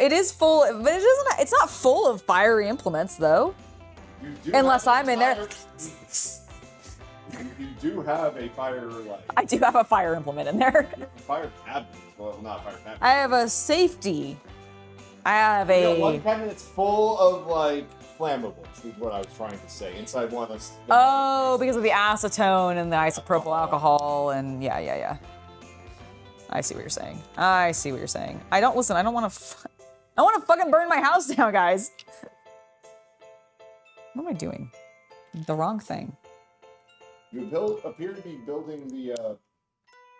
It is full, but it's not full of fiery implements though. You do Unless have I'm in there. You do have a fire, like... I do have a fire implement in there. You have a fire cabinet. Well, not a fire cabinet. I have a safety. I have You a... got one cabinet that's full of, like, flammables, is what I was trying to say. Inside one of... Oh, because of the acetone and the isopropyl alcohol and yeah. I see what you're saying. I don't want to... I want to fucking burn my house down, guys. What am I doing? The wrong thing. You appear to be building the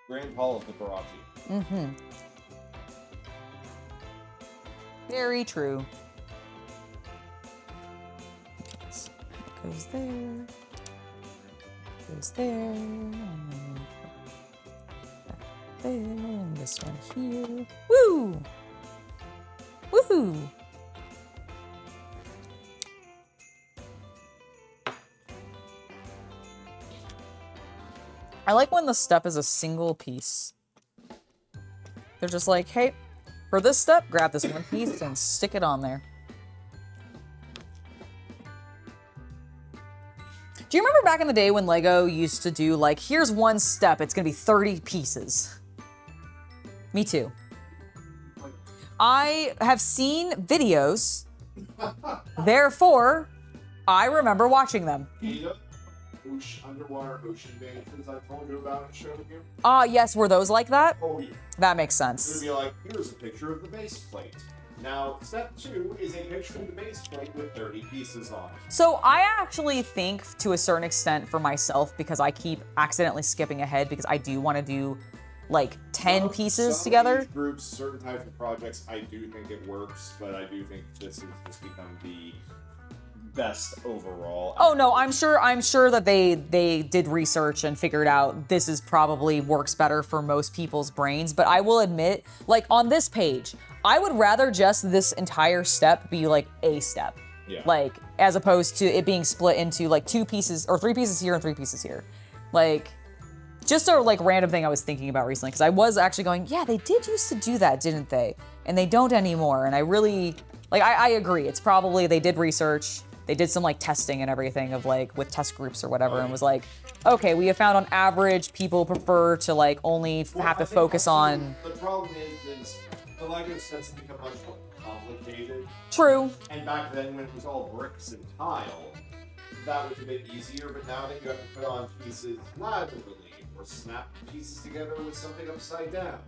Grand Hall of the Baratier. Mm-hmm. Very true. So it goes there. Goes there. And then back there. And this one here. Woo! Woohoo! I like when the step is a single piece. They're just like, hey, for this step, grab this one piece and stick it on there. Do you remember back in the day when LEGO used to do like, here's one step, it's gonna be 30 pieces? Me too. I have seen videos, therefore, I remember watching them. Underwater ocean bases I told you about and showed you. Yes, were those like that? Oh yeah. That makes It sense. would be like, here's a picture of the base plate. Now, step 2 is a picture of the base plate with 30 pieces on it. So I actually think to a certain extent for myself, because I keep accidentally skipping ahead because I do want to do like 10 pieces Some together. of these groups, certain types of projects, I do think it works, but I do think this has just become the best overall. Oh no, I'm sure that they did research and figured out this is probably works better for most people's brains, but I will admit, like on this page, I would rather just this entire step be like a step. Yeah. Like as opposed to it being split into like 2 pieces or 3 pieces here and 3 pieces here. Like just a like random thing I was thinking about recently because I was actually going, yeah, they did used to do that, didn't they? And they don't anymore. And I really like I agree. It's probably they did research. They did some like testing and everything of like with test groups or whatever and was like, okay, we have found on average people prefer to like only have to focus on. The problem is the LEGO sets have become much more complicated. True. And back then when it was all bricks and tile, that was a bit easier, but now that you have to put on pieces laterally or snap pieces together with something upside down.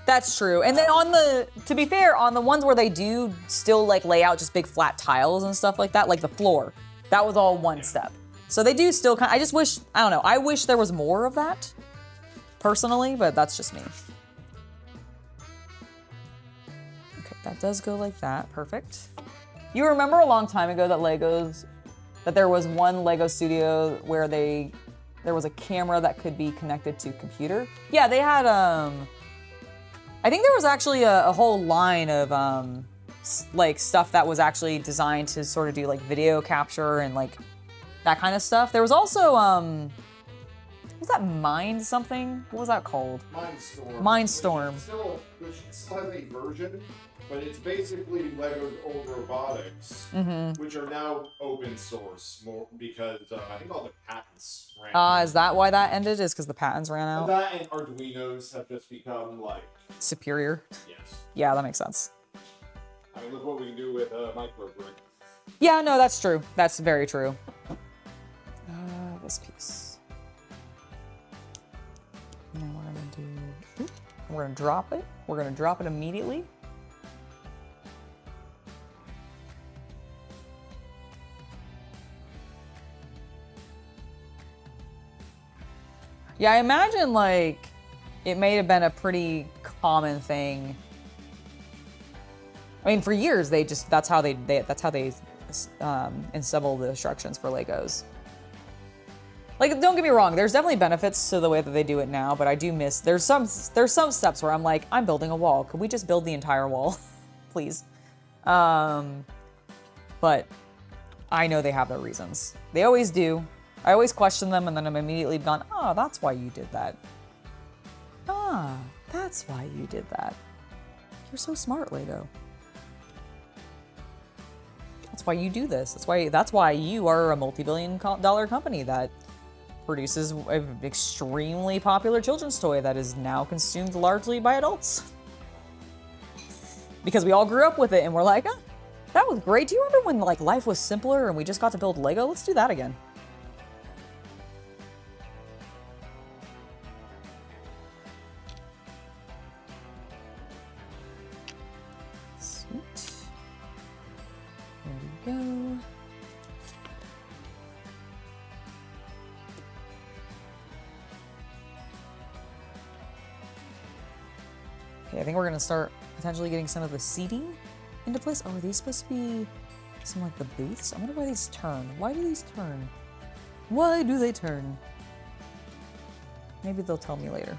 That's true. And then on the, to be fair, on the ones where they do still like lay out just big flat tiles and stuff like that, like the floor, that was all one step. So they do still kind of, I just wish, I don't know, I wish there was more of that personally, but that's just me. Okay, that does go like that. Perfect. You remember a long time ago that there was one LEGO studio where there was a camera that could be connected to computer? Yeah, they had, I think there was actually a whole line of like stuff that was actually designed to sort of do like video capture and like that kind of stuff. There was also was that Mind something? What was that called? Mindstorm. Mindstorm. Which still has a version, but it's basically LEGO's old robotics, which are now open source more because I think all the patents ran out. Is that why that ended? Is because the patents ran out? That and Arduinos have just become like Superior. yes. Yeah, that makes sense. I mean, look what we can do with microbrick. Yeah, no, that's true. That's very true. This piece. And then we're gonna drop it. We're gonna drop it immediately. Yeah, I imagine like it may have been a pretty common thing. I mean, for years that's how they assemble the instructions for Legos. Like, don't get me wrong, there's definitely benefits to the way that they do it now, but I do miss there's some steps where I'm like, I'm building a wall. Could we just build the entire wall, please? But I know they have their reasons. They always do. I always question them, and then I'm immediately gone, oh, that's why you did that. Ah, that's why you did that. You're so smart, LEGO. That's why you do this. That's why you are a multi-billion-dollar company that produces an extremely popular children's toy that is now consumed largely by adults. Because we all grew up with it, and we're like, oh, that was great. Do you remember when like life was simpler and we just got to build Lego? Let's do that again. Sweet. There we go. Okay, I think we're gonna start potentially getting some of the seating into place. Oh, are these supposed to be some like the booths? I wonder why these turn. Why do these turn? Why do they turn? Maybe they'll tell me later.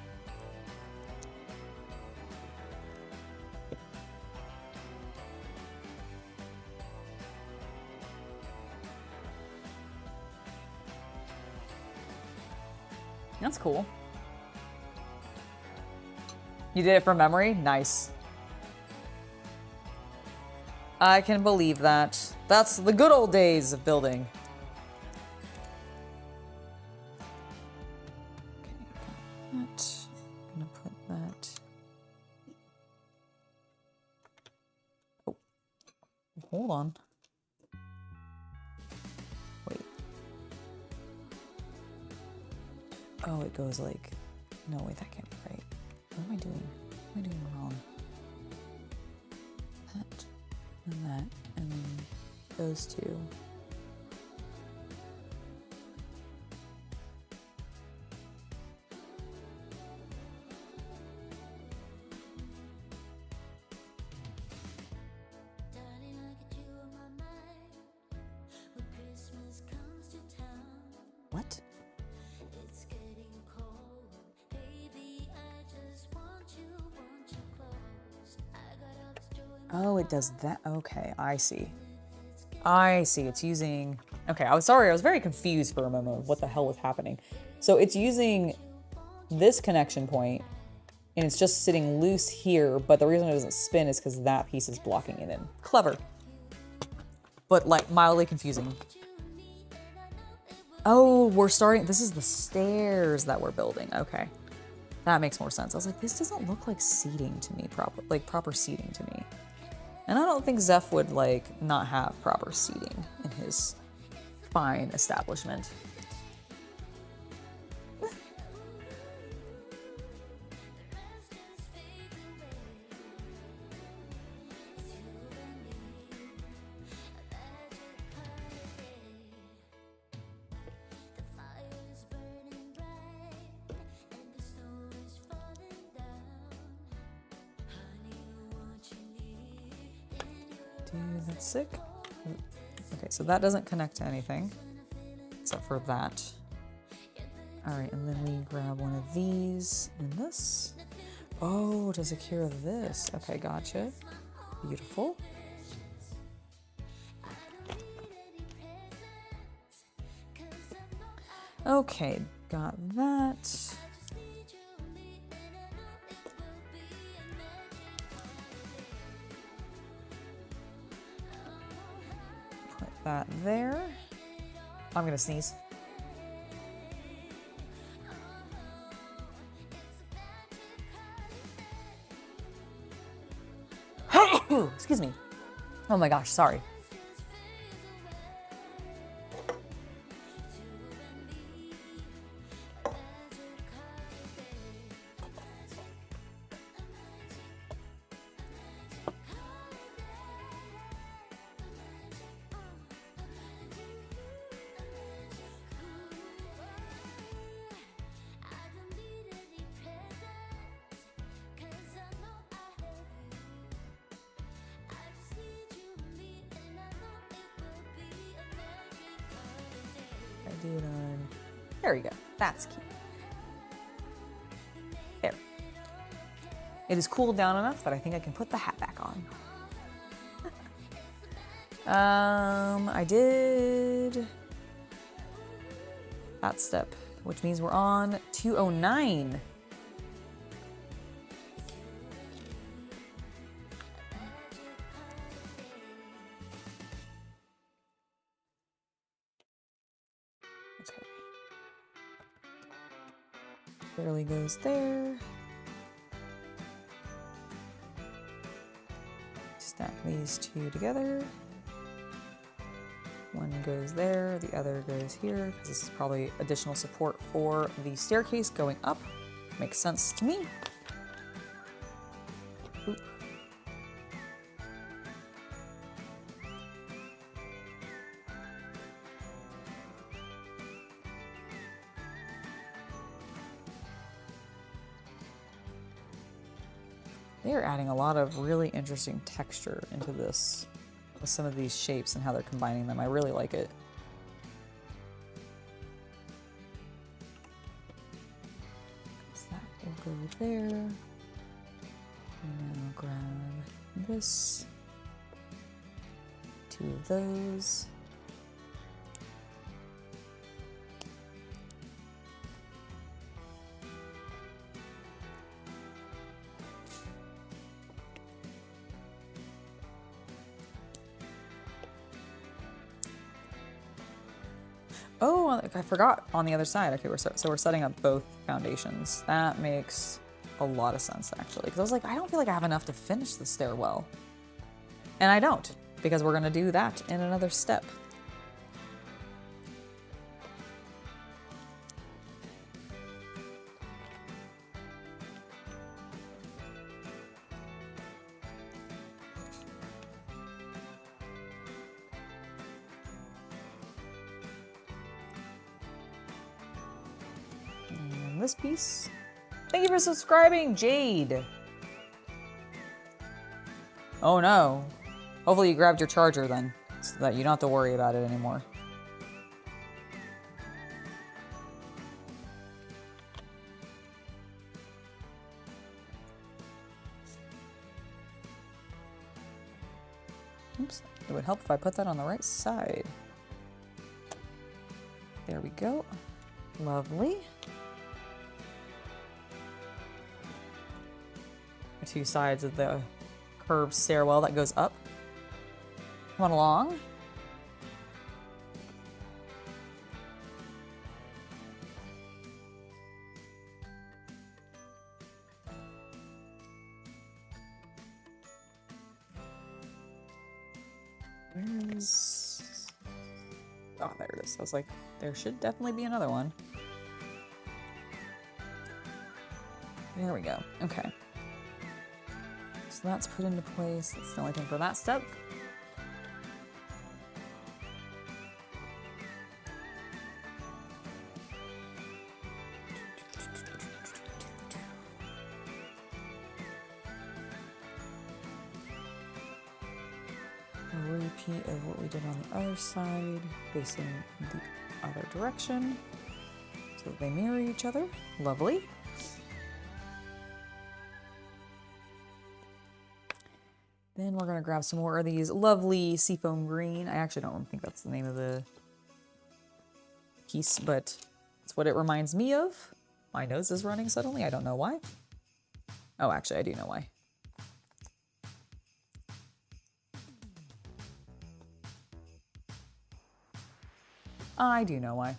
That's cool. You did it from memory? Nice. I can believe that. That's the good old days of building. Okay, got that. I'm gonna put that. Oh, hold on. Wait. Oh, it goes like. No, wait, that can't be right. What am I doing? What am I doing wrong? That, and then those two. What? Oh, it does that. Okay, I see. I see. It's using. Okay, I was sorry. I was very confused for a moment of what the hell was happening. So it's using this connection point, and it's just sitting loose here. But the reason it doesn't spin is because that piece is blocking it in. Clever, but like mildly confusing. Oh, we're starting. This is the stairs that we're building. Okay, that makes more sense. I was like, this doesn't look like seating to me. Proper seating to me. And I don't think Zeph would, like, not have proper seating in his fine establishment. Dude, that's sick. Okay, so that doesn't connect to anything except for that. All right, and then we grab one of these and this. Oh, to secure this. Okay, gotcha. Beautiful. Okay, got that. Put that there. I'm gonna sneeze. Excuse me. Oh my gosh, sorry. There we go. That's cute. There. It is cooled down enough that I think I can put the hat back on. I did that step, which means we're on 209. Barely goes there. Stack these two together. One goes there, the other goes here, because this is probably additional support for the staircase going up. Makes sense to me. Oop. They are adding a lot of really interesting texture into this with some of these shapes and how they're combining them. I really like it. So that will go there. And now grab this. Two of those. Oh, I forgot on the other side. Okay, so we're setting up both foundations. That makes a lot of sense, actually. Because I was like, I don't feel like I have enough to finish the stairwell. And I don't, because we're going to do that in another step. This piece. Thank you for subscribing, Jade. Oh no. Hopefully you grabbed your charger then, so that you don't have to worry about it anymore. Oops. It would help if I put that on the right side. There we go. Lovely. Two sides of the curved stairwell that goes up. Come on along. Where's... Oh, there it is. I was like, there should definitely be another one. There we go. Okay. So that's put into place. That's the only thing for that step. A repeat of what we did on the other side, facing the other direction, so that they mirror each other. Lovely. Then we're going to grab some more of these lovely seafoam green. I actually don't think that's the name of the piece, but it's what it reminds me of. My nose is running suddenly. I don't know why. Oh, actually, I do know why. I do know why.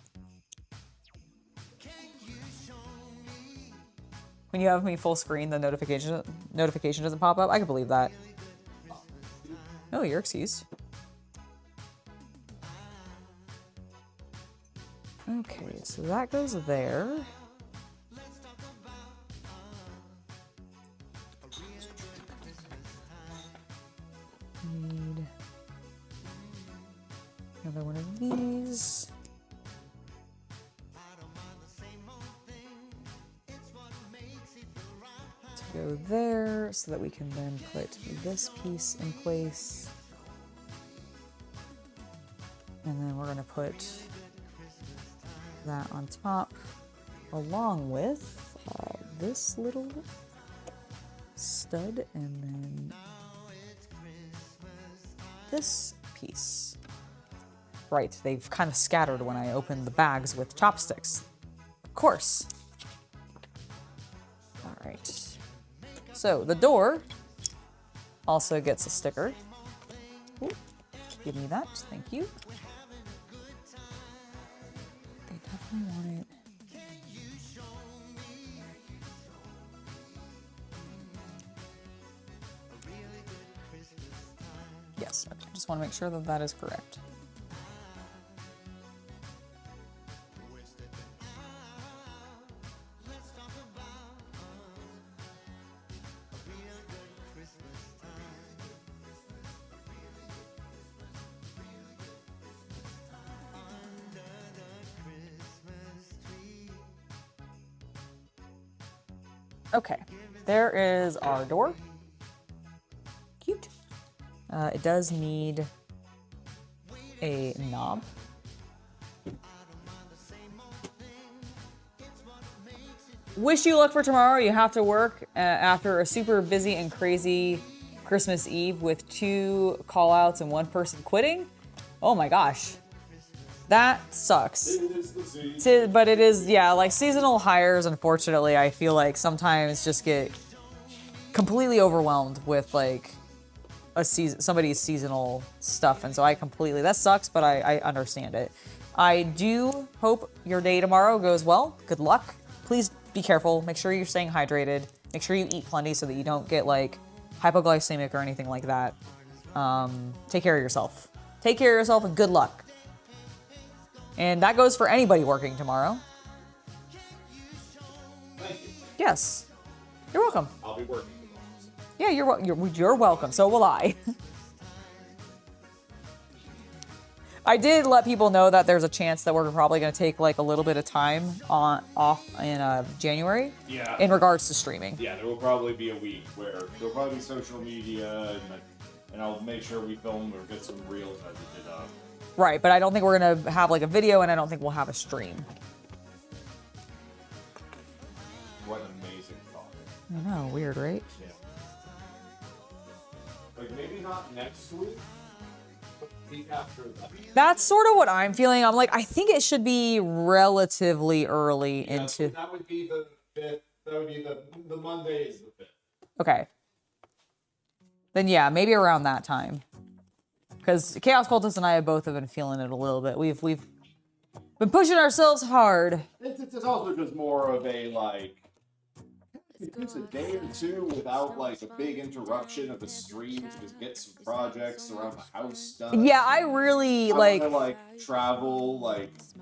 When you have me full screen, the notification doesn't pop up. I can believe that. Oh, you're excused. Okay, so that goes there. Need another one of these. Go there so that we can then put this piece in place. And then we're going to put that on top along with this little stud and then this piece. Right, they've kind of scattered when I opened the bags with chopsticks. Of course. All right. So the door also gets a sticker. Ooh, give me that, thank you. They definitely want it. Yes, okay. Just want to make sure that that is correct. Okay, there is our door. Cute. It does need a knob. Wish you luck for tomorrow. You have to work after a super busy and crazy Christmas Eve with 2 call-outs and 1 person quitting. Oh my gosh. That sucks. It is the season. But it is, yeah, like seasonal hires, unfortunately, I feel like sometimes just get completely overwhelmed with like somebody's seasonal stuff. And so I completely, that sucks, but I understand it. I do hope your day tomorrow goes well. Good luck. Please be careful. Make sure you're staying hydrated. Make sure you eat plenty so that you don't get like hypoglycemic or anything like that. Take care of yourself. Take care of yourself and good luck. And that goes for anybody working tomorrow. Thank you. Yes. You're welcome. I'll be working tomorrow. Yeah, you're welcome. So will I. I did let people know that there's a chance that we're probably going to take like a little bit of time off in January. Yeah. In regards to streaming. Yeah, there will probably be a week where there'll probably be social media, and I'll make sure we film or get some reels edited up. Right, but I don't think we're going to have like a video, and I don't think we'll have a stream. What an amazing thought. I know, weird, right? Yeah. Like maybe not next week, but the week after that. That's sort of what I'm feeling. I'm like, I think it should be relatively early Yeah, into. that would be the 5th. That would be the Monday is the 5th. Okay. Then yeah, maybe around that time. Because Chaos Cultist and I have both been feeling it a little bit. We've been pushing ourselves hard. It's also just more of a like. It's a day or two without like a big interruption of the stream to just get some projects around the house done. Yeah, I really I like. wanna, travel,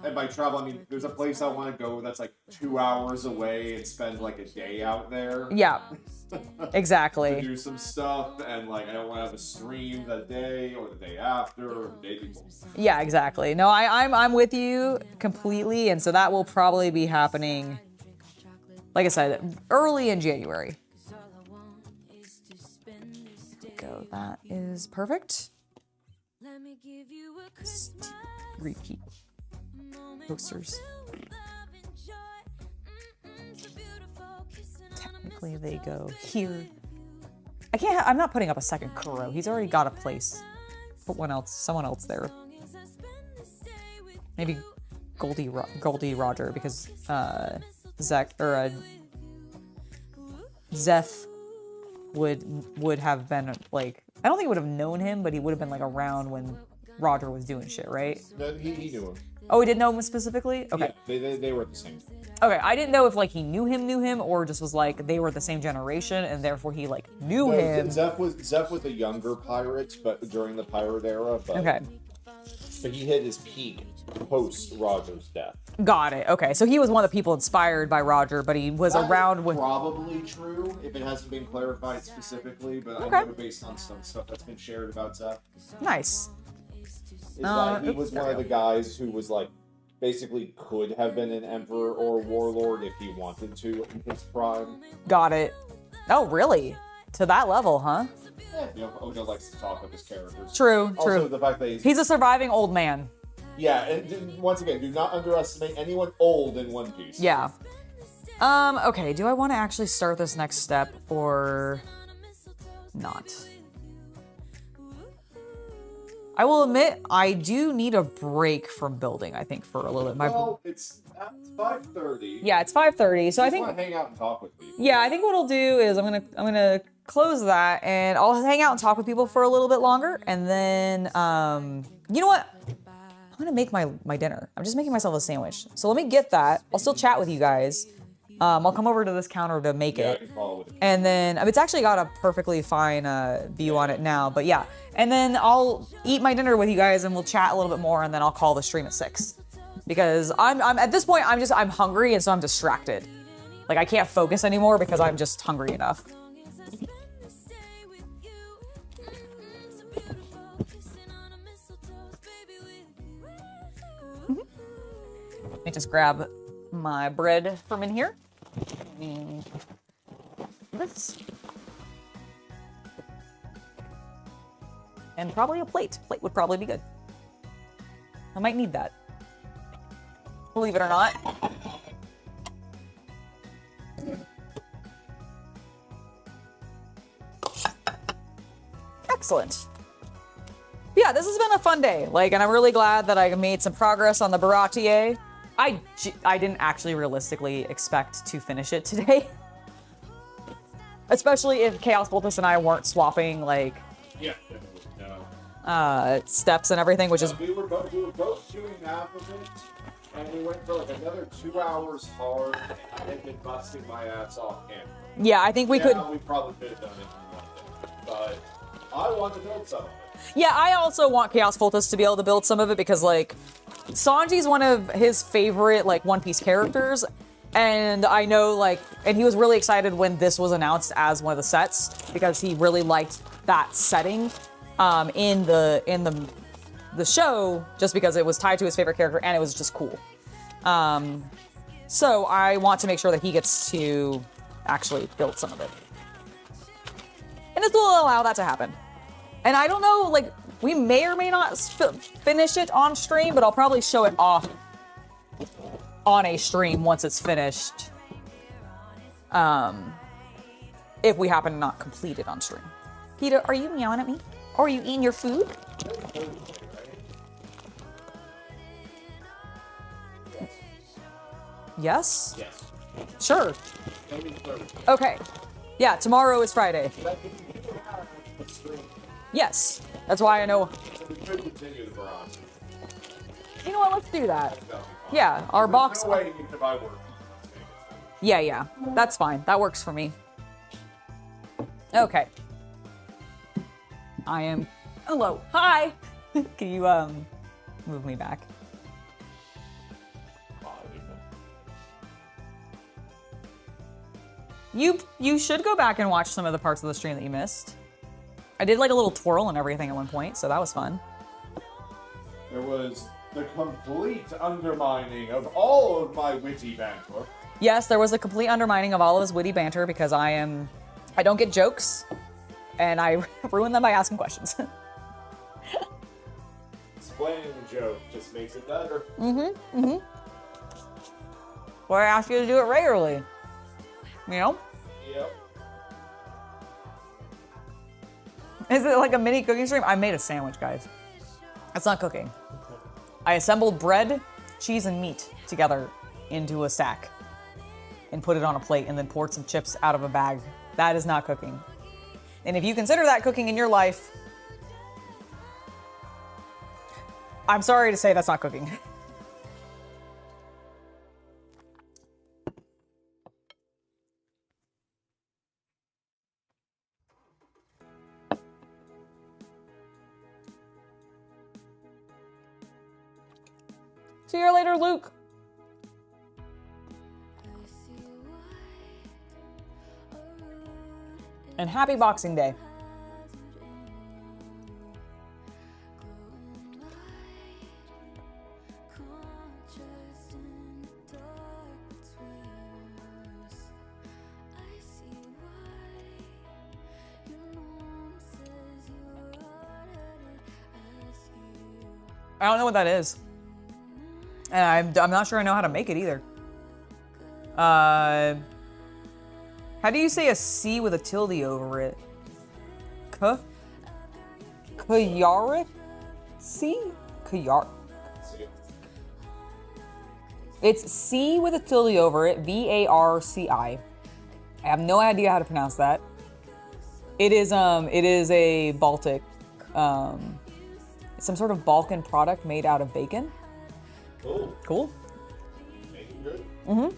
and by travel I mean there's a place I want to go that's like 2 hours away and spend like a day out there. Yeah, To exactly. do some stuff, and like I don't want to have a stream that day or the day after or the day before. Yeah, exactly. No, I'm with you completely, and so that will probably be happening. Like I said, early in January. Go. That is perfect. Repeat posters. Technically, they go here. I can't. I'm not putting up a second Kuro. He's already got a place. Put someone else there. Maybe Goldie Roger, because Zeph would have been like, I don't think he would have known him, but he would have been like around when Roger was doing shit, right? No, he knew him. Oh, he did know him specifically? Okay. Yeah, they were at the same time. Okay, I didn't know if like he knew him, or just was like they were the same generation and therefore he like knew him. Zeph was a younger pirate, but during the pirate era. But, Okay. So he hit his peak post Roger's death. Got it. Okay, so he was one of the people inspired by Roger, but he was around when. Probably true if it hasn't been clarified specifically, but Okay. I know based on some stuff that's been shared about Zeph. Nice. Is that he was one of the guys who was like basically could have been an emperor or warlord if he wanted to in his prime. Got it. Oh, really? To that level, huh? You know, Oda likes to talk of his characters. True. Also, the fact that He's a surviving old man. yeah, and once again, do not underestimate anyone old in One Piece. Yeah. Okay, do I want to actually start this next step or not? I will admit, I do need a break from building, I think, for a little bit. Well, it's at 5:30. Yeah, it's 5:30, so I think. Want to hang out and talk with people. Yeah, I think what I'll do is I'm gonna close that and I'll hang out and talk with people for a little bit longer, and then you know what? I'm gonna make my dinner. I'm just making myself a sandwich. So let me get that. I'll still chat with you guys. I'll come over to this counter to make Yeah, I it. can follow with you. And then it's actually got a perfectly fine view on it now, but yeah. And then I'll eat my dinner with you guys and we'll chat a little bit more, and then I'll call the stream at 6. Because I'm at this point I'm hungry, and so I'm distracted. Like I can't focus anymore because I'm just hungry enough. Let me just grab my bread from in here. This. And probably a plate. Plate would probably be good. I might need that. Believe it or not. Excellent. Yeah, this has been a fun day. And I'm really glad that I made some progress on the Baratier. I didn't actually realistically expect to finish it today. Especially if Chaos Cultist and I weren't swapping, Yeah, no. steps and everything, which is We were both doing half of it, and we went for like another 2 hours hard, and been busting my ass off camera. yeah. I think we could. We probably could have done it in one day, but I want to build some of it. Yeah, I also want Chaos Cultist to be able to build some of it because like Sanji's one of his favorite like One Piece characters, and I know like, and he was really excited when this was announced as one of the sets because he really liked that setting in the show just because it was tied to his favorite character and it was just cool. So I want to make sure that he gets to actually build some of it, and this will allow that to happen. And I don't know, like, we may or may not finish it on stream, but I'll probably show it off on a stream once it's finished. If we happen to not complete it on stream. Peter, are you meowing at me? Or are you eating your food? Yes? Yes. Sure. Okay. Yeah, tomorrow is Friday. Yes. That's why I know. We could continue the Baratier. You know what? Let's do that. That'll be fine. Yeah, our box. There's no way you can buy work. Yeah. That's fine. That works for me. Okay. I am. Hello. Hi. Can you move me back? You should go back and watch some of the parts of the stream that you missed. I did like a little twirl and everything at one point, so that was fun. There was the complete undermining of all of my witty banter. Yes, there was a complete undermining of all of his witty banter because I don't get jokes, and I ruin them by asking questions. Explaining the joke just makes it better. Well, I ask you to do it regularly. You know? Yep. Is it like a mini cooking stream? I made a sandwich, guys. That's not cooking. I assembled bread, cheese, and meat together into a stack and put it on a plate and then poured some chips out of a bag. That is not cooking. And if you consider that cooking in your life, I'm sorry to say that's not cooking. See you later, Luke. And happy Boxing Day. I don't know what that is. And I'm not sure I know how to make it either. How do you say a C with a tilde over it? Kayara? C? Kayar. It's C with a tilde over it. Varci. I have no idea how to pronounce that. It is a Baltic, some sort of Balkan product made out of bacon. Cool. Cool. Making good. Mm-hmm.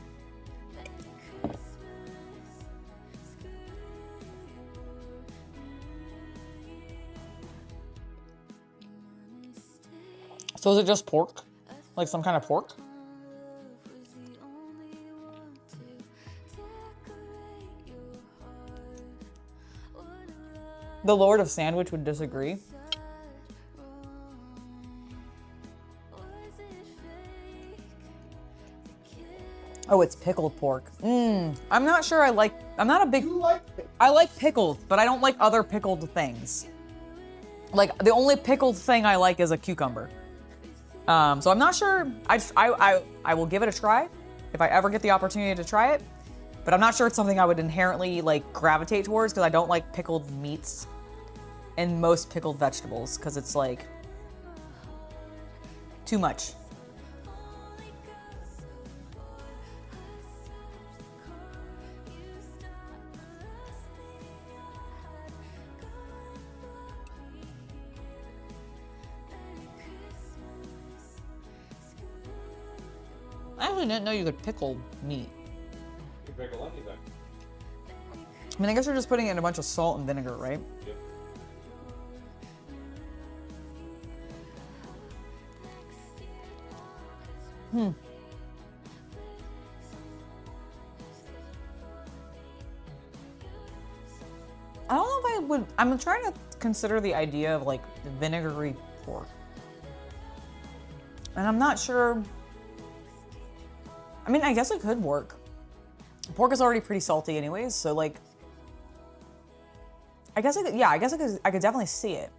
So is it just pork? Like some kind of pork? The Lord of Sandwich would disagree. Oh, it's pickled pork. I'm not sure I like, I'm not a big, I like pickled, but I don't like other pickled things. Like, the only pickled thing I like is a cucumber. So I'm not sure, I will give it a try if I ever get the opportunity to try it, but I'm not sure it's something I would inherently, like, gravitate towards because I don't like pickled meats and most pickled vegetables because it's, like, too much. I actually didn't know you could pickle meat. You can pickle anything. I mean, I guess you're just putting in a bunch of salt and vinegar, right? Yep. I don't know if I would. I'm trying to consider the idea of like vinegary pork. And I'm not sure. I mean, I guess it could work. Pork is already pretty salty anyways, so like, I guess I could, yeah, I could definitely see it.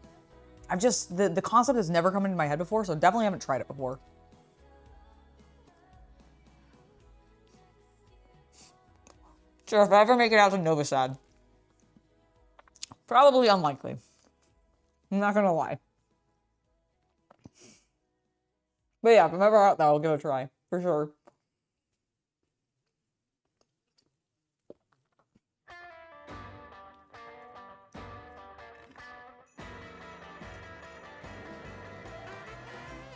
I've just, the concept has never come into my head before, so definitely haven't tried it before. Sure, if I ever make it out to Nova Sad. Probably unlikely. I'm not gonna lie. But yeah, if I'm ever out there, I'll give it a try, for sure.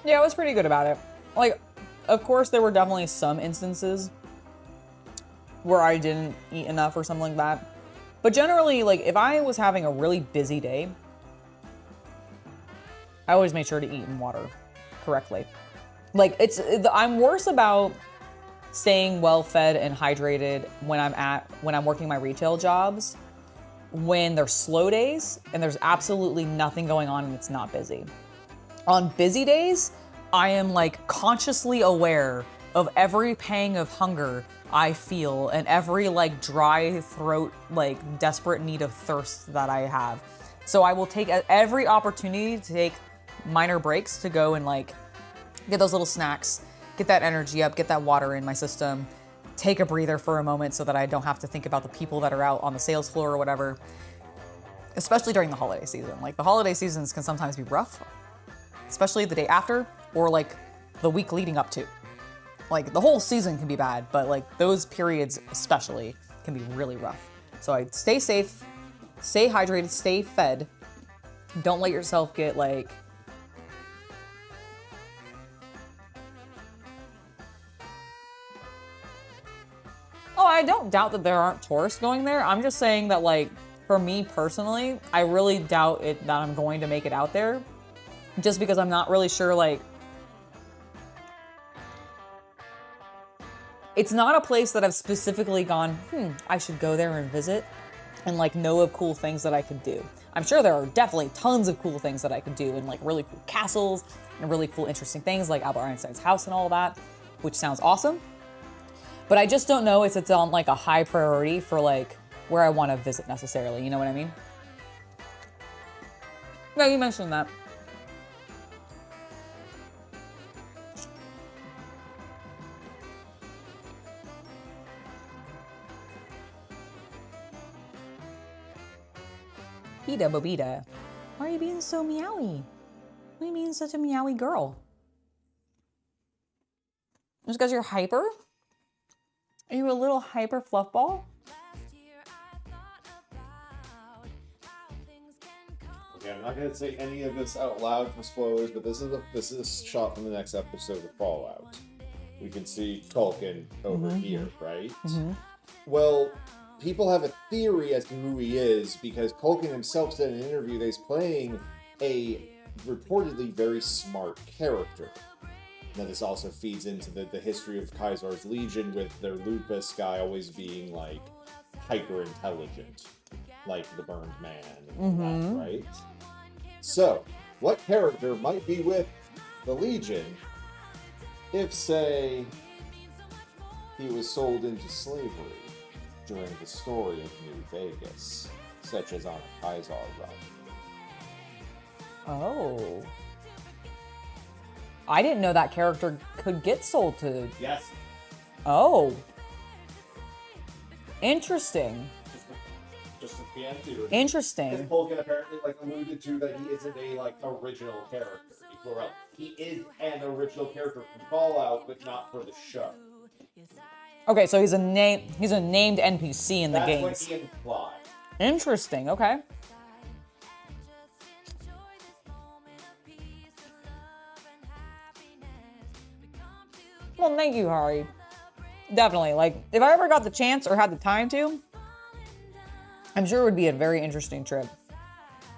Yeah, I was pretty good about it. Like, of course, there were definitely some instances where I didn't eat enough or something like that. But generally, like, if I was having a really busy day, I always made sure to eat and water correctly. Like, I'm worse about staying well fed and hydrated when I'm working my retail jobs, when they're slow days and there's absolutely nothing going on and it's not busy. On busy days, I am like consciously aware of every pang of hunger I feel and every like dry throat, like desperate need of thirst that I have. So I will take every opportunity to take minor breaks to go and like get those little snacks, get that energy up, get that water in my system, take a breather for a moment so that I don't have to think about the people that are out on the sales floor or whatever, especially during the holiday season. Like the holiday seasons can sometimes be rough, especially the day after or like the week leading up to. Like the whole season can be bad, but like those periods especially can be really rough. So I stay safe, stay hydrated, stay fed. Don't let yourself get like, oh, I don't doubt that there aren't tourists going there. I'm just saying that like, for me personally, I really doubt it that I'm going to make it out there. Just because I'm not really sure, like, it's not a place that I've specifically gone, I should go there and visit and like know of cool things that I could do. I'm sure there are definitely tons of cool things that I could do and like really cool castles and really cool, interesting things like Albert Einstein's house and all that, which sounds awesome. But I just don't know if it's on like a high priority for like where I want to visit necessarily. You know what I mean? Yeah, you mentioned that. Bida Bobita, why are you being so meowy? What do you mean such a meowy girl? Just because you're hyper? Are you a little hyper fluffball? Okay, I'm not gonna say any of this out loud for spoilers, but this is a shot from the next episode of Fallout. We can see Culkin over here, right? Well, people have a theory as to who he is because Culkin himself said in an interview that he's playing a reportedly very smart character. Now this also feeds into the history of Kaisar's Legion with their Lupus guy always being like hyper intelligent, like the Burned Man and all that, right? So, what character might be with the Legion if, say, he was sold into slavery during the story of New Vegas, such as on a Kaiser run? Oh. I didn't know that character could get sold to... Yes. Oh. Interesting. Just a fan theory. Interesting. Because Culkin apparently alluded to that he isn't a original character. He is an original character from Fallout, but not for the show. Okay, so he's a named NPC in the games. That's what he implied. Interesting, okay. Well, thank you, Hari. Definitely. Like, if I ever got the chance or had the time to, I'm sure it would be a very interesting trip.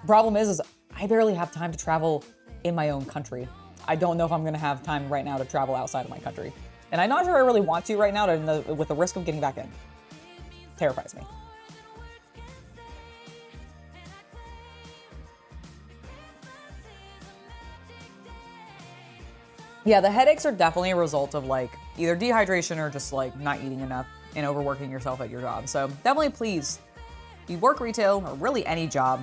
Problem is I barely have time to travel in my own country. I don't know if I'm going to have time right now to travel outside of my country. And I'm not sure I really want to right now with the risk of getting back in. Terrifies me. Yeah, the headaches are definitely a result of like either dehydration or just like not eating enough and overworking yourself at your job. So definitely please, if you work retail or really any job,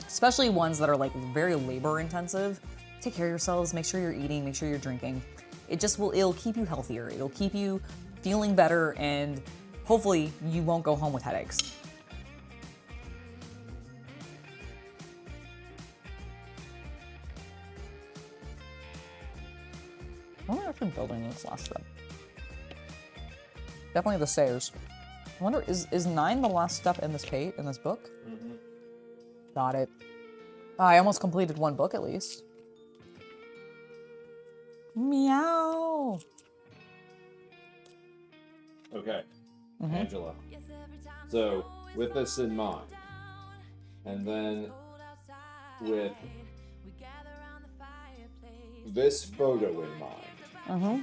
especially ones that are like very labor intensive, take care of yourselves, make sure you're eating, make sure you're drinking. It'll keep you healthier. It'll keep you feeling better, and hopefully you won't go home with headaches. I wonder if I'm building this last step. Definitely the stairs. I wonder, is 9 the last step in this book? Mm-hmm. Got it. I almost completed one book at least. Meow. Okay, Mm-hmm. Angela. So, with this in mind, and then with this photo in mind, Mm-hmm.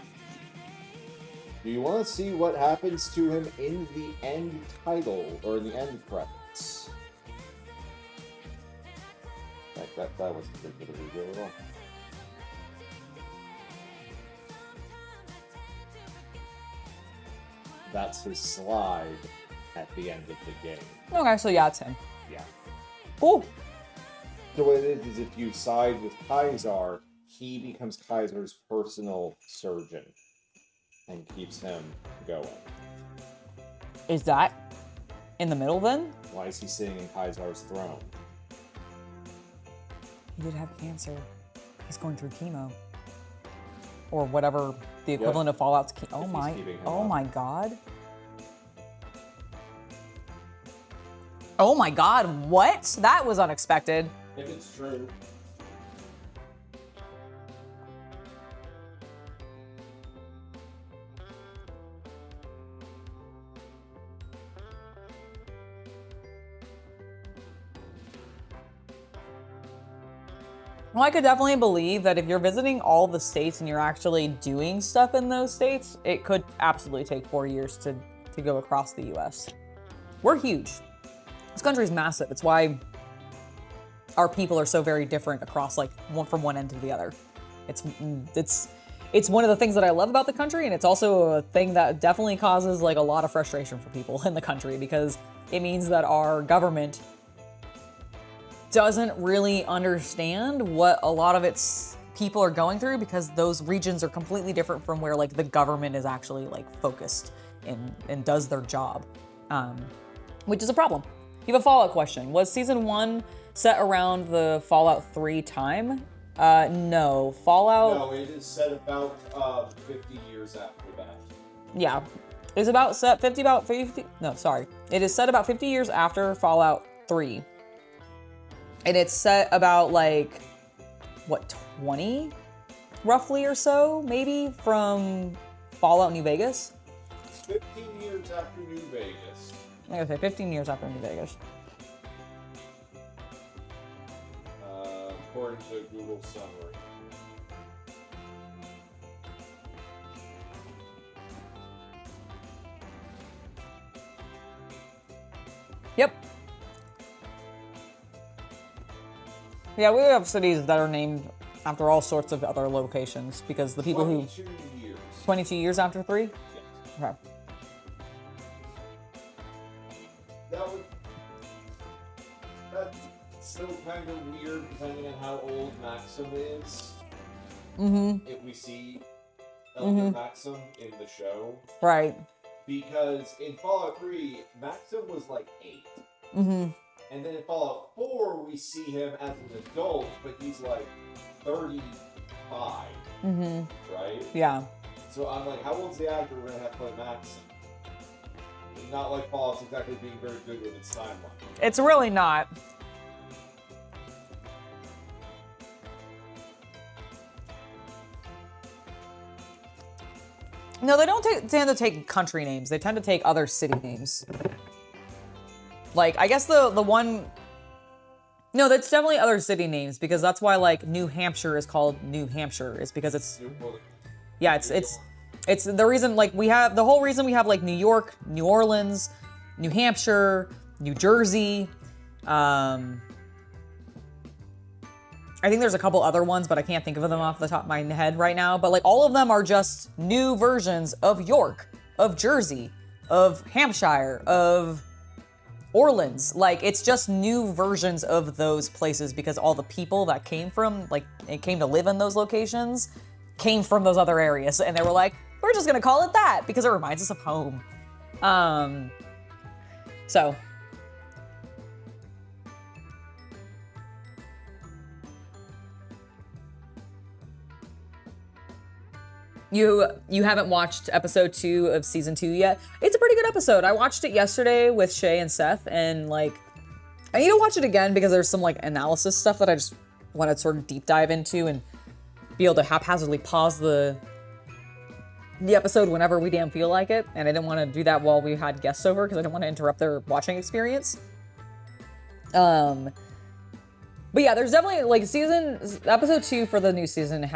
do you want to see what happens to him in the end title, or in the end credits? That wasn't a good bit of reveal at all. That's his slide at the end of the game. Okay, so yeah, it's him. Yeah. Ooh. So what it is if you side with Kaiser, he becomes Kaiser's personal surgeon and keeps him going. Is that in the middle then? Why is he sitting in Kaiser's throne? He did have cancer. He's going through chemo. Or whatever the equivalent of Fallout's chemo. Oh my god. Oh my god, what? That was unexpected. If it's true. Well, I could definitely believe that if you're visiting all the states and you're actually doing stuff in those states, it could absolutely take 4 years to go across the US. We're huge. This country's massive. It's why our people are so very different across from one end to the other. It's one of the things that I love about the country, and it's also a thing that definitely causes like a lot of frustration for people in the country, because it means that our government doesn't really understand what a lot of its people are going through, because those regions are completely different from where like the government is actually like focused and does their job, which is a problem. You have a Fallout question. Was season 1 set around the Fallout 3 time? No. Fallout... No, it is set about 50 years after that. Yeah. It's about set 50... No, sorry. It is set about 50 years after Fallout 3. And it's set about like, what, 20? Roughly or so, maybe, from Fallout New Vegas? 15 years after New Vegas. I gotta say 15 years after New Vegas. According to Google summary. Yep. Yeah, we have cities that are named after all sorts of other locations, because the people 22 years. 22 years after 3? Yes. Okay. That's still kind of weird depending on how old Maxim is. Mm-hmm. If we see Elder Maxim in the show. Right. Because in Fallout 3, Maxim was like 8. Mm-hmm. And then in Fallout 4, we see him as an adult, but he's like 35. Mm-hmm. Right? Yeah. So I'm like, how old's the actor we're going to have to play Maxim? Not like Fallout's exactly being very good with its timeline. It's really not. No, they don't tend to take country names. They tend to take other city names. Like, I guess the one... No, that's definitely other city names, because that's why, like, New Hampshire is called New Hampshire, is because it's... Yeah, it's the reason, like, the whole reason we have, like, New York, New Orleans, New Hampshire, New Jersey, I think there's a couple other ones, but I can't think of them off the top of my head right now. But like all of them are just new versions of York, of Jersey, of Hampshire, of Orleans. Like it's just new versions of those places because all the people that came from, like, it came to live in those locations, came from those other areas. And they were like, we're just gonna call it that because it reminds us of home. So. You haven't watched episode 2 of season 2 yet. It's a pretty good episode. I watched it yesterday with Shay and Seth, and like, I need to watch it again because there's some like analysis stuff that I just want to sort of deep dive into and be able to haphazardly pause the episode whenever we damn feel like it. And I didn't want to do that while we had guests over because I didn't want to interrupt their watching experience. But yeah, there's definitely like episode 2 for the new season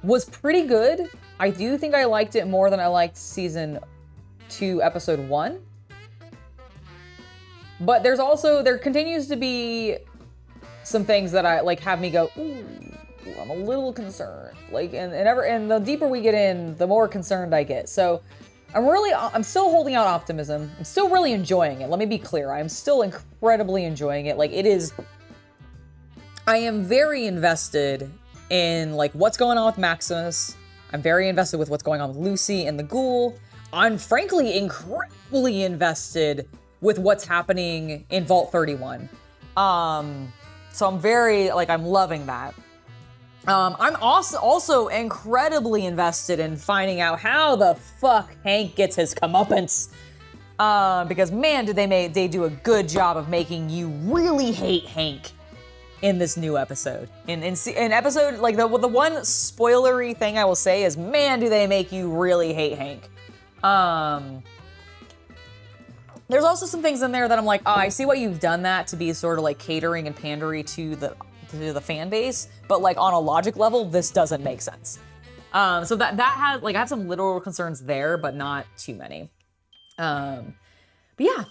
was pretty good. I do think I liked it more than I liked season 2, episode 1. But there continues to be some things that I like have me go, ooh, I'm a little concerned. Like, and the deeper we get in, the more concerned I get. So I'm still holding out optimism. I'm still really enjoying it. Let me be clear. I'm still incredibly enjoying it. Like I am very invested in like what's going on with Maximus. I'm very invested with what's going on with Lucy and the Ghoul. I'm frankly incredibly invested with what's happening in Vault 31. So I'm very, like, I'm loving that. I'm also incredibly invested in finding out how the fuck Hank gets his comeuppance. Because man, did they do a good job of making you really hate Hank in this new episode. In episode, like the one spoilery thing I will say is, man, do they make you really hate Hank. There's also some things in there that I'm like, oh, I see what you've done that to be sort of like catering and pandery to the fan base, but like on a logic level, this doesn't make sense. So that has, like, I have some literal concerns there, but not too many. But yeah.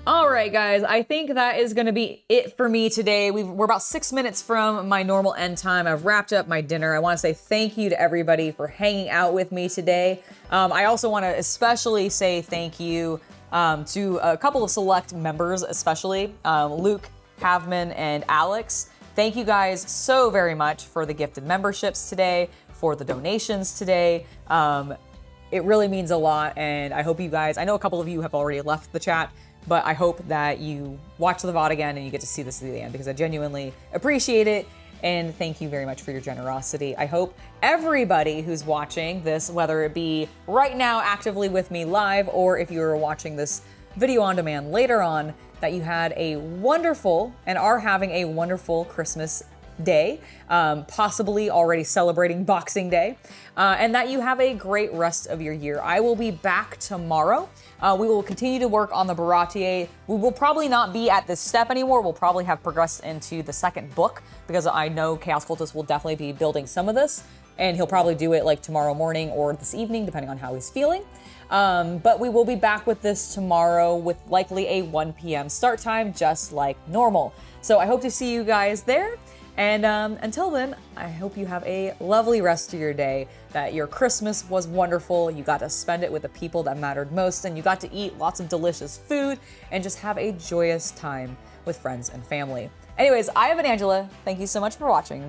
All right, guys, I think that is going to be it for me today. We're about 6 minutes from my normal end time. I've wrapped up my dinner. I want to say thank you to everybody for hanging out with me today. I also want to especially say thank you to a couple of select members, especially Luke, Havman, and Alex. Thank you guys so very much for the gifted memberships today, for the donations today. It really means a lot, and I hope you guys, I know a couple of you have already left the chat, but I hope that you watch the VOD again and you get to see this to the end because I genuinely appreciate it. And thank you very much for your generosity. I hope everybody who's watching this, whether it be right now actively with me live, or if you're watching this video on demand later on, that you had a wonderful and are having a wonderful Christmas day, possibly already celebrating Boxing Day, and that you have a great rest of your year. I will be back tomorrow. We will continue to work on the Baratier. We will probably not be at this step anymore. We'll probably have progressed into the second book because I know Chaos Cultist will definitely be building some of this, and he'll probably do it like tomorrow morning or this evening, depending on how he's feeling. But we will be back with this tomorrow with likely a 1 p.m. start time, just like normal. So I hope to see you guys there. And until then, I hope you have a lovely rest of your day, that your Christmas was wonderful, you got to spend it with the people that mattered most, and you got to eat lots of delicious food and just have a joyous time with friends and family. Anyways, I have been Angela. Thank you so much for watching,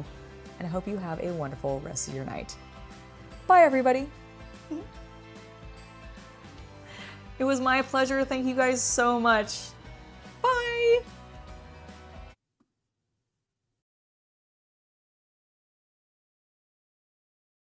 and I hope you have a wonderful rest of your night. Bye, everybody. It was my pleasure. Thank you guys so much. Bye.